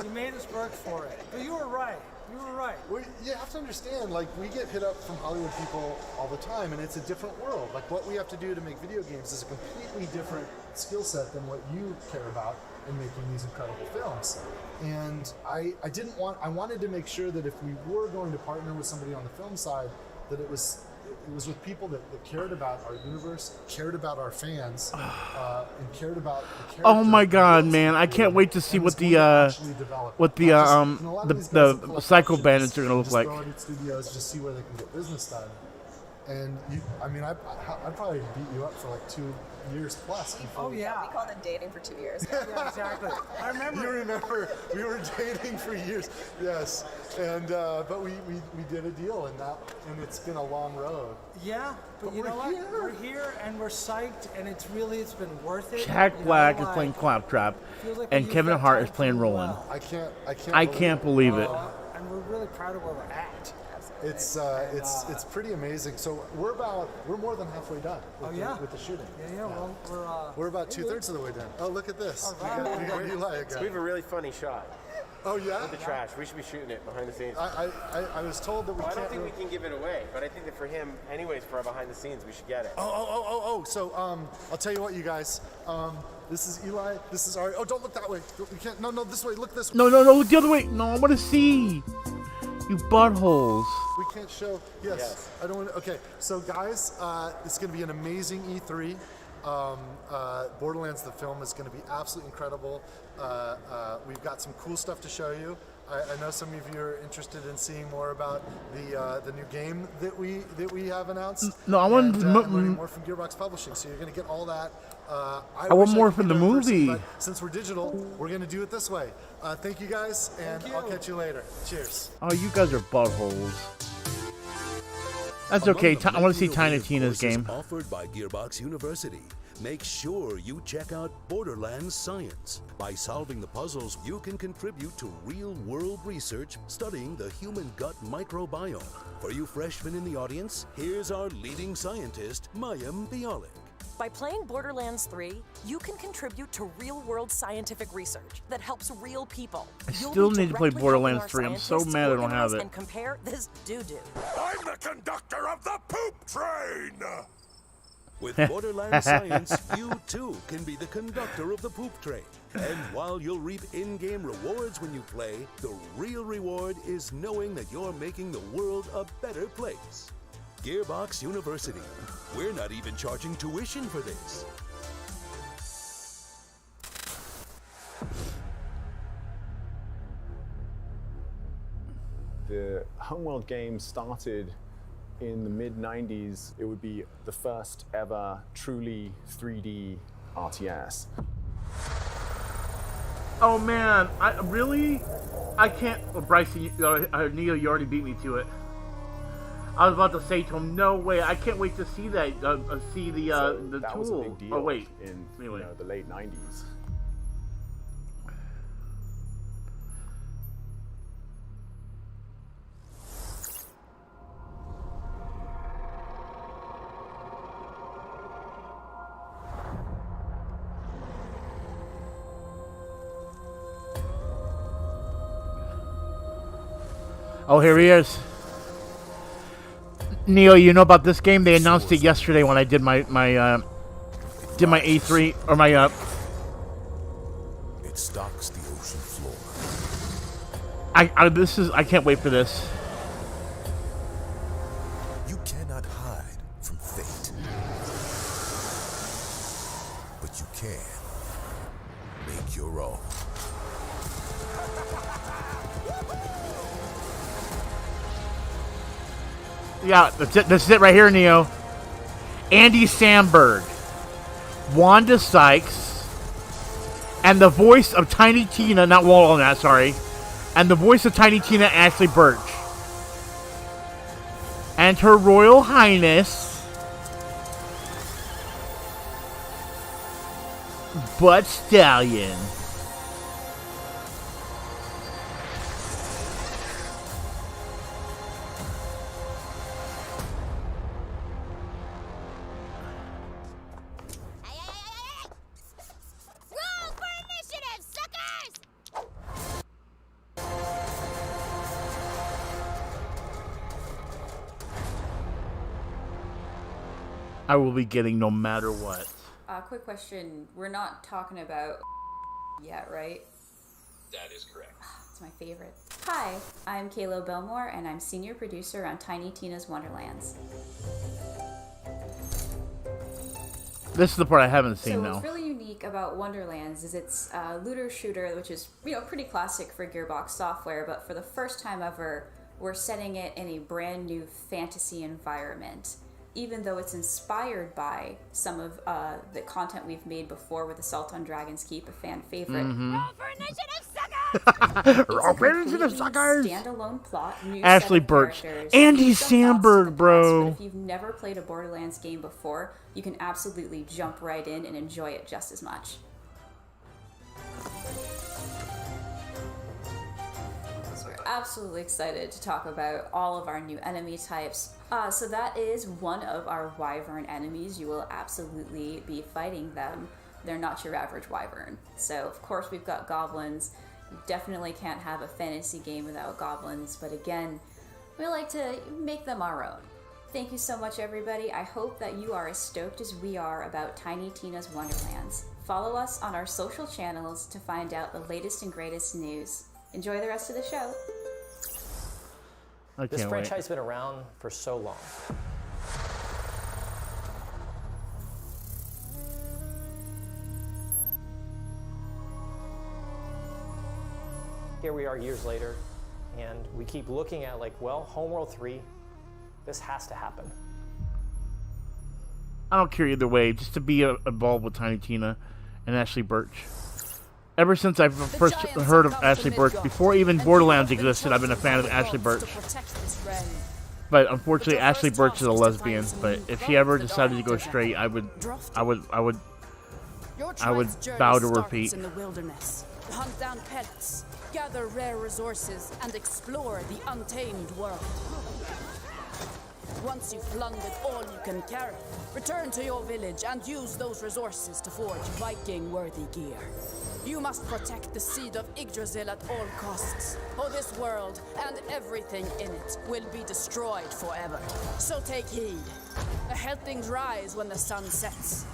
You made us work for it. But you were right. You were right. Well, you have to understand, we get hit up from Hollywood people all the time, and it's a different world. What we have to do to make video games is a completely different skill set than what you care about in making these incredible films. And I wanted to make sure that if we were going to partner with somebody on the film side, that it was with people that cared about our universe, cared about our fans, and cared about the character. Oh my God, man! I can't wait to see what the Psycho Bandits are gonna look like. Studios just see where they can get business done. And I'd probably beat you up for 2 years plus. Oh yeah, we called it dating for 2 years. Yeah, exactly. I remember. You remember we were dating for years. Yes, and but we did a deal, and it's been a long road. Yeah, but you know what? We're here and we're psyched, and it's been worth it. Jack Black is playing Claptrap, and Kevin Hart is playing Roland. I can't believe it. and we're really proud of where we're at. It's pretty amazing. So we're more than halfway done with the shooting. Yeah. Well, we're about 2/3 of the way done. Oh, look at this. We got Eli again. We have a really funny shot. Oh yeah. With the trash, we should be shooting it behind the scenes. I was told that we can't. I don't think we can give it away, but I think that for him, anyways, for our behind the scenes, we should get it. Oh. So I'll tell you what, you guys. This is Eli. This is Ari. Oh, don't look that way. We can't. No, this way. Look this way. No, look the other way. No, I want to see. You buttholes. We can't show. Yes. I don't want to. Okay. So guys, it's going to be an amazing E3. Borderlands the film is going to be absolutely incredible. We've got some cool stuff to show you. I know some of you are interested in seeing more about the new game that we have announced. No, I want more from Gearbox Publishing. So you're going to get all that. I want more from the movie. But since we're digital, we're going to do it this way. Thank you guys, and I'll catch you later. Cheers. Oh, you guys are buttholes. That's okay. I want to see Tiny Tina's game. Offered by Gearbox University. Make sure you check out Borderlands Science. By solving the puzzles, you can contribute to real-world research studying the human gut microbiome. For you freshmen in the audience, here's our leading scientist, Mayim Bialik. By playing Borderlands 3, you can contribute to real-world scientific research that helps real people. I still need to play Borderlands 3. I'm so mad I don't have it. And compare this doo-doo. I'm the conductor of the poop train! With Borderlands Science, you too can be the conductor of the poop train. And while you'll reap in-game rewards when you play, the real reward is knowing that you're making the world a better place. Gearbox University. We're not even charging tuition for this. The Homeworld game started in the mid-90s. It would be the first ever truly 3D RTS. Oh man, I can't. Well, Bryson, Neo, you already beat me to it. I was about to say to him, no way, I can't wait to see that. See the that tool. Was a big deal oh wait, in anyway. The late 90s. Oh, here he is. Neo, you know about this game? They announced it yesterday when I did my E3 or my It stalks the ocean floor. I can't wait for this. You cannot hide from fate, but you can make your own. Yeah, this is it right here, Neo. Andy Samberg, Wanda Sykes, and the voice of Tiny Tina, not Walnut, sorry, and the voice of Tiny Tina, Ashley Birch. And Her Royal Highness, Bud Stallion. I will be getting no matter what. Quick question. We're not talking about yet, right? That is correct. It's my favorite. Hi, I'm Kayla Belmore, and I'm senior producer on Tiny Tina's Wonderlands. This is the part I haven't seen, So though. what's really unique about Wonderlands is it's a looter shooter, which is pretty classic for Gearbox software, but for the first time ever, we're setting it in a brand new fantasy environment. Even though it's inspired by some of the content we've made before with Assault on Dragon's Keep, a fan favorite. Mm-hmm. Roll for initiative, suckers! Roll for initiative, suckers! Standalone plot, new Ashley set of Birch. characters, Andy some nods to Samberg, the bro. past, but if you've never played a Borderlands game before, you can absolutely jump right in and enjoy it just as much. So we're absolutely excited to talk about all of our new enemy types. So that is one of our wyvern enemies. You will absolutely be fighting them. They're not your average wyvern. So of course we've got goblins. You definitely can't have a fantasy game without goblins, but again, we like to make them our own. Thank you so much, everybody. I hope that you are as stoked as we are about Tiny Tina's Wonderlands. Follow us on our social channels to find out the latest and greatest news. Enjoy the rest of the show. This franchise has been around for so long. Here we are years later, and we keep looking at like, well, Homeworld 3, this has to happen. I don't care either way, just to be involved with Tiny Tina and Ashley Birch. Ever since I first heard of Ashley Birch, before even Borderlands existed, I've been a fan of Ashley Birch. But unfortunately, Ashley Birch is a lesbian. But if she ever decided to go straight, I would bow to her feet. In the wilderness, hunt down pets, gather rare resources, and explore the untamed world. Once you've plundered all you can carry, return to your village and use those resources to forge Viking-worthy gear. You must protect the seed of Yggdrasil at all costs, or this world and everything in it will be destroyed forever. So take heed. Ahead things rise when the sun sets.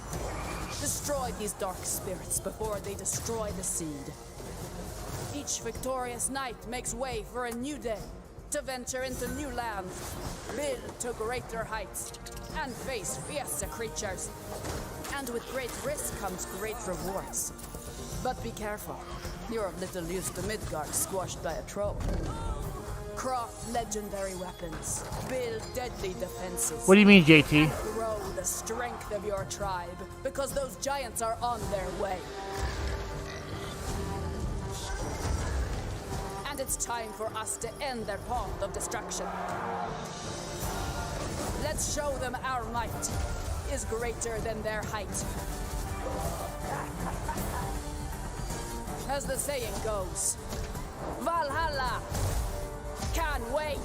Destroy these dark spirits before they destroy the seed. Each victorious knight makes way for a new day, to venture into new lands, build to greater heights, and face fiercer creatures. And with great risk comes great rewards. But be careful, you're of little use to Midgard squashed by a troll. Craft legendary weapons, build deadly defenses. What do you mean, JT? And grow the strength of your tribe, because those giants are on their way. And it's time for us to end their path of destruction. Let's show them our might is greater than their height. As the saying goes, Valhalla! Can't wait!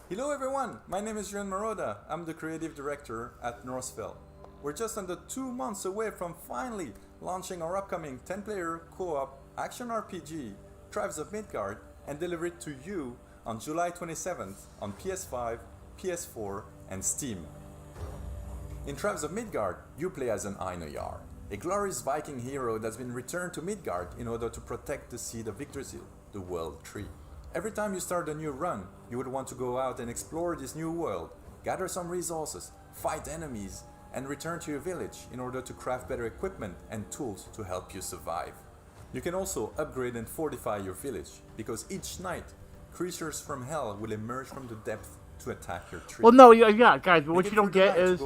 Hello everyone, my name is Juan Maroda. I'm the creative director at Northville. We're just under 2 months away from finally launching our upcoming 10-player co-op action RPG, Tribes of Midgard, and deliver it to you on July 27th on PS5, PS4, and Steam. In Tribes of Midgard, you play as an Einarjar, a glorious Viking hero that's been returned to Midgard in order to protect the seed of Yggdrasil, the World Tree. Every time you start a new run, you would want to go out and explore this new world, gather some resources, fight enemies, and return to your village in order to craft better equipment and tools to help you survive. You can also upgrade and fortify your village, because each night, creatures from hell will emerge from the depth to attack your tree. Well, no, yeah, guys, but what you don't get is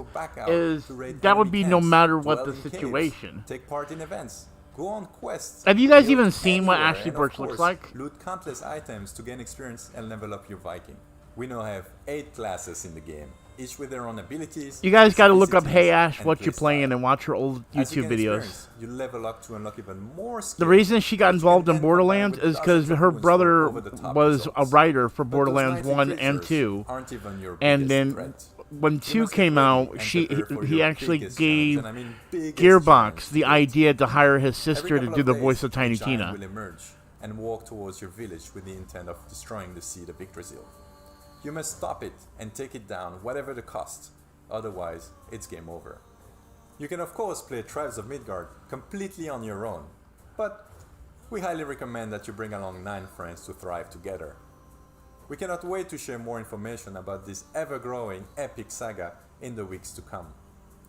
that would be no matter what the situation. Take part in events. Go on quests. Have you guys even seen what Ashley Birch looks like? Loot countless items to gain experience and level up your Viking. We now have 8 classes in the game, each with their own abilities. You guys got to look up Hey Ash, what you're playing, and watch her old YouTube videos. You level up to unlock even more skills. The reason she got involved in Borderlands is because her brother was a writer for Borderlands 1 and 2, and then when 2 came out, he actually gave Gearbox the idea to hire his sister to do the voice of Tiny Tina. Will emerge and walk towards your village with the intent of destroying the seed of Yggdrasil. You must stop it and take it down, whatever the cost. Otherwise, it's game over. You can of course play Tribes of Midgard completely on your own, but we highly recommend that you bring along 9 friends to thrive together. We cannot wait to share more information about this ever-growing epic saga in the weeks to come.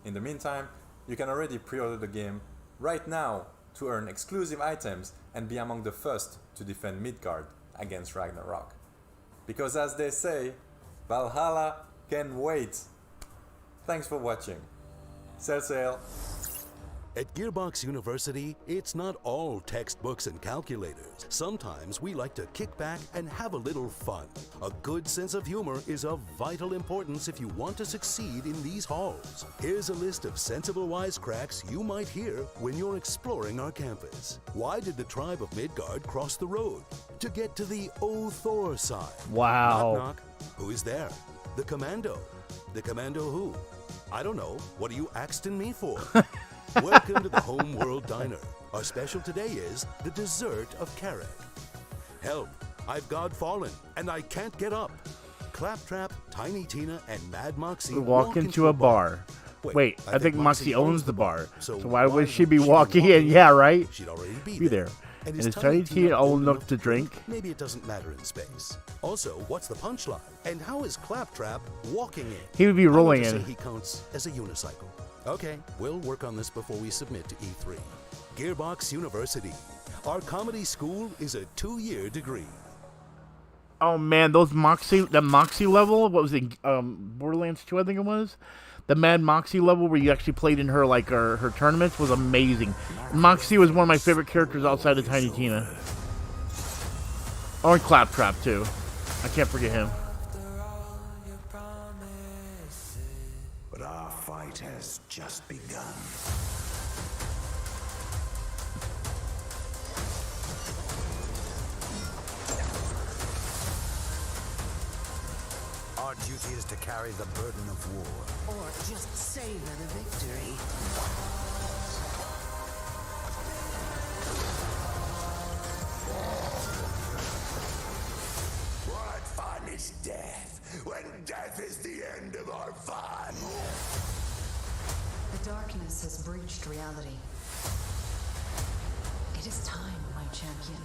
In the meantime, you can already pre-order the game right now to earn exclusive items and be among the first to defend Midgard against Ragnarok. Because as they say, Valhalla can wait. Thanks for watching. Sail sail. At Gearbox University, it's not all textbooks and calculators. Sometimes we like to kick back and have a little fun. A good sense of humor is of vital importance if you want to succeed in these halls. Here's a list of sensible wisecracks you might hear when you're exploring our campus. Why did the tribe of Midgard cross the road? To get to the Thor side. Wow. Knock, knock. Who is there? The commando. The commando who? I don't know. What are you axing me for? Welcome to the Home World Diner. Our special today is the dessert of carrot. Help, I've fallen, and I can't get up. Claptrap, Tiny Tina, and Mad Moxie walk into a bar. Wait, I think Moxie owns the bar. So why would she be walking in? Yeah, right? She'd already Be there. And is Tiny Tina old enough to drink? Maybe it doesn't matter in space. Also, what's the punchline? And how is Claptrap walking in? He would be rolling I want to in. say he counts as a unicycle. Okay, we'll work on this before we submit to E3. Gearbox University. Our comedy school is a 2-year degree. Oh man, the Moxie level, what was it, Borderlands 2 I think it was? The Mad Moxie level where you actually played in her like her tournaments was amazing. Moxie was one of my favorite characters outside of Tiny Tina. Oh, and Claptrap too. I can't forget him. But our fight has just begun. Our duty is to carry the burden of war. Or just savor the victory. What fun is death, when death is the end of our fun? The darkness has breached reality. It is time, my champion.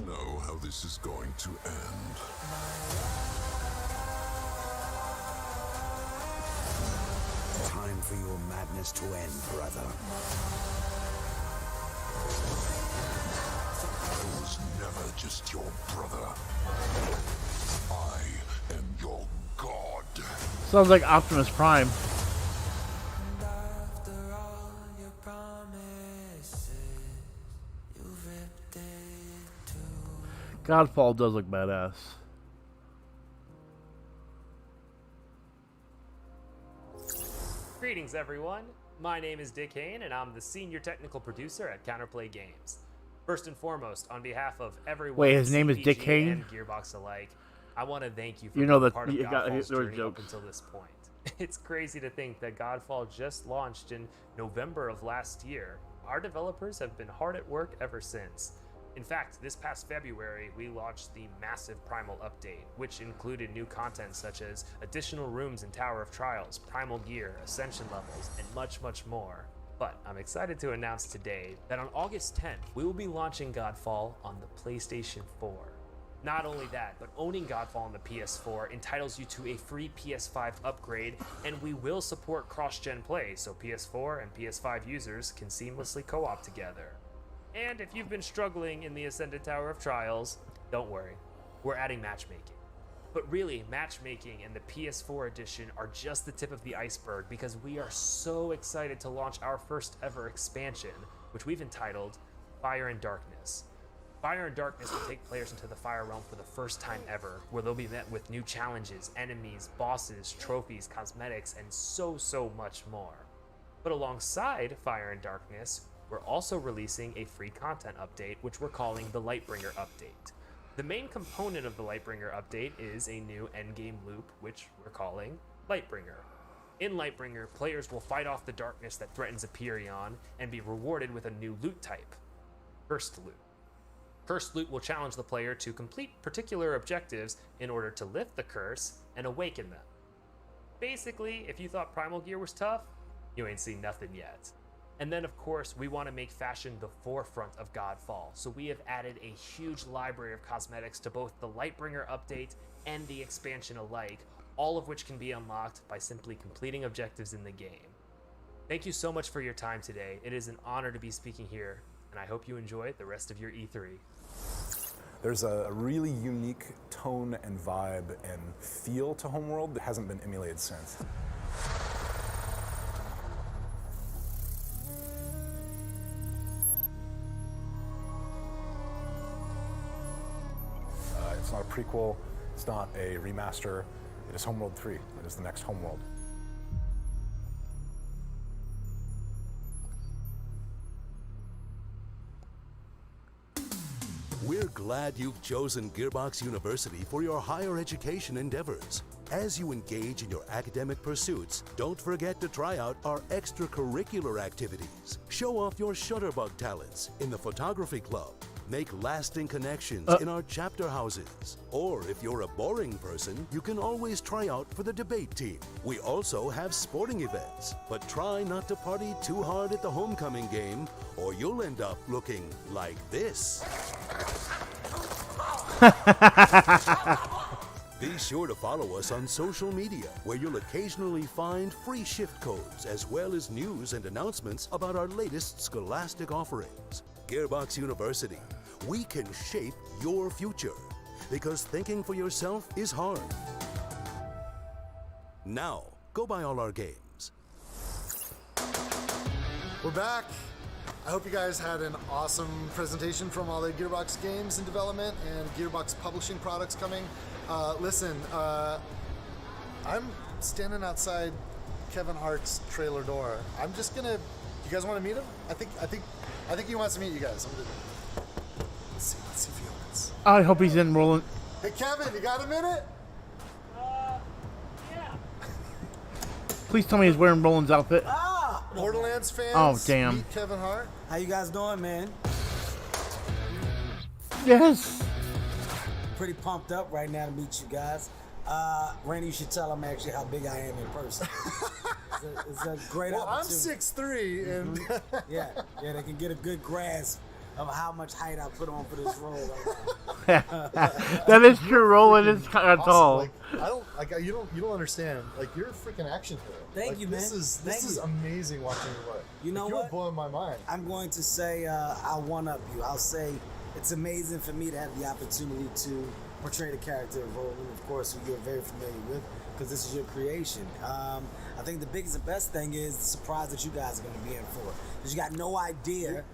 Know how this is going to end. Time for your madness to end, brother. I was never just your brother. I am your god. Sounds like Optimus Prime. Godfall does look badass. Greetings everyone, my name is Dick Hain and I'm the Senior Technical Producer at Counterplay Games. First and foremost, on behalf of everyone Wait, his name is CPG Dick Hain? and Gearbox alike, I want to thank you for You know being that part of you got Godfall's there were journey up jokes. until this point. It's crazy to think that Godfall just launched in November of last year. Our developers have been hard at work ever since. In fact, this past February, we launched the massive Primal update, which included new content such as additional rooms in Tower of Trials, Primal gear, Ascension levels, and much, much more. But I'm excited to announce today that on August 10th, we will be launching Godfall on the PlayStation 4. Not only that, but owning Godfall on the PS4 entitles you to a free PS5 upgrade, and we will support cross-gen play, so PS4 and PS5 users can seamlessly co-op together. And if you've been struggling in the Ascended Tower of Trials, don't worry, we're adding matchmaking. But really, matchmaking and the PS4 edition are just the tip of the iceberg because we are so excited to launch our first ever expansion, which we've entitled Fire and Darkness. Fire and Darkness will take players into the Fire Realm for the first time ever, where they'll be met with new challenges, enemies, bosses, trophies, cosmetics, and so much more. But alongside Fire and Darkness, we're also releasing a free content update, which we're calling the Lightbringer update. The main component of the Lightbringer update is a new endgame loop, which we're calling Lightbringer. In Lightbringer, players will fight off the darkness that threatens Empyreon and be rewarded with a new loot type, Cursed Loot. Cursed Loot will challenge the player to complete particular objectives in order to lift the curse and awaken them. Basically, if you thought Primal gear was tough, you ain't seen nothing yet. And then, of course, we want to make fashion the forefront of Godfall, so we have added a huge library of cosmetics to both the Lightbringer update and the expansion alike, all of which can be unlocked by simply completing objectives in the game. Thank you so much for your time today. It is an honor to be speaking here, and I hope you enjoy the rest of your E3. There's a really unique tone and vibe and feel to Homeworld that hasn't been emulated since. It's not a prequel, it's not a remaster, it is Homeworld 3. It is the next Homeworld. We're glad you've chosen Gearbox University for your higher education endeavors. As you engage in your academic pursuits, don't forget to try out our extracurricular activities. Show off your shutterbug talents in the photography club. Make lasting connections in our chapter houses. Or if you're a boring person, you can always try out for the debate team. We also have sporting events, but try not to party too hard at the homecoming game, or you'll end up looking like this. Be sure to follow us on social media, where you'll occasionally find free shift codes, as well as news and announcements about our latest scholastic offerings. Gearbox University. We can shape your future, because thinking for yourself is hard. Now, go buy all our games. We're back. I hope you guys had an awesome presentation from all the Gearbox games in development and Gearbox publishing products coming. Listen, I'm standing outside Kevin Hart's trailer door. I'm just gonna. You guys want to meet him? I think he wants to meet you guys. Let's see if he opens. I hope he's in Roland. Hey Kevin, you got a minute? Yeah. Please tell me he's wearing Roland's outfit. Borderlands fans. Oh, damn. Meet Kevin Hart. How you guys doing, man? Yes. Pretty pumped up right now to meet you guys. Randy, you should tell them actually how big I am in person. It's a great opportunity. I'm 6'3", and yeah, they can get a good grasp of how much height I put on for this role. That is true. Roland is kind of tall. Like, you don't understand. Like, you're a freaking action hero. Thank you, man. This is amazing watching you work. You know you're what? blowing my mind. I'm going to say I'll one-up you. I'll say it's amazing for me to have the opportunity to portray the character of Roland, of course, who you're very familiar with, because this is your creation. I think the biggest and best thing is the surprise that you guys are going to be in for. Because you got no idea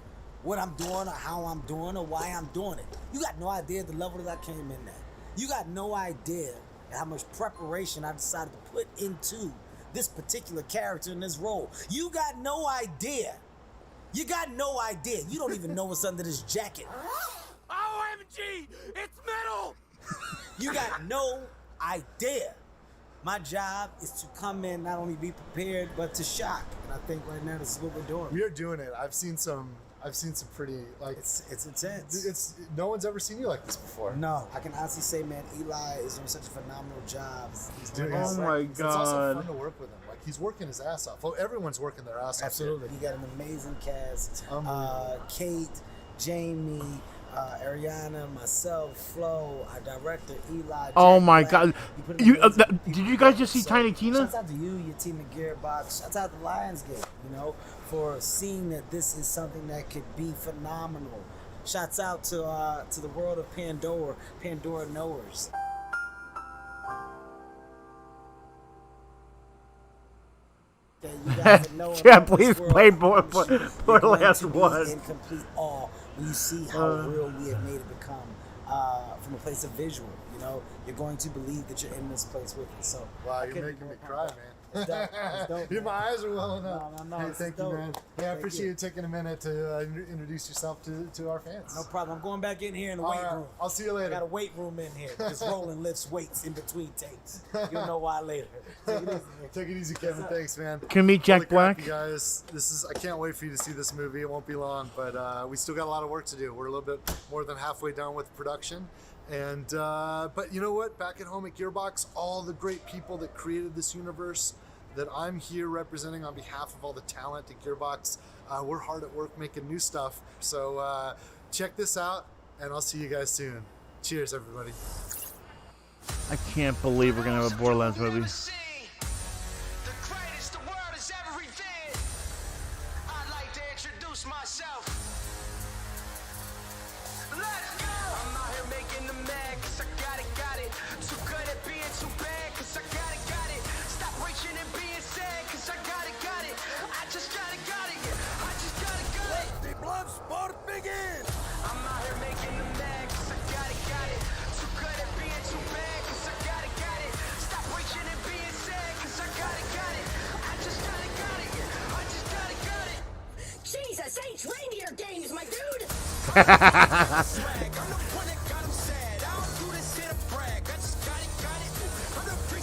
what I'm doing or how I'm doing or why I'm doing it. You got no idea the level that I came in at. You got no idea how much preparation I decided to put into this particular character in this role. You got no idea. You got no idea. You don't even know what's under this jacket. OMG! It's metal! You got no idea. My job is to come in, not only be prepared, but to shock. And I think right now this is what we're doing. We are doing it. I've seen some pretty, like, it's intense. No one's ever seen you like this before. No, I can honestly say, man, Eli is doing such a phenomenal job. He's doing Oh my God! It's also fun to work with him. Like, he's working his ass off. Well, everyone's working their ass off. Absolutely. You got an amazing cast. Kate, Jamie, Ariana, myself, Flo, our director, Eli. Oh Jack my Black. God! Put an amazing Did you guys just see So, Tiny Tina? Shouts out to you, your team at Gearbox. Shouts out to Lionsgate, for seeing that this is something that could be phenomenal. Shouts out to the world of Pandora knowers. Yeah, please play Borderlands 1. In complete awe when you see how real we have made it become from a place of visual. You're going to believe that you're in this place with us. So wow, you're making me cry, man. It's dope, my eyes are welling up. No, hey, thank you, man. Hey, I appreciate you taking a minute to introduce yourself to our fans. No problem. I'm going back in here in the weight room. I'll see you later. I got a weight room in here. Just Roland lifts weights in between takes. You'll know why later. Take it easy, man. Take it easy, Kevin. Thanks, man. Can we meet Jack Black? You guys, I can't wait for you to see this movie. It won't be long, but we still got a lot of work to do. We're a little bit more than halfway done with production. And but you know what? Back at home at Gearbox, all the great people that created this universe, that I'm here representing on behalf of all the talent at Gearbox. We're hard at work making new stuff. So check this out, and I'll see you guys soon. Cheers, everybody. I can't believe we're gonna have a Borderlands movie. Myself. Let's go! I'm out here making them mad, cause I got it. Too good at being too bad, cause I got it. Stop reaching and being sad, cause I got it. I just got it, yeah. I just got it. Let the blood sport begin! I'm out here making them mad, cause I got it. Too good at being too bad, cause I got it. Stop reaching and being sad, cause I got it. I just got it, yeah. I just got it. Jesus H. Reindeer games, my dude!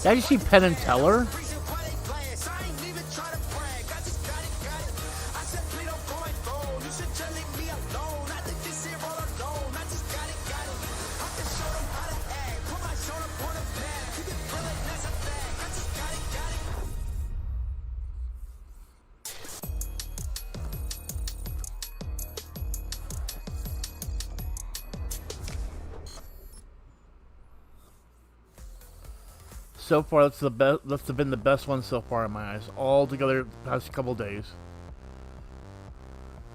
Did you see Penn and Teller? So far, that's the best. That's been the best one so far in my eyes. All together, past couple days.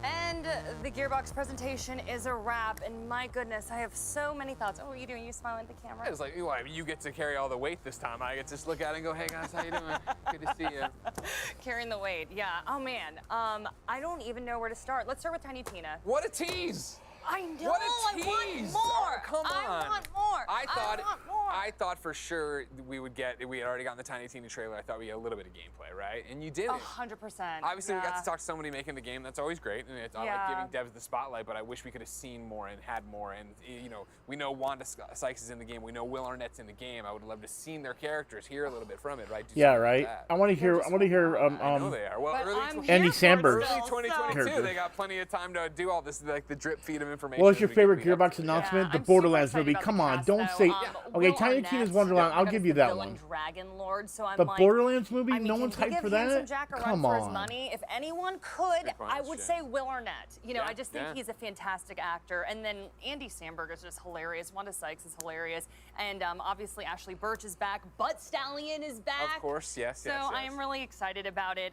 And the Gearbox presentation is a wrap. And my goodness, I have so many thoughts. Oh, what are you doing? You smiling at the camera? It's like, you get to carry all the weight this time. I get to just look at it and go, hey guys, how you doing? Good to see you. Carrying the weight, yeah. Oh man, I don't even know where to start. Let's start with Tiny Tina. What a tease! I know. What a tease! I want more. Oh, come on. I want more. I thought for sure we had already gotten the Tiny Tina trailer. I thought we had a little bit of gameplay, right? And you did it. 100%. Obviously, yeah. we got to talk to somebody making the game. That's always great. And I like giving devs the spotlight, but I wish we could have seen more and had more. And we know Wanda Sykes is in the game. We know Will Arnett's in the game. I would love to have seen their characters, hear a little bit from it, right? Yeah, right. I want to hear. I know they are. Well, Andy Samberg. Early 2022, they got plenty of time to do all this, like the drip feed of information. What was your favorite Gearbox announcement? The Borderlands movie. Come on, don't say. Okay, Tiny Tina's Wonderland. I'll give you that one. Dragon Lord, so I'm the like, Borderlands movie. No one's hyped for that. Jack a Come run on. for his money. If anyone could, I would say Will Arnett. I just think he's a fantastic actor. And then Andy Samberg is just hilarious. Wanda Sykes is hilarious. And obviously Ashley Birch is back. Butt Stallion is back. Of course, yes. So I am really excited about it.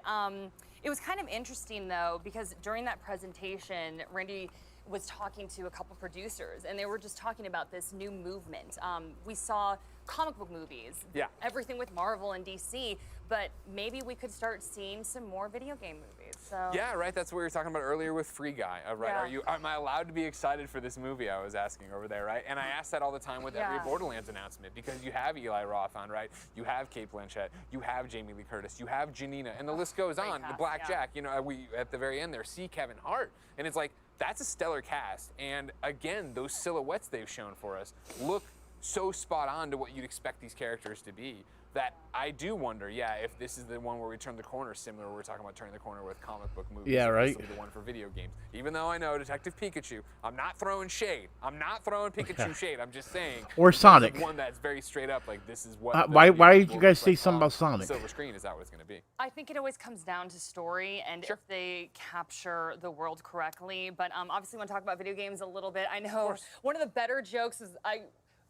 It was kind of interesting though, because during that presentation, Randy was talking to a couple producers, and they were just talking about this new movement. We saw comic book movies, everything with Marvel and DC, but maybe we could start seeing some more video game movies. So yeah, right. That's what we were talking about earlier with Free Guy. Right? Yeah. Am I allowed to be excited for this movie? I was asking over there, right? And I ask that all the time with every Borderlands announcement, because you have Eli Roth on, right? You have Cate Blanchett, you have Jamie Lee Curtis, you have Janina, and the list goes on. The Blackjack. We at the very end there see Kevin Hart, and it's like that's a stellar cast. And again, those silhouettes they've shown for us look so spot on to what you'd expect these characters to be, that I do wonder, if this is the one where we turn the corner, similar we're talking about turning the corner with comic book movies. Yeah, right. This will be the one for video games. Even though I know Detective Pikachu, I'm not throwing shade. I'm not throwing Pikachu shade. I'm just saying. Or Sonic. One that's very straight up, like this is what. Why did you guys say something about Sonic? Silver screen, is that what it's going to be? I think it always comes down to story and if they capture the world correctly. But obviously, we want to talk about video games a little bit. I know one of the better jokes is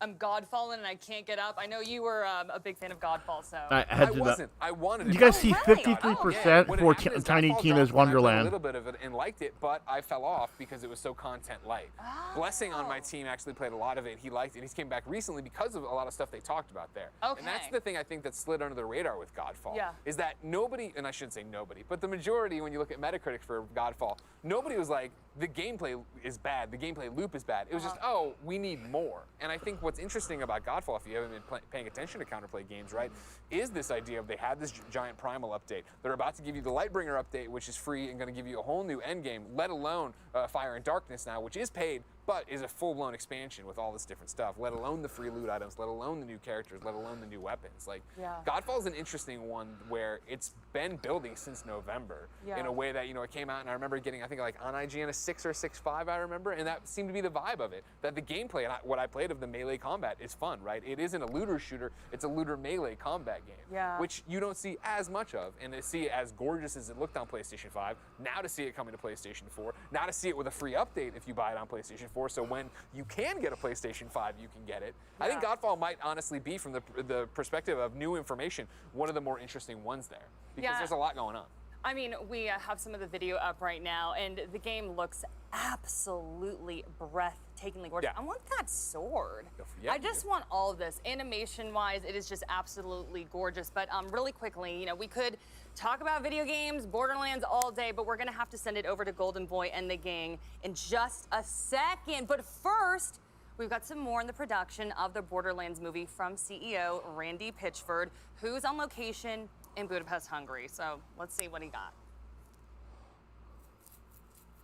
I'm Godfallen and I can't get up. I know you were a big fan of Godfall, so. I wasn't. I wanted it. You guys see 53% for Tiny Tina's Wonderland. I played a little bit of it and liked it, but I fell off because it was so content light. Blessing on my team actually played a lot of it. He liked it. He's came back recently because of a lot of stuff they talked about there. Okay. And that's the thing I think that slid under the radar with Godfall. Yeah. Is that nobody, and I shouldn't say nobody, but the majority, when you look at Metacritic for Godfall, nobody was like, the gameplay is bad, the gameplay loop is bad. It was just, we need more. And I think what's interesting about Godfall, if you haven't been paying attention to Counterplay games, right, is this idea of they had this giant Primal update. They're about to give you the Lightbringer update, which is free and going to give you a whole new endgame, let alone Fire and Darkness now, which is paid, but is a full-blown expansion with all this different stuff, let alone the free loot items, let alone the new characters, let alone the new weapons. Like, Godfall's an interesting one where it's been building since November in a way that, it came out, and I remember getting, I think, like on IGN a 6 or 6.5, I remember, and that seemed to be the vibe of it, that the gameplay, and what I played of the melee combat is fun, right? It isn't a looter shooter, it's a looter melee combat game, which you don't see as much of, and to see it as gorgeous as it looked on PlayStation 5, now to see it coming to PlayStation 4, now to see it with a free update if you buy it on PlayStation 4, so when you can get a PlayStation 5, you can get it. I think Godfall might honestly be, from the perspective of new information, one of the more interesting ones there, because there's a lot going on. I mean, we have some of the video up right now, and the game looks absolutely breathtakingly gorgeous. I want that sword. I just want all of this. Animation-wise, it is just absolutely gorgeous. But really quickly, we could talk about video games, Borderlands all day, but we're going to have to send it over to Golden Boy and the gang in just a second. But first, we've got some more in the production of the Borderlands movie from CEO Randy Pitchford, who's on location in Budapest, Hungary. So let's see what he got.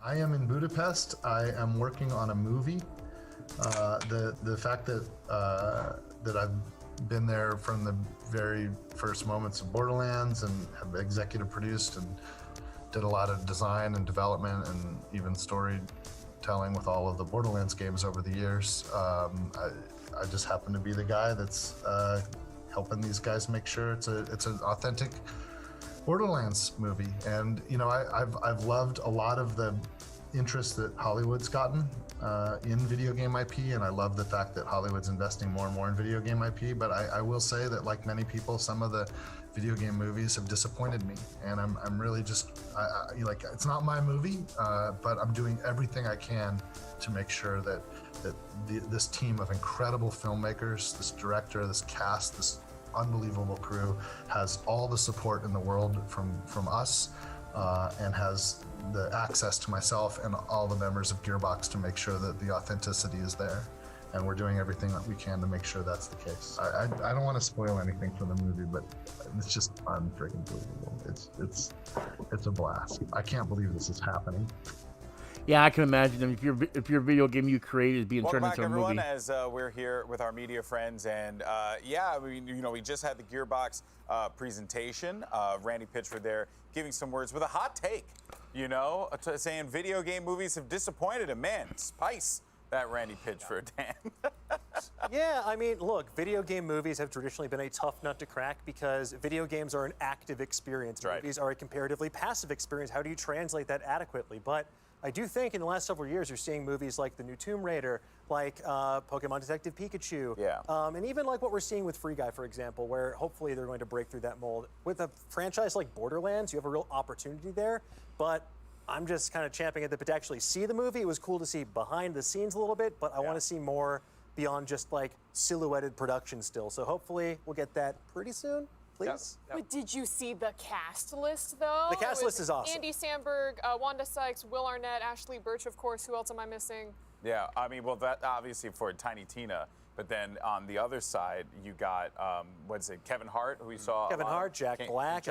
I am in Budapest. I am working on a movie. The fact that that I've been there from the very first moments of Borderlands and have executive produced and did a lot of design and development and even storytelling with all of the Borderlands games over the years. I just happen to be the guy that's helping these guys make sure it's an authentic Borderlands movie. And I've loved a lot of the interest that Hollywood's gotten in video game IP, and I love the fact that Hollywood's investing more and more in video game IP. But I will say that, like many people, some of the video game movies have disappointed me, and I'm really just it's not my movie, but I'm doing everything I can to make sure that this team of incredible filmmakers, this director, this cast, this unbelievable crew has all the support in the world from us, and has the access to myself and all the members of Gearbox to make sure that the authenticity is there. And we're doing everything that we can to make sure that's the case. I don't want to spoil anything for the movie, but it's just unfreaking believable. It's a blast. I can't believe this is happening. Yeah, I can imagine if your video game you created is being turned into a movie. Welcome back, everyone, as we're here with our media friends, and we just had the Gearbox presentation. Randy Pitchford there giving some words with a hot take, saying video game movies have disappointed him. Man, spice that Randy Pitchford, Dan. Yeah, I mean, look, video game movies have traditionally been a tough nut to crack because video games are an active experience. Right. Movies are a comparatively passive experience. How do you translate that adequately? But I do think in the last several years, you're seeing movies like the new Tomb Raider, like Pokemon Detective Pikachu, and even like what we're seeing with Free Guy, for example, where hopefully they're going to break through that mold. With a franchise like Borderlands, you have a real opportunity there, but I'm just kind of champing at the bit to actually see the movie. It was cool to see behind the scenes a little bit, but I want to see more beyond just like silhouetted production still. So hopefully we'll get that pretty soon. Please. But did you see the cast list, though? The cast list is awesome. Andy Samberg, Wanda Sykes, Will Arnett, Ashley Birch, of course. Who else am I missing? Yeah, I mean, well, that obviously for Tiny Tina, but then on the other side, you got, Kevin Hart, who we saw. Kevin Hart, Jack Black.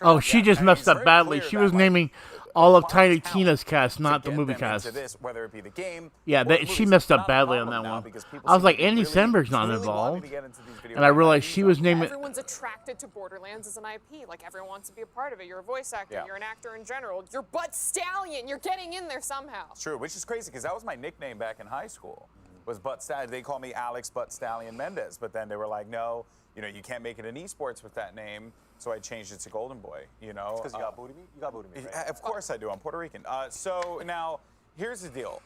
Oh, she just messed up badly. She was naming all of Tiny Tina's cast, not the movie cast. Into this, whether it be the game. Yeah, she messed up badly on that one. I was like, Andy Samberg's not involved, and I realized she was naming. Everyone's attracted to Borderlands as an IP. Like, everyone wants to be a part of it. You're a voice actor. You're an actor in general. You're Butt Stallion. You're getting in there somehow. It's true, which is crazy because that was my nickname back in high school. Was Butt Stallion. They call me Alex Butt Stallion Mendez, but then they were like, no, you can't make it in esports with that name, so I changed it to Golden Boy. Because you got booty meat. You got booty meat, right? Of course I do. I'm Puerto Rican. So now here's the deal.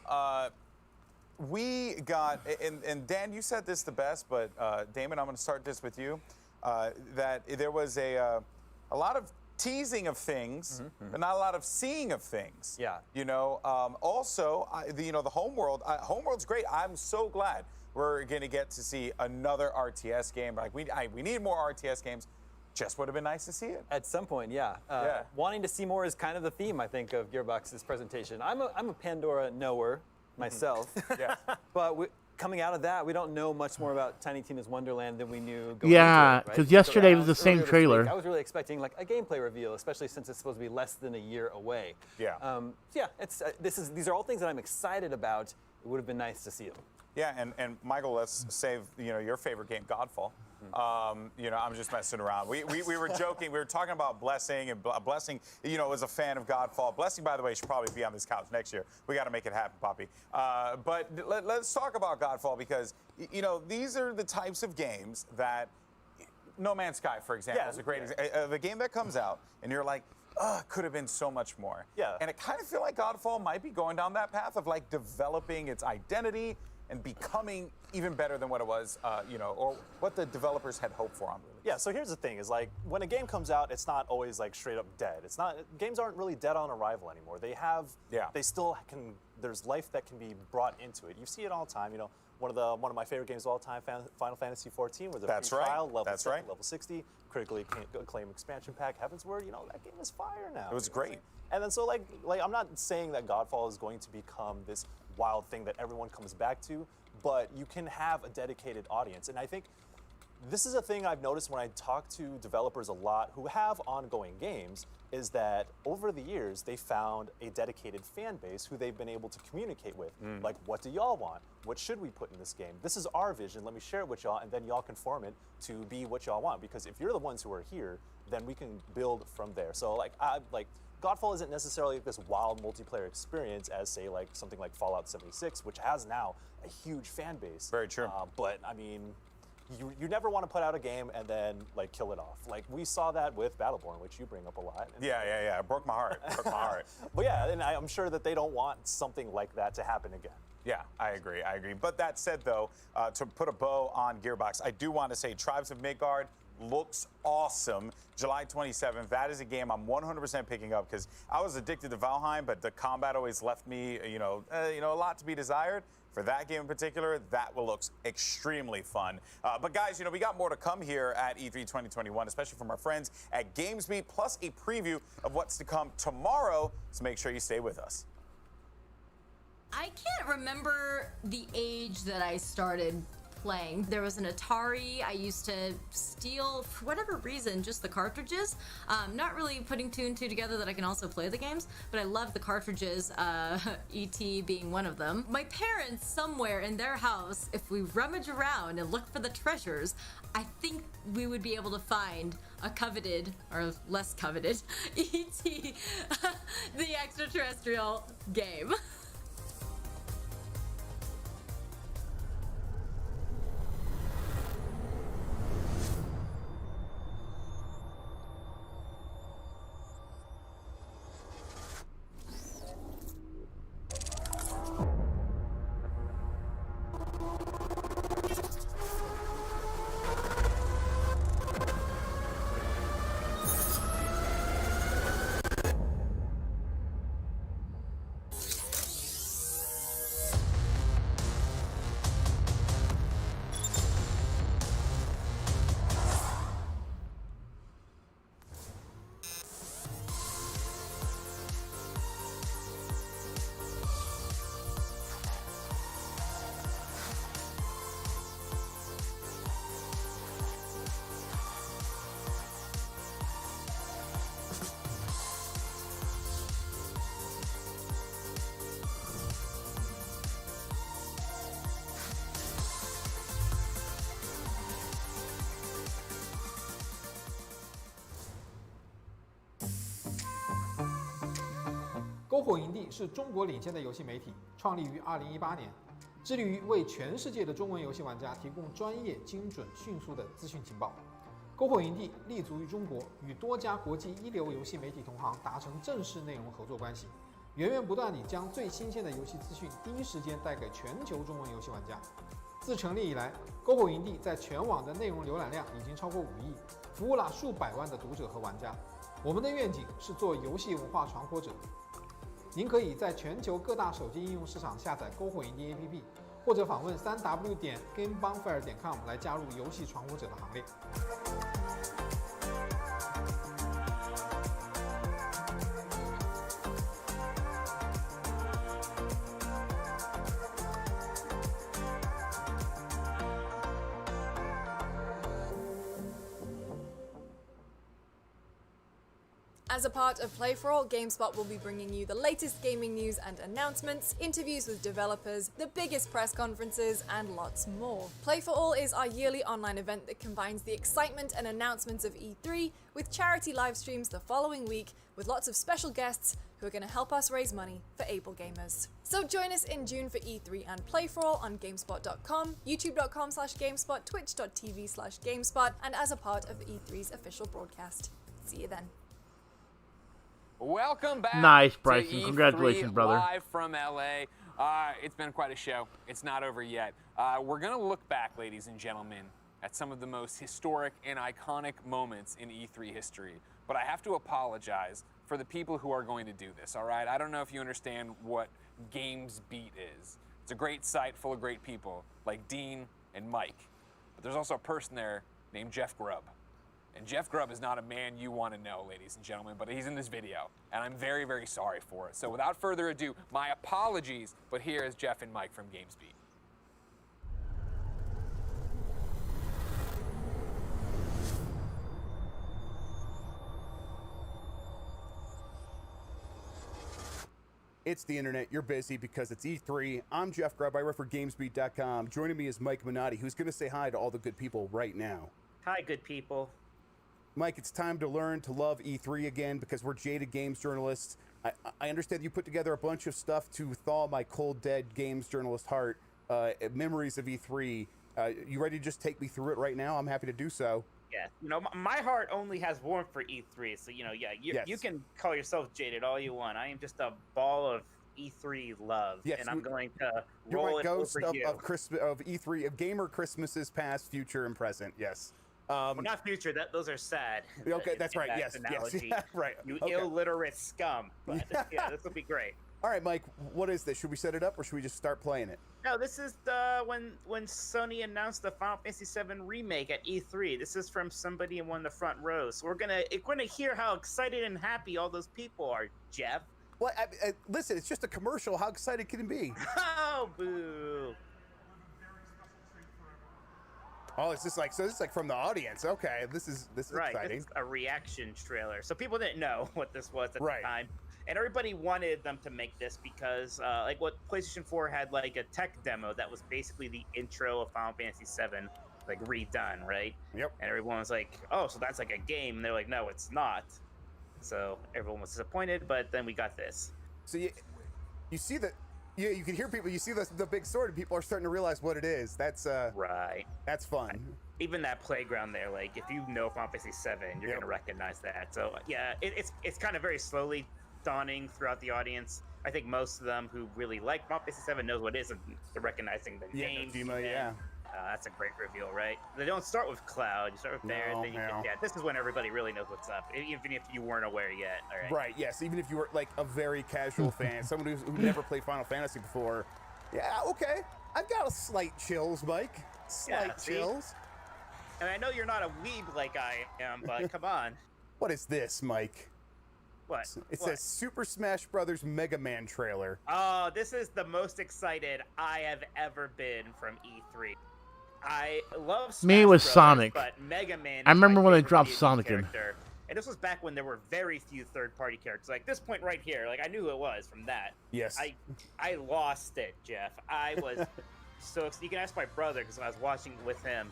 We got, and Dan, you said this the best, but Damon, I'm going to start this with you. That there was a lot of teasing of things, but not a lot of seeing of things. Yeah. Also, the Homeworld. Homeworld's great. I'm so glad we're going to get to see another RTS game. Like we need more RTS games. Just would have been nice to see it. At some point, yeah. Wanting to see more is kind of the theme, I think, of Gearbox's presentation. I'm a Pandora knower myself. But coming out of that, we don't know much more about Tiny Tina's Wonderland than we knew going into it, because yesterday was the same trailer. I was really expecting like a gameplay reveal, especially since it's supposed to be less than a year away. Yeah. These are all things that I'm excited about. it would have been nice to see them. Yeah, and Michael, let's save your favorite game, Godfall. I'm just messing around. We were joking. We were talking about Blessing, and Blessing, was a fan of Godfall. Blessing, by the way, should probably be on this couch next year. We got to make it happen, Poppy. But let's talk about Godfall because, these are the types of games that No Man's Sky, for example, is a great example. The game that comes out, and you're like, could have been so much more. Yeah. And I kind of feel like Godfall might be going down that path of like developing its identity and becoming even better than what it was, or what the developers had hoped for on release. Yeah, so here's the thing, is like, when a game comes out, it's not always like straight up dead. Games aren't really dead on arrival anymore. They still can, there's life that can be brought into it. You see it all the time, one of my favorite games of all time, Final Fantasy XIV, was a free trial, level 60, critically acclaimed expansion pack, Heavensward, that game is fire now. It was great. And then so like I'm not saying that Godfall is going to become this wild thing that everyone comes back to, but you can have a dedicated audience. And I think this is a thing I've noticed when I talk to developers a lot who have ongoing games, is that over the years they found a dedicated fan base who they've been able to communicate with. Like, what do y'all want? What should we put in this game? This is our vision, let me share it with y'all, and then y'all can form it to be what y'all want. Because if you're the ones who are here, then we can build from there. So Godfall isn't necessarily this wild multiplayer experience as, say, like something like Fallout 76, which has now a huge fan base. Very true. But I mean, you never want to put out a game and then like kill it off. Like we saw that with Battleborn, which you bring up a lot. Yeah. It broke my heart. But yeah, and I'm sure that they don't want something like that to happen again. Yeah, I agree. But that said, though, to put a bow on Gearbox, I do want to say Tribes of Midgard looks awesome. July 27th, that is a game I'm 100% picking up because I was addicted to Valheim, but the combat always left me, a lot to be desired. For that game in particular, that will look extremely fun. But guys, we got more to come here at E3 2021, especially from our friends at GamesBeat, plus a preview of what's to come tomorrow. So make sure you stay with us. I can't remember the age that I started playing. There was an Atari. I used to steal, for whatever reason, just the cartridges. Not really putting two and two together that I can also play the games, but I love the cartridges, E.T. being one of them. My parents, somewhere in their house, if we rummage around and look for the treasures, I think we would be able to find a coveted, or less coveted, E.T. the extraterrestrial game.篝火营地是中国领先的游戏媒体，创立于2018年，致力于为全世界的中文游戏玩家提供专业、精准、迅速的资讯情报。篝火营地立足于中国，与多家国际一流游戏媒体同行达成正式内容合作关系，源源不断地将最新鲜的游戏资讯第一时间带给全球中文游戏玩家。自成立以来，篝火营地在全网的内容浏览量已经超过5亿，服务了数百万的读者和玩家。我们的愿景是做游戏文化传播者。您可以在全球各大手机应用市场下载篝火营地 APP， 或者访问3w.gamebonfire.com 来加入游戏传播者的行列。As a part of Play for All, GameSpot will be bringing you the latest gaming news and announcements, interviews with developers, the biggest press conferences, and lots more. Play for All is our yearly online event that combines the excitement and announcements of E3 with charity live streams the following week, with lots of special guests who are going to help us raise money for able gamers. So join us in June for E3 and Play for All on GameSpot.com, YouTube.com/GameSpot, Twitch.tv/GameSpot, and as a part of E3's official broadcast. See you then. Welcome back. Nice, to Bryson. E3 Congratulations, brother. Live from LA. It's been quite a show. It's not over yet. We're going to look back, ladies and gentlemen, at some of the most historic and iconic moments in E3 history. But I have to apologize for the people who are going to do this, all right? I don't know if you understand what GamesBeat is. It's a great site full of great people like Dean and Mike. But there's also a person there named Jeff Grubb. And Jeff Grubb is not a man you want to know, ladies and gentlemen, but he's in this video, and I'm very, very sorry for it. So without further ado, my apologies, but here is Jeff and Mike from GamesBeat. It's the internet. You're busy because it's E3. I'm Jeff Grubb. I work for GamesBeat.com. Joining me is Mike Minotti, who's going to say hi to all the good people right now. Hi, good people. Mike, it's time to learn to love E3 again because we're jaded games journalists. I understand you put together a bunch of stuff to thaw my cold, dead games journalist heart. Memories of E3. You ready to just take me through it right now? I'm happy to do so. Yeah, you know, my heart only has warmth for E3, so, you know, yeah, you can call yourself jaded all you want. I am just a ball of E3 love, and I'm going to roll it over you. Of E3, of gamer Christmases past, future, and present, yes. Well, not future, those are sad. Okay, that's right, yes, analogy. yes, right. You okay. illiterate scum, but yeah, this will be great. All right, Mike, what is this? Should we set it up, or should we just start playing it? No, this is when Sony announced the Final Fantasy VII remake at E3. This is from somebody in one of the front rows. So we're gonna hear how excited and happy all those people are, Jeff. Well, listen, it's just a commercial. How excited can it be? Oh, boo! Oh, it's just like, so this is like from the audience. Okay, this is right, exciting. This is a reaction trailer. So people didn't know what this was at the time. And everybody wanted them to make this because, like, what PlayStation 4 had, like, a tech demo that was basically the intro of Final Fantasy VII, like, redone, right? Yep. And everyone was like, oh, so that's like a game. And they're like, no, it's not. So everyone was disappointed, but then we got this. So you see that, you can hear people, you see the big sword, and people are starting to realize what it is. That's, right. That's fun. Even that playground there, like, if you know Final Fantasy VII, you're going to recognize that. So, yeah, it's kind of very slowly dawning throughout the audience. I think most of them who really like Final Fantasy VII knows what it is, and they're recognizing the names. That's a great reveal, right? They don't start with Cloud. You start with Baron, then you get this is when everybody really knows what's up, even if you weren't aware yet. All right. Right. Yes. Even if you were like a very casual fan, someone who never played Final Fantasy before. Yeah. Okay. I've got a slight chills, Mike. Slight chills. And I know you're not a weeb like I am, but come on. What is this, Mike? What? It says Super Smash Brothers Mega Man trailer. Oh, this is the most excited I have ever been from E3. I love Smash Me with Brothers, Sonic. But Mega Man. I remember when they favorite dropped video Sonic in. character. And this was back when there were very few third-party characters. Like this point right here, like I knew who it was from that. Yes. I lost it, Jeff. I was so. You can ask my brother because I was watching with him.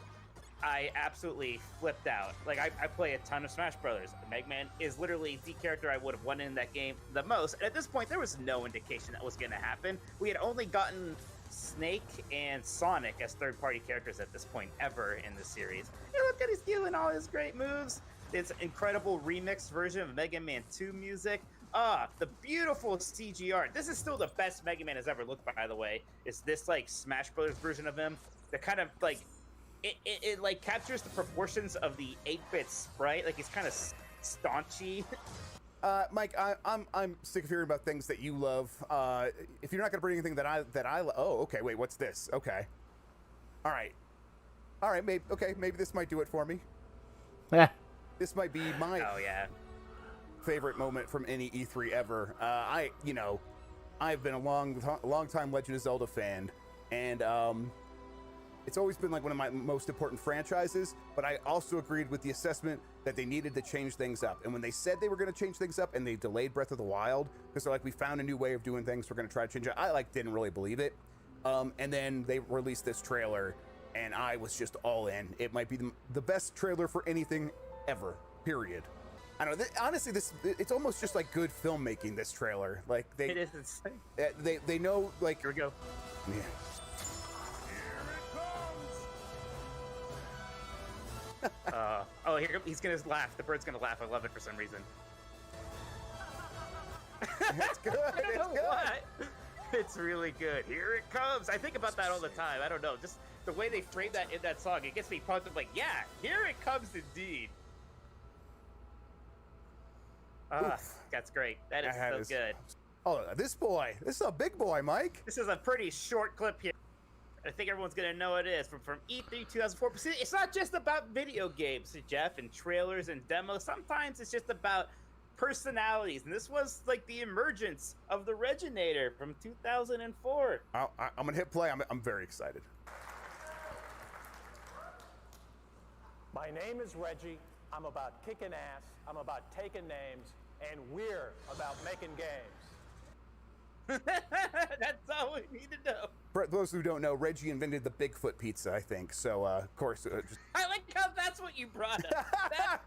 I absolutely flipped out. Like, I play a ton of Smash Brothers. Mega Man is literally the character I would have won in that game the most. And at this point, there was no indication that was going to happen. We had only gotten Snake and Sonic as third-party characters at this point ever in the series. Hey, look at he's doing all his great moves. It's an incredible remixed version of Mega Man 2 music. The beautiful CG art. This is still the best Mega Man has ever looked, by the way. Is this, like, Smash Brothers version of him? The kind of, like... It like captures the proportions of the 8-bit sprite. Like, it's kind of staunchy. Mike, I'm sick of hearing about things that you love. If you're not gonna bring anything that I oh, okay, wait, what's this? Okay, all right, maybe this might do it for me. Yeah. This might be my favorite moment from any E3 ever. I've been a long time Legend of Zelda fan, and It's always been like one of my most important franchises, but I also agreed with the assessment that they needed to change things up. And when they said they were going to change things up and they delayed Breath of the Wild, because they're like, we found a new way of doing things, we're going to try to change it. I didn't really believe it. And then they released this trailer and I was just all in. It might be the best trailer for anything ever, period. I don't know. Honestly, it's almost just like good filmmaking, this trailer. Like it is insane. They know, like, here we go. Yeah. Oh, here he's gonna laugh. The bird's gonna laugh. I love it for some reason. It's good. I don't know what. It's really good. Here it comes. I think about that all the time. I don't know. Just the way they frame that in that song, it gets me pumped up. Like, yeah, here it comes indeed. That's great. That is so good. Oh, this is a big boy, Mike. This is a pretty short clip here. I think everyone's gonna know what it is from E3 2004. But see, it's not just about video games, Jeff, and trailers and demos. Sometimes it's just about personalities, and this was like the emergence of the Reginator from 2004. I'm gonna hit play. I'm very excited. My name is Reggie. I'm about kicking ass. I'm about taking names, and we're about making games. That's all we need to know. For those who don't know, Reggie invented the Bigfoot pizza, I think. So, of course. I like how that's what you brought up.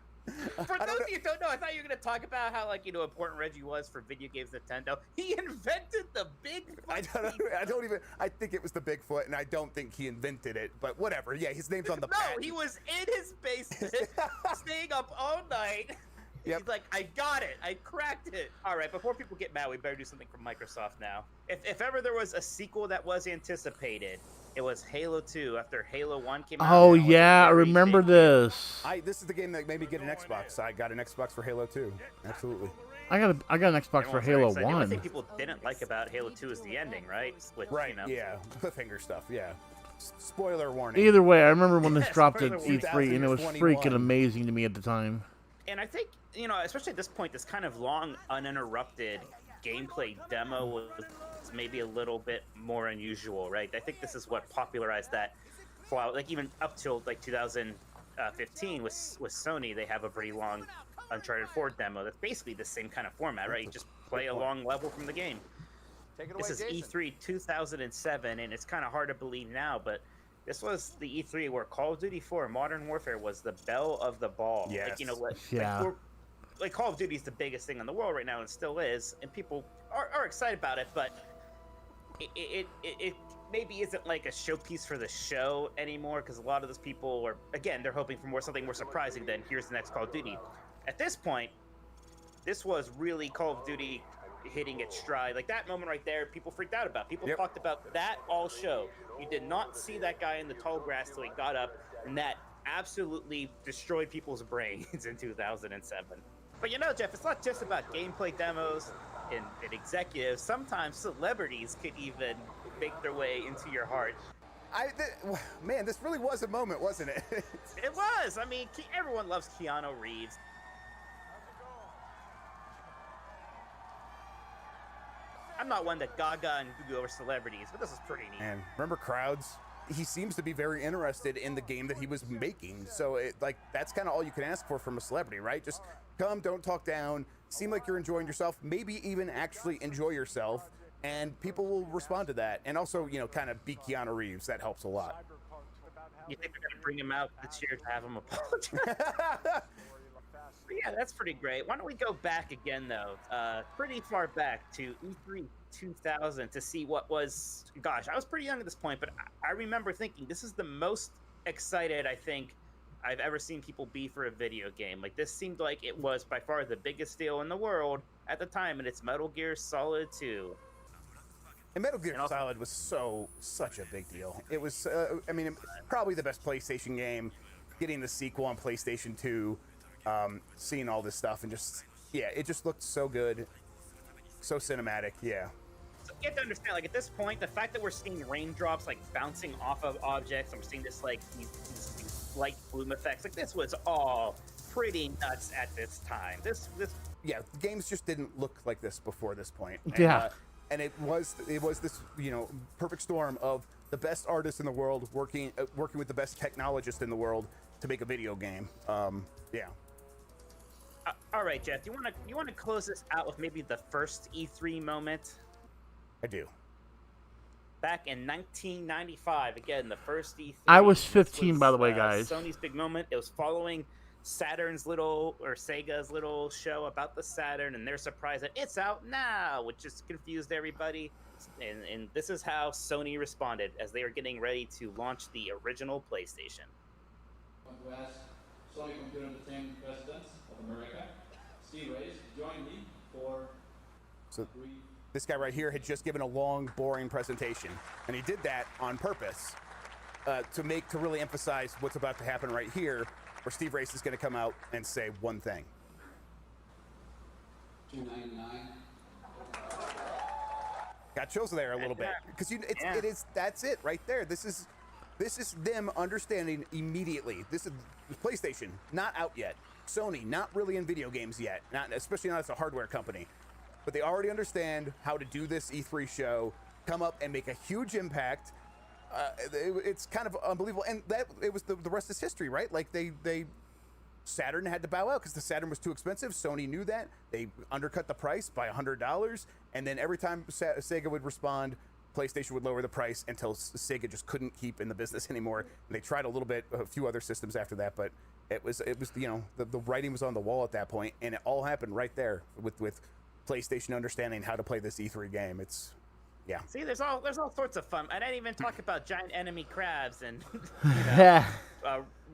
For those of you who don't know, I thought you were going to talk about how, like, important Reggie was for video games Nintendo. He invented the Bigfoot. I think it was the Bigfoot, and I don't think he invented it, but whatever. Yeah, his name's on the patent. No, he was in his basement, staying up all night. Yep. He's like, I got it. I cracked it. All right, before people get mad, we better do something from Microsoft now. If ever there was a sequel that was anticipated, it was Halo 2 after Halo 1 came out. Oh, yeah, I remember this. This is the game that made me get an Xbox. I got an Xbox for Halo 2. Absolutely. I got an Xbox for Halo 1. The only thing people didn't like about Halo 2 is the ending, right? With, yeah. Cliffhanger stuff, yeah. Spoiler warning. Either way, I remember when this dropped at E3, and it was freaking amazing to me at the time. And I think, especially at this point, this kind of long, uninterrupted gameplay demo was maybe a little bit more unusual, right? I think this is what popularized that. Like even up till like 2015 with Sony, they have a pretty long Uncharted 4 demo that's basically the same kind of format, right? You just play a long level from the game. Take it away, this is Jason. E3 2007, and it's kind of hard to believe now, but this was the E3 where Call of Duty 4 Modern Warfare was the bell of the ball. Yes. Like Call of Duty is the biggest thing in the world right now, and still is, and people are excited about it, but it maybe isn't like a showpiece for the show anymore, because a lot of those people are, again, they're hoping for something more surprising than here's the next Call of Duty. At this point, this was really Call of Duty hitting its stride. Like that moment right there, people freaked out about. People talked about that all show. You did not see that guy in the tall grass till he got up, and that absolutely destroyed people's brains in 2007. But Jeff, it's not just about gameplay demos and executives. Sometimes celebrities could even make their way into your heart. Man, this really was a moment, wasn't it? It was. I mean, everyone loves Keanu Reeves. I'm not one that gaga and goo over celebrities, but this is pretty neat. And remember crowds? He seems to be very interested in the game that he was making. So that's kind of all you can ask for from a celebrity, right? Just come, don't talk down, seem like you're enjoying yourself, maybe even actually enjoy yourself, and people will respond to that. And also, kind of be Keanu Reeves. That helps a lot. You think they're going to bring him out this year to have him apologize? But yeah, that's pretty great. Why don't we go back again, though? Pretty far back to E3 2000 to see what was... Gosh, I was pretty young at this point, but I remember thinking this is the most excited I think I've ever seen people be for a video game. Like, this seemed like it was by far the biggest deal in the world at the time, and it's Metal Gear Solid 2. And Metal Gear Solid was such a big deal. It was, probably the best PlayStation game. Getting the sequel on PlayStation 2, seeing all this stuff, and it just looked so good, so cinematic. Yeah. So you have to understand, like at this point, the fact that we're seeing raindrops like bouncing off of objects, and we're seeing this like these light bloom effects, like this was all pretty nuts at this time. This games just didn't look like this before this point. Yeah. and it was this perfect storm of the best artists in the world working with the best technologists in the world to make a video game. Yeah. All right, Jeff. You want to close this out with maybe the first E3 moment? I do. Back in 1995, again, the first E3. I was 15, by the way, guys. Sony's big moment. It was following Sega's little show about the Saturn, and they're surprised that it's out now, which just confused everybody. And this is how Sony responded as they were getting ready to launch the original PlayStation. To ask Sony Computer Entertainment President of America, Steve Reyes, to join me for. So this guy right here had just given a long, boring presentation, and he did that on purpose to really emphasize what's about to happen right here, where Steve Reyes is going to come out and say one thing. $299. Got chills there a little bit because that's it right there. This is them understanding immediately. This is PlayStation, not out yet. Sony, not really in video games yet, especially not as a hardware company. But they already understand how to do this E3 show, come up and make a huge impact. It's kind of unbelievable, and it was the rest is history, right? Like Saturn had to bow out because the Saturn was too expensive. Sony knew that. They undercut the price by $100, and then every time Sega would respond, PlayStation would lower the price until Sega just couldn't keep in the business anymore. And they tried a few other systems after that, but it was the writing was on the wall at that point, and it all happened right there with PlayStation understanding how to play this E3 game. Yeah. See, there's all sorts of fun. I didn't even talk about giant enemy crabs and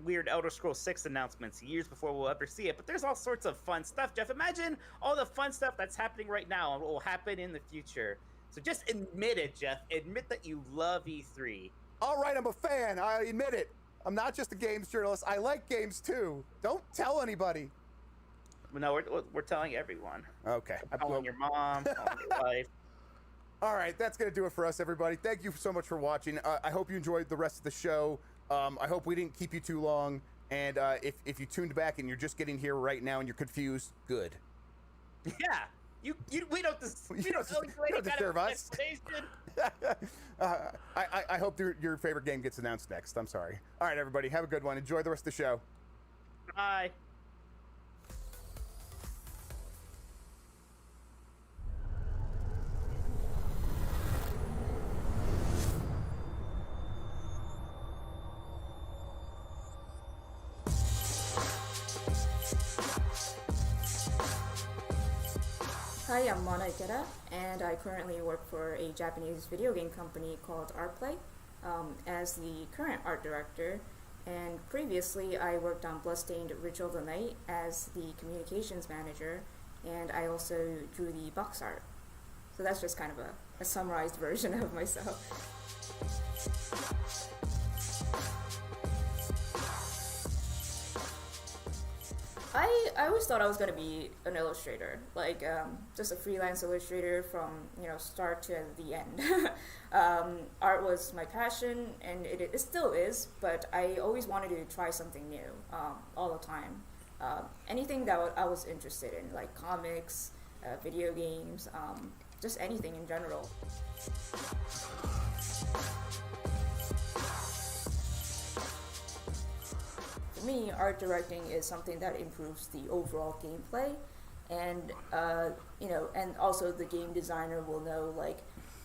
weird Elder Scrolls 6 announcements years before we'll ever see it. But there's all sorts of fun stuff, Jeff. Imagine all the fun stuff that's happening right now and what will happen in the future. So just admit it, Jeff. Admit that you love E3. All right, I'm a fan. I admit it. I'm not just a games journalist. I like games too. Don't tell anybody. No, we're telling everyone. Okay. I'm calling your mom, calling your wife. All right, that's going to do it for us, everybody. Thank you so much for watching. I hope you enjoyed the rest of the show. I hope we didn't keep you too long. And if you tuned back and you're just getting here right now and you're confused, good. Yeah. We don't deserve us. I hope your favorite game gets announced next. I'm sorry. All right, everybody, have a good one. Enjoy the rest of the show. Bye. Hi, I'm Mana Ikeda, and I currently work for a Japanese video game company called Artplay as the current art director. And previously, I worked on Bloodstained Ritual of the Night as the communications manager, and I also drew the box art. So that's just kind of a summarized version of myself. I always thought I was going to be an illustrator, like just a freelance illustrator from start to the end. Art was my passion, and it still is, but I always wanted to try something new all the time. Anything that I was interested in, like comics, video games, just anything in general. For me, art directing is something that improves the overall gameplay, and and also the game designer will know, like,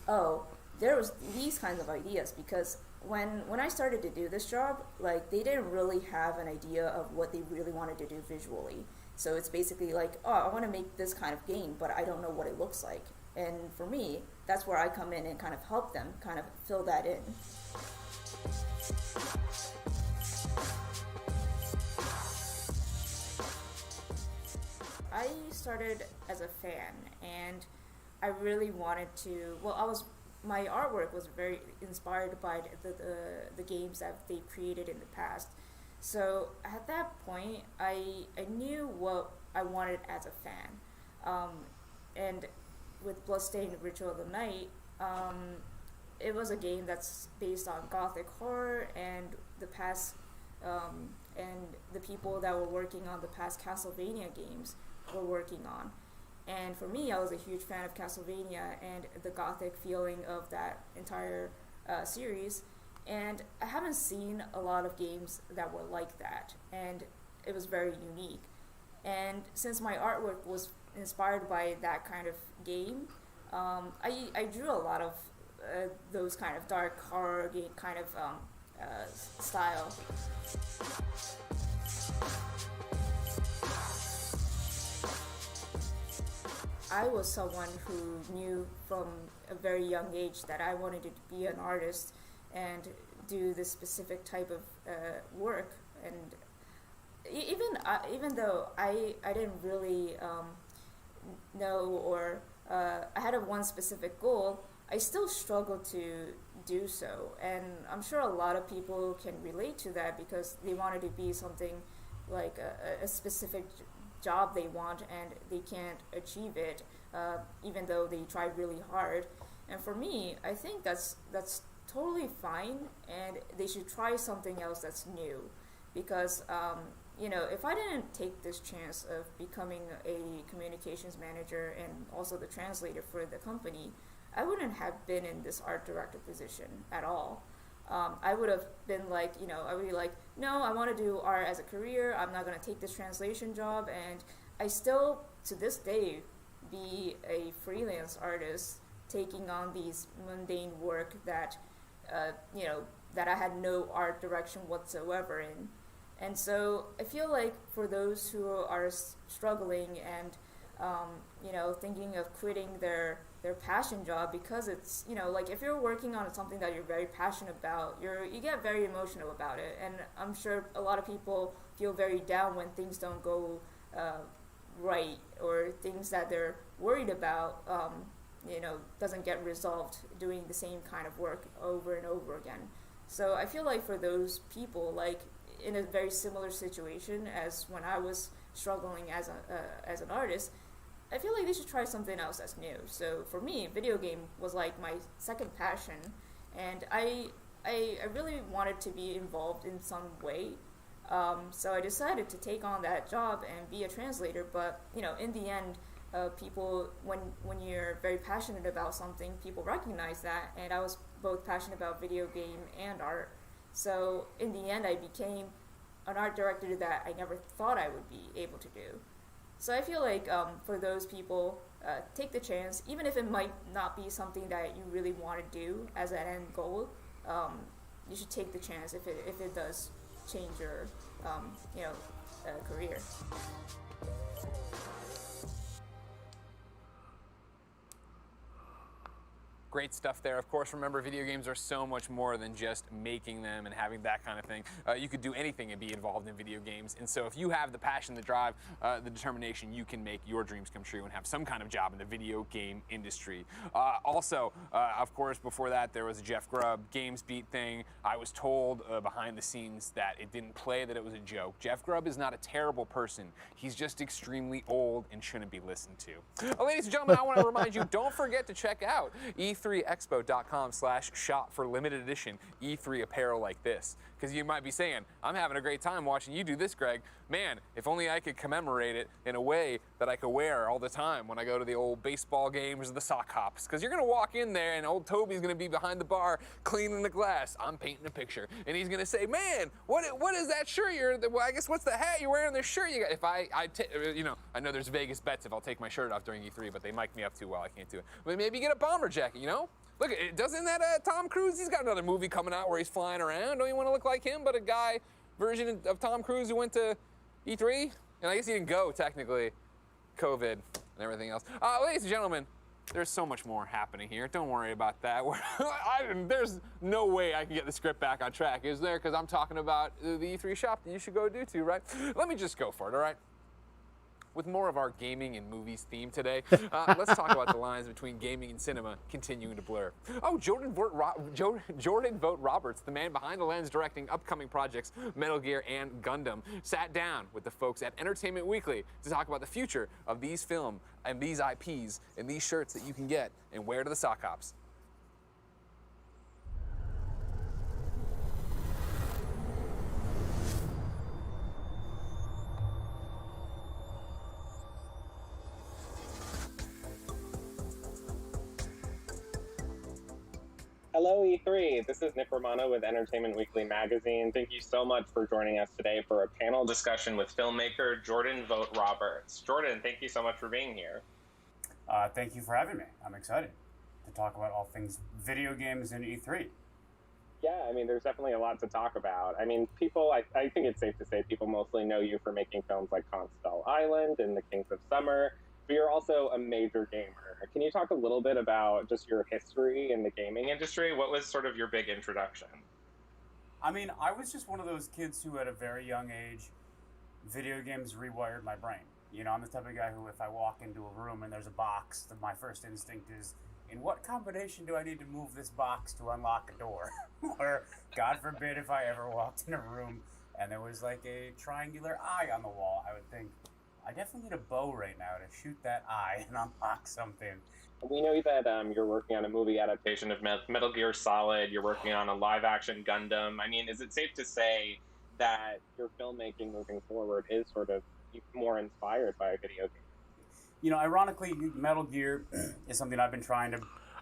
oh, there was these kinds of ideas, because when I started to do this job, like, they didn't really have an idea of what they really wanted to do visually. So it's basically like, oh, I want to make this kind of game, but I don't know what it looks like. And for me, that's where I come in and kind of help them kind of fill that in. I started as a fan, and I really wanted to, my artwork was very inspired by the games that they created in the past. So at that point, I knew what I wanted as a fan. And with Bloodstained Ritual of the Night, it was a game that's based on gothic horror, and the past, and the people that were working on the past Castlevania games were working on. And for me, I was a huge fan of Castlevania and the gothic feeling of that entire series. And I haven't seen a lot of games that were like that, and it was very unique. And since my artwork was inspired by that kind of game, I drew a lot of those kind of dark horror game kind of style. I was someone who knew from a very young age that I wanted to be an artist and do this specific type of work. And even though I didn't really know or I had one specific goal, I still struggled to do so. And I'm sure a lot of people can relate to that because they wanted to be something like a specific job they want and they can't achieve it, even though they try really hard. And for me, I think that's totally fine, and they should try something else that's new, because if I didn't take this chance of becoming a communications manager and also the translator for the company, I wouldn't have been in this art director position at all. I would have been like, I would be like, no, I want to do art as a career. I'm not going to take this translation job. And I still, to this day, be a freelance artist taking on these mundane work that, that I had no art direction whatsoever in. And so I feel like for those who are struggling and, thinking of quitting their passion job, because it's, like if you're working on something that you're very passionate about, you get very emotional about it. And I'm sure a lot of people feel very down when things don't go right, or things that they're worried about, doesn't get resolved doing the same kind of work over and over again. So I feel like for those people, like in a very similar situation as when I was struggling as an artist, I feel like they should try something else that's new. So for me, video game was like my second passion, and I really wanted to be involved in some way. So I decided to take on that job and be a translator. But in the end, people, when you're very passionate about something, people recognize that. And I was both passionate about video game and art. So in the end, I became an art director that I never thought I would be able to do. So I feel like for those people, take the chance, even if it might not be something that you really want to do as an end goal. You should take the chance if it does change your career. Great stuff there. Of course, remember, video games are so much more than just making them and having that kind of thing. You could do anything and be involved in video games. And so if you have the passion, the drive, the determination, you can make your dreams come true and have some kind of job in the video game industry. Also, of course, before that, there was a Jeff Grubb Games Beat thing. I was told behind the scenes that it didn't play, that it was a joke. Jeff Grubb is not a terrible person. He's just extremely old and shouldn't be listened to. Ladies and gentlemen, I want to remind you, don't forget to check out e3expo.com/shop for limited edition E3 apparel like this. Because you might be saying, I'm having a great time watching you do this, Greg. Man, if only I could commemorate it in a way that I could wear all the time when I go to the old baseball games or the sock hops. Because you're going to walk in there and old Toby's going to be behind the bar cleaning the glass. I'm painting a picture. And he's going to say, man, what is that shirt well, I guess what's the hat you're wearing, this shirt you got? If I know there's Vegas bets if I'll take my shirt off during E3, but they mic me up too well. I can't do it. But maybe you get a bomber jacket, Look, doesn't that Tom Cruise, he's got another movie coming out where he's flying around. Don't you want to look like him, but a guy version of Tom Cruise who went to E3? And I guess he didn't go, technically. COVID and everything else. Ladies and gentlemen, there's so much more happening here. Don't worry about that. There's no way I can get the script back on track, is there? Because I'm talking about the E3 shop that you should go do too, right? Let me just go for it, all right? With more of our gaming and movies theme today, let's talk about the lines between gaming and cinema continuing to blur. Oh, Jordan Vogt Roberts, the man behind the lens directing upcoming projects Metal Gear and Gundam, sat down with the folks at Entertainment Weekly to talk about the future of these film and these IPs and these shirts that you can get and wear to the sock hops. Hello, E3. This is Nick Romano with Entertainment Weekly magazine. Thank you so much for joining us today for a panel discussion with filmmaker Jordan Vogt Roberts. Jordan, thank you so much for being here. Thank you for having me. I'm excited to talk about all things video games and E3. Yeah, I mean, there's definitely a lot to talk about. I mean, people, I think it's safe to say people mostly know you for making films like Constel Island and The Kings of Summer, but you're also a major gamer. Can you talk a little bit about just your history in the gaming industry? What was sort of your big introduction? I mean, I was just one of those kids who at a very young age, video games rewired my brain. You know, I'm the type of guy who if I walk into a room and there's a box, my first instinct is, in what combination do I need to move this box to unlock a door? Or, God forbid, if I ever walked in a room and there was like a triangular eye on the wall, I would think, I definitely need a bow right now to shoot that eye and unlock something. We know that you're working on a movie adaptation of Metal Gear Solid. You're working on a live-action Gundam. I mean, is it safe to say that your filmmaking moving forward is sort of more inspired by a video game? You know, ironically, Metal Gear is something I've been trying to.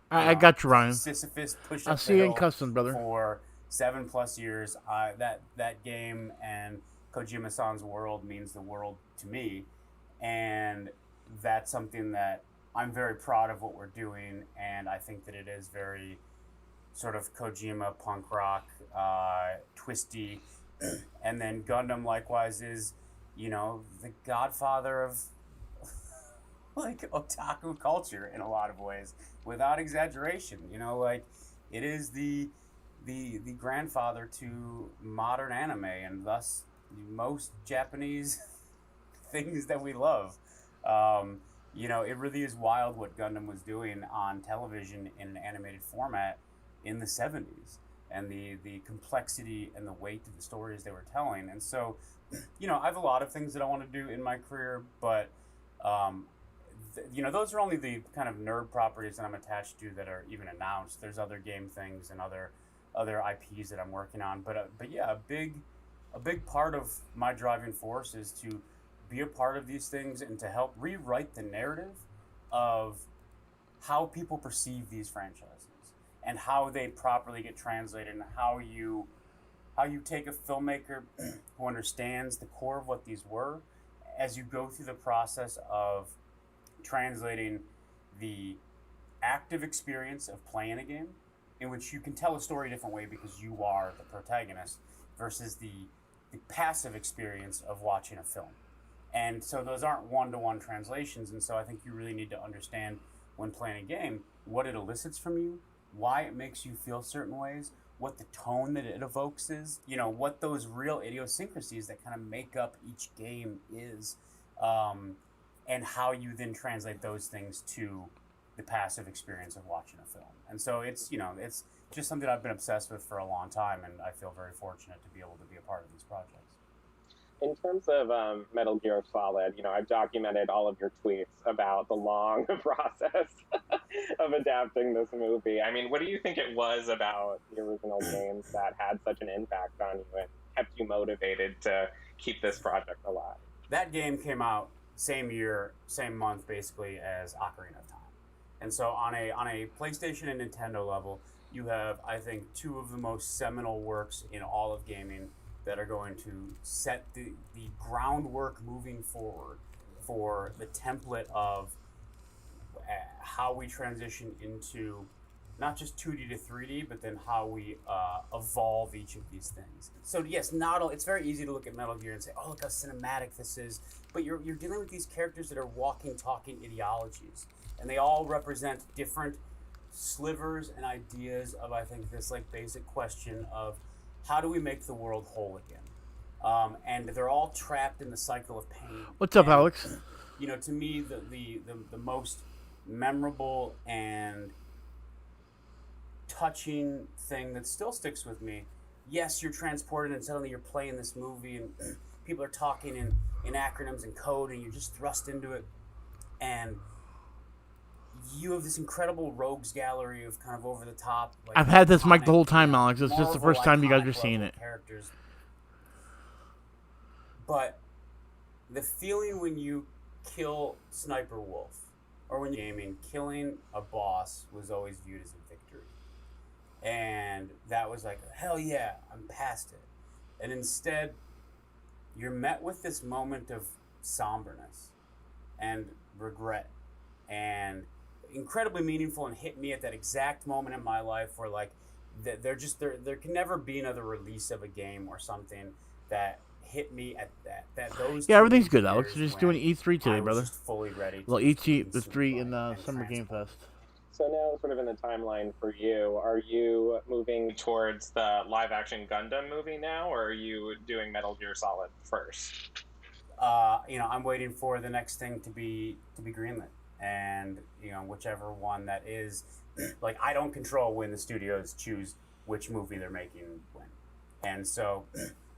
I got you, Ryan. Sisyphus push I'll up see the you in hill custom, brother. For 7+ years. That game and Kojima-san's world means the world to me, and that's something that I'm very proud of what we're doing, and I think that it is very sort of Kojima punk rock, twisty, and then Gundam likewise is, you know, the godfather of like otaku culture in a lot of ways, without exaggeration. You know, like it is the grandfather to modern anime and thus most Japanese things that we love. You know, it really is wild what Gundam was doing on television in an animated format in the 70s, and the complexity and the weight of the stories they were telling. And so, you know, I have a lot of things that I want to do in my career, but you know, those are only the kind of nerd properties that I'm attached to that are even announced. There's other game things and other IPs that I'm working on. But yeah, a big part of my driving force is to be a part of these things and to help rewrite the narrative of how people perceive these franchises and how they properly get translated, and how you take a filmmaker who understands the core of what these were as you go through the process of translating the active experience of playing a game, in which you can tell a story a different way because you are the protagonist, versus the passive experience of watching a film. And so those aren't one-to-one translations, and so I think you really need to understand when playing a game what it elicits from you, why it makes you feel certain ways, what the tone that it evokes is, you know, what those real idiosyncrasies that kind of make up each game is, and how you then translate those things to the passive experience of watching a film. And so it's, you know, it's just something I've been obsessed with for a long time, and I feel very fortunate to be able to be a part of these projects. In terms of Metal Gear Solid, you know, I've documented all of your tweets about the long process of adapting this movie. I mean, what do you think it was about the original games that had such an impact on you and kept you motivated to keep this project alive? That game came out same year, same month, basically, as Ocarina of Time. And so on a PlayStation and Nintendo level, you have, I think, two of the most seminal works in all of gaming that are going to set the groundwork moving forward for the template of how we transition into not just 2D to 3D, but then how we evolve each of these things. So yes, it's very easy to look at Metal Gear and say, oh, look how cinematic this is, but you're dealing with these characters that are walking, talking ideologies, and they all represent different slivers and ideas of, I think, this like basic question of how do we make the world whole again? And they're all trapped in the cycle of pain. What's up, Alex? You know, to me, the most memorable and touching thing that still sticks with me, yes, you're transported and suddenly you're playing this movie and people are talking in acronyms and code and you're just thrust into it, and you have this incredible rogues gallery of kind of over the top. Like, I've had this mic the whole time, Alex. It's just the first time you guys are seeing it. Characters. But the feeling when you kill Sniper Wolf, or when you're gaming, killing a boss was always viewed as a victory. And that was like, hell yeah, I'm past it. And instead, you're met with this moment of somberness and regret and incredibly meaningful, and hit me at that exact moment in my life where like there can never be another release of a game or something that hit me at that those Yeah, everything's good, years Alex. We're just doing E3 today, I was brother. just fully ready Well, to E3 in Summer Game Fest. So now, sort of in the timeline for you, are you moving towards the live-action Gundam movie now, or are you doing Metal Gear Solid first? I'm waiting for the next thing to be greenlit, and whichever one that is, like I don't control when the studios choose which movie they're making when, and so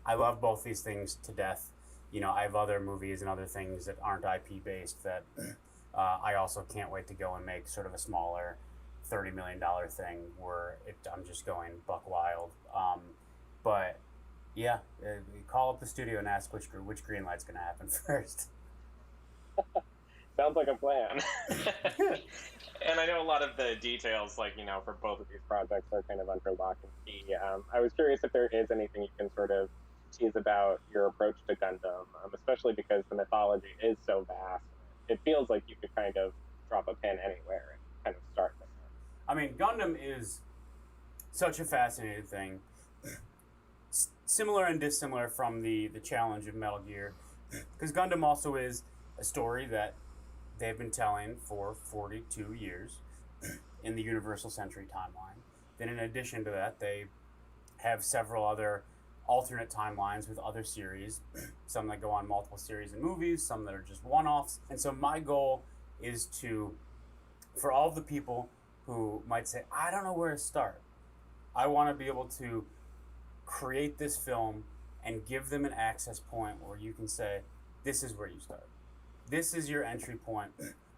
I love both these things to death. I have other movies and other things that aren't IP based that I also can't wait to go and make sort of a smaller $30 million thing where I'm just going buck wild. But yeah, call up the studio and ask which green light's going to happen first. Sounds like a plan. And I know a lot of the details, for both of these projects are kind of under lock and key. I was curious if there is anything you can sort of tease about your approach to Gundam, especially because the mythology is so vast. It feels like you could kind of drop a pin anywhere and kind of start there. I mean, Gundam is such a fascinating thing. Similar and dissimilar from the challenge of Metal Gear, because Gundam also is a story that they've been telling for 42 years in the Universal Century timeline. Then in addition to that, they have several other alternate timelines with other series, some that go on multiple series and movies, some that are just one-offs. And so my goal is for all of the people who might say, I don't know where to start, I want to be able to create this film and give them an access point where you can say, this is where you start. This is your entry point,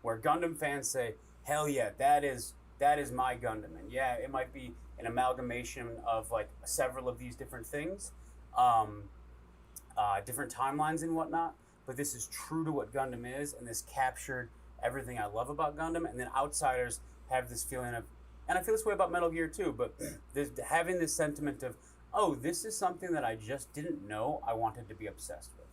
where Gundam fans say, hell yeah, that is my Gundam. And yeah, it might be an amalgamation of like several of these different things, different timelines and whatnot, but this is true to what Gundam is, and this captured everything I love about Gundam. And then outsiders have this feeling of, and I feel this way about Metal Gear too, but having this sentiment of, oh, this is something that I just didn't know I wanted to be obsessed with.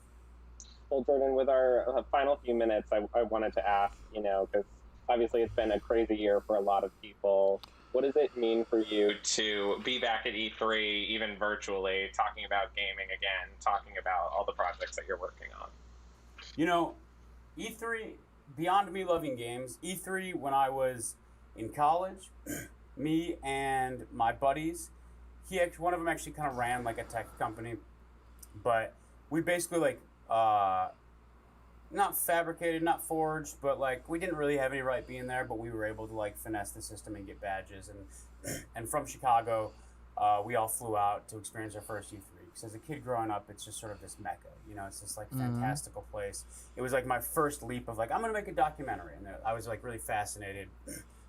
Well, Jordan, with our final few minutes, I wanted to ask, because obviously it's been a crazy year for a lot of people. What does it mean for you to be back at E3, even virtually, talking about gaming again, talking about all the projects that you're working on? E3, beyond me loving games, E3, when I was in college, me and my buddies, one of them actually kind of ran like a tech company, but we basically not fabricated, not forged, but we didn't really have any right being there, but we were able to finesse the system and get badges. And from Chicago, we all flew out to experience our first E3. Because as a kid growing up, it's just sort of this mecca, it's this fantastical place. It was my first leap of I'm going to make a documentary. And I was really fascinated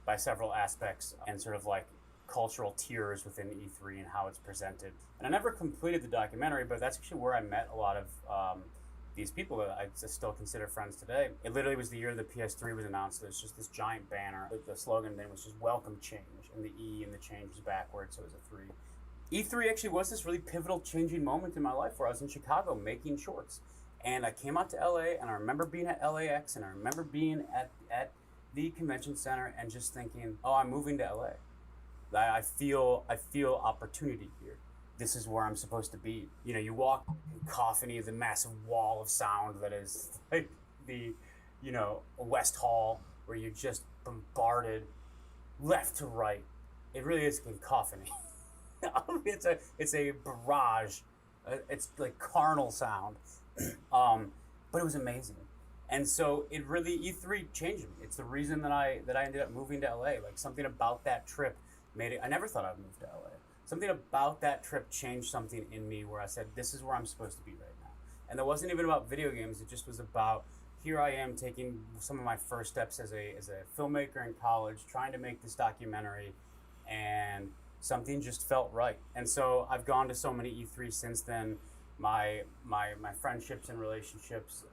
by several aspects and sort of cultural tiers within E3 and how it's presented. And I never completed the documentary, but that's actually where I met a lot of these people that I still consider friends today. It literally was the year the PS3 was announced. There's just this giant banner. The slogan then was just welcome change, and the E and the change was backwards, so it was a 3. E3 actually was this really pivotal changing moment in my life where I was in Chicago making shorts. And I came out to LA, and I remember being at LAX, and I remember being at the convention center and just thinking, oh, I'm moving to LA. I feel opportunity here. This is where I'm supposed to be. You walk in Cacophony, the massive wall of sound that is the West Hall, where you're just bombarded left to right. It really is a cacophony. It's a barrage. It's carnal sound. But it was amazing. And so it really, E3 changed me. It's the reason that I ended up moving to LA. Something about that trip made it. I never thought I'd move to LA. Something about that trip changed something in me where I said, this is where I'm supposed to be right now. And that wasn't even about video games. It just was about, here I am taking some of my first steps as a filmmaker in college, trying to make this documentary, and something just felt right. And so I've gone to so many E3 since then. My friendships and relationships,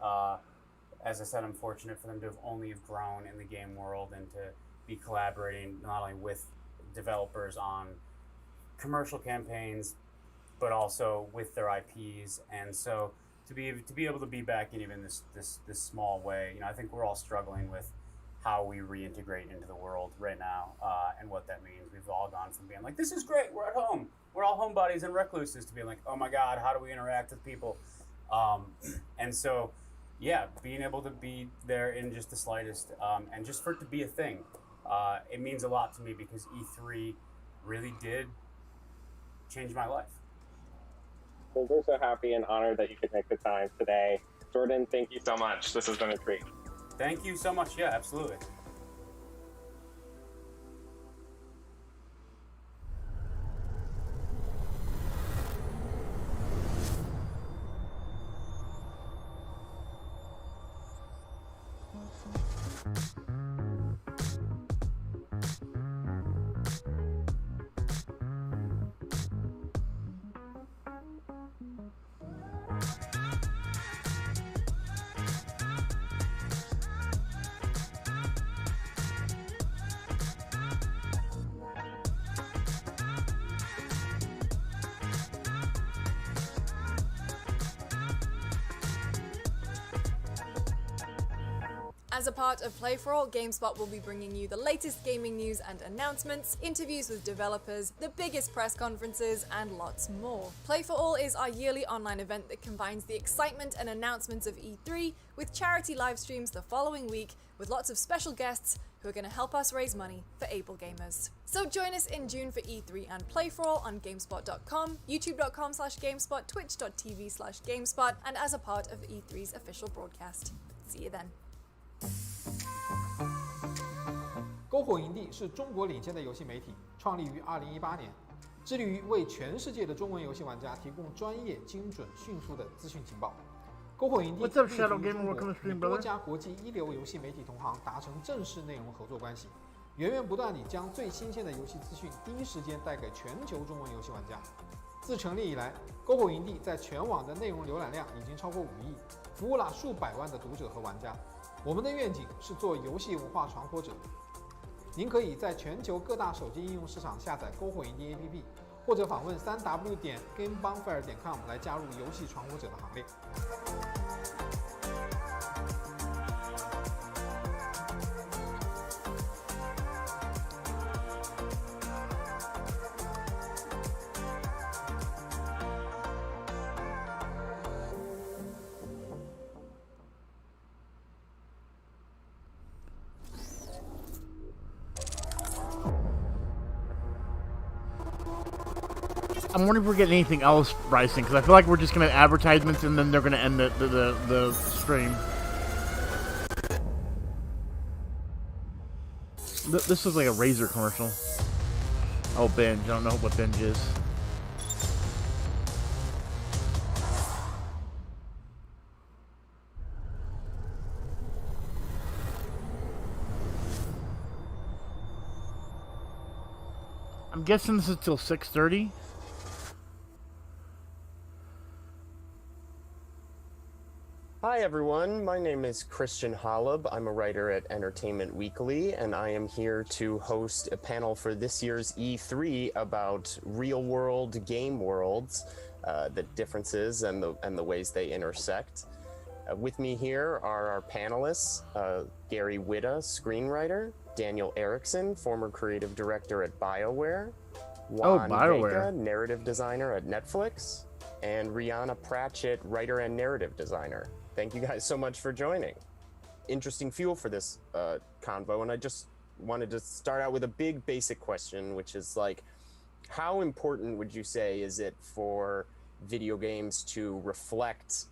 as I said, I'm fortunate for them to have grown in the game world and to be collaborating not only with developers on commercial campaigns, but also with their IPs. And so to be able to be back in even this small way, you know, I think we're all struggling with how we reintegrate into the world right now, and what that means. We've all gone from being like, this is great, we're at home, we're all homebodies and recluses, to being like, oh my God, how do we interact with people? And so, yeah, being able to be there in just the slightest, and just for it to be a thing, it means a lot to me, because E3 really did change my life. Well, we're so happy and honored that you could make the time today. Jordan, thank you so much. This has been a treat. Thank you so much. Yeah, absolutely. As a part of Play For All, GameSpot will be bringing you the latest gaming news and announcements, interviews with developers, the biggest press conferences, and lots more. Play For All is our yearly online event that combines the excitement and announcements of E3 with charity live streams the following week, with lots of special guests who are going to help us raise money for able gamers. So join us in June for E3 and Play For All on GameSpot.com, YouTube.com/GameSpot, Twitch.tv/GameSpot, and as a part of E3's official broadcast. See you then.篝火营地是中国领先的游戏媒体，创立于2018年，致力于为全世界的中文游戏玩家提供专业、精准、迅速的资讯情报。篝火营地隶属于中国，与多家国际一流游戏媒体同行达成正式内容合作关系，源源不断地将最新鲜的游戏资讯第一时间带给全球中文游戏玩家。自成立以来，篝火营地在全网的内容浏览量已经超过5亿，服务了数百万的读者和玩家。我们的愿景是做游戏文化传播者。您可以在全球各大手机应用市场下载篝火营地 APP， 或者访问3w.gamebonfire.com 来加入游戏传播者的行列。I'm wondering if we're getting anything else, Bryson, because I feel like we're just going to advertisements and then they're going to end the stream. This is like a Razer commercial. Oh, binge. I don't know what binge is. I'm guessing this is till 6:30. Hi everyone, my name is Christian Holub. I'm a writer at Entertainment Weekly, and I am here to host a panel for this year's E3 about real-world game worlds, the differences and the ways they intersect. With me here are our panelists, Gary Whitta, screenwriter, Daniel Erickson, former creative director at BioWare, Juan Vega, narrative designer at Netflix, and Rihanna Pratchett, writer and narrative designer. Thank you guys so much for joining. Interesting fuel for this convo, and I just wanted to start out with a big basic question, which is like, how important would you say is it for video games to reflect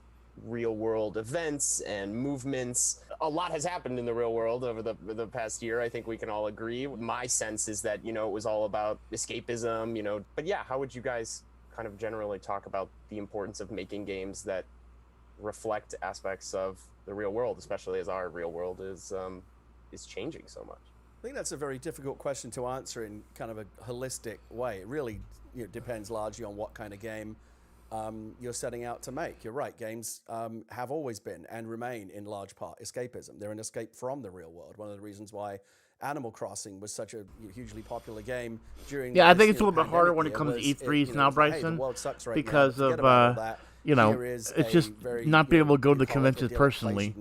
real world events and movements? A lot has happened in the real world over the past year. I think we can all agree. My sense is that, you know, it was all about escapism, you know, but yeah, how would you guys kind of generally talk about the importance of making games that reflect aspects of the real world, especially as our real world is changing so much? I think that's a very difficult question to answer in kind of a holistic way. It really, you know, depends largely on what kind of game you're setting out to make. You're right. Games have always been and remain in large part escapism. They're an escape from the real world. One of the reasons why Animal Crossing was such a hugely popular game during. Yeah, I think this, it's a little bit harder when it comes to E3s now, Bryson, because of it's just not being able to go to the conventions personally.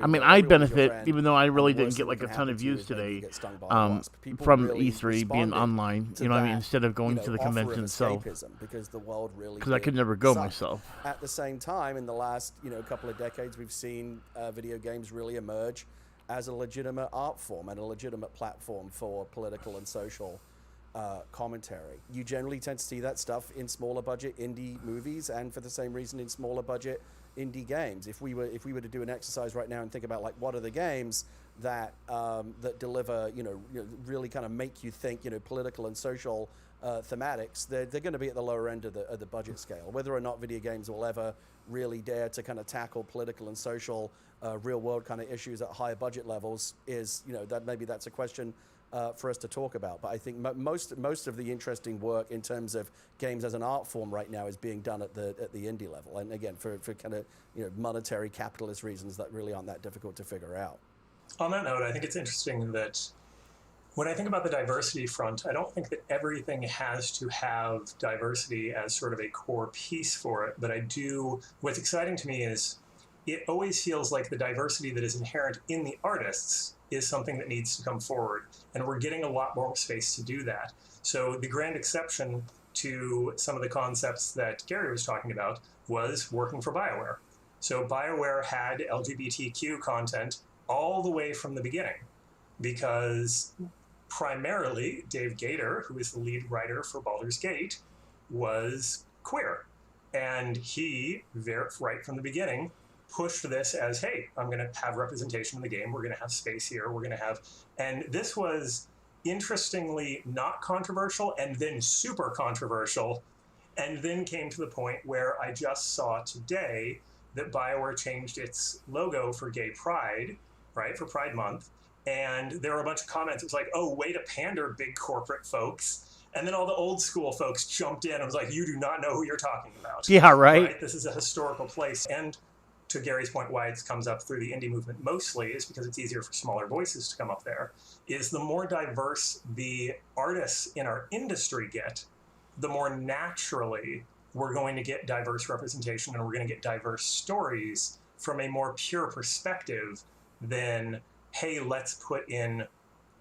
I mean, I benefit, even though I really didn't get like a ton of views today from E3 being online. You know what I mean? Instead of going to the convention itself, because I could never go myself. At the same time, in the last couple of decades, we've seen video games really emerge as a legitimate art form and a legitimate platform for political and social commentary. You generally tend to see that stuff in smaller budget indie movies, and for the same reason in smaller budget indie games. If we were to do an exercise right now and think about like what are the games that that deliver really kind of make you think political and social thematics, they're going to be at the lower end of the budget scale. Whether or not video games will ever really dare to kind of tackle political and social real world kind of issues at higher budget levels is that maybe that's a question for us to talk about. But I think most of the interesting work in terms of games as an art form right now is being done at the indie level, and again for kind of monetary capitalist reasons that really aren't that difficult to figure out. On that note, I think it's interesting that when I think about the diversity front, I don't think that everything has to have diversity as sort of a core piece for it, but I do. What's exciting to me is it always feels like the diversity that is inherent in the artists is something that needs to come forward, and we're getting a lot more space to do that. So the grand exception to some of the concepts that Gary was talking about was working for BioWare. So BioWare had LGBTQ content all the way from the beginning, because primarily Dave Gator, who is the lead writer for Baldur's Gate, was queer. And he, right from the beginning, pushed this as, hey, I'm going to have representation in the game. We're going to have space here. We're going to have... And this was interestingly not controversial and then super controversial, and then came to the point where I just saw today that BioWare changed its logo for Gay Pride, right, for Pride Month. And there were a bunch of comments. It was like, oh, way to pander, big corporate folks. And then all the old school folks jumped in and was like, you do not know who you're talking about. Yeah, right. This is a historical place. And to Gary's point, why it comes up through the indie movement mostly is because it's easier for smaller voices to come up there, is the more diverse the artists in our industry get, the more naturally we're going to get diverse representation, and we're going to get diverse stories from a more pure perspective than, hey, let's put in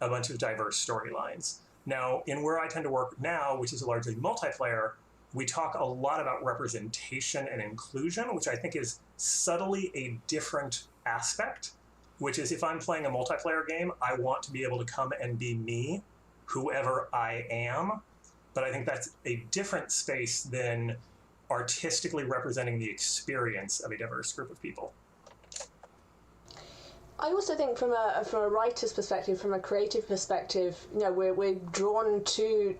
a bunch of diverse storylines. Now, in where I tend to work now, which is largely multiplayer, we talk a lot about representation and inclusion, which I think is subtly a different aspect, which is if I'm playing a multiplayer game, I want to be able to come and be me, whoever I am. But I think that's a different space than artistically representing the experience of a diverse group of people. I also think from a writer's perspective, from a creative perspective, we're drawn to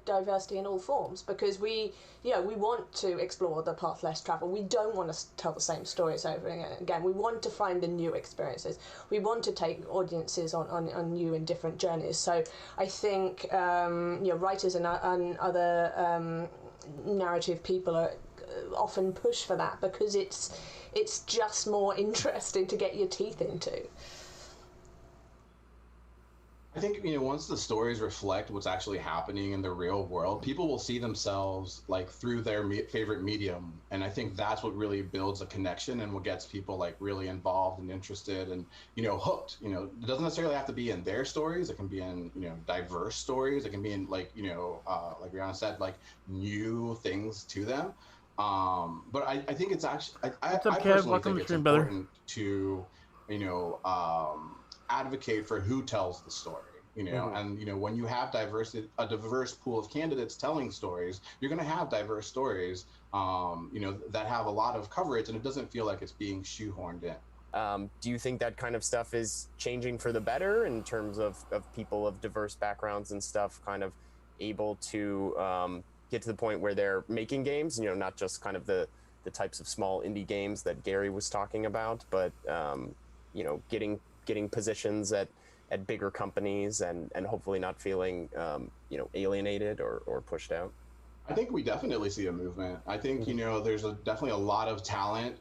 diversity in all forms, because we want to explore the path less traveled. We don't want to tell the same stories over and again. We want to find the new experiences. We want to take audiences on new and different journeys. So I think writers and other narrative people are often push for that, because it's just more interesting to get your teeth into. I think once the stories reflect what's actually happening in the real world, people will see themselves like through their favorite medium, and I think that's what really builds a connection and what gets people like really involved and interested and hooked. It doesn't necessarily have to be in their stories. It can be in diverse stories. It can be in like Rihanna said, like new things to them. But I think it's actually I personally think it's important to advocate for who tells the story, and when you have a diverse pool of candidates telling stories, you're going to have diverse stories that have a lot of coverage, and it doesn't feel like it's being shoehorned in. Do you think that kind of stuff is changing for the better in terms of people of diverse backgrounds and stuff kind of able to get to the point where they're making games, not just kind of the types of small indie games that Gary was talking about, but getting positions at bigger companies and hopefully not feeling alienated or pushed out? I think we definitely see a movement. I think, there's definitely a lot of talent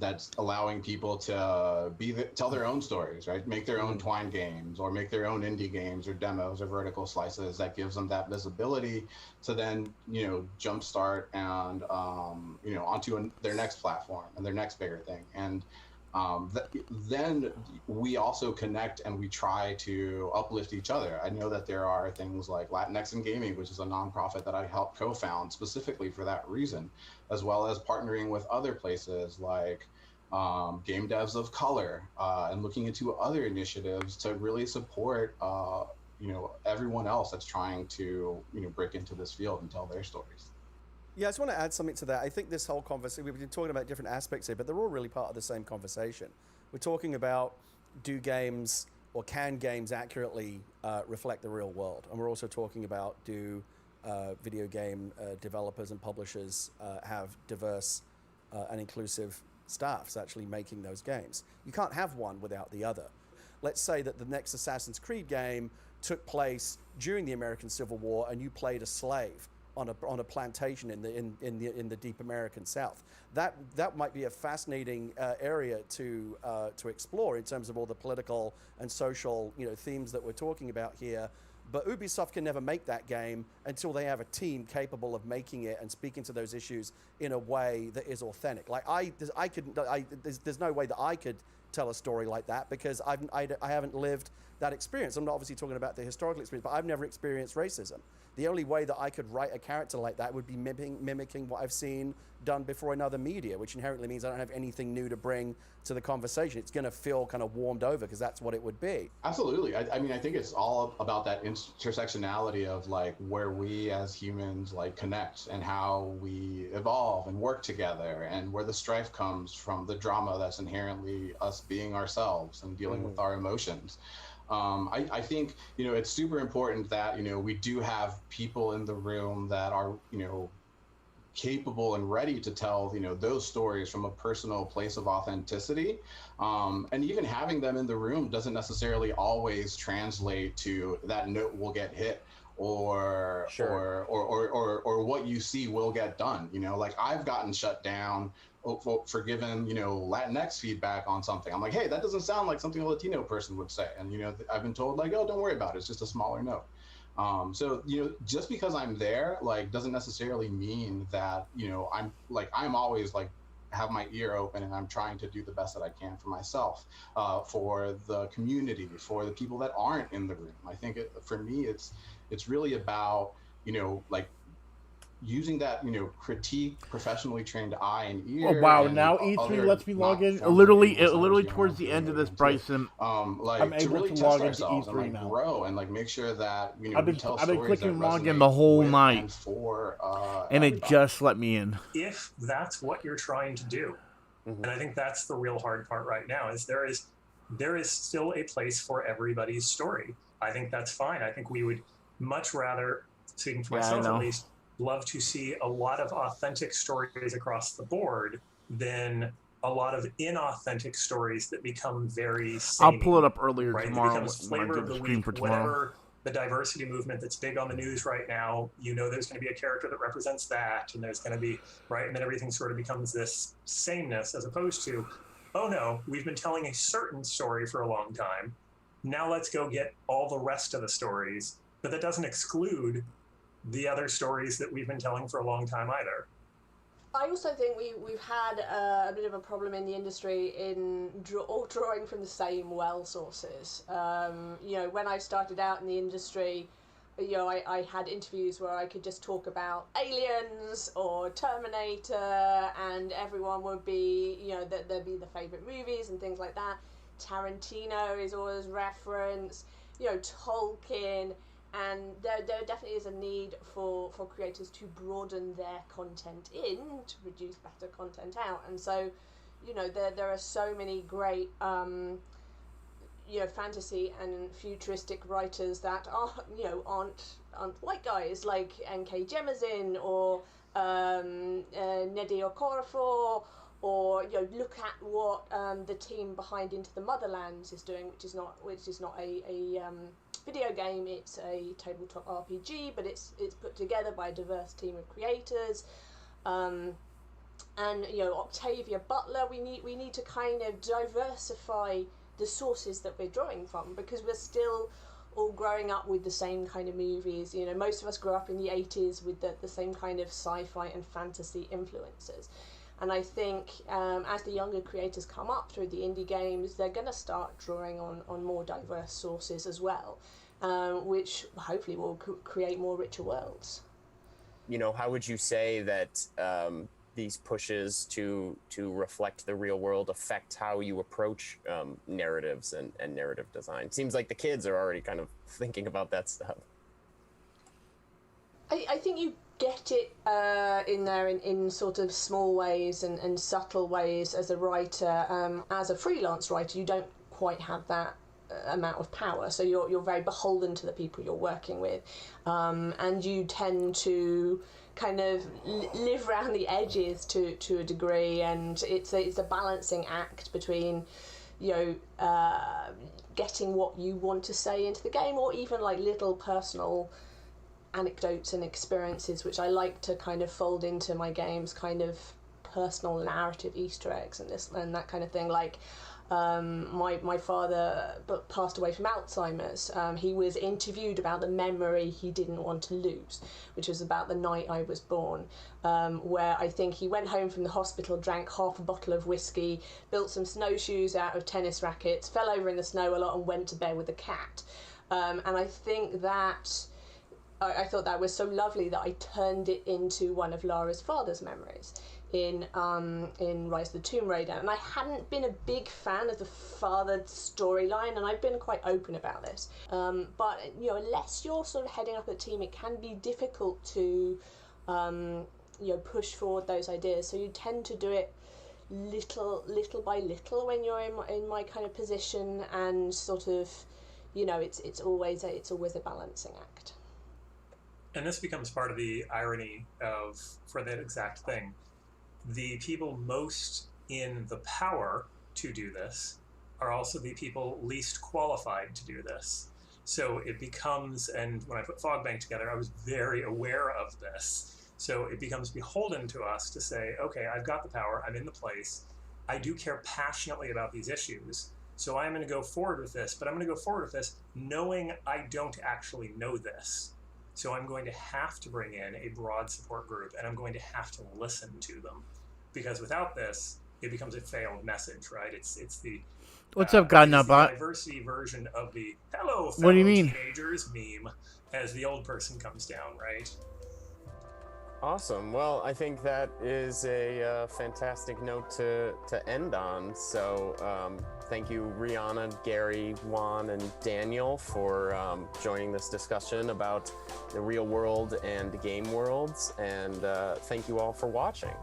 that's allowing people to tell their own stories, right? Make their own Twine games or make their own indie games or demos or vertical slices that gives them that visibility to then, jumpstart and, onto their next platform and their next bigger thing. And then we also connect and we try to uplift each other. I know that there are things like Latinx in Gaming, which is a nonprofit that I helped co-found specifically for that reason, as well as partnering with other places like Game Devs of Color and looking into other initiatives to really support everyone else that's trying to break into this field and tell their stories. Yeah, I just want to add something to that. I think this whole conversation, we've been talking about different aspects here, but they're all really part of the same conversation. We're talking about, do games or can games accurately reflect the real world? And we're also talking about, do video game developers and publishers have diverse and inclusive staffs actually making those games? You can't have one without the other. Let's say that the next Assassin's Creed game took place during the American Civil War and you played a slave on a plantation in the deep American South. That might be a fascinating area to explore in terms of all the political and social themes that we're talking about here. But Ubisoft can never make that game until they have a team capable of making it and speaking to those issues in a way that is authentic. Like there's no way that I could tell a story like that because I haven't lived that experience. I'm not obviously talking about the historical experience, but I've never experienced racism. The only way that I could write a character like that would be mimicking what I've seen done before in other media, which inherently means I don't have anything new to bring to the conversation. It's going to feel kind of warmed over because that's what it would be. Absolutely. I mean, I think it's all about that intersectionality of like where we as humans like connect and how we evolve and work together, and where the strife comes from the drama that's inherently us being ourselves and dealing with our emotions. I think, it's super important that, we do have people in the room that are, capable and ready to tell, those stories from a personal place of authenticity. And even having them in the room doesn't necessarily always translate to that note will get hit or what you see will get done. Like I've gotten shut down for giving, Latinx feedback on something. I'm like, hey, that doesn't sound like something a Latino person would say. And, I've been told like, oh, don't worry about it. It's just a smaller note. So, just because I'm there, like, doesn't necessarily mean that, I'm always like, have my ear open and I'm trying to do the best that I can for myself, for the community, for the people that aren't in the room. I think for me, it's really about, like, using that, critique, professionally trained eye and ear. Oh wow! Now E3 lets me log in. Literally towards the end of this, Bryson, I'm able really to log into E3 E3 and, now. Grow and like make sure that I've been clicking log in the whole night, and it just let me in. If that's what you're trying to do, and I think that's the real hard part right now, is there is still a place for everybody's story. I think that's fine. I think we would much rather, speaking for myself at least, love to see a lot of authentic stories across the board than a lot of inauthentic stories that become very samey. I'll pull it up earlier tomorrow. It becomes flavor of the week. Whatever the diversity movement that's big on the news right now, there's going to be a character that represents that, and there's going to be, right, and then everything sort of becomes this sameness, as opposed to, oh no, we've been telling a certain story for a long time. Now let's go get all the rest of the stories, but that doesn't exclude the other stories that we've been telling for a long time either. I also think we've had a bit of a problem in the industry in all drawing from the same well sources. When I started out in the industry, I had interviews where I could just talk about Aliens or Terminator, and everyone would be, there'd be the favourite movies and things like that. Tarantino is always referenced, Tolkien. And there definitely is a need for creators to broaden their content in to produce better content out. And so, there are so many great, fantasy and futuristic writers that aren't white guys like N.K. Jemisin or Nnedi Okorafor, or look at what the team behind Into the Motherlands is doing, which is not a video game. It's a tabletop RPG, but it's put together by a diverse team of creators. And Octavia Butler, we need to kind of diversify the sources that we're drawing from, because we're still all growing up with the same kind of movies. Most of us grew up in the 80s with the same kind of sci-fi and fantasy influences. And I think as the younger creators come up through the indie games, they're going to start drawing on more diverse sources as well, which hopefully will create more richer worlds. How would you say that these pushes to reflect the real world affect how you approach narratives and narrative design? Seems like the kids are already kind of thinking about that stuff. I think you get it in there in sort of small ways and subtle ways as a writer. As a freelance writer, you don't quite have that amount of power, so you're very beholden to the people you're working with, and you tend to kind of live around the edges to a degree, and it's a balancing act between getting what you want to say into the game, or even like little personal anecdotes and experiences, which I like to kind of fold into my games, kind of personal narrative Easter eggs and that kind of thing. Like my father passed away from Alzheimer's. He was interviewed about the memory he didn't want to lose, which was about the night I was born, where I think he went home from the hospital, drank half a bottle of whiskey, built some snowshoes out of tennis rackets, fell over in the snow a lot and went to bed with a cat. And I think that I thought that was so lovely that I turned it into one of Lara's father's memories in Rise of the Tomb Raider. And I hadn't been a big fan of the father storyline, and I've been quite open about this. But unless you're sort of heading up a team, it can be difficult to push forward those ideas. So you tend to do it little by little when you're in my kind of position, and sort of it's always a balancing act. And this becomes part of the irony for that exact thing. The people most in the power to do this are also the people least qualified to do this. So it becomes, and when I put Fogbank together, I was very aware of this. So it becomes beholden to us to say, okay, I've got the power, I'm in the place, I do care passionately about these issues, so I'm going to go forward with this, but I'm going to go forward with this knowing I don't actually know this. So I'm going to have to bring in a broad support group, and I'm going to have to listen to them, because without this, it becomes a failed message, right? It's the what's up, God it's Nutbot? the diversity version of the "hello, What do you fellow mean? teenagers" meme as the old person comes down, right? Awesome. Well, I think that is a fantastic note to end on. So thank you, Rihanna, Gary, Juan, and Daniel for joining this discussion about the real world and game worlds. And thank you all for watching.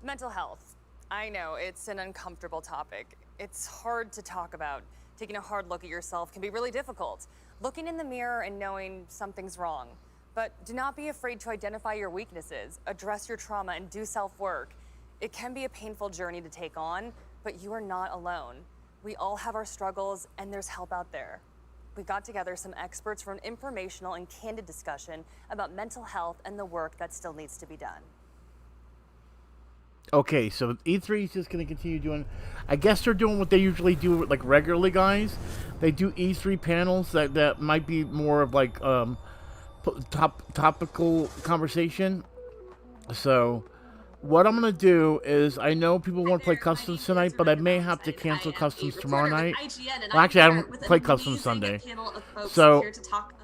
Mental health. I know it's an uncomfortable topic. It's hard to talk about. Taking a hard look at yourself can be really difficult. Looking in the mirror and knowing something's wrong. But do not be afraid to identify your weaknesses, address your trauma, and do self-work. It can be a painful journey to take on, but you are not alone. We all have our struggles, and there's help out there. We got together some experts for an informational and candid discussion about mental health and the work that still needs to be done. Okay, so E3 is just going to continue doing... I guess they're doing what they usually do, like, regularly, guys. They do E3 panels that might be more of, like, topical conversation. So, what I'm going to do is, I know people want to play Customs tonight, but I may have to cancel Customs tomorrow night. Well, actually, I don't play Customs Sunday. So,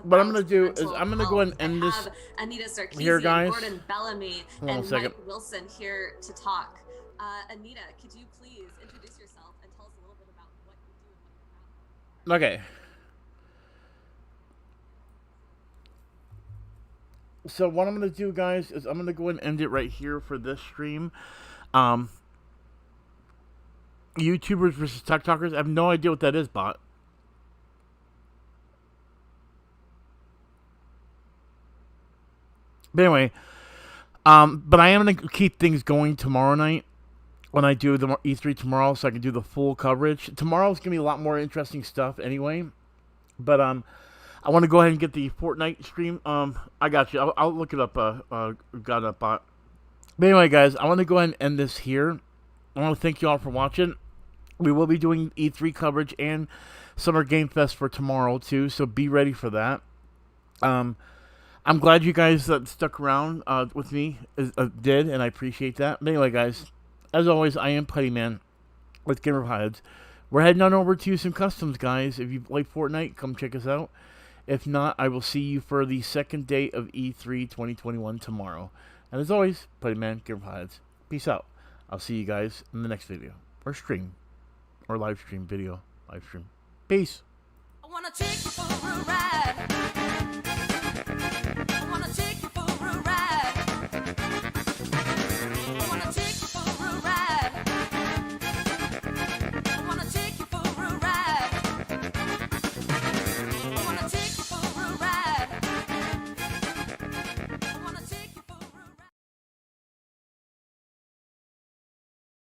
what I'm going to do is, I'm going to go ahead and end this Anita Sarkeesian, here, guys. Gordon Bellamy, Hold on a and second. Mike Wilson here to talk. Anita, could you please introduce yourself and tell us a little bit about what you do? Okay. So what I'm going to do, guys, is I'm going to go and end it right here for this stream. YouTubers versus Tech Talkers. I have no idea what that is, bot. But anyway, but I am going to keep things going tomorrow night. when I do the E3 tomorrow, so I can do the full coverage. Tomorrow's gonna be a lot more interesting stuff anyway. But I want to go ahead and get the Fortnite stream. I got you. I'll look it up. Got it up. But anyway, guys, I want to go ahead and end this here. I want to thank you all for watching. We will be doing E3 coverage and Summer Game Fest for tomorrow too, so be ready for that. I'm glad you guys stuck around with me, did, and I appreciate that. But anyway, guys, as always, I am Puttyman with Gamer Pods. We're heading on over to some customs, guys. If you like Fortnite, come check us out. If not, I will see you for the second day of E3 2021 tomorrow. And as always, Puttyman, Gamer Pods. Peace out. I'll see you guys in the next video. Or stream. Or live stream video. Live stream. Peace. I wanna take you for a ride.